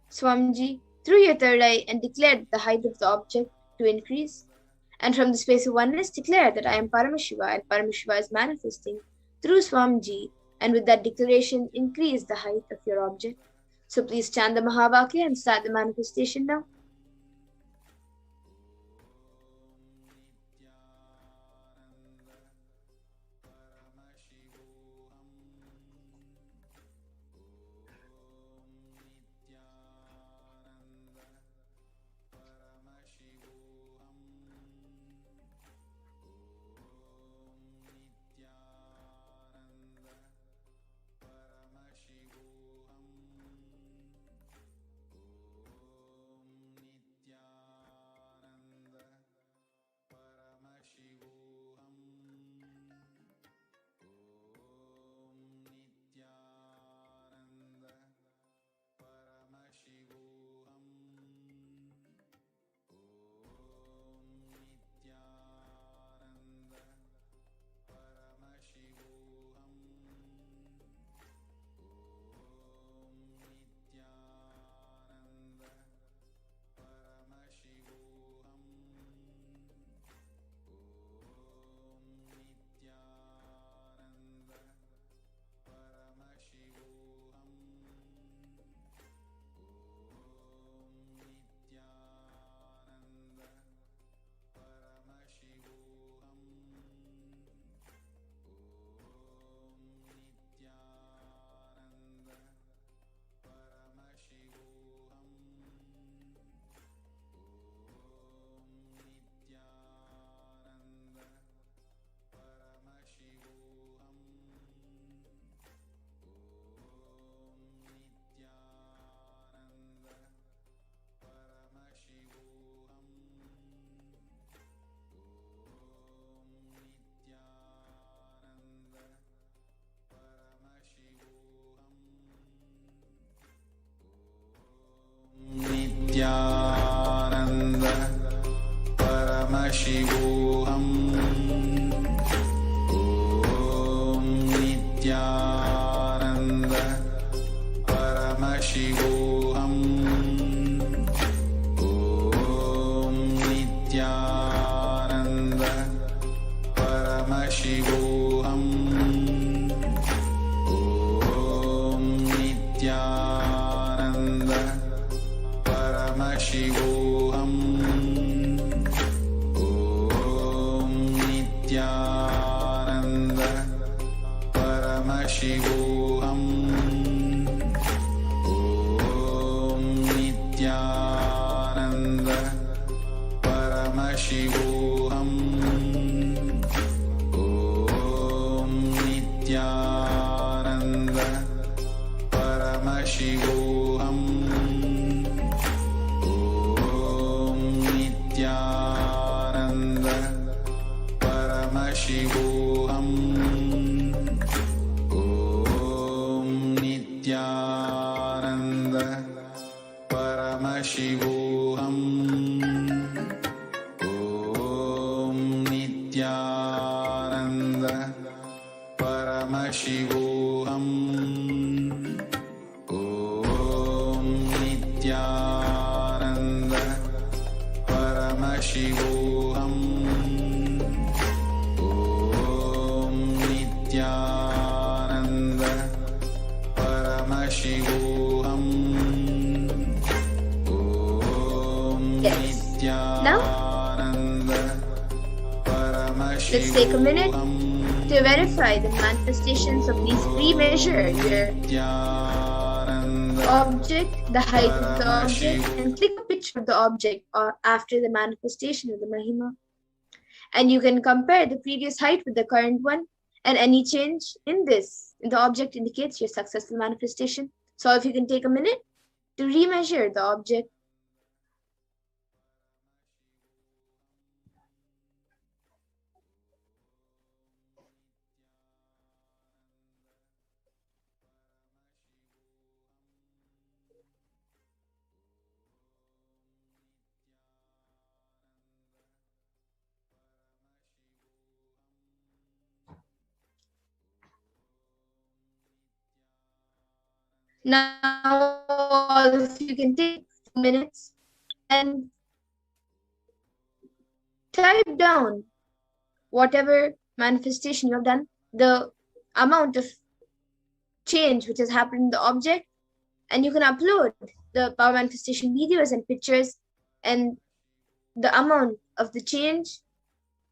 Swamiji, through your third eye and declare the height of the object to increase. And from the space of oneness, declare that I am Paramashiva and Paramashiva is manifesting through Swamiji, and with that declaration, increase the height of your object. So please chant the Mahavakya and start the manifestation now. Nithyananda Paramashivoham. Om Nithyananda Paramashivoham. Om Nithyananda Paramashivoham. Om Nithyananda Paramashivoham. Om Nithyananda Paramashivoham. Om Nithyananda Paramashivoham. Om Nithyananda Paramashivoham. Om Nithyananda Paramashivoham. Om Nithyananda Paramashivoham. Om Nithyananda Paramashivoham. Om Nithyananda Paramashivoham. Om Nithyananda Paramashivoham. Om Now, Nithyananda let's take a minute to verify the manifestations of these three measures here. Object, the height of the object, and click a picture of the object or after the manifestation of the Mahima. And you can compare the previous height with the current one, and any change in the object indicates your successful manifestation. So if you can take a minute to remeasure the object. Now, if you can take 2 minutes and type down whatever manifestation you have done, the amount of change which has happened in the object, and you can upload the power manifestation videos and pictures and the amount of the change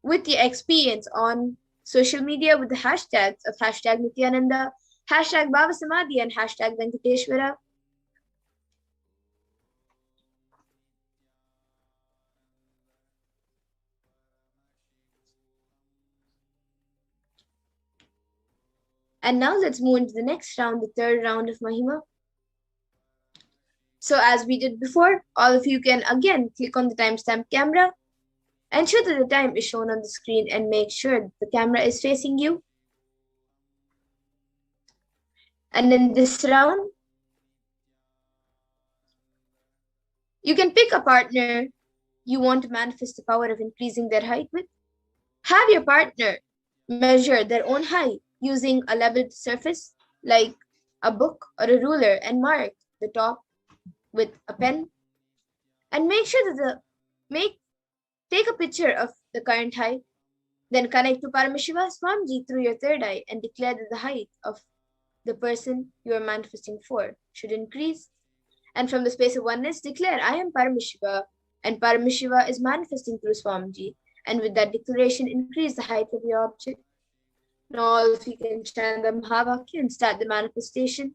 with your experience on social media with the hashtags of hashtag Nithyananda, hashtag Bhavasamadhi, and hashtag Venkateshwara. And now let's move into the next round, the third round of Mahima. So as we did before, all of you can again click on the timestamp camera, ensure that the time is shown on the screen, and make sure that the camera is facing you. And in this round, you can pick a partner you want to manifest the power of increasing their height with. Have your partner measure their own height using a leveled surface like a book or a ruler and mark the top with a pen. And make sure that take a picture of the current height, then connect to Paramashiva Swamiji through your third eye and declare that the height of the person you are manifesting for should increase. And from the space of oneness, declare, I am Paramashiva, and Paramashiva is manifesting through Swamiji. And with that declaration, increase the height of your object. Now, if you can chant the Mahavakya and start the manifestation.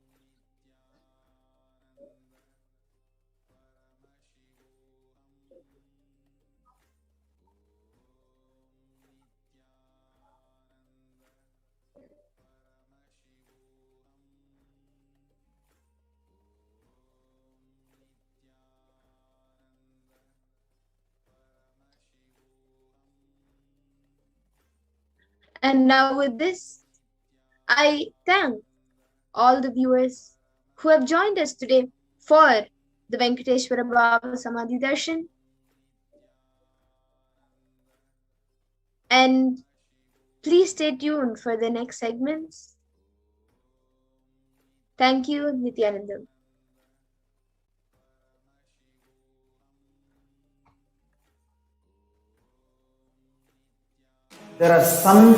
And now with this, I thank all the viewers who have joined us today for the Venkateshwara Baba Samadhi Darshan. And please stay tuned for the next segments. Thank you, Nithyananda. There are some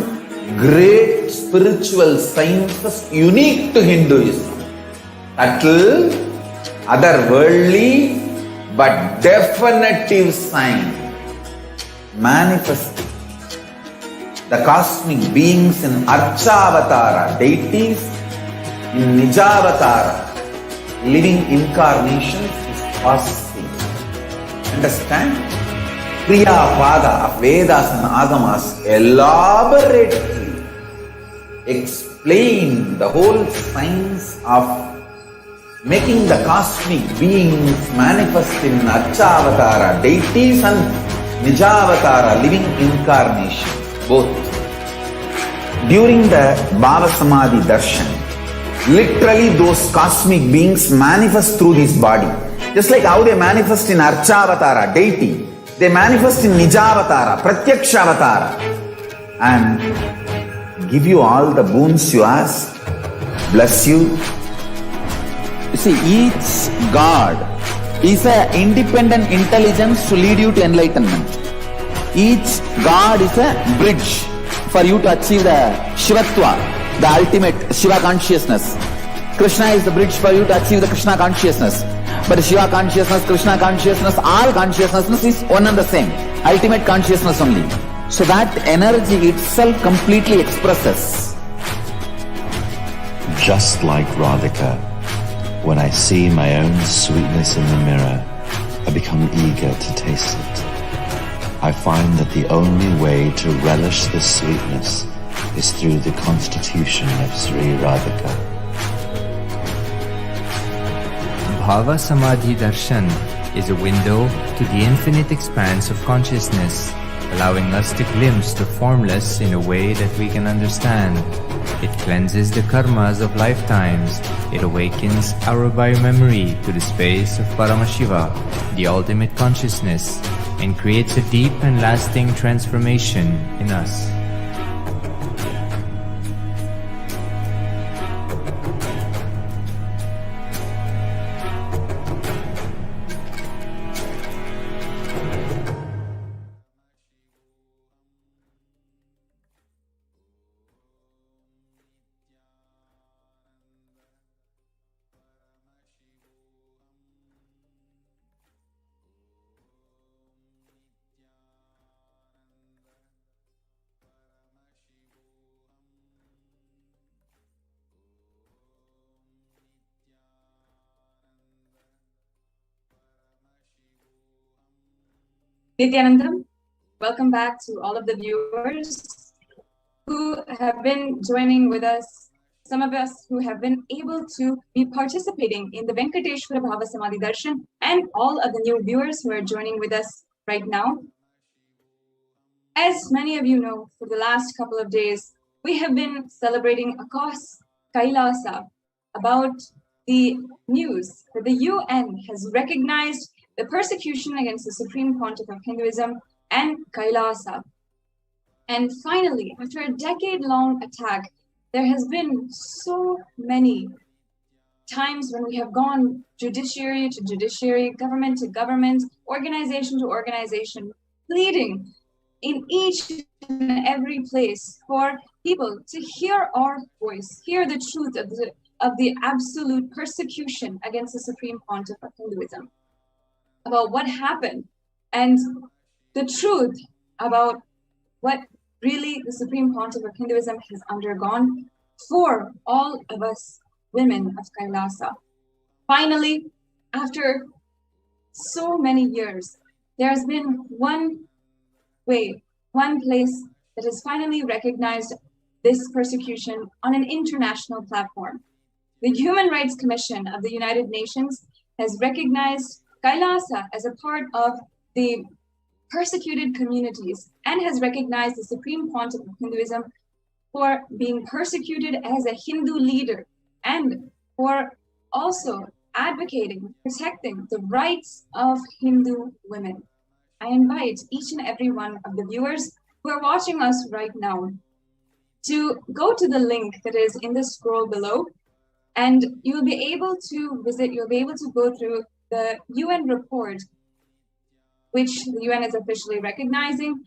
great spiritual sciences unique to Hinduism. Subtle, otherworldly, but definitive sign. Manifesting the cosmic beings in Archavatara, deities in Nijavatara, living incarnations is possible. Understand? Kriya Pada of Vedas and Agamas elaborately explain the whole science of making the cosmic beings manifest in Archavatara, deities and Nijavatara, living incarnations, both. During the Bhava Samadhi Darshan, literally those cosmic beings manifest through this body. Just like how they manifest in Archavatara, deity, they manifest in Nijavatara, Pratyakshavatara, and give you all the boons you ask, bless you. You see, each God is an independent intelligence to lead you to enlightenment. Each God is a bridge for you to achieve the Shivatva, the ultimate Shiva consciousness. Krishna is the bridge for you to achieve the Krishna consciousness. But Shiva consciousness, Krishna consciousness, all consciousness is one and the same. Ultimate consciousness only. So that energy itself completely expresses. Just like Radhika, when I see my own sweetness in the mirror, I become eager to taste it. I find that the only way to relish this sweetness is through the constitution of Sri Radhika. Bhava Samadhi Darshan is a window to the infinite expanse of consciousness, allowing us to glimpse the formless in a way that we can understand. It cleanses the karmas of lifetimes. It awakens our biomemory to the space of Paramashiva, the ultimate consciousness, and creates a deep and lasting transformation in us. Nithyanandam, welcome back to all of the viewers who have been joining with us, some of us who have been able to be participating in the Venkateshwara Bhava Samadhi Darshan, and all of the new viewers who are joining with us right now. As many of you know, for the last couple of days, we have been celebrating across Kailasa about the news that the UN has recognized the persecution against the Supreme Pontiff of Hinduism and Kailasa. And finally, after a decade-long attack, there has been so many times when we have gone judiciary to judiciary, government to government, organization to organization, pleading in each and every place for people to hear our voice, hear the truth of the absolute persecution against the Supreme Pontiff of Hinduism, about what happened, and the truth about what really the Supreme Pontiff of Hinduism has undergone for all of us women of Kailasa. Finally, after so many years, there has been one place that has finally recognized this persecution on an international platform. The Human Rights Commission of the United Nations has recognized Kailasa as a part of the persecuted communities and has recognized the Supreme Pontiff of Hinduism for being persecuted as a Hindu leader, and for also advocating, protecting the rights of Hindu women. I invite each and every one of the viewers who are watching us right now to go to the link that is in the scroll below, and you'll be able to go through the UN report, which the UN is officially recognizing,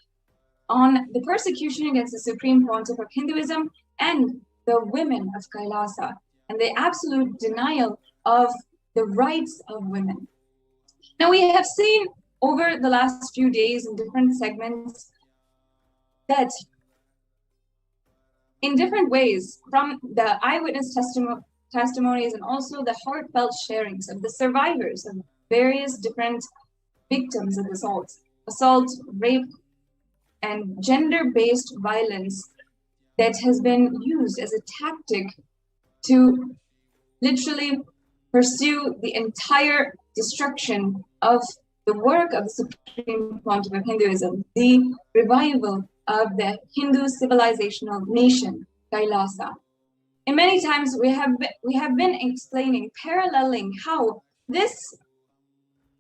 on the persecution against the Supreme Pontiff of Hinduism and the women of Kailasa, and the absolute denial of the rights of women. Now, we have seen over the last few days in different segments that in different ways, from the eyewitness testimonies and also the heartfelt sharings of the survivors of various different victims of assault, rape, and gender-based violence that has been used as a tactic to literally pursue the entire destruction of the work of the Supreme Pontiff of Hinduism, the revival of the Hindu civilizational nation, Kailasa. And many times we have been explaining, paralleling how this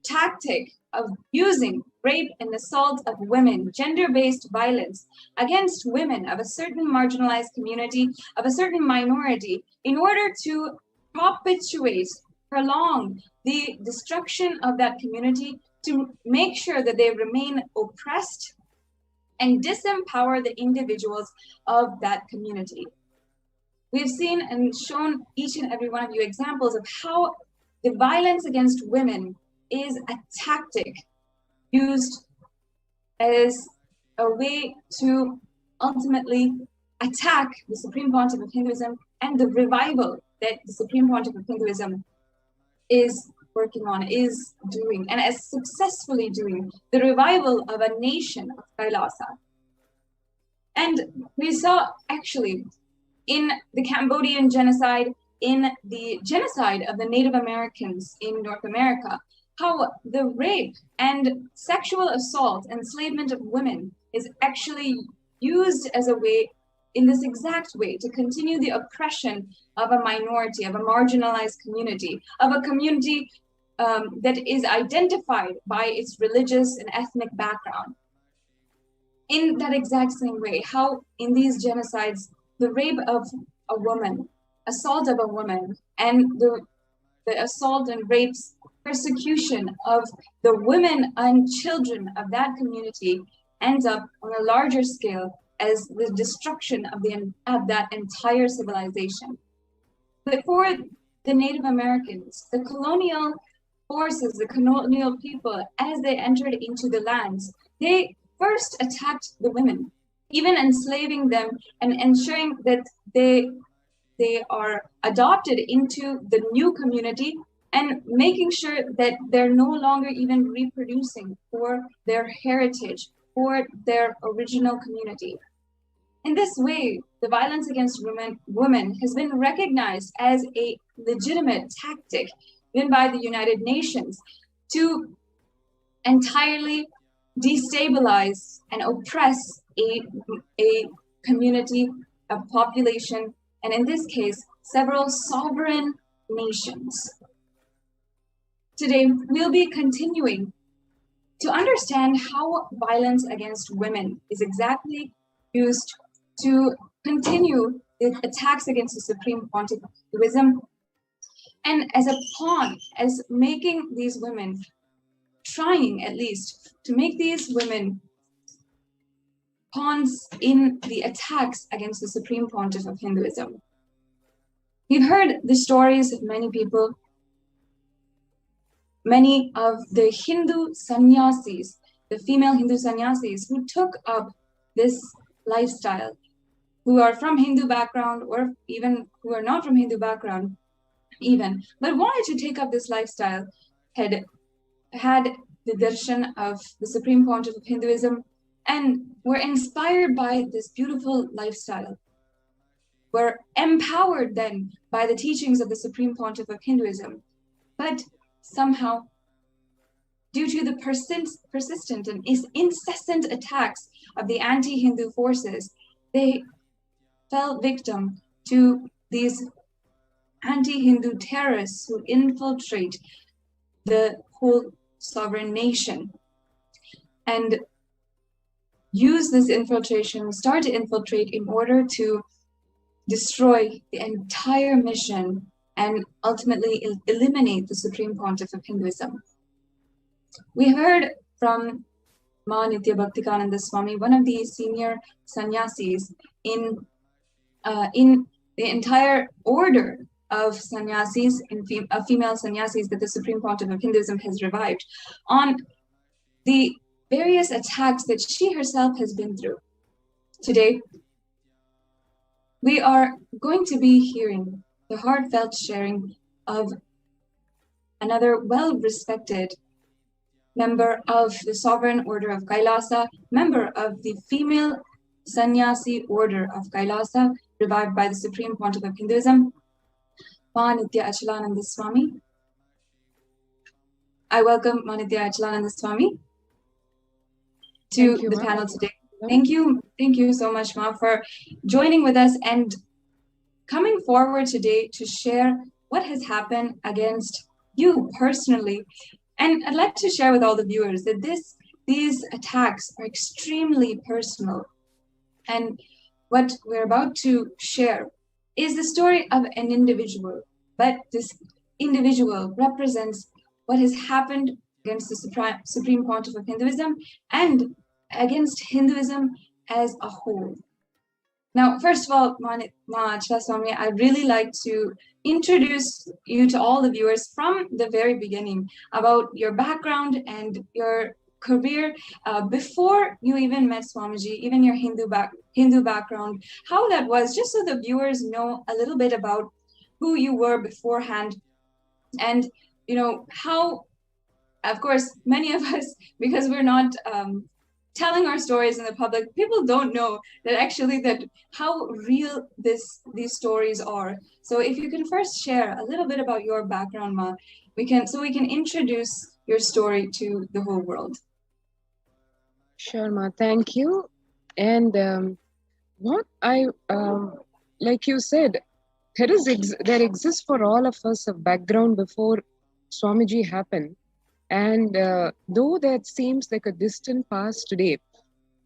tactic of using rape and assault of women, gender-based violence against women of a certain marginalized community, of a certain minority, in order to perpetuate, prolong the destruction of that community, to make sure that they remain oppressed and disempower the individuals of that community. We've seen and shown each and every one of you examples of how the violence against women is a tactic used as a way to ultimately attack the Supreme Pontiff of Hinduism and the revival that the Supreme Pontiff of Hinduism is working on, is doing, and is successfully doing, the revival of a nation of Kailasa. And we saw actually in the Cambodian genocide, in the genocide of the Native Americans in North America, how the rape and sexual assault, enslavement of women is actually used as a way, in this exact way, to continue the oppression of a minority, of a marginalized community, of a community that is identified by its religious and ethnic background. In that exact same way, how in these genocides, the rape of a woman, assault of a woman, and the assault and rapes, persecution of the women and children of that community ends up on a larger scale as the destruction of that entire civilization. But for the Native Americans, the colonial forces, the colonial people, as they entered into the lands, they first attacked the women, even enslaving them and ensuring that they are adopted into the new community, and making sure that they're no longer even reproducing for their heritage, for their original community. In this way, the violence against women has been recognized as a legitimate tactic even by the United Nations to entirely destabilize and oppress a community, a population, and in this case, several sovereign nations. Today, we'll be continuing to understand how violence against women is exactly used to continue the attacks against the Supreme Pontiff of Hinduism, and as a pawn, as making these women, trying at least to make these women pawns in the attacks against the Supreme Pontiff of Hinduism. We've heard the stories of many people, many of the Hindu sannyasis, the female Hindu sannyasis who took up this lifestyle, who are from Hindu background or even who are not from Hindu background even, but wanted to take up this lifestyle, had the darshan of the Supreme Pontiff of Hinduism and were inspired by this beautiful lifestyle, were empowered then by the teachings of the Supreme Pontiff of Hinduism. But somehow, due to the persistent and incessant attacks of the anti-Hindu forces, they fell victim to these anti-Hindu terrorists who infiltrate the whole sovereign nation and use this infiltration, start to infiltrate in order to destroy the entire mission and ultimately eliminate the Supreme Pontiff of Hinduism. We heard from Ma Nitya Bhaktikananda Swami, one of the senior sannyasis in the entire order of sannyasis, female sannyasis that the Supreme Pontiff of Hinduism has revived, on the various attacks that she herself has been through. Today, we are going to be hearing the heartfelt sharing of another well-respected member of the Sovereign Order of Kailasa, member of the female sannyasi order of Kailasa, revived by the Supreme Pontiff of Hinduism, Ma Nitya Achalananda Swami. I welcome Ma Nitya Achalananda Swami to the panel today. Thank you so much, Ma, for joining with us and coming forward today to share what has happened against you personally. And I'd like to share with all the viewers that these attacks are extremely personal. And what we're about to share is the story of an individual, but this individual represents what has happened against the Supreme Pontiff of Hinduism and against Hinduism as a whole. Now, first of all, Ma Achla Swami, I'd really like to introduce you to all the viewers from the very beginning about your background and your career before you even met Swamiji, even your Hindu background, how that was, just so the viewers know a little bit about who you were beforehand, and how, of course, many of us, because we're not telling our stories in the public, people don't know that actually how real these stories are. So if you can first share a little bit about your background, Ma, we can introduce your story to the whole world. Sure, Ma. Thank you. And what I like you said, there exists for all of us a background before Swamiji happened. And though that seems like a distant past today,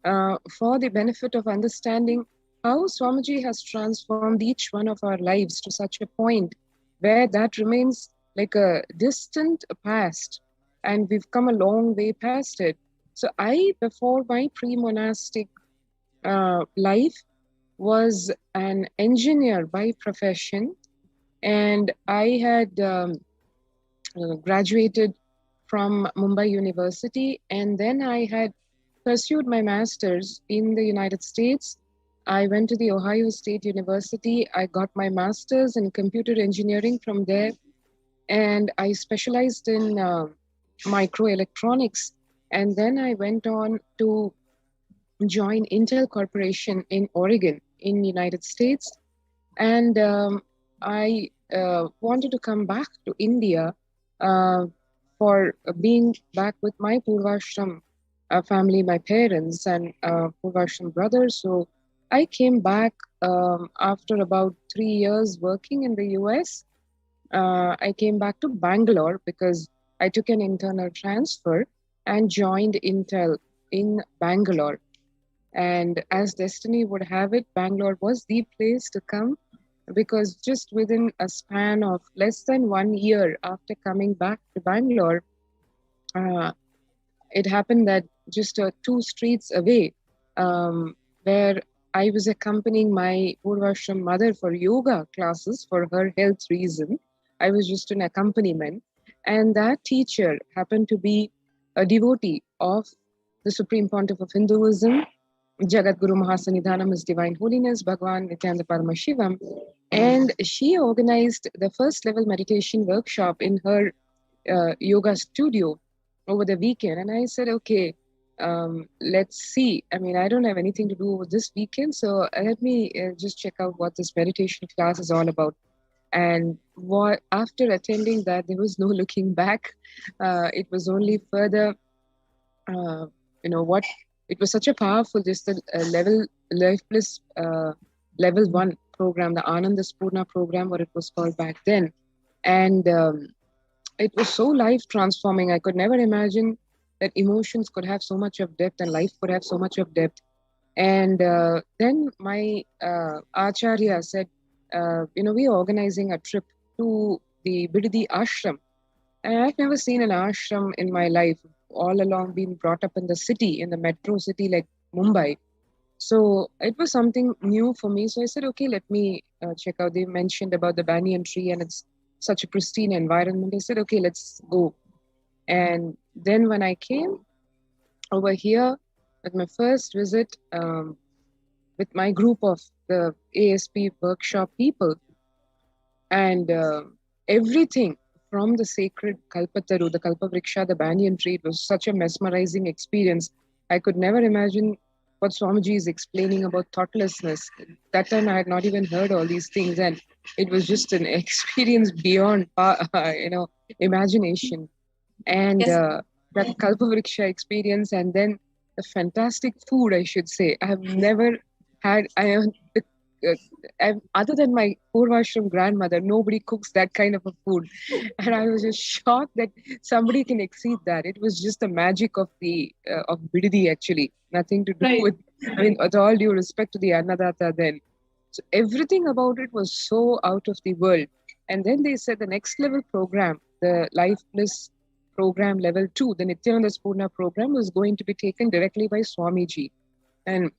for the benefit of understanding how Swamiji has transformed each one of our lives to such a point where that remains like a distant past, and we've come a long way past it. So before my pre-monastic life, was an engineer by profession, and I had graduated from Mumbai University, and then I had pursued my master's in the United States. I went to the Ohio State University. I got my master's in computer engineering from there, and I specialized in microelectronics. And then I went on to join Intel Corporation in Oregon in the United States. And I wanted to come back to India for being back with my Purvashram family, my parents and Purvashram brothers. So I came back after about 3 years working in the US. I came back to Bangalore because I took an internal transfer and joined Intel in Bangalore. And as destiny would have it, Bangalore was the place to come, because just within a span of less than 1 year after coming back to Bangalore, it happened that just 2 streets away, where I was accompanying my Purvashram mother for yoga classes for her health reason. I was just an accompaniment. And that teacher happened to be a devotee of the Supreme Pontiff of Hinduism, Jagat Guru Mahasanidhanam, His Divine Holiness, Bhagavan Nithyananda Paramashivam. And she organized the first level meditation workshop in her yoga studio over the weekend. And I said, okay, let's see. I mean, I don't have anything to do with this weekend, so let me just check out what this meditation class is all about. And after attending that, there was no looking back. It was only further, it was such a powerful, just a level 1 program, the Ananda Spurna program, what it was called back then. And it was so life transforming. I could never imagine that emotions could have so much of depth and life could have so much of depth. And then my Acharya said, we're organizing a trip to the Bidadi ashram. And I've never seen an ashram in my life, all along been brought up in the city, in the metro city like Mumbai. So it was something new for me. So I said, okay, let me check out. They mentioned about the banyan tree and it's such a pristine environment. I said, okay, let's go. And then when I came over here at my first visit with my group of the ASP workshop people, and everything from the sacred Kalpataru, the Kalpavriksha, the banyan tree, it was such a mesmerizing experience. I could never imagine what Swamiji is explaining about thoughtlessness. That time I had not even heard all these things, and it was just an experience beyond, imagination. And that Kalpavriksha experience, and then the fantastic food, I should say. I have never had, other than my Purvashram grandmother, nobody cooks that kind of a food. And I was just shocked that somebody can exceed that. It was just the magic of the of Bidadi, actually. Nothing to do with, with all due respect to the Annadatta then. So everything about it was so out of the world. And then they said the next level program, the Life Bliss program level 2, the Nithyananda Spurna program, was going to be taken directly by Swamiji. And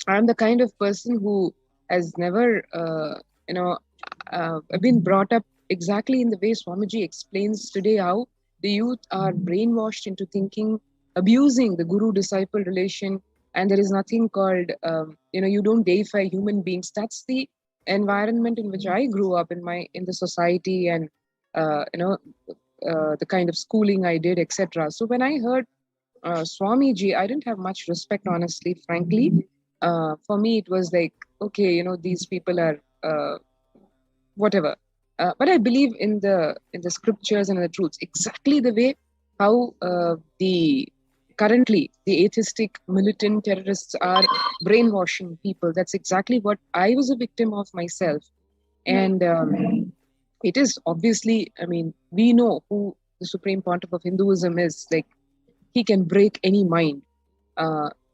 I'm the kind of person who has never, been brought up exactly in the way Swamiji explains today, how the youth are brainwashed into thinking, abusing the guru-disciple relation, and there is nothing called, you don't deify human beings. That's the environment in which I grew up in the society, and the kind of schooling I did, etc. So when I heard Swamiji, I didn't have much respect, honestly, frankly. For me, it was like, okay, these people are whatever. But I believe in the scriptures and the truths, exactly the way how currently the atheistic militant terrorists are brainwashing people. That's exactly what I was a victim of myself. And it is obviously, we know who the Supreme Pontiff of Hinduism is. Like, he can break any mind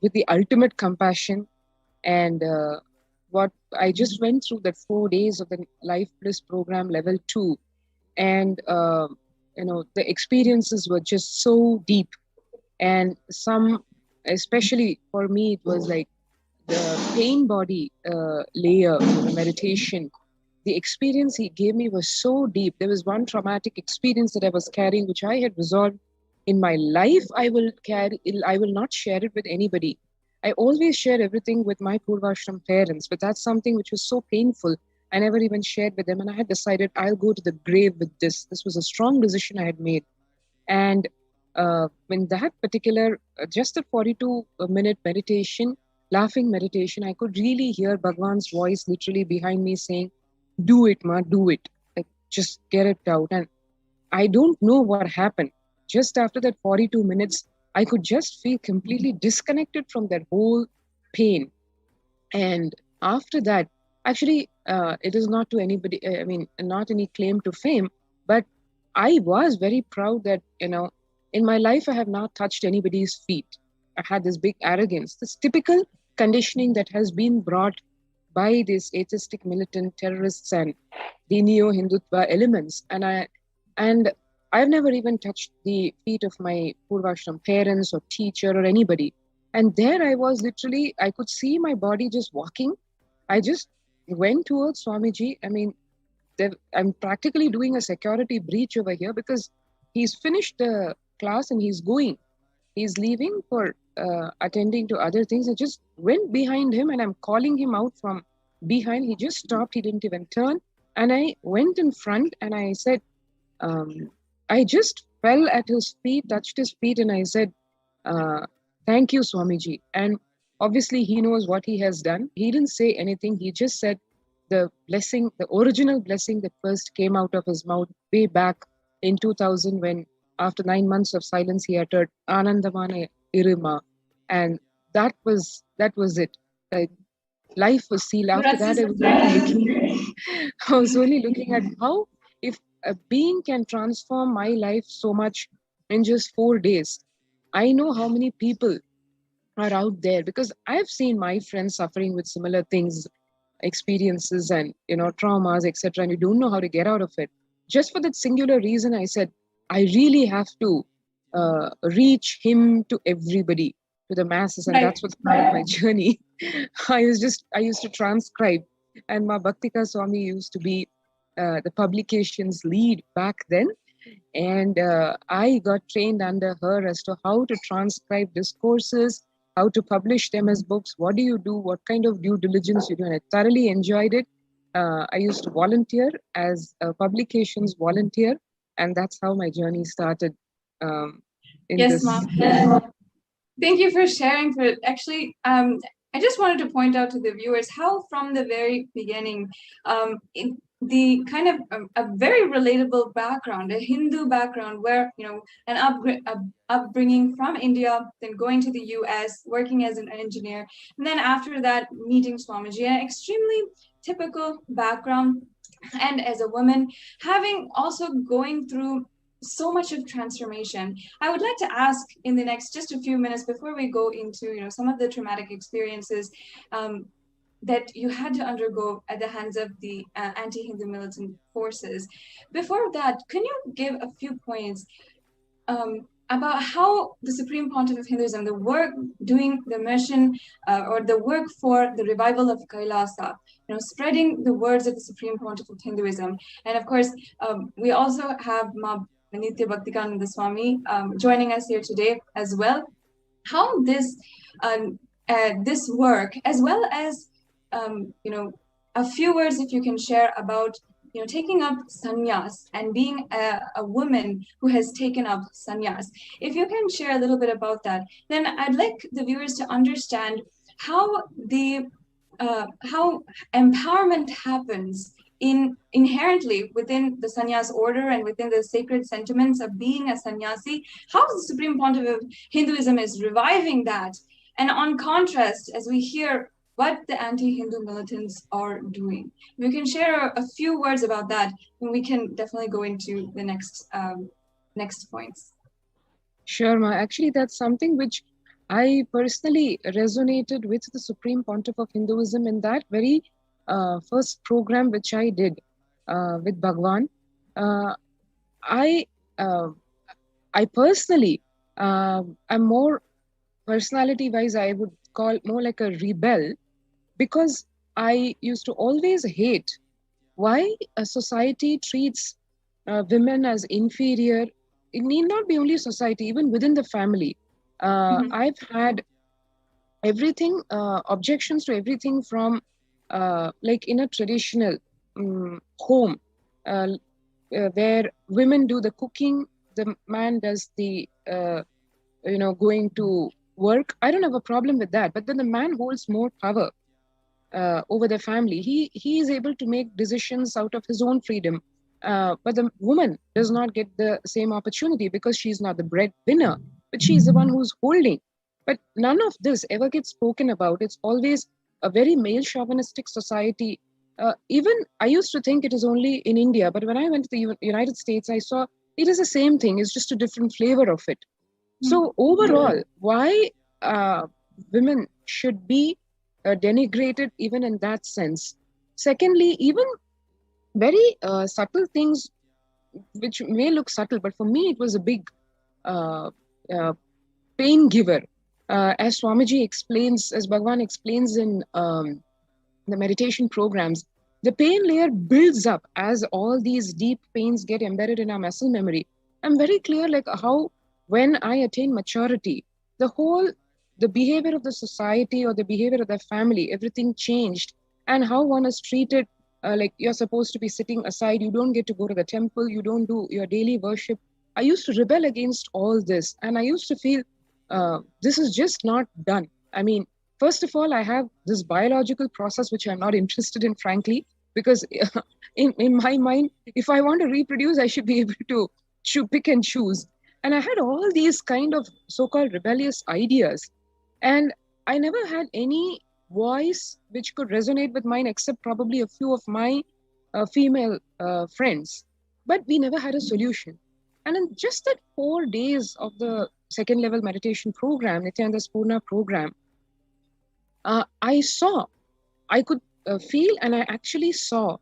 with the ultimate compassion. And what I just went through that 4 days of the Life Bliss program level 2, and the experiences were just so deep. And some, especially for me, it was like the pain body layer, the meditation. The experience he gave me was so deep. There was one traumatic experience that I was carrying, which I had resolved in my life. I will not share it with anybody. I always share everything with my Purvashram parents, but that's something which was so painful. I never even shared with them. And I had decided I'll go to the grave with this. This was a strong decision I had made. And in that particular, just a 42-minute meditation, laughing meditation, I could really hear Bhagwan's voice literally behind me saying, do it, ma, do it. Like, just get it out. And I don't know what happened. Just after that 42 minutes, I could just feel completely disconnected from that whole pain. And after that, actually, it is not to anybody, not any claim to fame, but I was very proud that, in my life, I have not touched anybody's feet. I had this big arrogance, this typical conditioning that has been brought by these atheistic militant terrorists and the neo-Hindutva elements. And I've never even touched the feet of my Purvashram parents or teacher or anybody. And there I was literally, I could see my body just walking. I just went towards Swamiji. I'm practically doing a security breach over here because he's finished the class and he's going. He's leaving for attending to other things. I just went behind him and I'm calling him out from behind. He just stopped. He didn't even turn. And I went in front and I said, I just fell at his feet, touched his feet, and I said, thank you, Swamiji. And obviously he knows what he has done. He didn't say anything. He just said the blessing, the original blessing that first came out of his mouth way back in 2000 when after 9 months of silence, he uttered Anandamana Irima. And that was it. Like, life was sealed. After that, I was only looking at how, if a being can transform my life so much in just 4 days, I know how many people are out there, because I've seen my friends suffering with similar things, experiences, and traumas, etc., and you don't know how to get out of it. Just for that singular reason, I said I really have to reach him to everybody, to the masses, and that's what's part of my journey. I used to transcribe, and Ma Bhaktika Swami used to be the publications lead back then, and I got trained under her as to how to transcribe discourses, how to publish them as books, what do you do, what kind of due diligence you do, and I thoroughly enjoyed it. I used to volunteer as a publications volunteer, and that's how my journey started. Yes, ma'am. Thank you for sharing. Actually, I just wanted to point out to the viewers how from the very beginning, in the kind of a very relatable background, a Hindu background, where an upbringing from India, then going to the US, working as an engineer, and then after that meeting Swamiji, an extremely typical background, and as a woman, having also going through so much of transformation. I would like to ask in the next just a few minutes before we go into some of the traumatic experiences that you had to undergo at the hands of the anti-Hindu militant forces. Before that, can you give a few points about how the Supreme Pontiff of Hinduism, the work doing the mission or the work for the revival of Kailasa, spreading the words of the Supreme Pontiff of Hinduism. And of course, we also have Ma Nitya Bhaktikananda Swami joining us here today as well. How this this work, as well as a few words if you can share about taking up sannyas and being a woman who has taken up sannyas. If you can share a little bit about that, then I'd like the viewers to understand how how empowerment happens inherently within the sannyas order and within the sacred sentiments of being a sannyasi, how the Supreme Pontiff of Hinduism is reviving that. And on contrast, as we hear what the anti-Hindu militants are doing. If you can share a few words about that, then we can definitely go into the next points. Sure, Ma. Actually, that's something which I personally resonated with the Supreme Pontiff of Hinduism in that very first program which I did with Bhagwan. I personally am more personality-wise, I would call more like a rebel, because I used to always hate why a society treats women as inferior. It need not be only society, even within the family. I've had everything, objections to everything from like in a traditional home where women do the cooking, the man does the going to work. I don't have a problem with that, but then the man holds more power over the family. He is able to make decisions out of his own freedom, but the woman does not get the same opportunity because she's not the breadwinner, but she's the one who's holding. But none of this ever gets spoken about. It's always a very male chauvinistic society. Even I used to think it is only in India, but when I went to the United States, I saw it is the same thing. It's just a different flavor of it. So overall, why women should be denigrated even in that sense. Secondly, even very subtle things which may look subtle, but for me it was a big pain giver. As Swamiji explains, as Bhagwan explains in the meditation programs, the pain layer builds up as all these deep pains get embedded in our muscle memory. I'm very clear like how when I attain maturity, the behavior of the society or the behavior of the family, everything changed, and how one is treated, like you're supposed to be sitting aside, you don't get to go to the temple, you don't do your daily worship. I used to rebel against all this, and I used to feel this is just not done. I mean, first of all, I have this biological process which I'm not interested in, frankly, because in my mind, if I want to reproduce, I should be able to pick and choose. And I had all these kind of so-called rebellious ideas. And I never had any voice which could resonate with mine, except probably a few of my female friends. But we never had a solution. And in just that 4 days of the second level meditation program, Nithyananda Purna program, I could feel, and I actually saw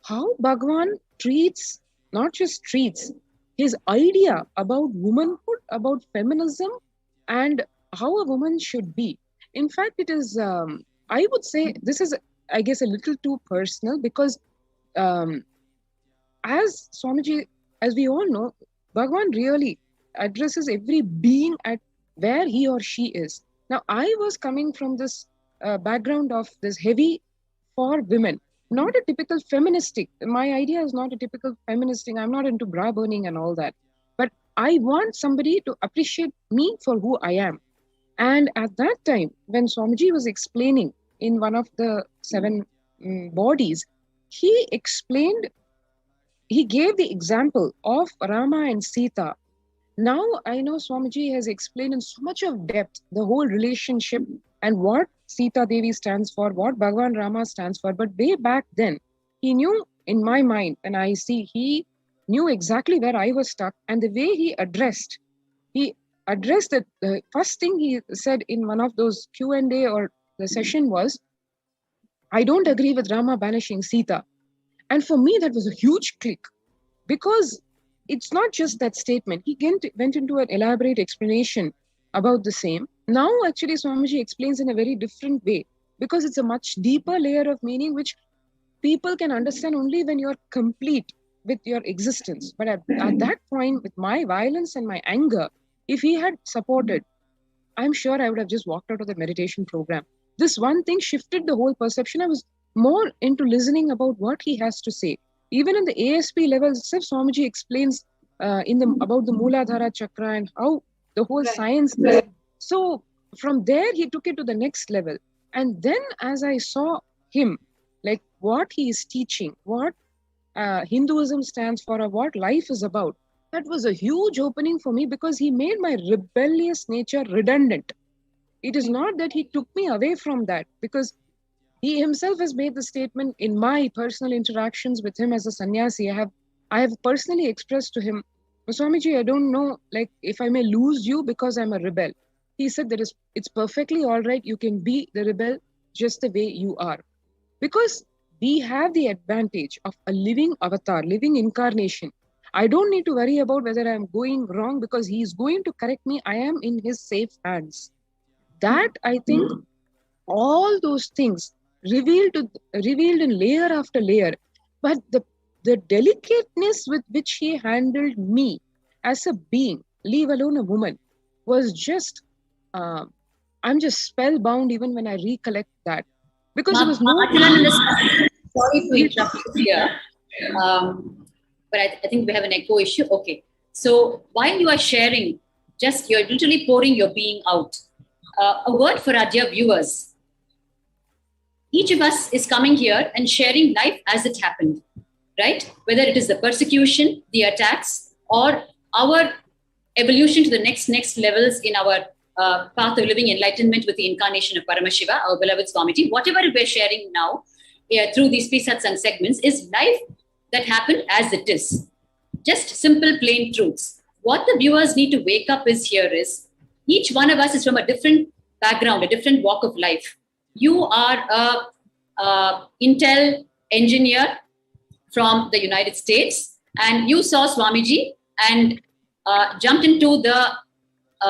how Bhagwan treats, not just treats, his idea about womanhood, about feminism, and how a woman should be. In fact, it is, I would say, this is, I guess, a little too personal, because as Swamiji, as we all know, Bhagwan really addresses every being at where he or she is. Now, I was coming from this background of this heavy for women, not a typical feministic. My idea is not a typical feministic. I'm not into bra burning and all that. But I want somebody to appreciate me for who I am. And at that time, when Swamiji was explaining in one of the 7 bodies, he explained, he gave the example of Rama and Sita. Now I know Swamiji has explained in so much of depth the whole relationship and what Sita Devi stands for, what Bhagavan Rama stands for. But way back then, he knew in my mind, and I see he knew exactly where I was stuck, and the way he addressed it. The first thing he said in one of those Q&A or the session was, I don't agree with Rama banishing Sita. And for me, that was a huge click, because it's not just that statement. He went into an elaborate explanation about the same. Now, actually, Swamiji explains in a very different way, because it's a much deeper layer of meaning, which people can understand only when you're complete with your existence. But at that point, with my violence and my anger, if he had supported, I'm sure I would have just walked out of the meditation program. This one thing shifted the whole perception. I was more into listening about what he has to say. Even in the ASP level itself, Swamiji explains about the Mooladhara Chakra and how the whole science. So from there, he took it to the next level. And then as I saw him, like what he is teaching, what Hinduism stands for, or what life is about, that was a huge opening for me, because he made my rebellious nature redundant. It is not that he took me away from that, because he himself has made the statement in my personal interactions with him as a sannyasi. I have personally expressed to him, Swamiji, I don't know, like, if I may lose you because I'm a rebel. He said that it's perfectly all right. You can be the rebel just the way you are. Because we have the advantage of a living avatar, living incarnation. I don't need to worry about whether I'm going wrong, because he's going to correct me. I am in his safe hands. That, I think, all those things revealed in layer after layer. But the delicateness with which he handled me as a being, leave alone a woman, was just, I'm just spellbound even when I recollect that. Because there was no... Sorry to interrupt you here. But I think we have an echo issue. Okay. So while you are sharing, you're literally pouring your being out. A word for our dear viewers. Each of us is coming here and sharing life as it happened, right? Whether it is the persecution, the attacks, or our evolution to the next levels in our path of living enlightenment with the incarnation of Paramashiva, our beloved Swamiji. Whatever we're sharing now through these SATSANG segments is life that happened as it is. Just simple, plain truths. What the viewers need to wake up is each one of us is from a different background, a different walk of life. You are a Intel engineer from the United States, and you saw Swamiji and jumped into the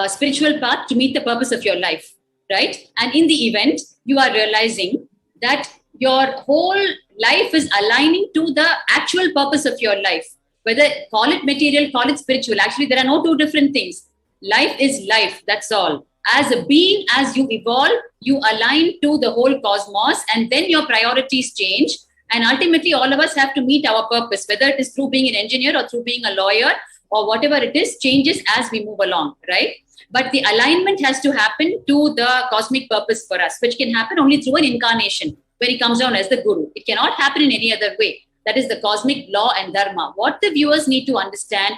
spiritual path to meet the purpose of your life, right? And in the event, you are realizing that your whole life is aligning to the actual purpose of your life. Whether call it material, call it spiritual. Actually, there are no two different things. Life is life, that's all. As a being, as you evolve, you align to the whole cosmos, and then your priorities change. And ultimately, all of us have to meet our purpose, whether it is through being an engineer or through being a lawyer or whatever it is, changes as we move along, right? But the alignment has to happen to the cosmic purpose for us, which can happen only through an incarnation, when he comes down as the guru. It cannot happen in any other way. That is the cosmic law and dharma. What the viewers need to understand,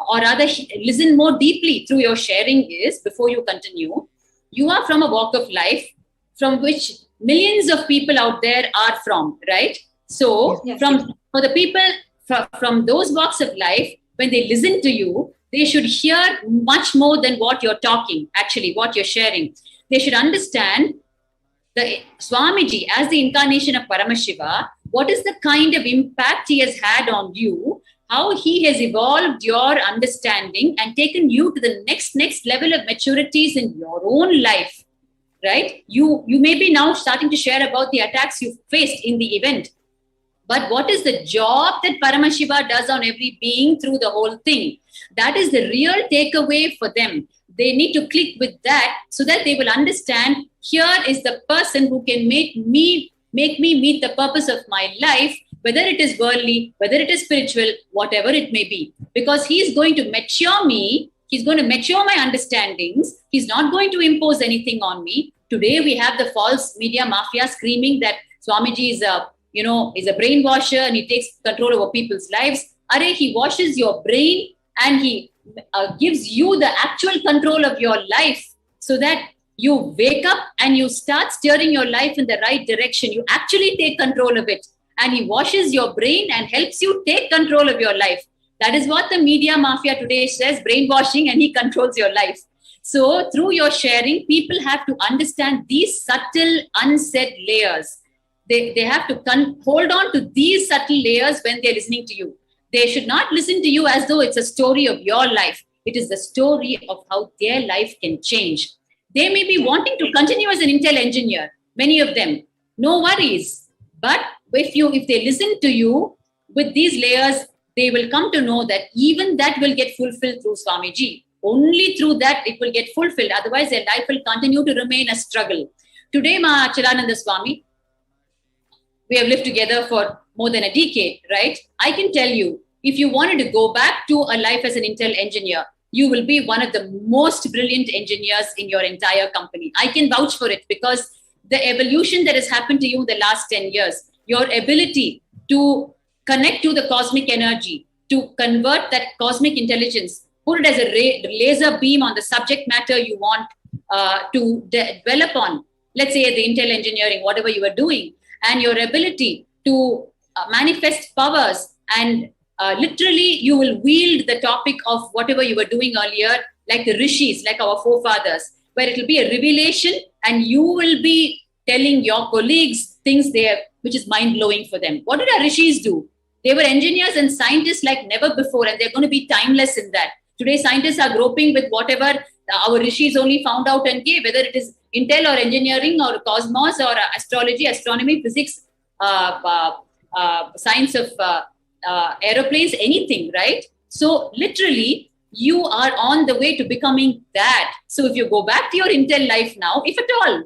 or rather listen more deeply through your sharing, is, before you continue, you are from a walk of life from which millions of people out there are from, right? So for the people from those walks of life, when they listen to you, they should hear much more than what you're talking, actually, what you're sharing. They should understand the Swamiji as the incarnation of Paramashiva, what is the kind of impact he has had on you, how he has evolved your understanding and taken you to the next level of maturities in your own life, right? You may be now starting to share about the attacks you faced in the event, but what is the job that Paramashiva does on every being through the whole thing? That is the real takeaway for them. They need to click with that so that they will understand, here is the person who can make me meet the purpose of my life, whether it is worldly, whether it is spiritual, whatever it may be. Because he is going to mature me, he's going to mature my understandings, he's not going to impose anything on me. Today we have the false media mafia screaming that Swamiji is a brainwasher and he takes control over people's lives. He washes your brain and he gives you the actual control of your life so that you wake up and you start steering your life in the right direction. You actually take control of it. And he washes your brain and helps you take control of your life. That is what the media mafia today says, brainwashing, and he controls your life. So through your sharing, people have to understand these subtle, unsaid layers. They have to hold on to these subtle layers when they're listening to you. They should not listen to you as though it's a story of your life. It is the story of how their life can change. They may be wanting to continue as an Intel engineer, many of them. No worries. But if they listen to you with these layers, they will come to know that even that will get fulfilled through Swamiji. Only through that it will get fulfilled. Otherwise, their life will continue to remain a struggle. Today, Achalananda Swami, we have lived together for more than a decade, right? I can tell you, if you wanted to go back to a life as an Intel engineer, you will be one of the most brilliant engineers in your entire company. I can vouch for it because the evolution that has happened to you in the last 10 years, your ability to connect to the cosmic energy, to convert that cosmic intelligence, put it as a laser beam on the subject matter you want to develop on, let's say the Intel engineering, whatever you are doing, and your ability to manifest powers and literally you will wield the topic of whatever you were doing earlier, like the rishis, like our forefathers, where it will be a revelation and you will be telling your colleagues things there which is mind-blowing for them. What did our rishis do? They were engineers and scientists like never before, and they're going to be timeless in that. Today, scientists are groping with whatever our rishis only found out and gave, whether it is Intel or engineering or cosmos or astrology, astronomy, physics, science of aeroplanes, anything, right? So literally, you are on the way to becoming that. So if you go back to your Intel life now, if at all,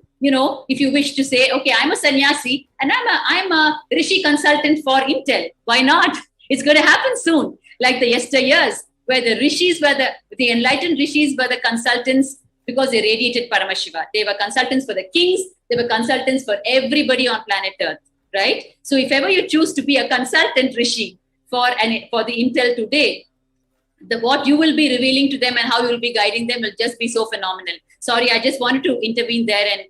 if you wish to say, okay, I'm a sannyasi and I'm a rishi consultant for Intel, why not? It's going to happen soon, like the yesteryears, where the rishis were the enlightened rishis were the consultants because they radiated Paramashiva. They were consultants for the kings. They were consultants for everybody on planet Earth, right? So if ever you choose to be a consultant rishi for the Intel today, what you will be revealing to them and how you will be guiding them will just be so phenomenal. Sorry, I just wanted to intervene there and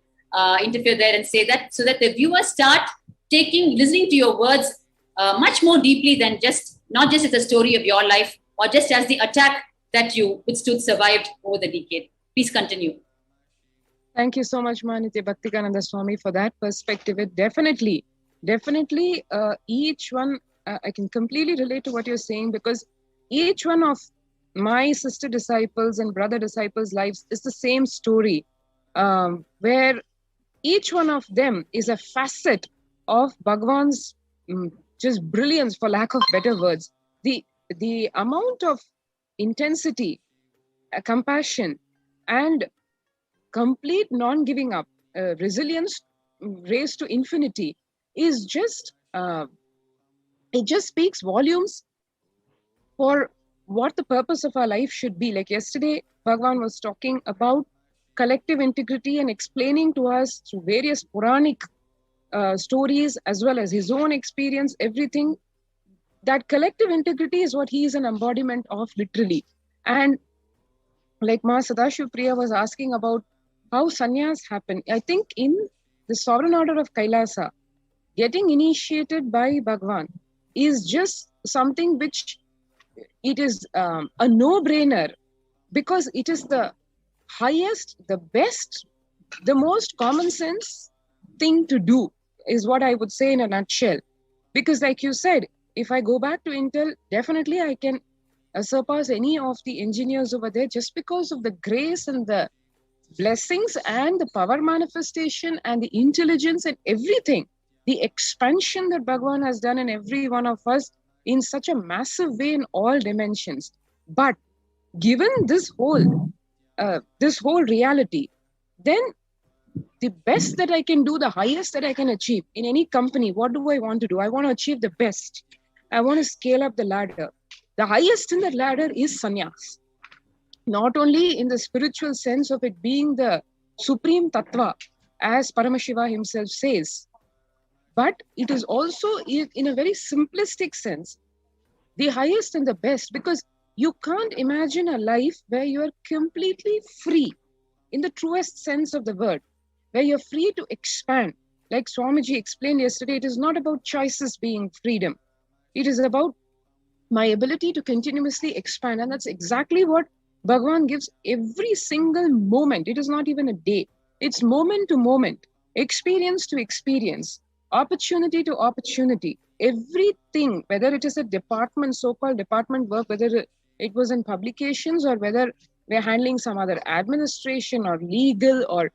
interfere there and say that so that the viewers start listening to your words much more deeply than not just as a story of your life or just as the attack that you withstood, survived over the decade. Please continue. Thank you so much, Nithya Bhaktikananda Swami, for that perspective. It definitely, each one, I can completely relate to what you're saying because each one of my sister disciples and brother disciples' lives is the same story, where each one of them is a facet of Bhagwan's just brilliance, for lack of better words. The amount of intensity, compassion, and complete non-giving up, resilience raised to infinity is just, it just speaks volumes for what the purpose of our life should be. Like yesterday, Bhagwan was talking about collective integrity and explaining to us through various Puranic stories as well as his own experience, everything, that collective integrity is what he is an embodiment of, literally. And like Ma Sadashiv Priya was asking about how sannyas happen. I think in the sovereign order of Kailasa, getting initiated by Bhagwan is just something which it is a no-brainer, because it is the highest, the best, the most common sense thing to do, is what I would say in a nutshell. Because like you said, if I go back to Intel, definitely I can surpass any of the engineers over there, just because of the grace and the blessings and the power manifestation and the intelligence and everything, the expansion that Bhagwan has done in every one of us in such a massive way in all dimensions. But given this whole reality, then the best that I can do, the highest that I can achieve in any company, what do I want to do? I want to achieve the best. I want to scale up the ladder. The highest in that ladder is sannyas. Not only in the spiritual sense of it being the supreme tattva, as Paramashiva himself says, but it is also in a very simplistic sense, the highest and the best, because you can't imagine a life where you are completely free in the truest sense of the word, where you're free to expand. Like Swamiji explained yesterday, it is not about choices being freedom. It is about my ability to continuously expand. And that's exactly what Bhagwan gives every single moment. It is not even a day. It's moment to moment, experience to experience, opportunity to opportunity. Everything, whether it is a department, so-called department work, whether it was in publications or whether we're handling some other administration or legal or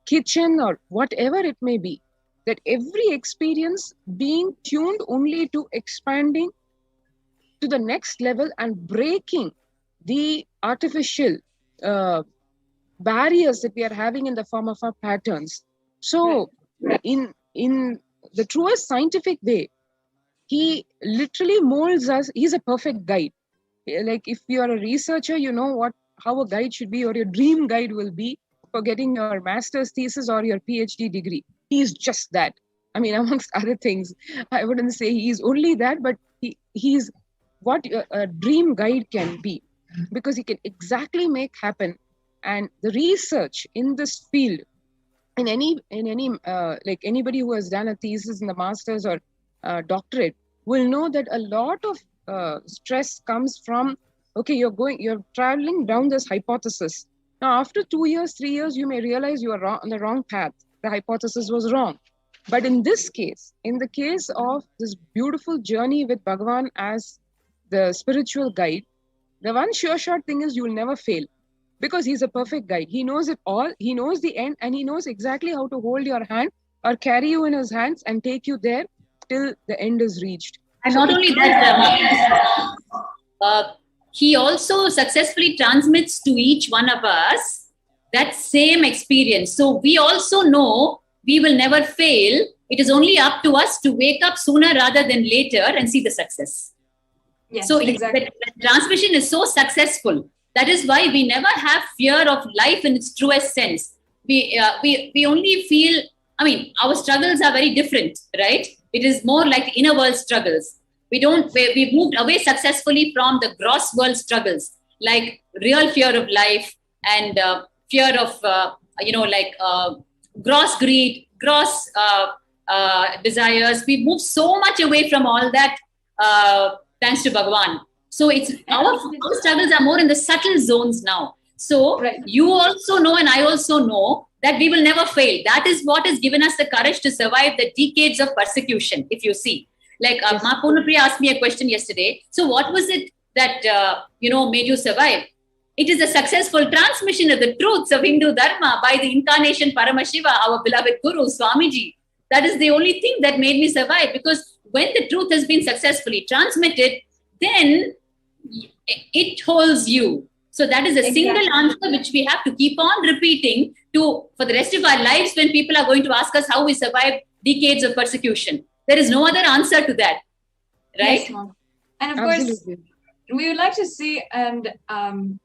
kitchen or whatever it may be, that every experience being tuned only to expanding to the next level and breaking the artificial barriers that we are having in the form of our patterns. So in the truest scientific way, he literally molds us. He's a perfect guide. Like if you are a researcher, you know how a guide should be, or your dream guide will be for getting your master's thesis or your PhD degree. He's just that. I mean, amongst other things, I wouldn't say he's only that, but he's what a dream guide can be, because he can exactly make happen. And the research in this field, in any like anybody who has done a thesis in the master's or doctorate will know that a lot of stress comes from, okay, you're traveling down this hypothesis. Now, after 2 years, 3 years, you may realize you are on the wrong path. The hypothesis was wrong. But in this case, in the case of this beautiful journey with Bhagavan as the spiritual guide, the one sure shot thing is you will never fail, because he's a perfect guide. He knows it all. He knows the end, and he knows exactly how to hold your hand or carry you in his hands and take you there till the end is reached. And not only that, he also successfully transmits to each one of us that same experience. So we also know we will never fail. It is only up to us to wake up sooner rather than later and see the success. Yes, so exactly. The transmission is so successful. That is why we never have fear of life in its truest sense. We only feel, I mean, our struggles are very different, right? It is more like the inner world struggles. We've moved away successfully from the gross world struggles, like real fear of life and fear of, gross greed, gross desires. We move so much away from all that thanks to Bhagavan. So our struggles are more in the subtle zones now. So you also know, and I also know, that we will never fail. That is what has given us the courage to survive the decades of persecution, if you see. Like Ma Punapriya asked me a question yesterday. So what was it that, made you survive? It is a successful transmission of the truths of Hindu Dharma by the incarnation Paramashiva, our beloved Guru, Swamiji. That is the only thing that made me survive, because when the truth has been successfully transmitted, then it holds you. So that is a single answer which we have to keep on repeating for the rest of our lives when people are going to ask us how we survived decades of persecution. There is no other answer to that, right? Yes, and of course, we would like to see and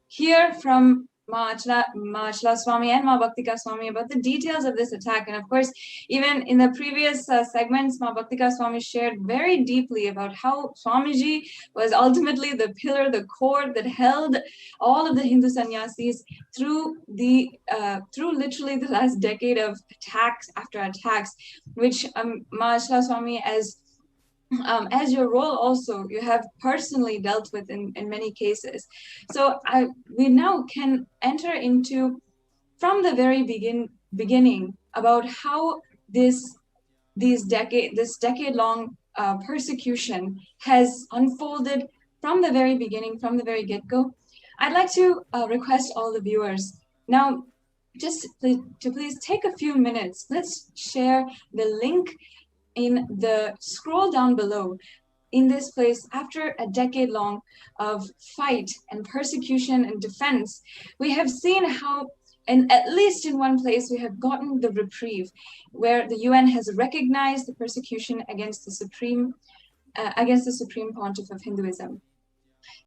hear from Ma Achla Swami and Ma Bhaktika Swami about the details of this attack. And of course, even in the previous segments, Ma Bhaktika Swami shared very deeply about how Swamiji was ultimately the pillar, the cord that held all of the Hindu sannyasis through literally the last decade of attacks after attacks, which Ma Achla Swami, as your role also, you have personally dealt with in many cases. So we now can enter into, from the very beginning, about how this decade-long persecution has unfolded from the very beginning, from the very get-go. I'd like to request all the viewers now just to please take a few minutes. Let's share the link in the scroll down below. In this place, after a decade long of fight and persecution and defense, we have seen how, and at least in one place, we have gotten the reprieve, where the UN has recognized the persecution against the Supreme Pontiff of Hinduism.